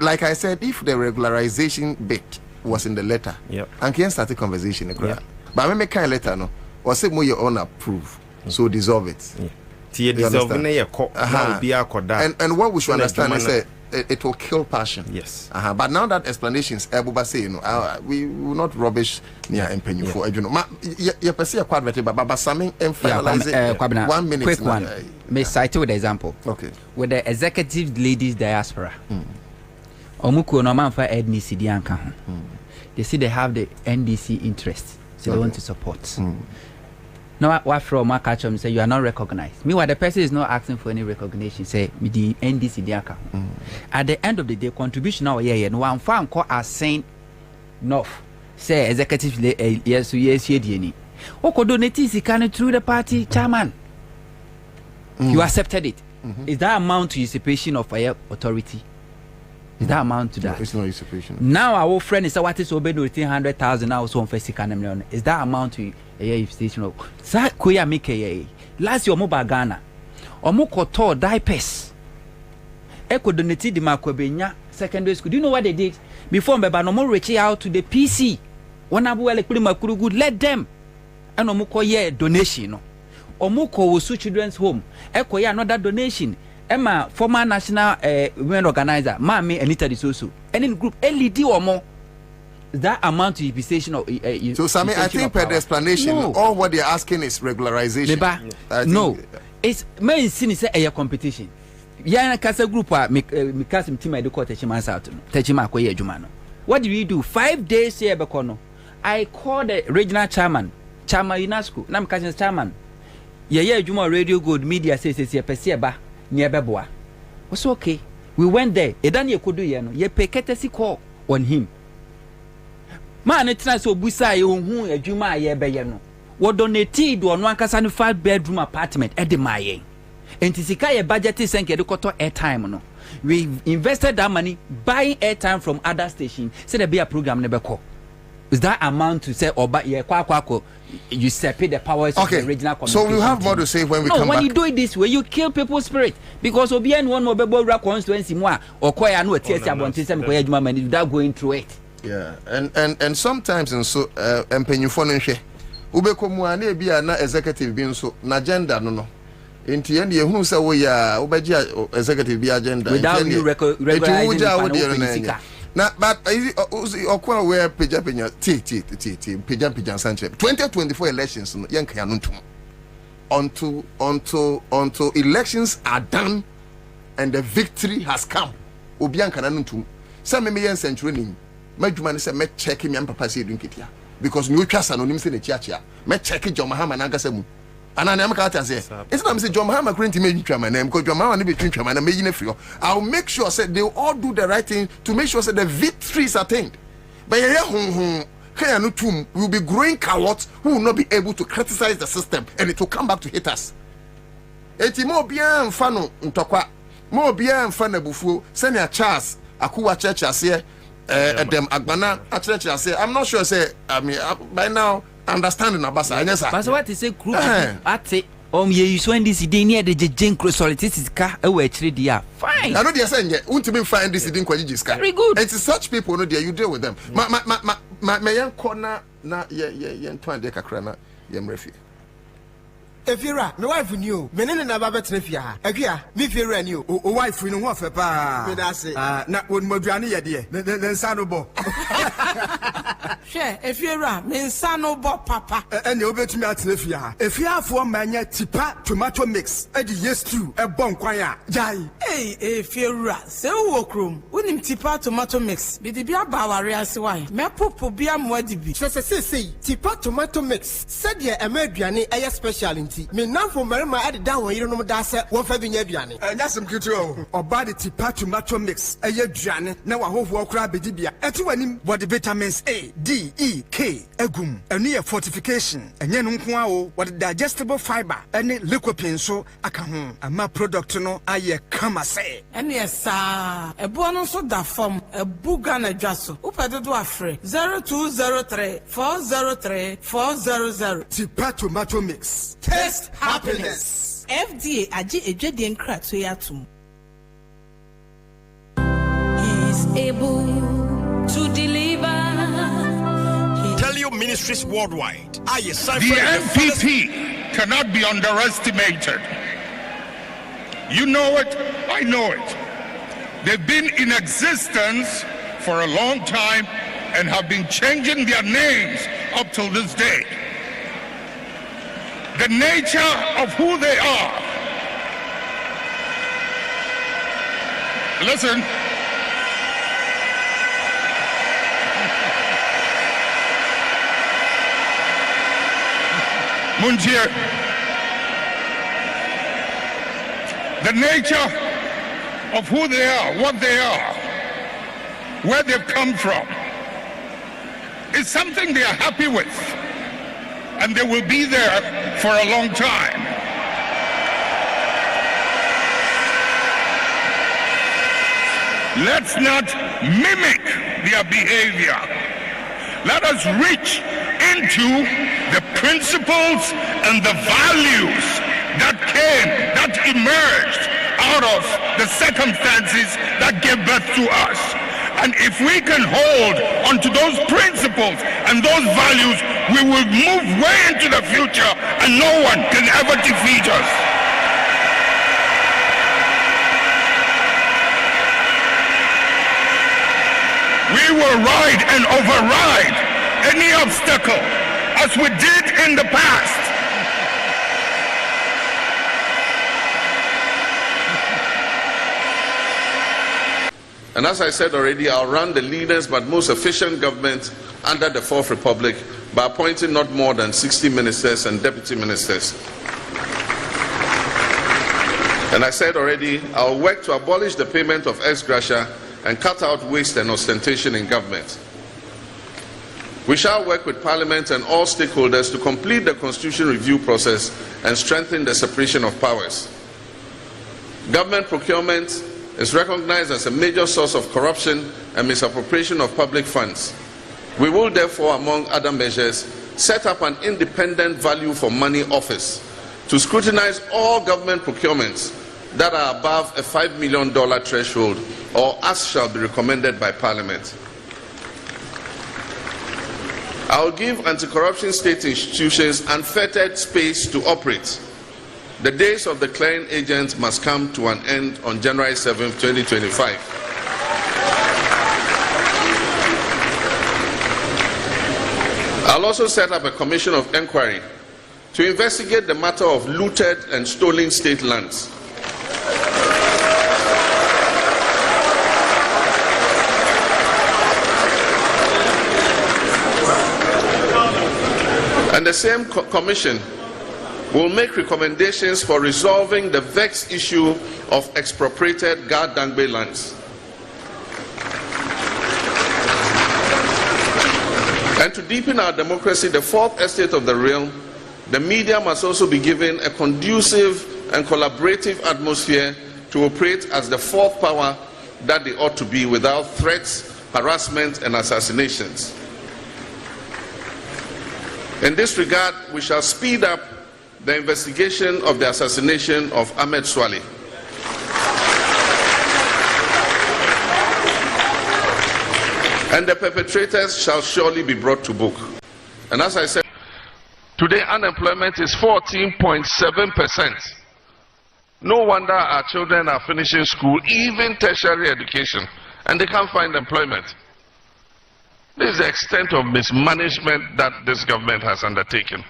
Like I said, if the regularization bit was in the letter, and can start a conversation. But I make kind of letter, no, or say more your own approve, so dissolve it. And what we should understand is that it will kill passion. Yes. But now that explanations, Ebuba say, you know, we will not rubbish near Empenyu for you know. You perceive a quadratic, but Babasaming and finalizing 1 minute. Quick one. May cite with the example. Okay. With the executive ladies diaspora. Omuku no man for NDC Dianka. They see they have the NDC interest, so they want to support. Now, what from my catch say you are not recognized. Meanwhile, the person is not asking for any recognition. Say with the NDC Dianka. At the end of the day, contribution now no one fan call as saying North. Say executive yes ye. Oko donate is kind through the party chairman. You accepted it. Is that amount to usurpation of a authority? Is that amount to that? No, it's not usurpation. Now our friend is what is obeyed with 100,000 now so on $50 is that amount to a station of that kuya make last year mobile Ghana omoko to diapers eco donated the Kwabena secondary school. Do you know what they did before mbeba no more reach out to the PC one abu electric makuru good let them and omoko ye donation no omoko wosu children's home eco ye another donation Emma former national women organizer Mami Anita Disoso and in group LED or more that amount to usurpation of so Sammy, I think per the explanation all what they're asking is regularization. No, it's main sin is a competition. Yana Casa group me Kasim team I do call Techima out Techima Koye Jumano. What do we do? 5 days here Bekono. I called the regional chairman UNESCO Nam Kasim chairman. Yeah Juma Radio Good Media says Persiaba near Beboa. Was okay. We went there. Edani Kodu Yano, ye pay courtesy call on him. Man, it's not so busa who a Juma ye bayano. What donated on 1 5-bedroom apartment at the Maye. And Tisika budget is sank educator airtime. No, we invested that money buying airtime from other stations. Said there be a program never call. Is that amount to say or but yeah kwako you separate the powers of the regional community? So we have more to say when we come back. No, when you do it this way, you kill people's spirit because Obian one more bebo constituency more or quite no TSC about system without going through it. Yeah, and sometimes and so empenyu for nhwe ubekomu ana bia na executive bi nso na agenda no enti ye na ehunu se wo ya ubeji executive bi agenda without you recognizing na but okwa we penya ti penya sanche 2024 elections no yenka ya no ntum until elections are done and the victory has come obianka na no ntum se me yen century ni madwuma ne se me check me papa se edunketia because me otwa sanonim se na chiachia me check John Mahama na ngasa mu ana na amaka ata say it's not me say John Mahama currently me twama na because John Mahama ne be twama na me yine free I'll make sure say they all do the right thing to make sure say the victory is attained but we will be growing cowards who will not be able to criticize the system and it will come back to hit us. Eti mo bien mfano ntokwa mo bien mfano bufuo senior Charles akuwa church ase dem agbana church ase I'm not sure say I mean by now understanding abasa yes sir. But what is a group at ye so this day near the jenkro solitis ka e we chire dia fine. I know they say untimi find this din kwaji jiska. Very good. It is such people no there you deal with them. My young corner na ye ntwan de kakra na ye mrefi. Efira, my wife knew. Menene na baba trefia. Akia, me fira knew. O wife no ho fe pa. Me da se. Na won moduane ye de. Ne nsa no bo. She, Efira, me nsa no bo papa. Ene obetumi atrefia. Efiafo manya tipa tomato mix. E di yes stew e bon kwan a. Jai. Hey, Efira, se wo krom. Wonim tipa tomato mix. Bi di bia ba ware ase wan. Me popo bia moadi bi. Se tipa tomato mix. Said ye ema aduane eye special nti me nan for marima ade da won yire no da se won fa bi nya aduane anya sem kitu o oba de tipa tomato mix eye aduane na wa hoho okra bedi bia eti wanim body vitamins A D E K agum enu ye fortification enye no nko a o what digestible fiber ene lycopene so aka ho ama product no aye kama se ene esa ebo no so da form ebuga na dwaso upede do afre 0203 403 400 tipa tomato mix taste happiness FDA aji ejwede nkra to yatum he is able to deliver. Tell your ministries worldwide. The NPP cannot be underestimated. You know it, I know it. They've been in existence for a long time and have been changing their names up till this day. The nature of who they are. Listen. Munjir, the nature of who they are, what they are, where they've come from, is something they are happy with, and they will be there for a long time. Let's not mimic their behavior. Let us reach into the principles and the values that emerged out of the circumstances that gave birth to us. And if we can hold onto those principles and those values, we will move way into the future and no one can ever defeat us. We will ride and override any obstacle as we did in the past. And as I said already, I'll run the leanest but most efficient government under the Fourth Republic by appointing not more than 60 ministers and deputy ministers. And I said already, I'll work to abolish the payment of ex gratia and cut out waste and ostentation in government. We shall work with Parliament and all stakeholders to complete the Constitution review process and strengthen the separation of powers. Government procurement is recognized as a major source of corruption and misappropriation of public funds. We will therefore, among other measures, set up an independent value for money office to scrutinize all government procurements that are above a $5 million threshold or as shall be recommended by Parliament. I will give anti-corruption state institutions unfettered space to operate. The days of the clearing agents must come to an end on January 7, 2025. I'll also set up a commission of inquiry to investigate the matter of looted and stolen state lands. And the same commission will make recommendations for resolving the vexed issue of expropriated Gardangbe lands. And to deepen our democracy, the fourth estate of the realm, the media must also be given a conducive and collaborative atmosphere to operate as the fourth power that they ought to be without threats, harassment, and assassinations. In this regard, we shall speed up the investigation of the assassination of Ahmed Swale. And the perpetrators shall surely be brought to book. And as I said, today unemployment is 14.7%. No wonder our children are finishing school, even tertiary education, and they can't find employment. This is the extent of mismanagement that this government has undertaken.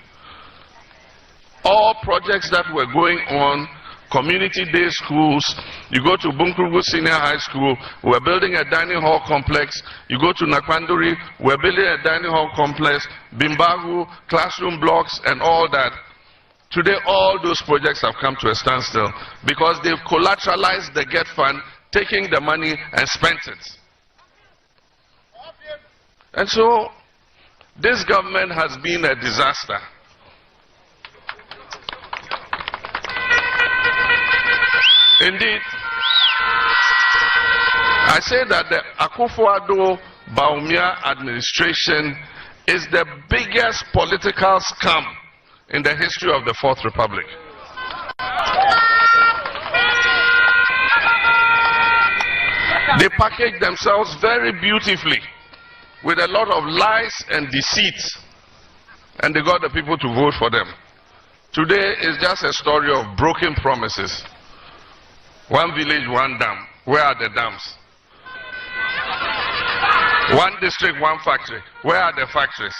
All projects that were going on, community day schools, you go to Bunkrugu Senior High School, we're building a dining hall complex. You go to Nakwanduri, we're building a dining hall complex, Bimbagu, classroom blocks and all that. Today, all those projects have come to a standstill because they've collateralized the GET fund, taking the money and spent it. And so, this government has been a disaster. Indeed, I say that the Akufo-Addo-Bawumia administration is the biggest political scam in the history of the Fourth Republic. They package themselves very beautifully with a lot of lies and deceit, and they got the people to vote for them. Today is just a story of broken promises. One village, one dam. Where are the dams? One district, one factory. Where are the factories?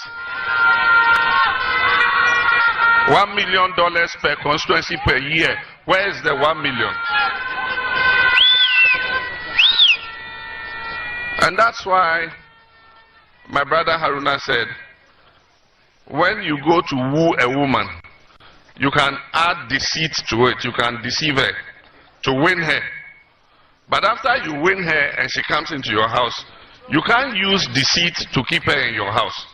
$1 million per constituency per year. Where is the 1 million? And that's why my brother Haruna said, when you go to woo a woman, you can add deceit to it. You can deceive her to win her. But after you win her and she comes into your house, you can't use deceit to keep her in your house.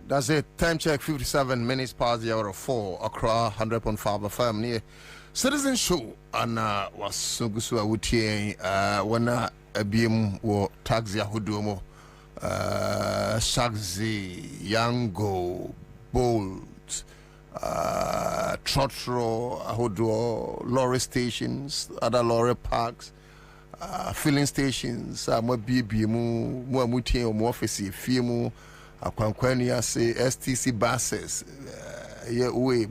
That's it. Time check 57 minutes past the hour of 4. Accra 100.5 FM near Citizen Show. And was so good to when a beam or taxi Hudumo, Shagzi, Yango, Bolt, Trotro, Ahodo, lorry stations, other lorry parks, filling stations, more BBM, more muti, more office, FIMO, Akwankwani, say STC buses,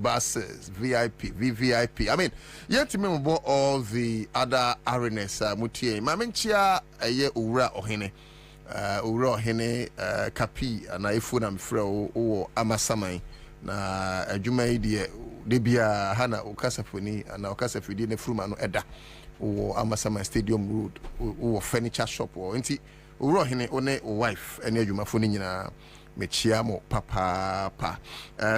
buses, VIP, VVIP. I mean, yet to remember all the other arenas, muti, Maminchia, a year Ura Ohene. Uro hene kapi na ifu na mfrɛ o amasamai na adwuma yi de bia hana okasafoni na okasafidi ne fruma no ɛda o amasamai stadium road o furniture shop o nti uro hene o ne wife ene adwuma foni nyina mechia mo papa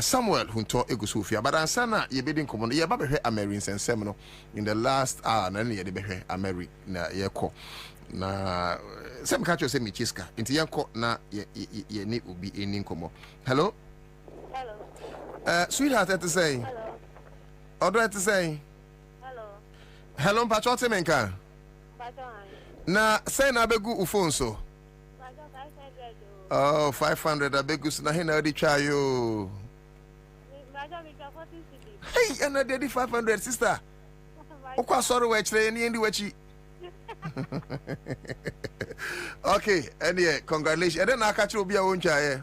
Samuel hunto egusu ofia but ansa na ye bedi nkomo no ye ba behwe American sensem no in the last hour na ye de behwe America na ye kɔ na some catch you say me chiska into yanko na ye ni ubi eni nkomo. Hello sweetheart to say hello order to say hello mpacho te menka na say na begu ufon so oh 500 abegu na he na odi twa yo hey and na 500 sister okwa sorry we kire ni ndi wachi. Okay, and yeah, congratulations. And then I catch you be a one child.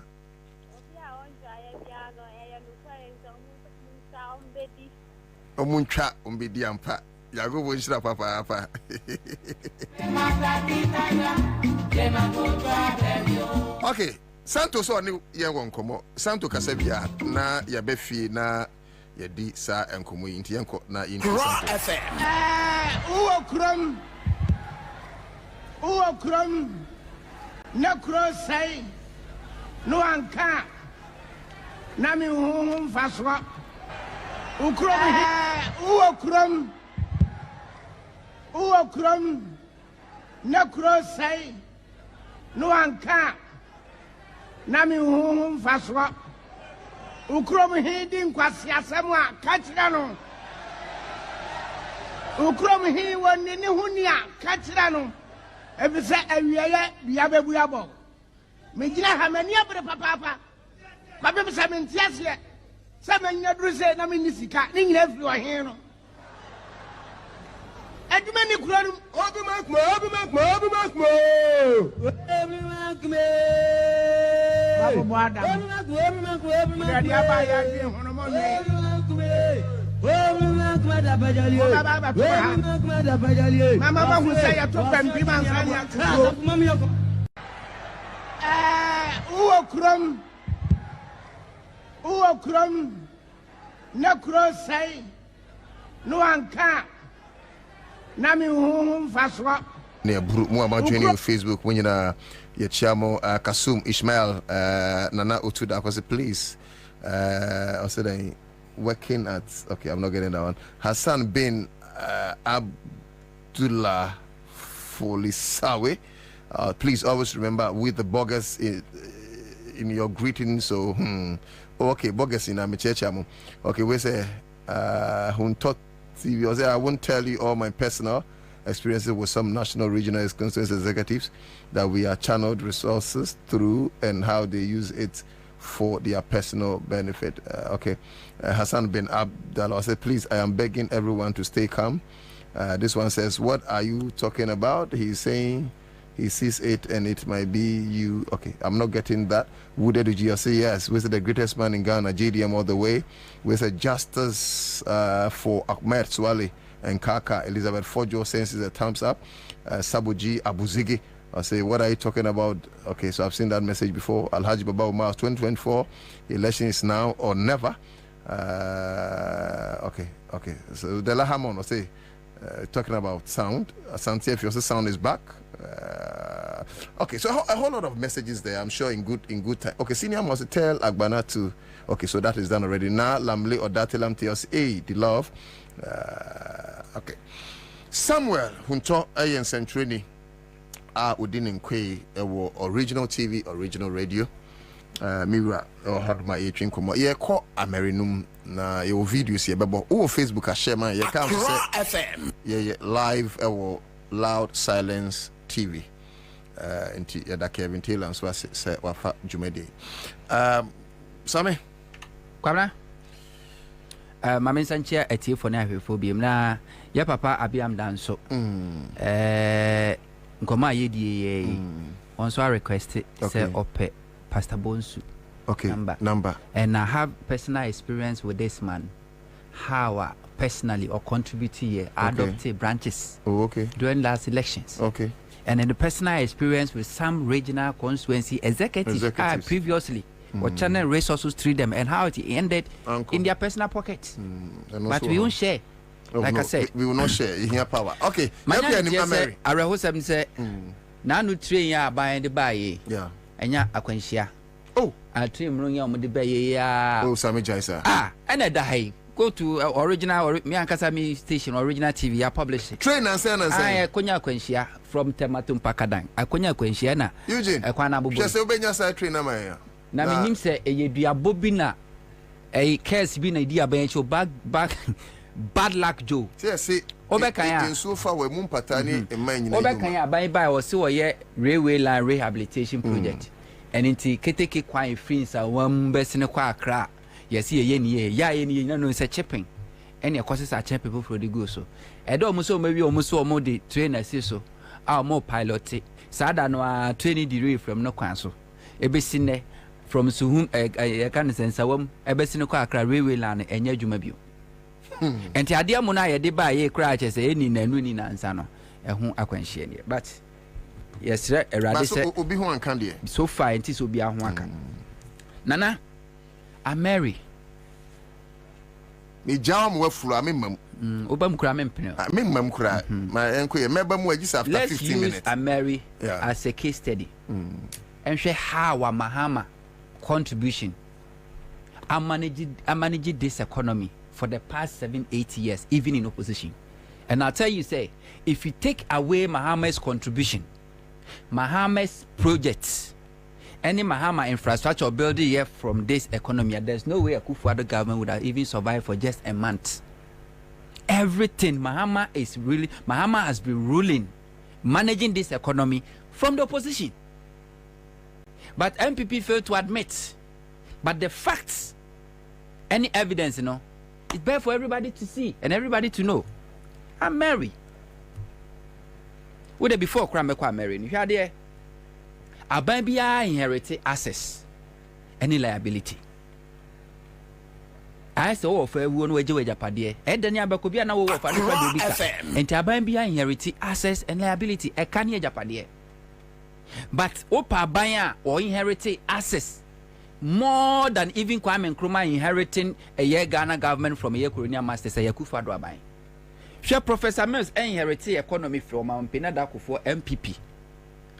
Omuncha umbedi ampa. Yago bonshira papa. Okay, Santo so ni yengo nkomo. Santo kasabia na ya befi na ya di sa enkomo inti yenko na inti Santo. Uwo krom na kro sai no anka na mi hu faswa ukrom uwo krom na kro sai no anka na mi hu faswa ukrom hi din kwasi asem a ka kira no ukrom hi woni ni hunia ka kira no ebise awieye bia bebu abo me gina ha mani abre papa kwabe bisa me ntiase se manya duru se na me nisika ni nyina firi ohen no eduma ni kuro obi makmo babu boada obi makmo ya ba ya di hono mo ne Mama bahu saya to pempi mansanya uwo krom na kro sai no anka na me hu mfaso ne buru mu ama joining on Facebook when you chamo Kasum Ishmael Nana Otuda because please also then working at okay I'm not getting that one Hassan bin Abdullah Folisawe please always remember with the boggers in your greeting so okay boggers in Amichechamo okay we say Huntot TV I won't tell you all my personal experiences with some national regional constituency executives that we are channeled resources through and how they use it for their personal benefit. Hassan bin Abdallah said, please, I am begging everyone to stay calm. This one says, what are you talking about? He's saying he sees it and it might be you. Okay, I'm not getting that. Wooded Uji, say yes. We're the greatest man in Ghana, JDM all the way. We're justice for Ahmed Swale and Kaka. Elizabeth Fojo sends a thumbs up. Sabuji Abuzigi, I say, what are you talking about? Okay, so I've seen that message before. Alhaji Baba Umar, 2024, election is now or never. Okay. So Dela Hamon, I say, talking about sound. Asante, if your sound is back. Okay, so a whole lot of messages there, I'm sure in good time. Okay, senior must tell Agbana to. Okay, so that is done already. Now, Lamle or Datelam tells the love. Okay. Samuel Hunto Ayen Centrini Udin Nkwe original TV, original radio. Mira or had my eating come. Yeah, call Amerinum na your videos here, but Facebook share man. You can't say FM. Yeah, live loud silence TV. Inti yada Kevin Taylor so say wafa Jumede. Same. Kwabena. Mame Sanchia etiefo na ahwefo biem na ya papa Abiam danso. Nkoma yedie onso a request say ope Pastor Bonsu. Okay. Number. And I have personal experience with this man. How personally or contributing here adopted branches. Oh, okay. During last elections. Okay. And then the personal experience with some regional constituency executives. Previously or channel resources through them and how it ended in their personal pockets. But we won't share. Like I said, we will not share. You hear power. Okay. My name is Araho say now no train ya by the buy. Yeah. And ya akwanhia. Oh, I train run ya mo de buy ya. Oh, Sammy Jaisa. And I die. Go to original me ankasa me station original TV ya publish. Train and say I konya akwanhia from Tematum Pakadan. Akonya akwanhia na. Eugene. Ekwana bobo. Just obenya say train na man ya. Na me nim say eyedua bobi na case bi na di abancho bad luck Joe. See, Obekan in so far we mum patani e man nyina. Obekan ya bye o se wo ye railway line rehabilitation project. And inti keteke kwan free sa wan besene kwa Accra. Yes ye ni ye no say chipping. Any causes are cheap people for the go so. E do mo so maybe o mo so mo de trainer say so. Our more pilot. Sada no training degree from no kwan so. Ebesine from Suhum e kan sense wam ebesine kwa Accra railway line enya dwuma bio. Enti ade mo na ye de ba ye kra che say eni nanu ni nansa no ehu akwanhie ne but yes erade say obi ho anka de so far enti so obi aho aka nana a Mary me jam we furu amemam obam kura mempene amemam kura ma enko ye meba mu agisa after 15 minutes a Mary as a case study enhwe how a Mahama contribution I manage this economy for the past 7-8 years, even in opposition. And I'll tell you, say, if you take away Mahama's contribution, Mahama's projects, any Mahama infrastructure building here from this economy, there's no way a Kufuor government would have even survived for just a month. Everything Mahama has been ruling, managing this economy from the opposition. But MPP failed to admit. But the facts, any evidence, it's better for everybody to see and everybody to know. I'm married. With the before Kramekwa married, you had there. Abambia inherited assets, any liability. I saw for everyone who was Japadie. Edania Bakubia now for FM. And Abambia inherited assets and liability. A Kanye Japadie. But Opa Baya or inherited assets. More than even Kwame Nkrumah inheriting a year Ghana government from a year colonial masters a Kufuor Abai. Share Professor Mills inherited economy from Mpena Dako for MPP.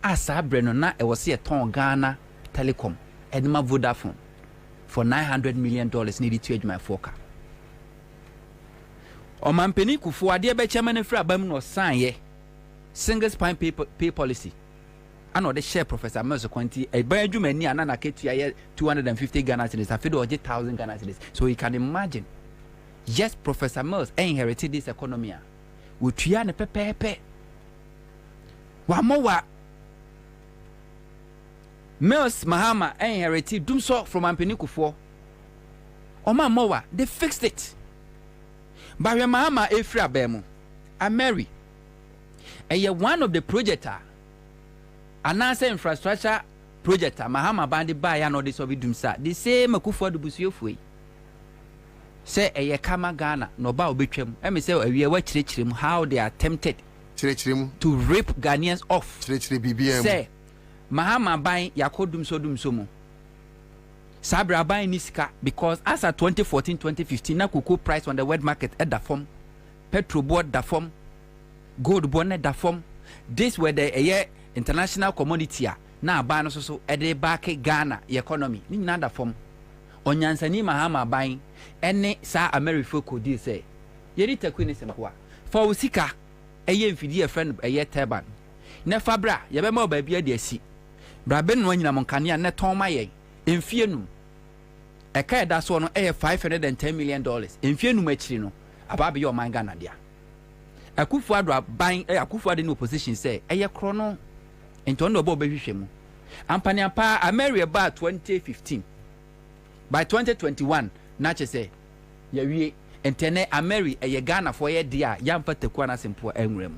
Asa Breno na e was a ton Ghana Telecom Edma Vodafone for $900 million needed to age my foka. O Mampeni Kufu adia be chairman fra bam no sign ye single spine pay policy. I know the share Professor Mills Quanti a Benjamin ni anana ketu 250 Ghana cedis afido oje 1,000 Ghana cedis. So you can imagine. Yes, Professor Mills inherited this economy. We try ne pepe. Wa mowa Mills Mahama inherited dumso from Ampeni Kufuor. Oma mowa they fixed it. But Mahama Efra Bemu, I marry. And you're one of the projector. An Ansah infrastructure projector. Mahama bandi buy and all this of dumsa. The same Kufuor du busio fui. Say a Kama Ghana, no bow between. Let me say we are watching how they are tempted to rip Ghanaians off. Say Mahama buying Yakodum Sodum Somo. Sabra buying Niska because as at 2014-2015, na cocoa price on the world market at the form, petrol board the form, gold bond at the form. This were the international commodity. Now ban so at the back Ghana economy. Ni nada form. Onyansani Mahama buying any sa America could do say. Yerita Queen is employed. For Usika, a year friend a year turban. Ne fabra, yabemo baby a dear sea. Braben when you Moncania net on my in Fienum. A car that's one $510 million. In Fienum Mechino, about your man Ganadia. A Kufuadra buying a Kufuad in opposition say, a chrono. And Tondo Bobie Shemu. Ampaniapa, I marry about 2015. By 2021, Nache say, Yawi, and Tene, I marry a Ghana for a dear, young Patekwana Simple Engremu.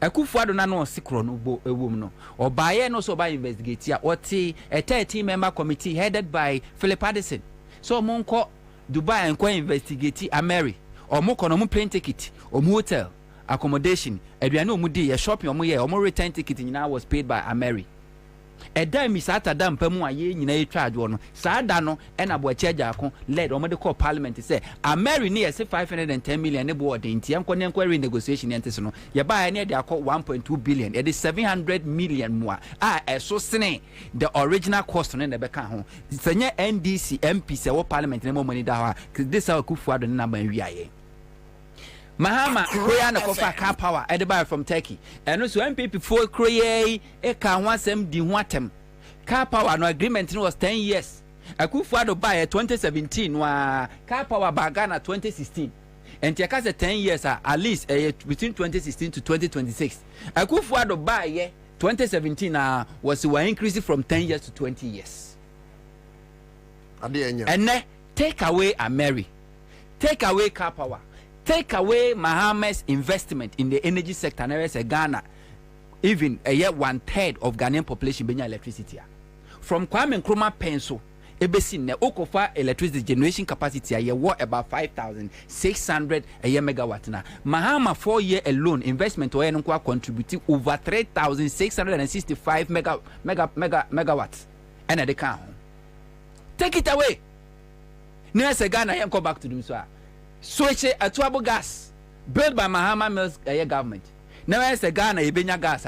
A Kufuado no Sikron, a woman, or by no so by investigator, or a 13 member committee headed by Philip Addison. So Monko, Dubai and Qua investigate a Mary, or Mokono plane ticket, or hotel, accommodation, Adriano Mudi, a shopping or more return ticket in was paid by a Mary. A dime is at a dam pemu a ye in a charge one. Sadano and a boachaja led on the call parliament to say, a Mary near $510 million aboard in Tianquan inquiry negotiation antisono. You buy near their call 1.2 billion. It is 700 million more. So sine the original cost on the back home. Senior NDC MP say what parliament no money that this our Kufuor the number in VIA. Mahama Koreana Kofa car power at the buy from Turkey. And also MPP for Korea a car once di watem. Car power no agreement was 10 years. A Kufuor buy 2017 wa car power by Ghana 2016. And Tiakasa 10 years at least between 2016 to 2026. A Kufuor buy 2017 was increasing from 10 years to 20 years. And then take away a Mary. Take away car power. Take away Mahama's investment in the energy sector, and as a Ghana, even a year 1/3 of Ghanaian population being electricity. From Kwame Nkrumah pencil, ebesin ne okofa electricity generation capacity a year what about 5,600 a year megawatt na. Mahama 4 year alone investment or enkwa contributing over 3,665 megawatts. And they can take it away. Now as a Ghana, I go back to them so. Switch a tuabo gas built by Mahama Mills government. Now as a Ghana Ibenya gas.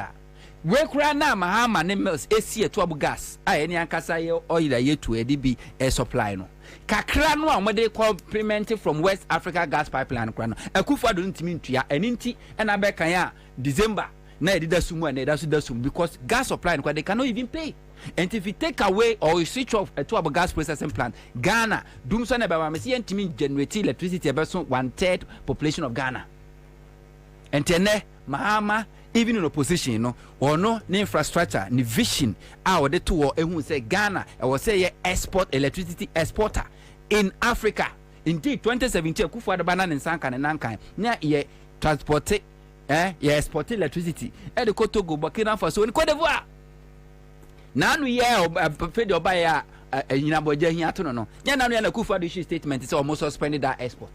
We cry now Mahama Mills AC a tuabo gas. I any ankasa oil a year to a DB a supply no. Kakra no what they call implemented from West Africa gas pipeline crano. A Kufuor don't mean to ya and inti and abekaya December. Na edida sumu and edida sumu because gas supply they cannot even pay. And if you take away or you switch off a two gas processing plant, Ghana, Dumson about Messian to mean generate electricity about 1/3 population of Ghana. And Tene, Mahama, even in opposition, you know, or no infrastructure, ni vision, our the two or who say Ghana, I will say export electricity exporter in Africa. Indeed, 2017, Kufuor the banana in Sankan and Nankai, near ye transport export electricity. And the Kotogo, Burkina Faso, and Cote d'Ivoire. Now we fed by a Yinaboja here to no. Yana and a Kufuor issue statement is almost suspended that export.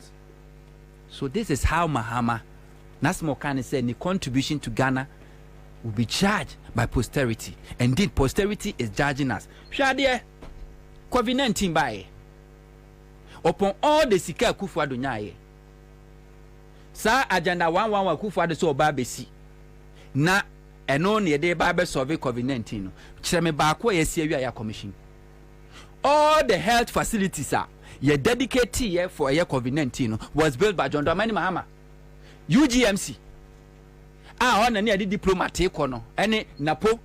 So this is how Mahama Nasmokane said the contribution to Ghana will be charged by posterity. Indeed, posterity is judging us. Shadia COVID-19 by upon all the Sika Kufuor Dunyaye. sa agenda 111 Akufo-Addo so oba besi na eno ne de ba be solve COVID-19 no kire me ba ko yesi awia ya commission all the health facilities are ye dedicated here for a COVID-19 no was built by John Dramani Mahama UGMC on na ne diplomatic kono ene napo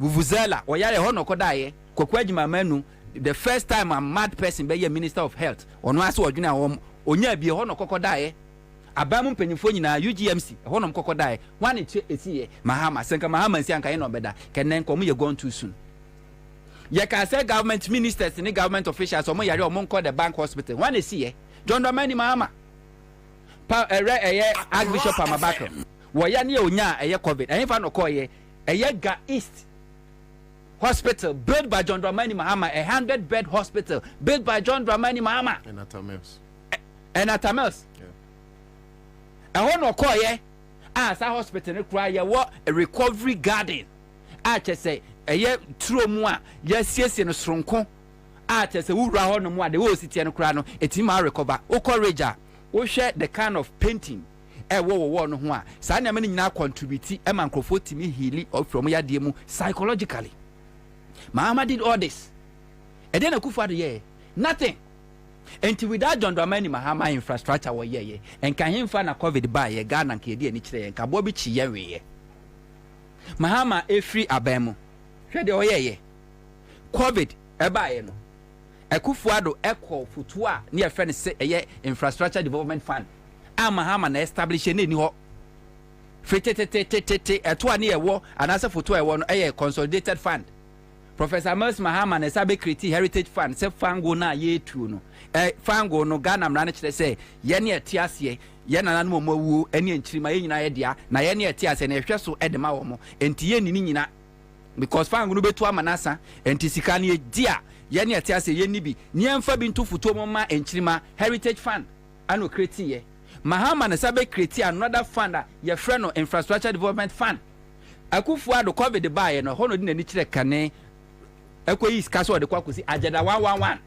vuvuzela oyare ho no kodaye Kwabena manu the first time a mad person be minister of health ono ase odwena wo onya bie ho no kokodaye abamu mpanyimfo nyina UGMC ho no kokodaye wane che esiye Mahama senka Mahama nsi anka ye no beda kenen ko mu ye gone too soon ye ka say government ministers ni government officials omo yare omo nko the bank hospital wane esiye John Dramani Mahama pa Archbishop Amabako wo ya ne onya eye COVID enfa no ko ye Ga East Hospital built by John Dramani Mahama, a 100-bed hospital built by John Dramani Mahama. And Atamels. A one or call ye, as a hospital cry, a recovery garden. I just say, a year true moi, yes, in a stronco. I just say, who rahon no more, the whole city and crano, a team I recover, o courageous, o share the kind of painting. War no one. Sana many now contribute, a man to me healing or from ya demu psychologically. Mahama did all this. And then Akufo-Addo nothing. Until without John Dramani Mahama infrastructure were ye. And can him find a COVID by a Ghana and Kedi and Ichre and Bobie Chiyere. Mahama a free abemo. Shade oye. COVID ebayeno. Akufo-Addo echo futua near friend say a infrastructure development fund. Mahama na establish any ho. Fete etwa near war and answer for 2 a consolidated fund. Professor Mels Mahama na sabe create heritage fund se fango na ye tu no fango no Ghana mrane kire se ye ne atiase ye nana no mawu ene nchirima ye nyina ye dia na ye ne atiase na ehwe so edema wo mo enti ye ni nyina because fango no betu amanasa enti sika ne dia ye ne atiase ye ni bi ne emfa bi nto futo mo ma nchirima heritage fund ano create ye Mahama na sabe create another fund ye frɛ no infrastructure development fund Akufo-Addo COVID bae no hono di na ni kire kane Ekoyi skaso de kwakusi agenda 111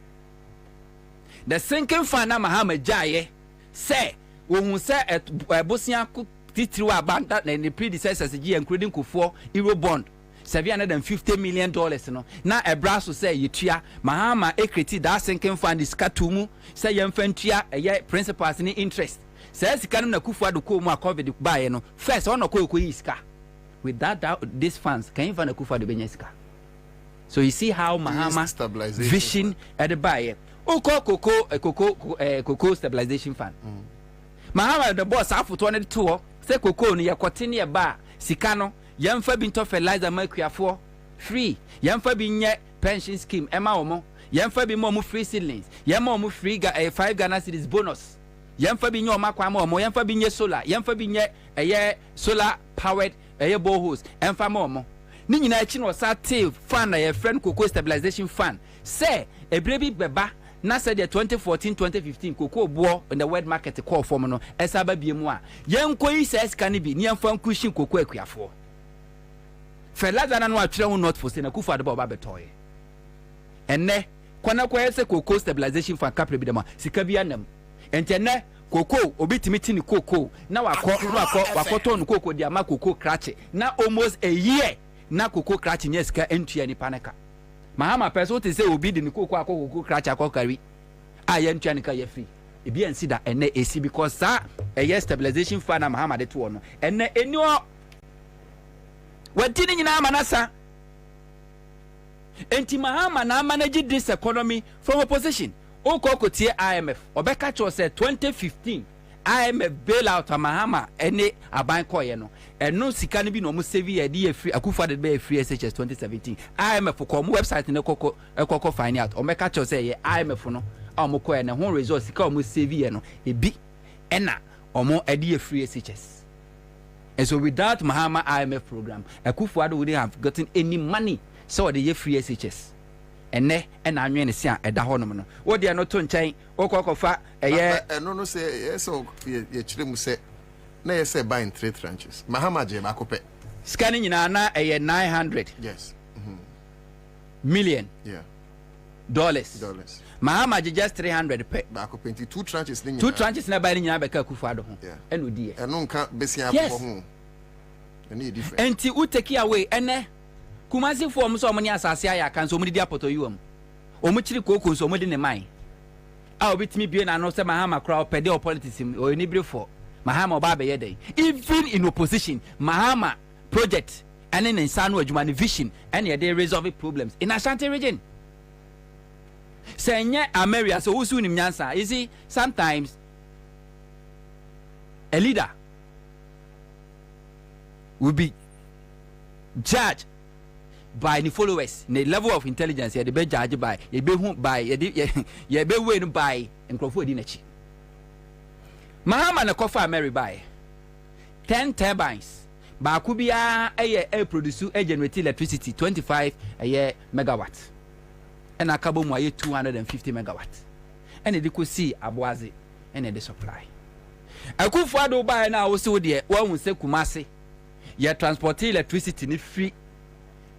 the sinking fund na Mahama jaye say wohu say bosia titiri wa banda na the predecessors including Kufuor euro bond $750 million no na ebraso say yitua Mahama ekreti that sinking fund is katumu say yemfantua principals ni interest say sika no na Akufo-Addo ko mu COVID bae no first ono ko iska with that these funds can you find Akufo-Addo benya sika. So you see how Mahama vision at the buyer. Cocoa stabilization fund. Mahama the boss after 22 say cocoa ni ya kwatini ya ba sikano yamfa binto fertilizer mercury for free yamfa binye pension scheme ema omo yamfa bi mo free seedlings yamma omo free 5 Ghana cedis bonus yamfa binye omo kwa omo yamfa binye solar yamfa binye solar powered boreholes emfa omo ni nyina achi no sate fund na your friend cocoa stabilization fund say ebrebi beba na say the 2014-2015 cocoa bo in the world market call form no esaba biemu a yenko yi say scan bi ni amfa nkushin cocoa akuafo felaza na no atwere ho not for say na Akufo-Addo ba betoye enne kwana kwa say cocoa stabilization fund capre bi dem sika bi anam entene cocoa obitimi tini cocoa na wakoto no cocoa dia ma cocoa crash na almost a year na cocoa crash nye sika entua ni paneka Mahama person te say obi di ni cocoa crash akokari aye entua ni ka ye free e bi ansi da ene esi because sa a stabilization fund na Mahama de to no ene enio wadini nyina manasa enti Mahama na manage this economy from opposition okokotie IMF obeka cho say 2015 IMF bailout Mahama ene aban koye no eno sika ne bi no mo save ye de free Akufo-Addo be free SHS 2017 IMF ko mo website ne kokko find out omeka cho say ye IMF no omo koye ne ho result sika omo save ye no ebi ena omo ede free SHS. And so without Mahama IMF program Akufo-Addo wouldn't have gotten any money so the free SHS. Ene anwe ne sia eda ho no no wo de no to nchen okokofa no say yes so ye chire mu say na ye say buy in 3 tranches Mahama je makope scanning nyina na 900 yes million yeah Mahama just 300 pe. Back up 2 tranches. 2 tranches na buy ni nyina beka Akufo-Addo ho. Eno die. Eno nka besia abɔ ho. Any different. Enti u take away ene Kumasi for omo so omo ni asase aya kan so omo di apoto yi wam. Omo chiri koko so omo di ne man. A obitimi bie na no se Mahama kra opede o politics o ni bre for. Mahama oba be yede. Even in opposition, Mahama project and in Ansah adwuma vision and they resolve problems in Ashanti region. Say America so who soon Ansah. You see, sometimes a leader will be judged by the followers, the level of intelligence. They be judged by, they be weighed by and Crawford Dinachi. Mahama na kofa Mary by 10 turbines. Bakubia a produce a generate electricity 25 megawatt. And a cabo moye 250 megawatt. And they could see Abuazi and the supply. Akufo-Addo buy now also there. One will say Kumasi. Ye transport electricity ni free.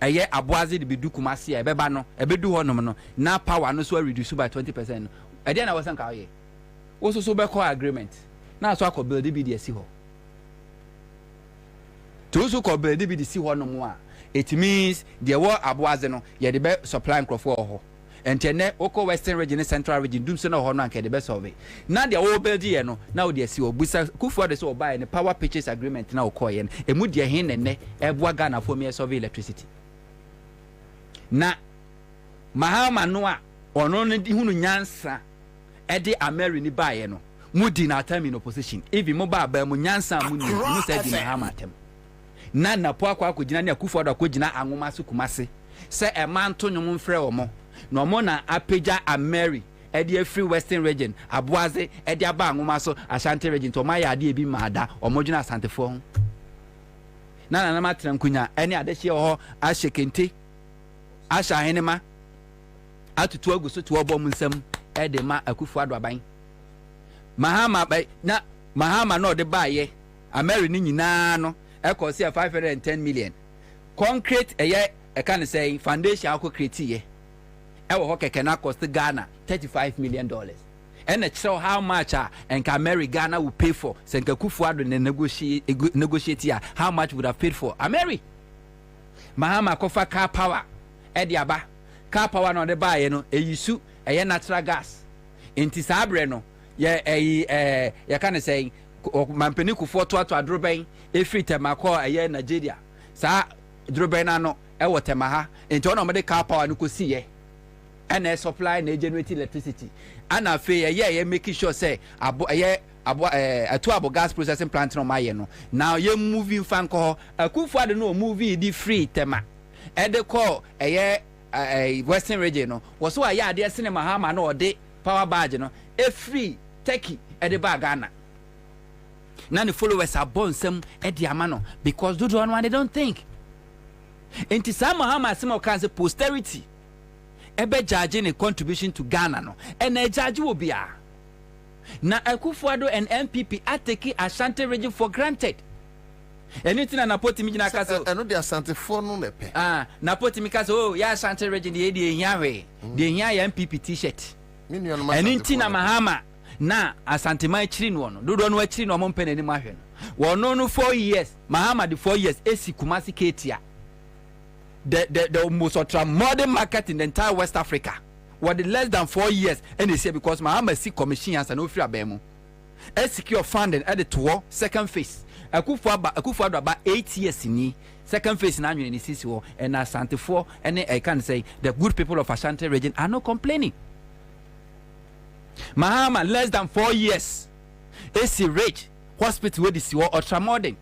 A year Abuazi the bidu Kumasi a bebano a bedu honomono. Now power no so reduce by 20%. Again I was on Kaye. Also so be call agreement. Now so I could build the BDC ho. Those who could build the BDC ho no more. It means the war Abuazi no ye the be supply Crawford ho. And tene oko Western region Central region dum se no ho no anke the be survey. Now the whole build here no now the see obusa Akufo-Addo so buy the power purchase agreement now call yen. Emu de hin ne ebua Ghana for me survey electricity. Na Mahama no a ono ne hunu nyansa e de Ameri ni buy no. Mudi na time in opposition. Even mobile ba mu nyansa mu ni mu say di Mahama atem. Na na po akwa akogina ne Akufo-Addo akogina anwoma so Kumasi. Se e man to nwom mfrɛ omo. No mo na apeja Ameri e de free Western region. Abuazi e de aba anwoma so Ashanti region to ma ya de bi maada omo dwuna Asantefo ho. Na matra nkunya ene adehye ho ahyekente. Asha henema atutu aguso to obo mu nsam e de ma Akufo-Addo aban. Mahama no de baye Ameri ni nyina no e cost 510 million. Concrete e can say foundation akọ create ye. E wo ho keke na cost Ghana $35 million. And it show how much and Ameri Ghana will pay for. Sen Akufo-Addo negotiate here. How much would have paid for Ameri? Mahama kofa car power. Edi aba. Car power no de baye no e yisu e natural gas. Inti sabre no ye can say mampeni Kufuor to adroben e free temako e Nigeria. Sa droben na no e wo temaha. Inti ono me car power no ko si ye. And a supply and generate electricity. And a fair ye making sure say a 2 gas processing plant no my no. Now you moving fan call Akufo-Addo no movie the free tema. And the call a Western region no was so a dear cinema Mahama no de power badge no a free techie at the Ghana. Now the followers are born some at the Amano because do one they don't think. Into some Mahama some cancer posterity. Ebe judging a contribution to Ghana no and a judge will be na Akufo-Addo and MPP are taking Ashanti region for granted. Anything na poti mi na kasa eno de Asante for no lepe na poti mi kasa oh ya Ashanti region de hia we de hia ya MPP t-shirt anything na Mahama na Asante mai chiri no no dodo no achiri no mo mpene ni mahwe no no 4 years Mahama the 4 years esi Kumasi Ketia the most modern market in the entire West Africa. What the less than 4 years, and they say because Mahama see commission as an offer abemo. A secure funding at the tour, second phase. Akufo-Addo about 8 years in second phase in annual in and Asante for and I can say the good people of Ashanti region are not complaining. Mahama less than 4 years. AC rate hospital where this war ultramodern.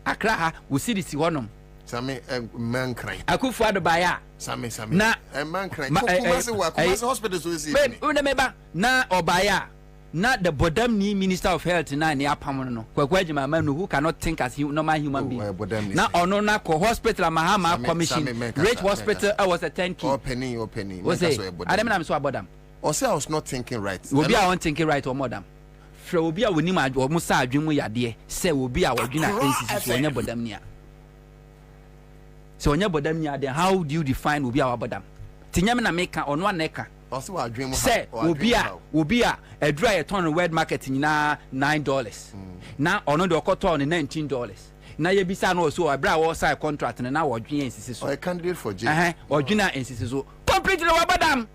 Accra we see this one. Same man cry. Akufo-Addo baya. Same. Na man cry. Kumasi hospital so is. Remember na obaya. Not the Bodamni Minister of Health na ni apam no. Kwakwaji man who cannot think as normal human being. Na ono na ko hospital Mahama commission. Rate hospital was a 10 key. Or penny. Was it? I don't know so about them. Or say I was not thinking right. Will be I want thinking right or madam. Fre will be a winima or musa adwumu yade. Say will be our dinner ACC so nya Bodamnia. So nya Bodamnia then how do you define will be our bodam? Tinyame na meka on one neka Say, Ubia, a dry ton word market in $9. Now, on the cotton $19. Now, you be son also a brow side contract and now or GNC. Or a candidate for J. Or Gina insists so. Completely over dam.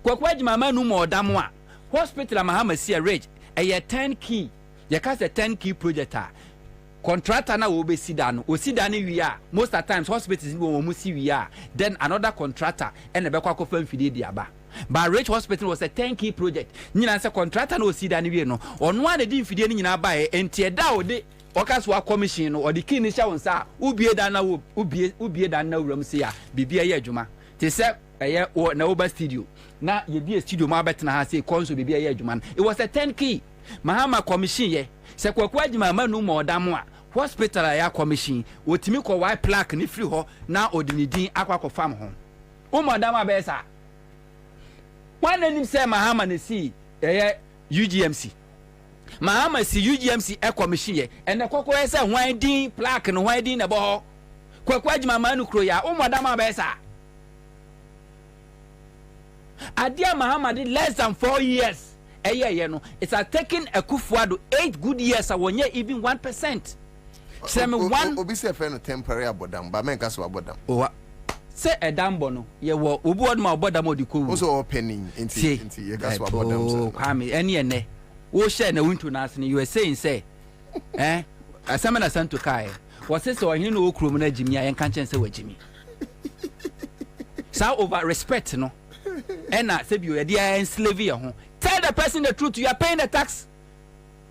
Quack my man no more damwa. Hospital Mahama see a rage. A year 10 key. You cast a 10 key project. Contractor now will be Sidan. O Sidan we are. Most of the times hospitals will see we are. Then another contractor and a Becquaco firm fide diaba. But Rich Hospital was a 10 key project. Nina sa contractor no Sidan we no. On one didn't feed in buy and tear down the Okaswa commission or the king shall say, Ubie Dana Ubie Dana Ramsia, Bibia Juma. They said a year or no studio. Now you be a studio marbet and I say consul Bibia Juman. It was a 10 key. Mahama commission ye. Se kwakwaji mama no more damwa. Hospital ya commission. Otimi ko white plaque ni free ho na odinidin akwa ko fam ho. Umo dama besa. One name say Mahama ne si UGMC. Mahama si UGMC e commission ye. And the kwakwa say hwan din plaque no hwan din na bo ho. Kwakwaji mama no kro ya umo dama besa. Adia Mahama did less than 4 years. It's a taking a kufuado 8 good years. I won't even 1%. One Obi say friend temporary abodam, but men kaso abodam. Oh, say a dambono. Ye wo ubuod ma abodam odiko. Also opening into ye kaso abodam. Kwame any ne. Wo share na wintu na asini. You were saying say, asama na santo kai. Was so hini no okrom na Jimmy ayen kan chen say wa Jimmy. Sa over respect no. Ena say you dey enslave your home. Tell the person the truth. You are paying the tax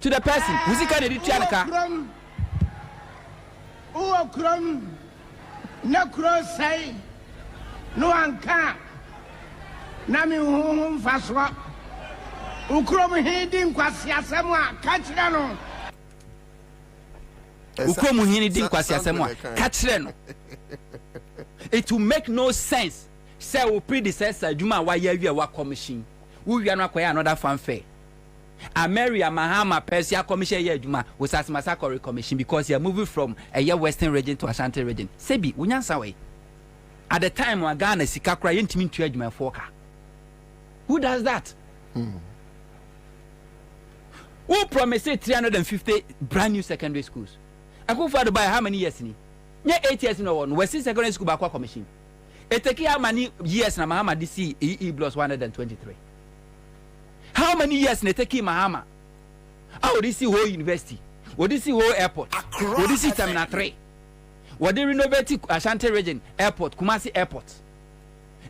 to the person. Who's can edit your car? Oh, crum. No cross say. No one can. Nami home faswa. Ukrom hiding kwasia semwa. Kachirano. Ukrom hiding kwasia semwa. Kachirano. It will make no sense. Say we predecessor Juma wa year wa commission. We are not quite another fanfare. Ameria Mahama Persia Commission here Juma was as Massacre Commission because you are moving from a year Western region to Ashanti region. Sebi, Unyansawe. At the time when Ghana Sikakra intimate to Juma Foka. Who does that? Who promised 350 brand new secondary schools? I go for to buy how many years? Yeah, 8 years in one. Western Secondary School Bakwa Commission. It take how many years na Mahama DC EE plus 123. How many years na take Mahama? How this whole university? What this whole airport? What this Terminal 3? What they renovate Ashanti region airport, Kumasi airport?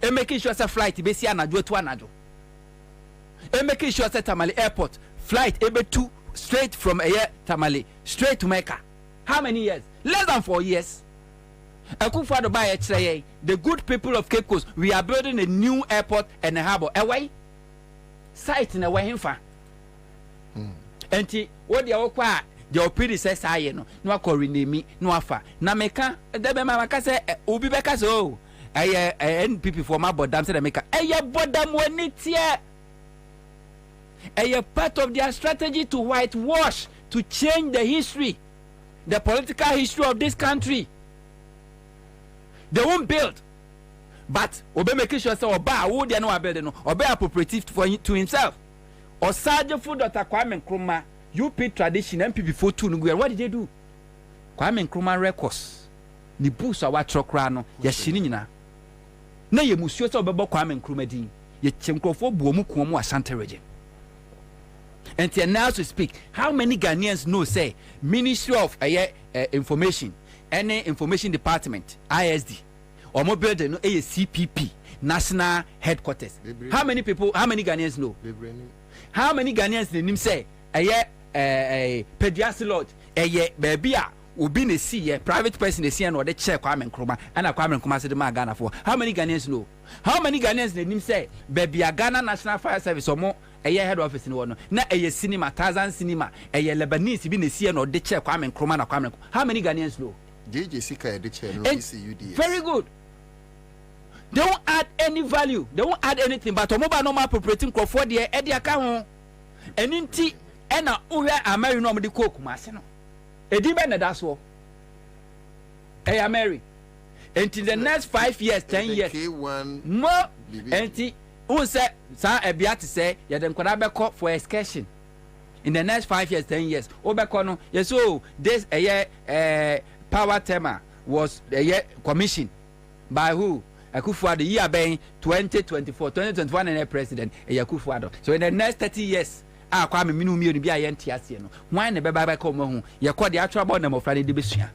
And making sure say flight be si anajo to anajo. And making sure say Tamale airport flight able to straight from Tamale straight to Mecca. How many years? Less than 4 years. The good people of Cape Coast, we are building a new airport and a harbor. Away site in a way in far. And what the okwa your predecessor I no rename me no afa. Na meka debe mama say obi beka so NPP for my bodam say meka bodam woni tie. Part of their strategy to whitewash, to change the history, the political history of this country. They won't build, but obe making sure say oba wo dey no build no obe appropriative to himself. Or Sergeant for Dr. Kwame Nkrumah, UP tradition MPP for two no. What did they do? Kwame Nkrumah records. Ni books awa trokra no ya shini nyina. Na ye musuo say obebo Kwame Nkrumah din. Ye chemkrofo buomu kuomu Ashanti region. And now to speak, how many Ghanaians know say Ministry of Information, any information department, ISD, or more building no CPP, National Headquarters? How many people? How many Ghanaians know? How many Ghanaians name say pediatric lodge? Baby ubi ne see private person they see and or they check Kwame Nkrumah and Kwame Nkrumah say the man Ghana for. How many Ghanaians know? How many Ghanaians name say baby Ghana National Fire Service or more head office in one na cinema Tarzan cinema Lebanese be ne see and or they check Kwame Nkrumah na Kwame. How many Ghanaians know? JJ Sika the chair no CUD. Very good. They won't add any value. They won't add anything. But mobile normal appropriating crop for the account. And in tea, and a Mary no the cook, Massino. A demon that's all. Mary. Until the next 5 years, 10 years. More. And who say sa ebia to say ya dem kwada be call for excursion in the next 5 years 10 years obeko no yes oh this power tema was commissioned by who Akufo-Addo year ben 2021 and president Akufo-Addo. So in the next 30 years Kwame minu mi bi aye ntiase no wan ne beba ka mo hu ye call the actual board name of Friday de besua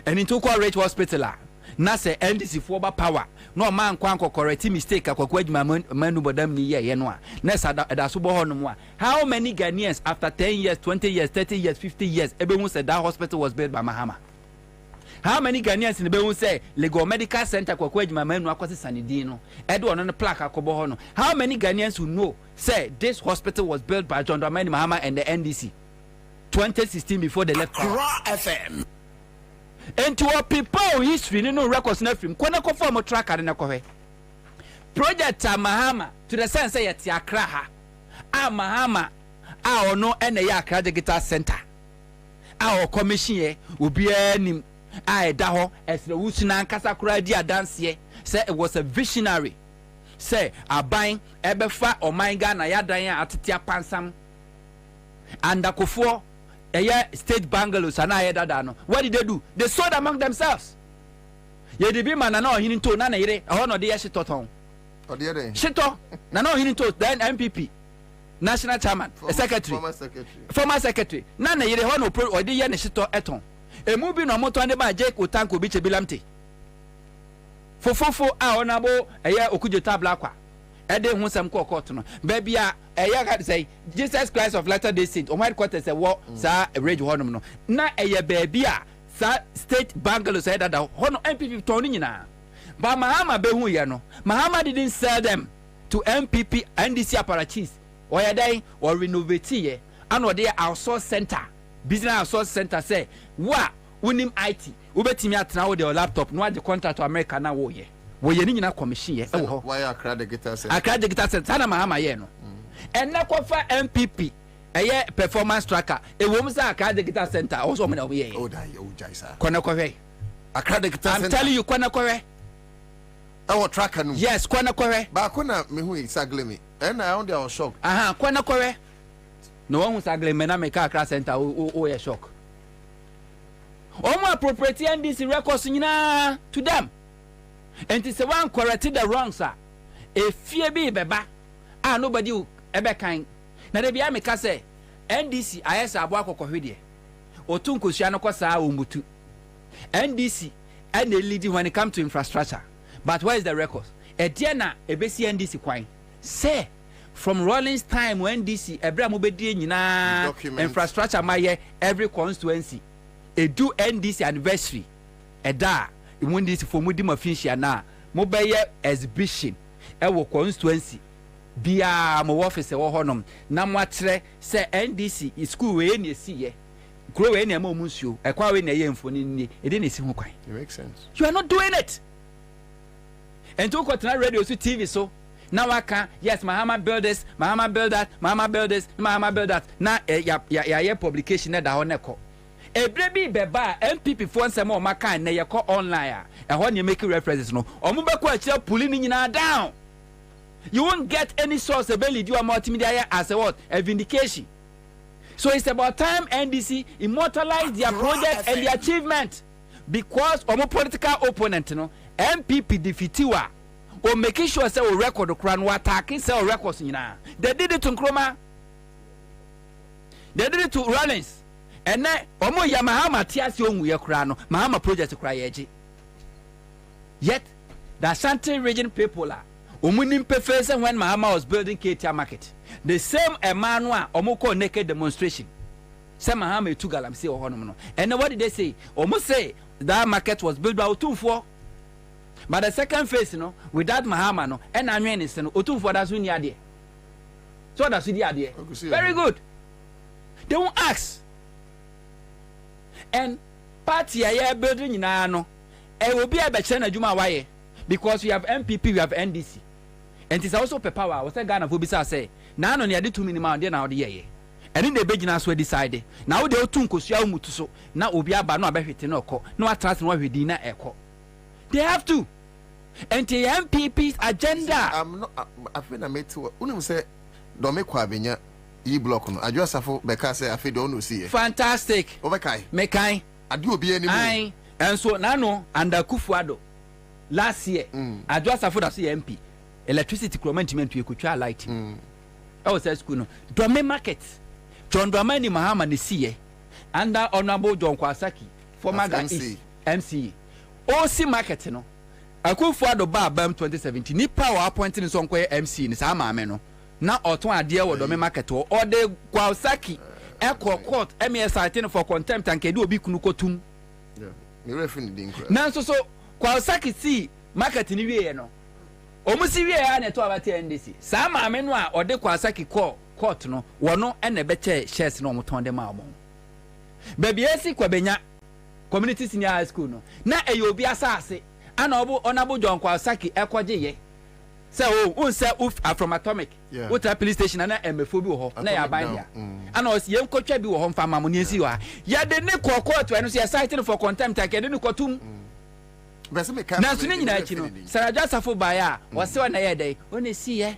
and into call rate hospital na say NDC for power no man kwan correct mistake akwaku adwuma manu bodam ni ye no a na sada so bo hono a how many Ghanaians after 10 years 20 years 30 years 50 years ebe hu said that hospital was built by Mahama? How many Ghanaians in the Behu say Lego Medical Center kwa adwuma manu akwase sanidi no edo ono ne plaque akobo hono? How many Ghanaians who know say this hospital was built by John Dramani Mahama and the NDC 2016 before the Electoral? FM into our people history no records na film kwana ko form tracker na ko he project Mahama to the sense say yet Accra ha Mahama ono ene ya Accra Digital Center o commission ye obi anim da ho esre wusuna nkasa kura di adanse say it was a visionary say aban ebefa oman Ghana ya dan atete apansam and akofo state bungalows and dada no. What did they do? They sold among themselves. Ye de bi man na ohini to na yire ho no de ye shitoton. O de ye shito na ohini to then MPP national chairman former secretary na yire ho no o de ye ne shito eton. Emu bi no moto ande ba Jake Otanko bi chebilamte. Fofofo a onabo okujeta blakwa. Ede hu sam ko court no. Baby a ga say Jesus Christ of Latter-day Saints o white quarter say wo sa rage honum no. Na baby a sa state bungalow say that hono MPP ton nyina. But Mahama be hu ye no. Mahama didn't sell them to MPP NDC apparatchiks. Oya dai or renovate ye. And o dey outsource center. Business outsource center say wa unim IT. Ubetimi atena wo dey laptop no age contract to America na wo ye. Wo ye ni nyina commission ye e wo why Accra Digital Center? Accra Digital Center na Mahama ye no. And na kofa MPP performance tracker e wo msa Accra Digital Center also mo na wo ye. Oh dai o jaisa. Kwana kowe. Accra Digital Center. I'm telling you kwana kowe. Our tracker no. Yes, kwana kowe. Ba kona me hu isagle me. And I only was shocked. Kwana kowe. No one was sagle me na make Accra Center o ye shock. Omo appropriate NDC records nyina to them. And it's one corrected the wrongs sir. A fear be beba. Nobody ebe kind. Na de bia me ka say NDC ayesa abo akoko hwede. Otunko sua no kwasa umutu. NDC and the leading when it comes to infrastructure. But where is the records? Dear na ebesi NDC kwan. Say from Rollins time when NDC ebra mo bedie nyina infrastructure maye every constituency. E do NDC anniversary. Da when this for mudi mafinshia na mo beye exhibition e wo constituency bia mo office wo honom na mo akyere say NDC school we na esi ye grow we na ma omunsuo e kwa we na ye mfoni ni e dey na esi ho kwan. It makes sense. You are not doing it. And to continue radio so TV so now I can yes Mahama build this, Mahama build that, Mahama build this, Mahama build that. Na ya publication na da ho na ko. Ebrebi beba MPP for nsem o maka na ye ko online a ho ne make references no omo be ko akira puli ni nyina down. You won't get any source ability you are multimedia as a what a vindication. So it's about time NDC immortalize their project and their achievement because omo political opponent no MPP defeatiwa or making sure say o record the crown wa attacking say o records nyina. They did it to Nkrumah, they did it to Rollins. And then omo ya Mahama tiasi onwu ye kura no Mahama project kura yeji. Yet the Ashanti region people are omunim pefese when Mahama was building Ketia market. The same Emmanuel omo ko naked demonstration. Say Mahama etu galam say ohonom no. And what did they say? Omo say that market was built by Otumfuo. But the second phase no with that Mahama no and anwen is no Otumfuo that's win yade. So that's the idea. Very good. They won't ask. And party aye building nyina no e will be a beche na adwuma waye because we have MPP, we have NDC. And it's also power. Was Ghana for bisa say na no ne ade 2 minimum dey na ode ye. And in the begina so decide. Now they otu nkosua umutu so na obi aba no abehwete na okọ na watrans no hwedi na ekọ. They have to. And the MPP's agenda. I'm not. I feel I made two. When say, don't make Kwabena e block no. I just have because say I feel don't see. Fantastic. Overkai. Mekai. I do be any more. And so now under Kufuado last year, I just have to see MP electricity procurement to Kucha light. I was at school no. Dome market. John Dramani Mahama ni see under Honorable John Kwasaki, former MC. OC market no. Akufuado ba bam 2017 ni power appointing so nko MC ni sa maame no na oton ade wo do me market o de Kwasaki court MES citing for contempt and kedi obi kunu kotum me referee din kra na so Kwasaki si market ni wie no omusi wie ya na to abate NDC sa maame no a ode Kwasaki court no wono ene be che shares no omoton de ma omo baby esi Kwabena community senior high school no na eyobi asase ana obo onabo John Kwasaki ekoje ye say say from atomic what police station na emefo bi wo ho na ya ban dia ana o ye nkotwa bi wo ho mfa mamu ne si wa ya de ne kokot we no say citing for contempt ake de ne kotum na so ne nyina achi no saraja safo baya wo se na ye dey o ne si ye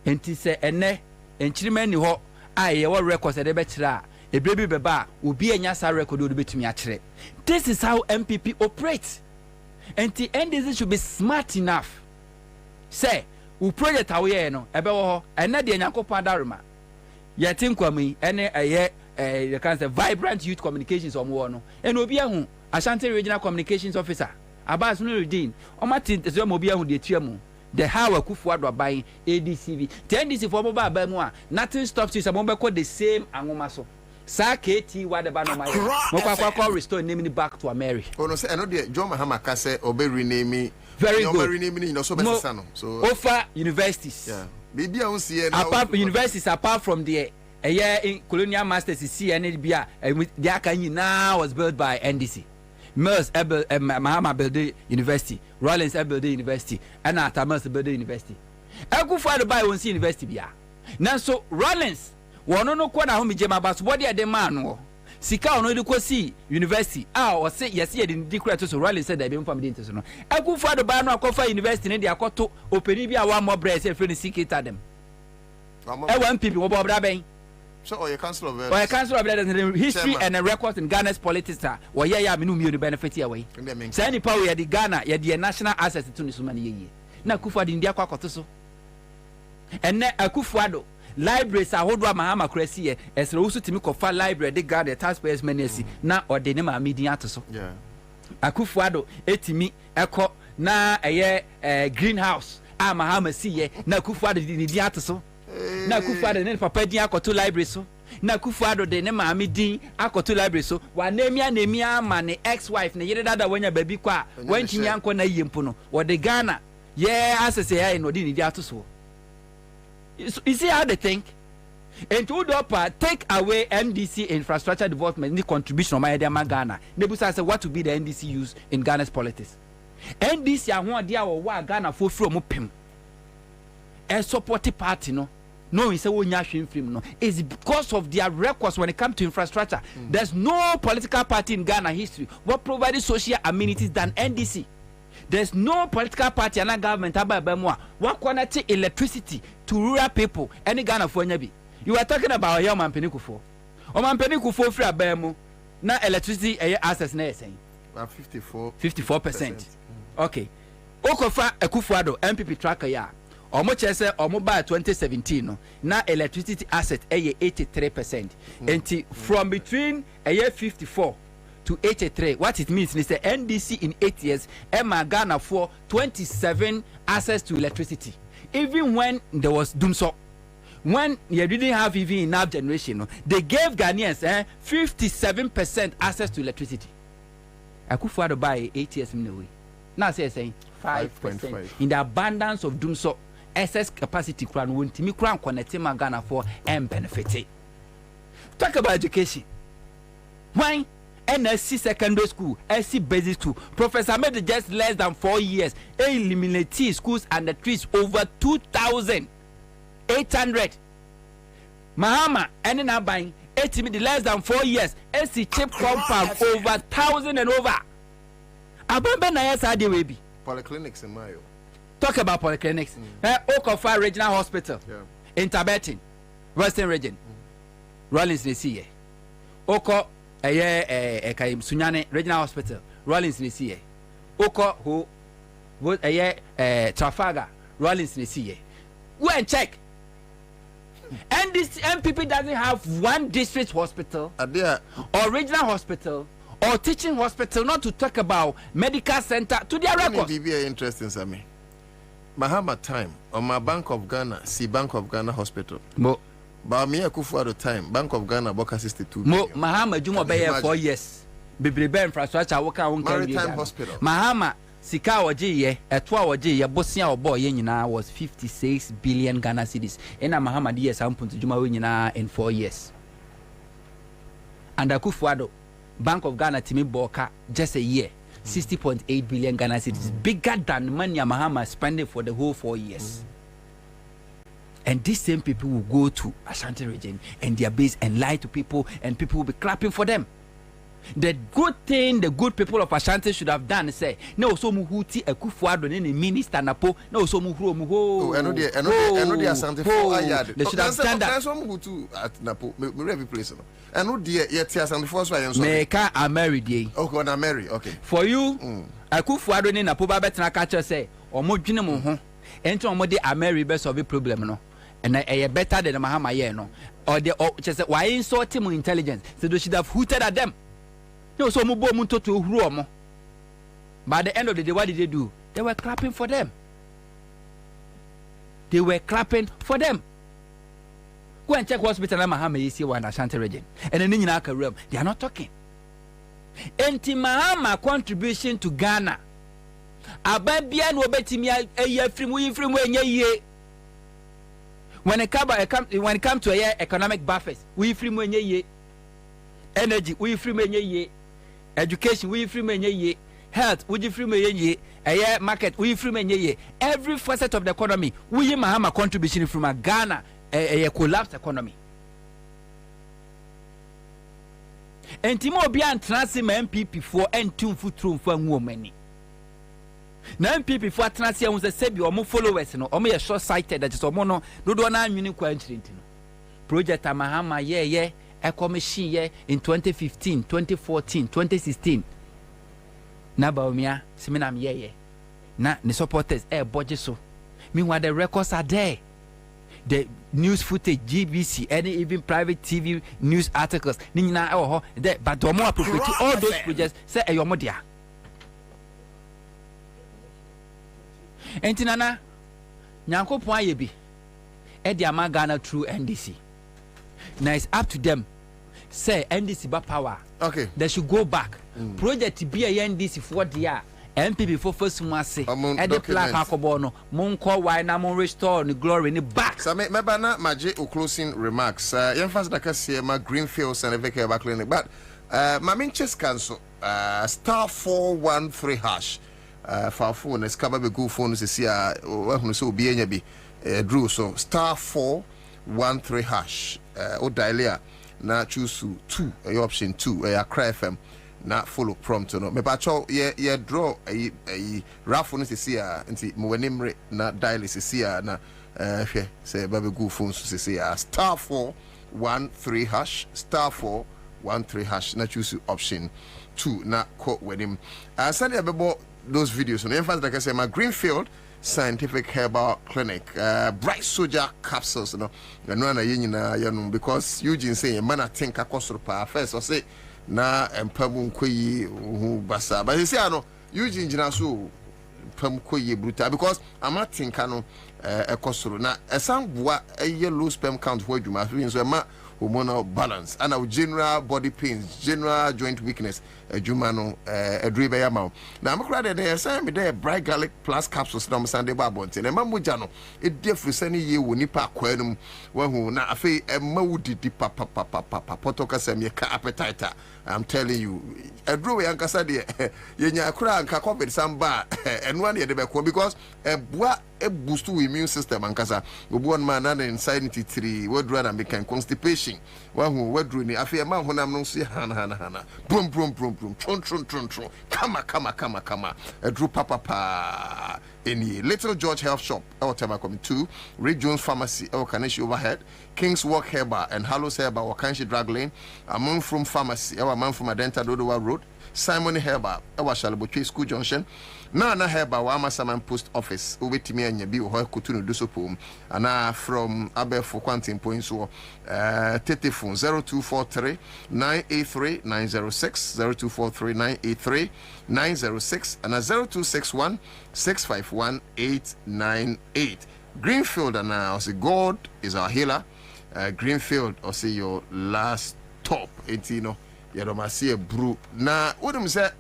enti se ene enchirima ni ho aye wo record de be kira ebrebi beba obi enya sa record o de betumi a kire. This is how MPP operates. And the NDC should be smart enough. Say, we project away no, ebe wo and na de Nyankopon daruma. Ye tinkwami ene you can say vibrant youth communications omo no. En obi ahu Ashanti regional communications officer. Abbas Nuruddin. O mati zo mo obi ahu de tuamu. The how Akufuado aban ADCV. The NDC for mobile ba mu a nothing stops you some be the same angoma so. Sa KT whatever no my mo restore name back to America. Oh no say I know the John Mahama ka say obe rename very good rename no so be no so offer universities baby I see now apart universities apart from the a year in colonial masters see any bia the aka now was built by NDC Mills Mahama build university Rollins build university and Atamas build university Akufuado buy one university bia now so Rollins wono no kwa na ho mije mabas body de man wo sika ono de kosi university o se yes ye de declare to so rally said that be mfam de nteso no Akufuado ba no akofa university ne de akoto openi bi a wa mo bra se free sikita dem one people wo bobra ben so or your council of history and records in Ghana's politics wo ye ya me no mi benefit ya we say ni power ye de Ghana ye de national assets to ni so man ye na Akufuado ndi akoto so enne Akufuado libraries ahodo Mahama krasi ye esre wo so timi kofa library de guard the taxpayers menesi na ode ne ma medin ato Akufuado etimi eko na greenhouse Mahama si ye na Akufuado de ne din ato so na Akufuado ne papa din akoto library so na Akufuado de ne ma medin akoto library so wa nemia ma ne ex wife ne yere dada wanya baby kwa wanchi yanko na yempo no wo de Ghana ye asese ya no de ne din ato so. You see how they think? And to take away NDC infrastructure development, the contribution of my Ghana. Nebusa said, what will be the NDC use in Ghana's politics? NDC, I want to Ghana for from Pim. A supportive party, no. No, it's a one film, no. It's because of their records when it comes to infrastructure. There's no political party in Ghana history what provided social amenities than NDC. There's no political party and government about what connected electricity to rural people. Any Ghana for nyabi. You are talking about your man Penikufo. O man Penikufo free abemo na electricity access na saying 54%. Okay. Okofa Akufuado MPP tracker ya. Omo chese omo ba 2017 no na electricity asset 83%. And from between 54 to 83, what it means is the NDC in 8 years Emma Ghana for 27 access to electricity. Even when there was Dumso, when you didn't have even enough generation, they gave Ghanaians 57% access to electricity. Akufuado by 8 years in a way. Now saying 5%. In the abundance of Dumso, excess capacity crown won't me crown connecting Ghana for and benefit. Talk about education. Why? NSC secondary school, SC basic school. Professor made just less than 4 years. Eliminate schools and the trees over 2,800. Mahama ending up buying 80 less than 4 years. SC chip compound over 1,000 and over. Abamba na yes ade we bi. polyclinics in Mayo. Talk about polyclinics. Okofa Regional Hospital. In Tabetin, Western Region. Rollins Nisiye. Oko Sunyane Regional Hospital. Rollins Nisiye. Oko who Trafalgar. Rollins Nisiye. Go and check. And this MPP doesn't have one district hospital or regional hospital or teaching hospital, not to talk about medical center to their records. It be interesting, Sammy. Mahama time on my Bank of Ghana, see Bank of Ghana Hospital. Mo. But me akufu at the time, Bank of Ghana Boka 62. Mo Mahama Juma Bay 4 years. Biblibe infrastructure worker won't Maritime Hospital. Mahama Sika Waji etwa waji ya bosia obo ye nyina was 56 billion Ghana cedis. Ena Mahama di yes ampuntu Juma we nyina in 4 years. And Akufuado Bank of Ghana Timi Boka just a year. 60.8 billion Ghana cedis, bigger than money Mahama spending for the whole 4 years. And these same people will go to Ashanti region and their base and lie to people, and people will be clapping for them. The good thing the good people of Ashanti should have done is say, no, so muhuti Akufuado ni minister napo, no, so muhro muho. They should have done that. That's one muhutu at Napo, me every place. I know dear yet Ashanti first way. Meka are married ye. Okay, when I marry, okay. For you, Akufuado ni Napo Babetna catcher say, or more jinamo, enter on modi are married best of the problem, no. And I better than Mahama ye, no. Or the just why insult him intelligence, so they should have hooted at them. No, so mubo munto to Ruomo. By the end of the day, what did they do? They were clapping for them. They were clapping for them. Go and check hospital na Mahama is here in Ashanti region. And then in our realm, they are not talking. Enti Mahama contribution to Ghana. Ababia no betimia ye. When it comes to economic buffers, we free ye. Energy, we free ye. Education, we free ye. Health, we free ye. Market, we free ye. Every facet of the economy, we Mahama contribution from a Ghana, a collapsed economy. And Timo Bian Transim MPP for and 2 foot room for woman. Now MPP for Transia was a sebi or more followers, or me a short sighted that is a mono, no do not unique project Mahama, yeah. A commission in 2015, 2014, 2016. Na baumia, seminam ye. Na the supporters budget so. Meanwhile, the records are there. The news footage, GBC, any even private TV news articles. Nina oh there, but the more appropriate all those projects say your modia. Entinana, Nyanko point ye be. Edi Ghana through NDC. Now it's up to them. Say NDC ba power. Okay. They should go back. Project be a NDC for the year. MPP for first month. And the plaque Hakobono. Monko why na mon restore the glory in the back. So me bana maje o closing remarks. Yemfas da kasi ma Greenfields and Eveke ba clinic. But my main chess cancel star 413 hash. For phone is cover be go phone se sia o so bi enya bi drew so star 413 hash o dial na choose 2 option 2 Accra FM na follow prompt no me pa cho ye draw a raffle no se sia nti mo wanimre na dial se sia na hwe say ba be go phone se sia star 413 hash star 413 hash na choose option 2 na ko wanim send abebo those videos no emphasis like I say my Greenfield Scientific Herbal Clinic bright soldier capsules no na yanyina yanu because Eugene say man I think akosoro pa first or say na empamu nkoyi hu basa but he say no Eugene jina so pam koyi brutal because I'm not think no ekosoro na esanboa low sperm count for adwuma so ma hormonal balance and our general body pains, general joint weakness, adwuma no adribe ya ma. Na am kra de say me there bright garlic plus capsules na Sunday babonte. Na mamuja no e dey frusani ye woni pa kwanum wa hu na afi ma wudidi papa potoka sem ye ka appetite. I'm telling you adro we ankasa de yenya kra anka covid samba eno na ye de be ko because boa e boost to immune system ankasa obi one man na insanity 3 wadru na make constipation wa hu wadru ni afi ma honam no so hana boom bedroom. Tron. Kama. A drew papa. Any Little George Health Shop, Eltema coming 2, Rick Jones Pharmacy, El Kaneshi Overhead, King's Walk Herba and Hallows Herba, Wakanshi Drag Lane, a man from Pharmacy, our man from Adenta Dodowa Road, Simon Herba, our Shalabuchi School Junction, Nana Herba, Wama Saman Post Office, Ubitimi and Yabi, or Kutunu Dusopum, and from Abe for Quantin Points or Tetifon 0243 983 906, 0243 983 906, and 0261 651 898. Greenfield and I say God is our healer. Greenfield or say your last top. It's you know don't see a brew. Now what them say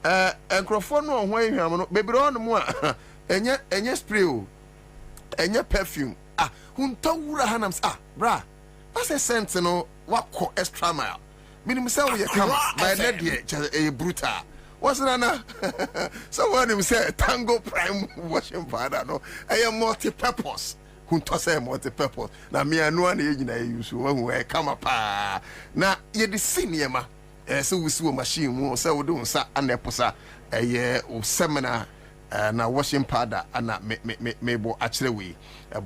and microphone no when you baby on more enye spray enye perfume hunta wura hanams bra that's a sense no wako extra mile meaning say we come by net a brutal. What's that? Someone him say Tango Prime washing powder no. I am multi-purpose. Who to say multi-purpose? Na me anu an age na use when we come up. Na ye the senior ma. So we see machine mo say we do sa aneposa o seminar na washing powder ana me bo actually we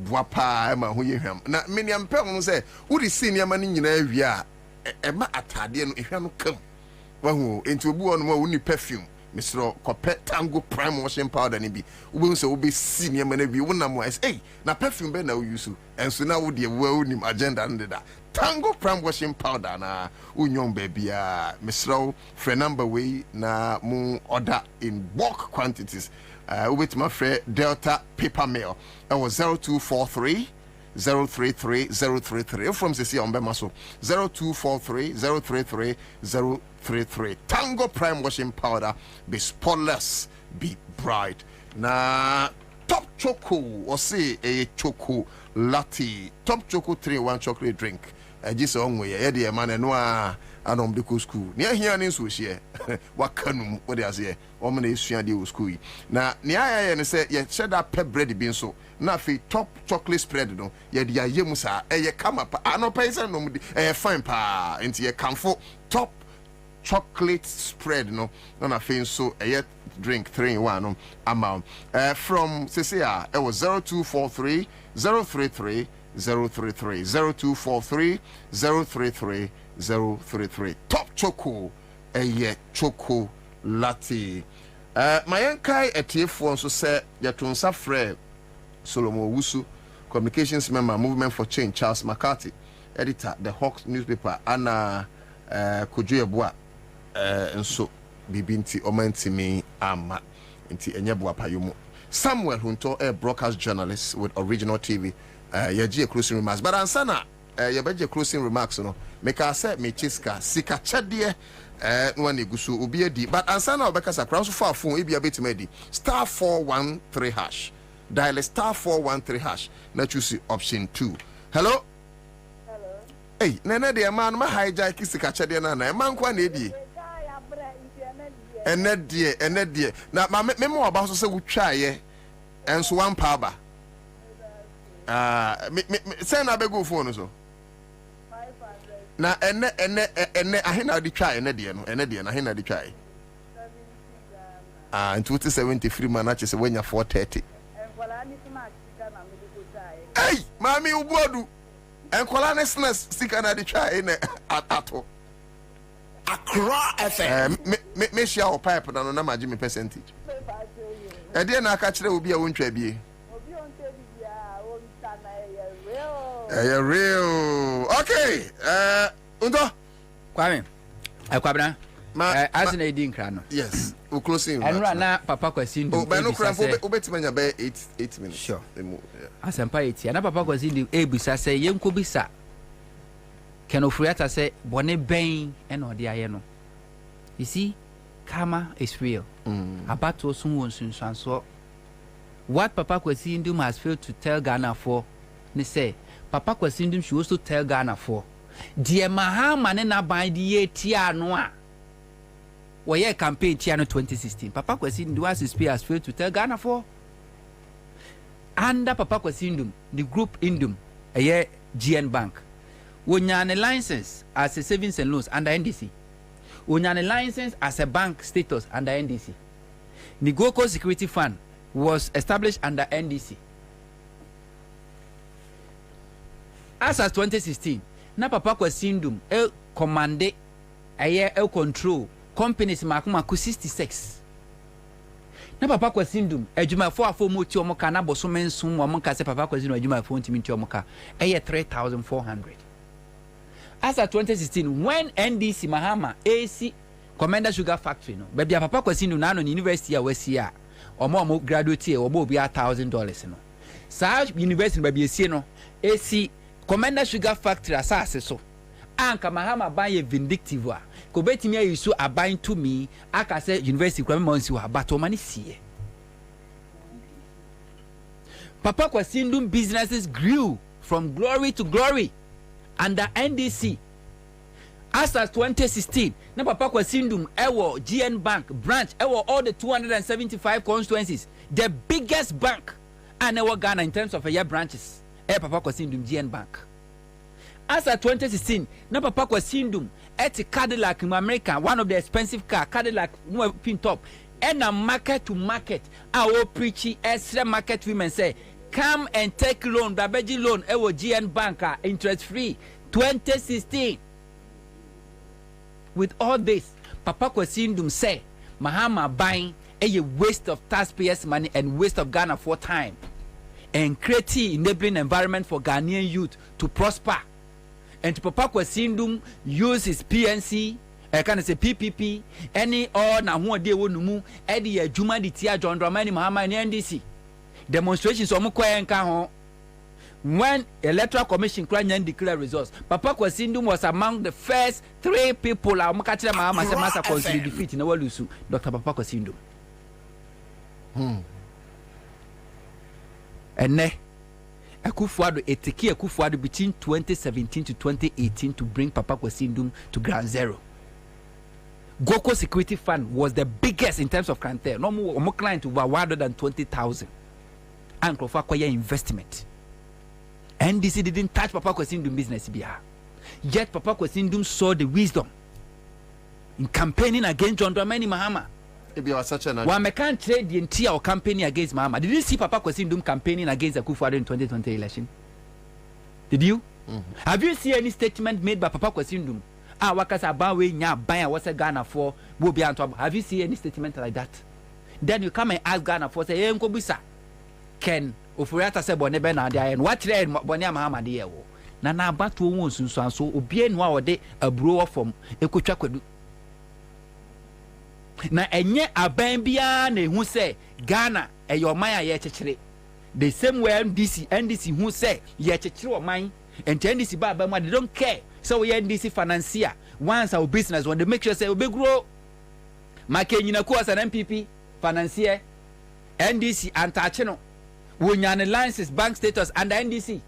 boa pa ma ho ye hwam. Na me ni ampe mo say who the senior ma ni nyina wi a e ma atade no ehwa no kam. Wahu into obu on mo woni perfume Mr. Kope Tango Prime washing powder ni bi obu so obi senior man bi wona mo na perfume be na wo use enso na wo de wo nim agenda ndeda Tango Prime washing powder na unyon baby Mr. free number way na mu order in bulk quantities with my friend Delta paper mail that was 0243 033 033 from the on Bemaso 0243 033 033. Tango Prime washing powder, be spotless, be bright. Na top choco or say a choco latte, top choco 3-1 chocolate drink. Just on way, Eddie man and noir and the school. Near here in Sushi, what canum, what they say, Omni Shandy school. Now, near I say, yet shed up pep bread bean so. Na fi top chocolate spread no ye dia yemusa ye kama pa ano paisa no fine pa enti ye kamfo top chocolate spread no na fi so drink 3-in-1 no amount from CCR it was 0243 033 033 0243 033 033 top choco choco latte my enkai etiefo nso se yetonsa frɛ Solomon Wusu, Communications Member, Movement for Change, Charles McCarthy, Editor, The Hawks Newspaper, Anna Kojuebua, and so Bibinti Omantimi Ama, Inti Enyabua Payumo. Samuel Hunto, a broadcast journalist with Original TV, Yaji closing remarks. But Ansana, Yabaji closing remarks, no, make us say, Mechiska, Sika Chadie, Nwani Gusu, Ubiedi, but Ansana Obekasa, Crown so far phone, Ibia Bitimedi, *413#. Dial star 413 hash. Now choose option 2. Hello? Hello. Hey, nana de man ma hijack is catch de nana. Man kwa na di. Ene die. Na me mo about so say we try ye. Enso one power. Me say na be go phone so. 500. Na ene ahina di try ene die no. Ene die na ahina di try. In 2073 man na chese wenya 430. Hey, mami ubodu. Enkola nesnes sika na di try ne ato. Accra FM. Me share o pipe na no na maji me percentage. E dey na aka kire obi a wontwa bie. Obi on tell bia o nta na real. Okay. Undo. Kwame. Kwabena. As in a dinkra no. Yes. We closing. And right now Papa Kwasindu. Oh, but no crap obetimanya be 8 minutes. Sure. Asempa 8. And Papa Kwasindu ebisa say yenko bisa. Ken Ofriata say bone ben and odi aye no. You see, karma is real. About to someone soon so what Papa Kwasindu has failed to tell Ghana for, they say Papa Kwasindu should also tell Ghana for. Dear Mahama na by the tia noa. Why campaign Tiano 2016? Papa Kwasindu has failed to tell Ghana for. Under Papa Kwasindu, the group Indum, a year GN Bank, when you are a license as a savings and loans under NDC, Unyane license as a bank status under NDC. The Goko Security Fund was established under NDC. As of 2016, na papa kwa sindum commande control companies makumaku 66. Na papa kwa sindum ejumafo afo moti omoka na boso mensum omoka se papa kwa sindum ejumafo ntimi nti omoka 3,400. As of 2016, when NDC Mahama AC Commander Sugar Factory no baby papa kwa sindum na no university a wasi a omo graduate omo obi $1,000 no sa university baby esi no AC Commander Sugar Factory asase so anka Mahama ban vindictive a ko betimi ayiso aban to me aka say university kwa monsi wa but o mani sie Papa Kwasindum businesses grew from glory to glory under NDC. As of 2016, na Papa Kwasindum ewo GN Bank branch ewo all the 275 constituencies, the biggest bank and ewo Ghana in terms of a year branches. Papa Kwasindum GN Bank. As of 2016, na Papa Kwasindum at Cadillac in America, one of the expensive car, Cadillac pin top, and a market to market. Our preachy extra market women say, come and take loan, Babeji loan, ewo GN Bank, interest free, 2016. With all this, Papa Kwasindum say, Mahama buying a waste of taxpayers' money and waste of Ghana for time, and creating enabling environment for Ghanaian youth to prosper. And Papa Kwasindum use his PNC, can I say PPP, any or na who de wonumu, Eddie Juma di Tia John Dramani Mahama and NDC. Demonstrations on Mukwa when Electoral Commission declared results, Papa Kwasindum was among the first 3 people who Mukachira Mahama Semasa considered defeat in the world. Dr. Papa Kwasindum. And ne Akufo-Addo eteki Akufo-Addo between 2017 to 2018 to bring Papa Kwasindum to ground zero. Goko Security Fund was the biggest in terms of clientele. No more client over 120,000. And Kofa investment. NDC didn't touch Papa Kwasindum business biya. Yet Papa Kwasindum saw the wisdom in campaigning against John Dramani Mahama. One can't trade the entire campaigning against Mahama. Did you see Papa Kwasindum campaigning against Akufo-Addo in 2020 election? Did you? Have you seen any statement made by Papa Kwasindum? Wakasa Bawe nya baya what's a Ghana for Bobie and Top. Have you seen any statement like that? Then you come and ask Ghana for say Nkobisa Ken Ofuriata se bone be na dia and what trade bone Mahama de wo. Na na abatu won sunsu anso obie no a wode aburo from ekotwa kwadu. Na enye aban bia na ehu se Ghana eyoman a ye chechire. The same way NDC who say ye chechire oman and NDC ba they don't care. So we NDC financier once our business when they make sure say we grow. Make nyina ko as an MPP financier NDC antacheno we nyane license bank status under NDC.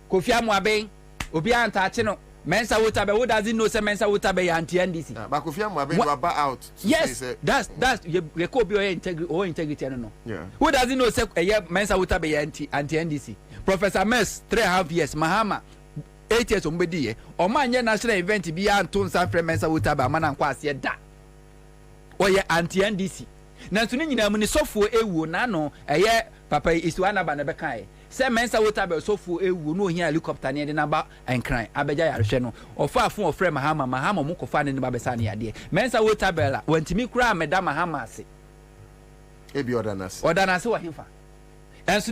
Kofi Amoaben obi antacheno Mensa Wotabe, who doesn't know Mensa Wotabe anti NDC? But Kofi Amoaben you are out. Yes, that's you could be integrity no. Yeah. Who doesn't know Mensa Wotabe anti NDC? Professor Mess 3.5 years Mahama 8 years ombedi o man ye national event bi anton san frɛ Mensa Wotabe amana nkwa ase da. Oye anti NDC. Na tuni nyina mu ni sofo ewu na no papa Isuana ba na bekan se Mensa Wotabe sofo ewu no hia helicopter ne de na ba enkran abeja yarehwe no ofa afo ofrɛ Mahama mu kofa ne ba besa ne yade Mensa Wotabe la wantimi kura meda Mahama ase ebi odanase wa himfa enso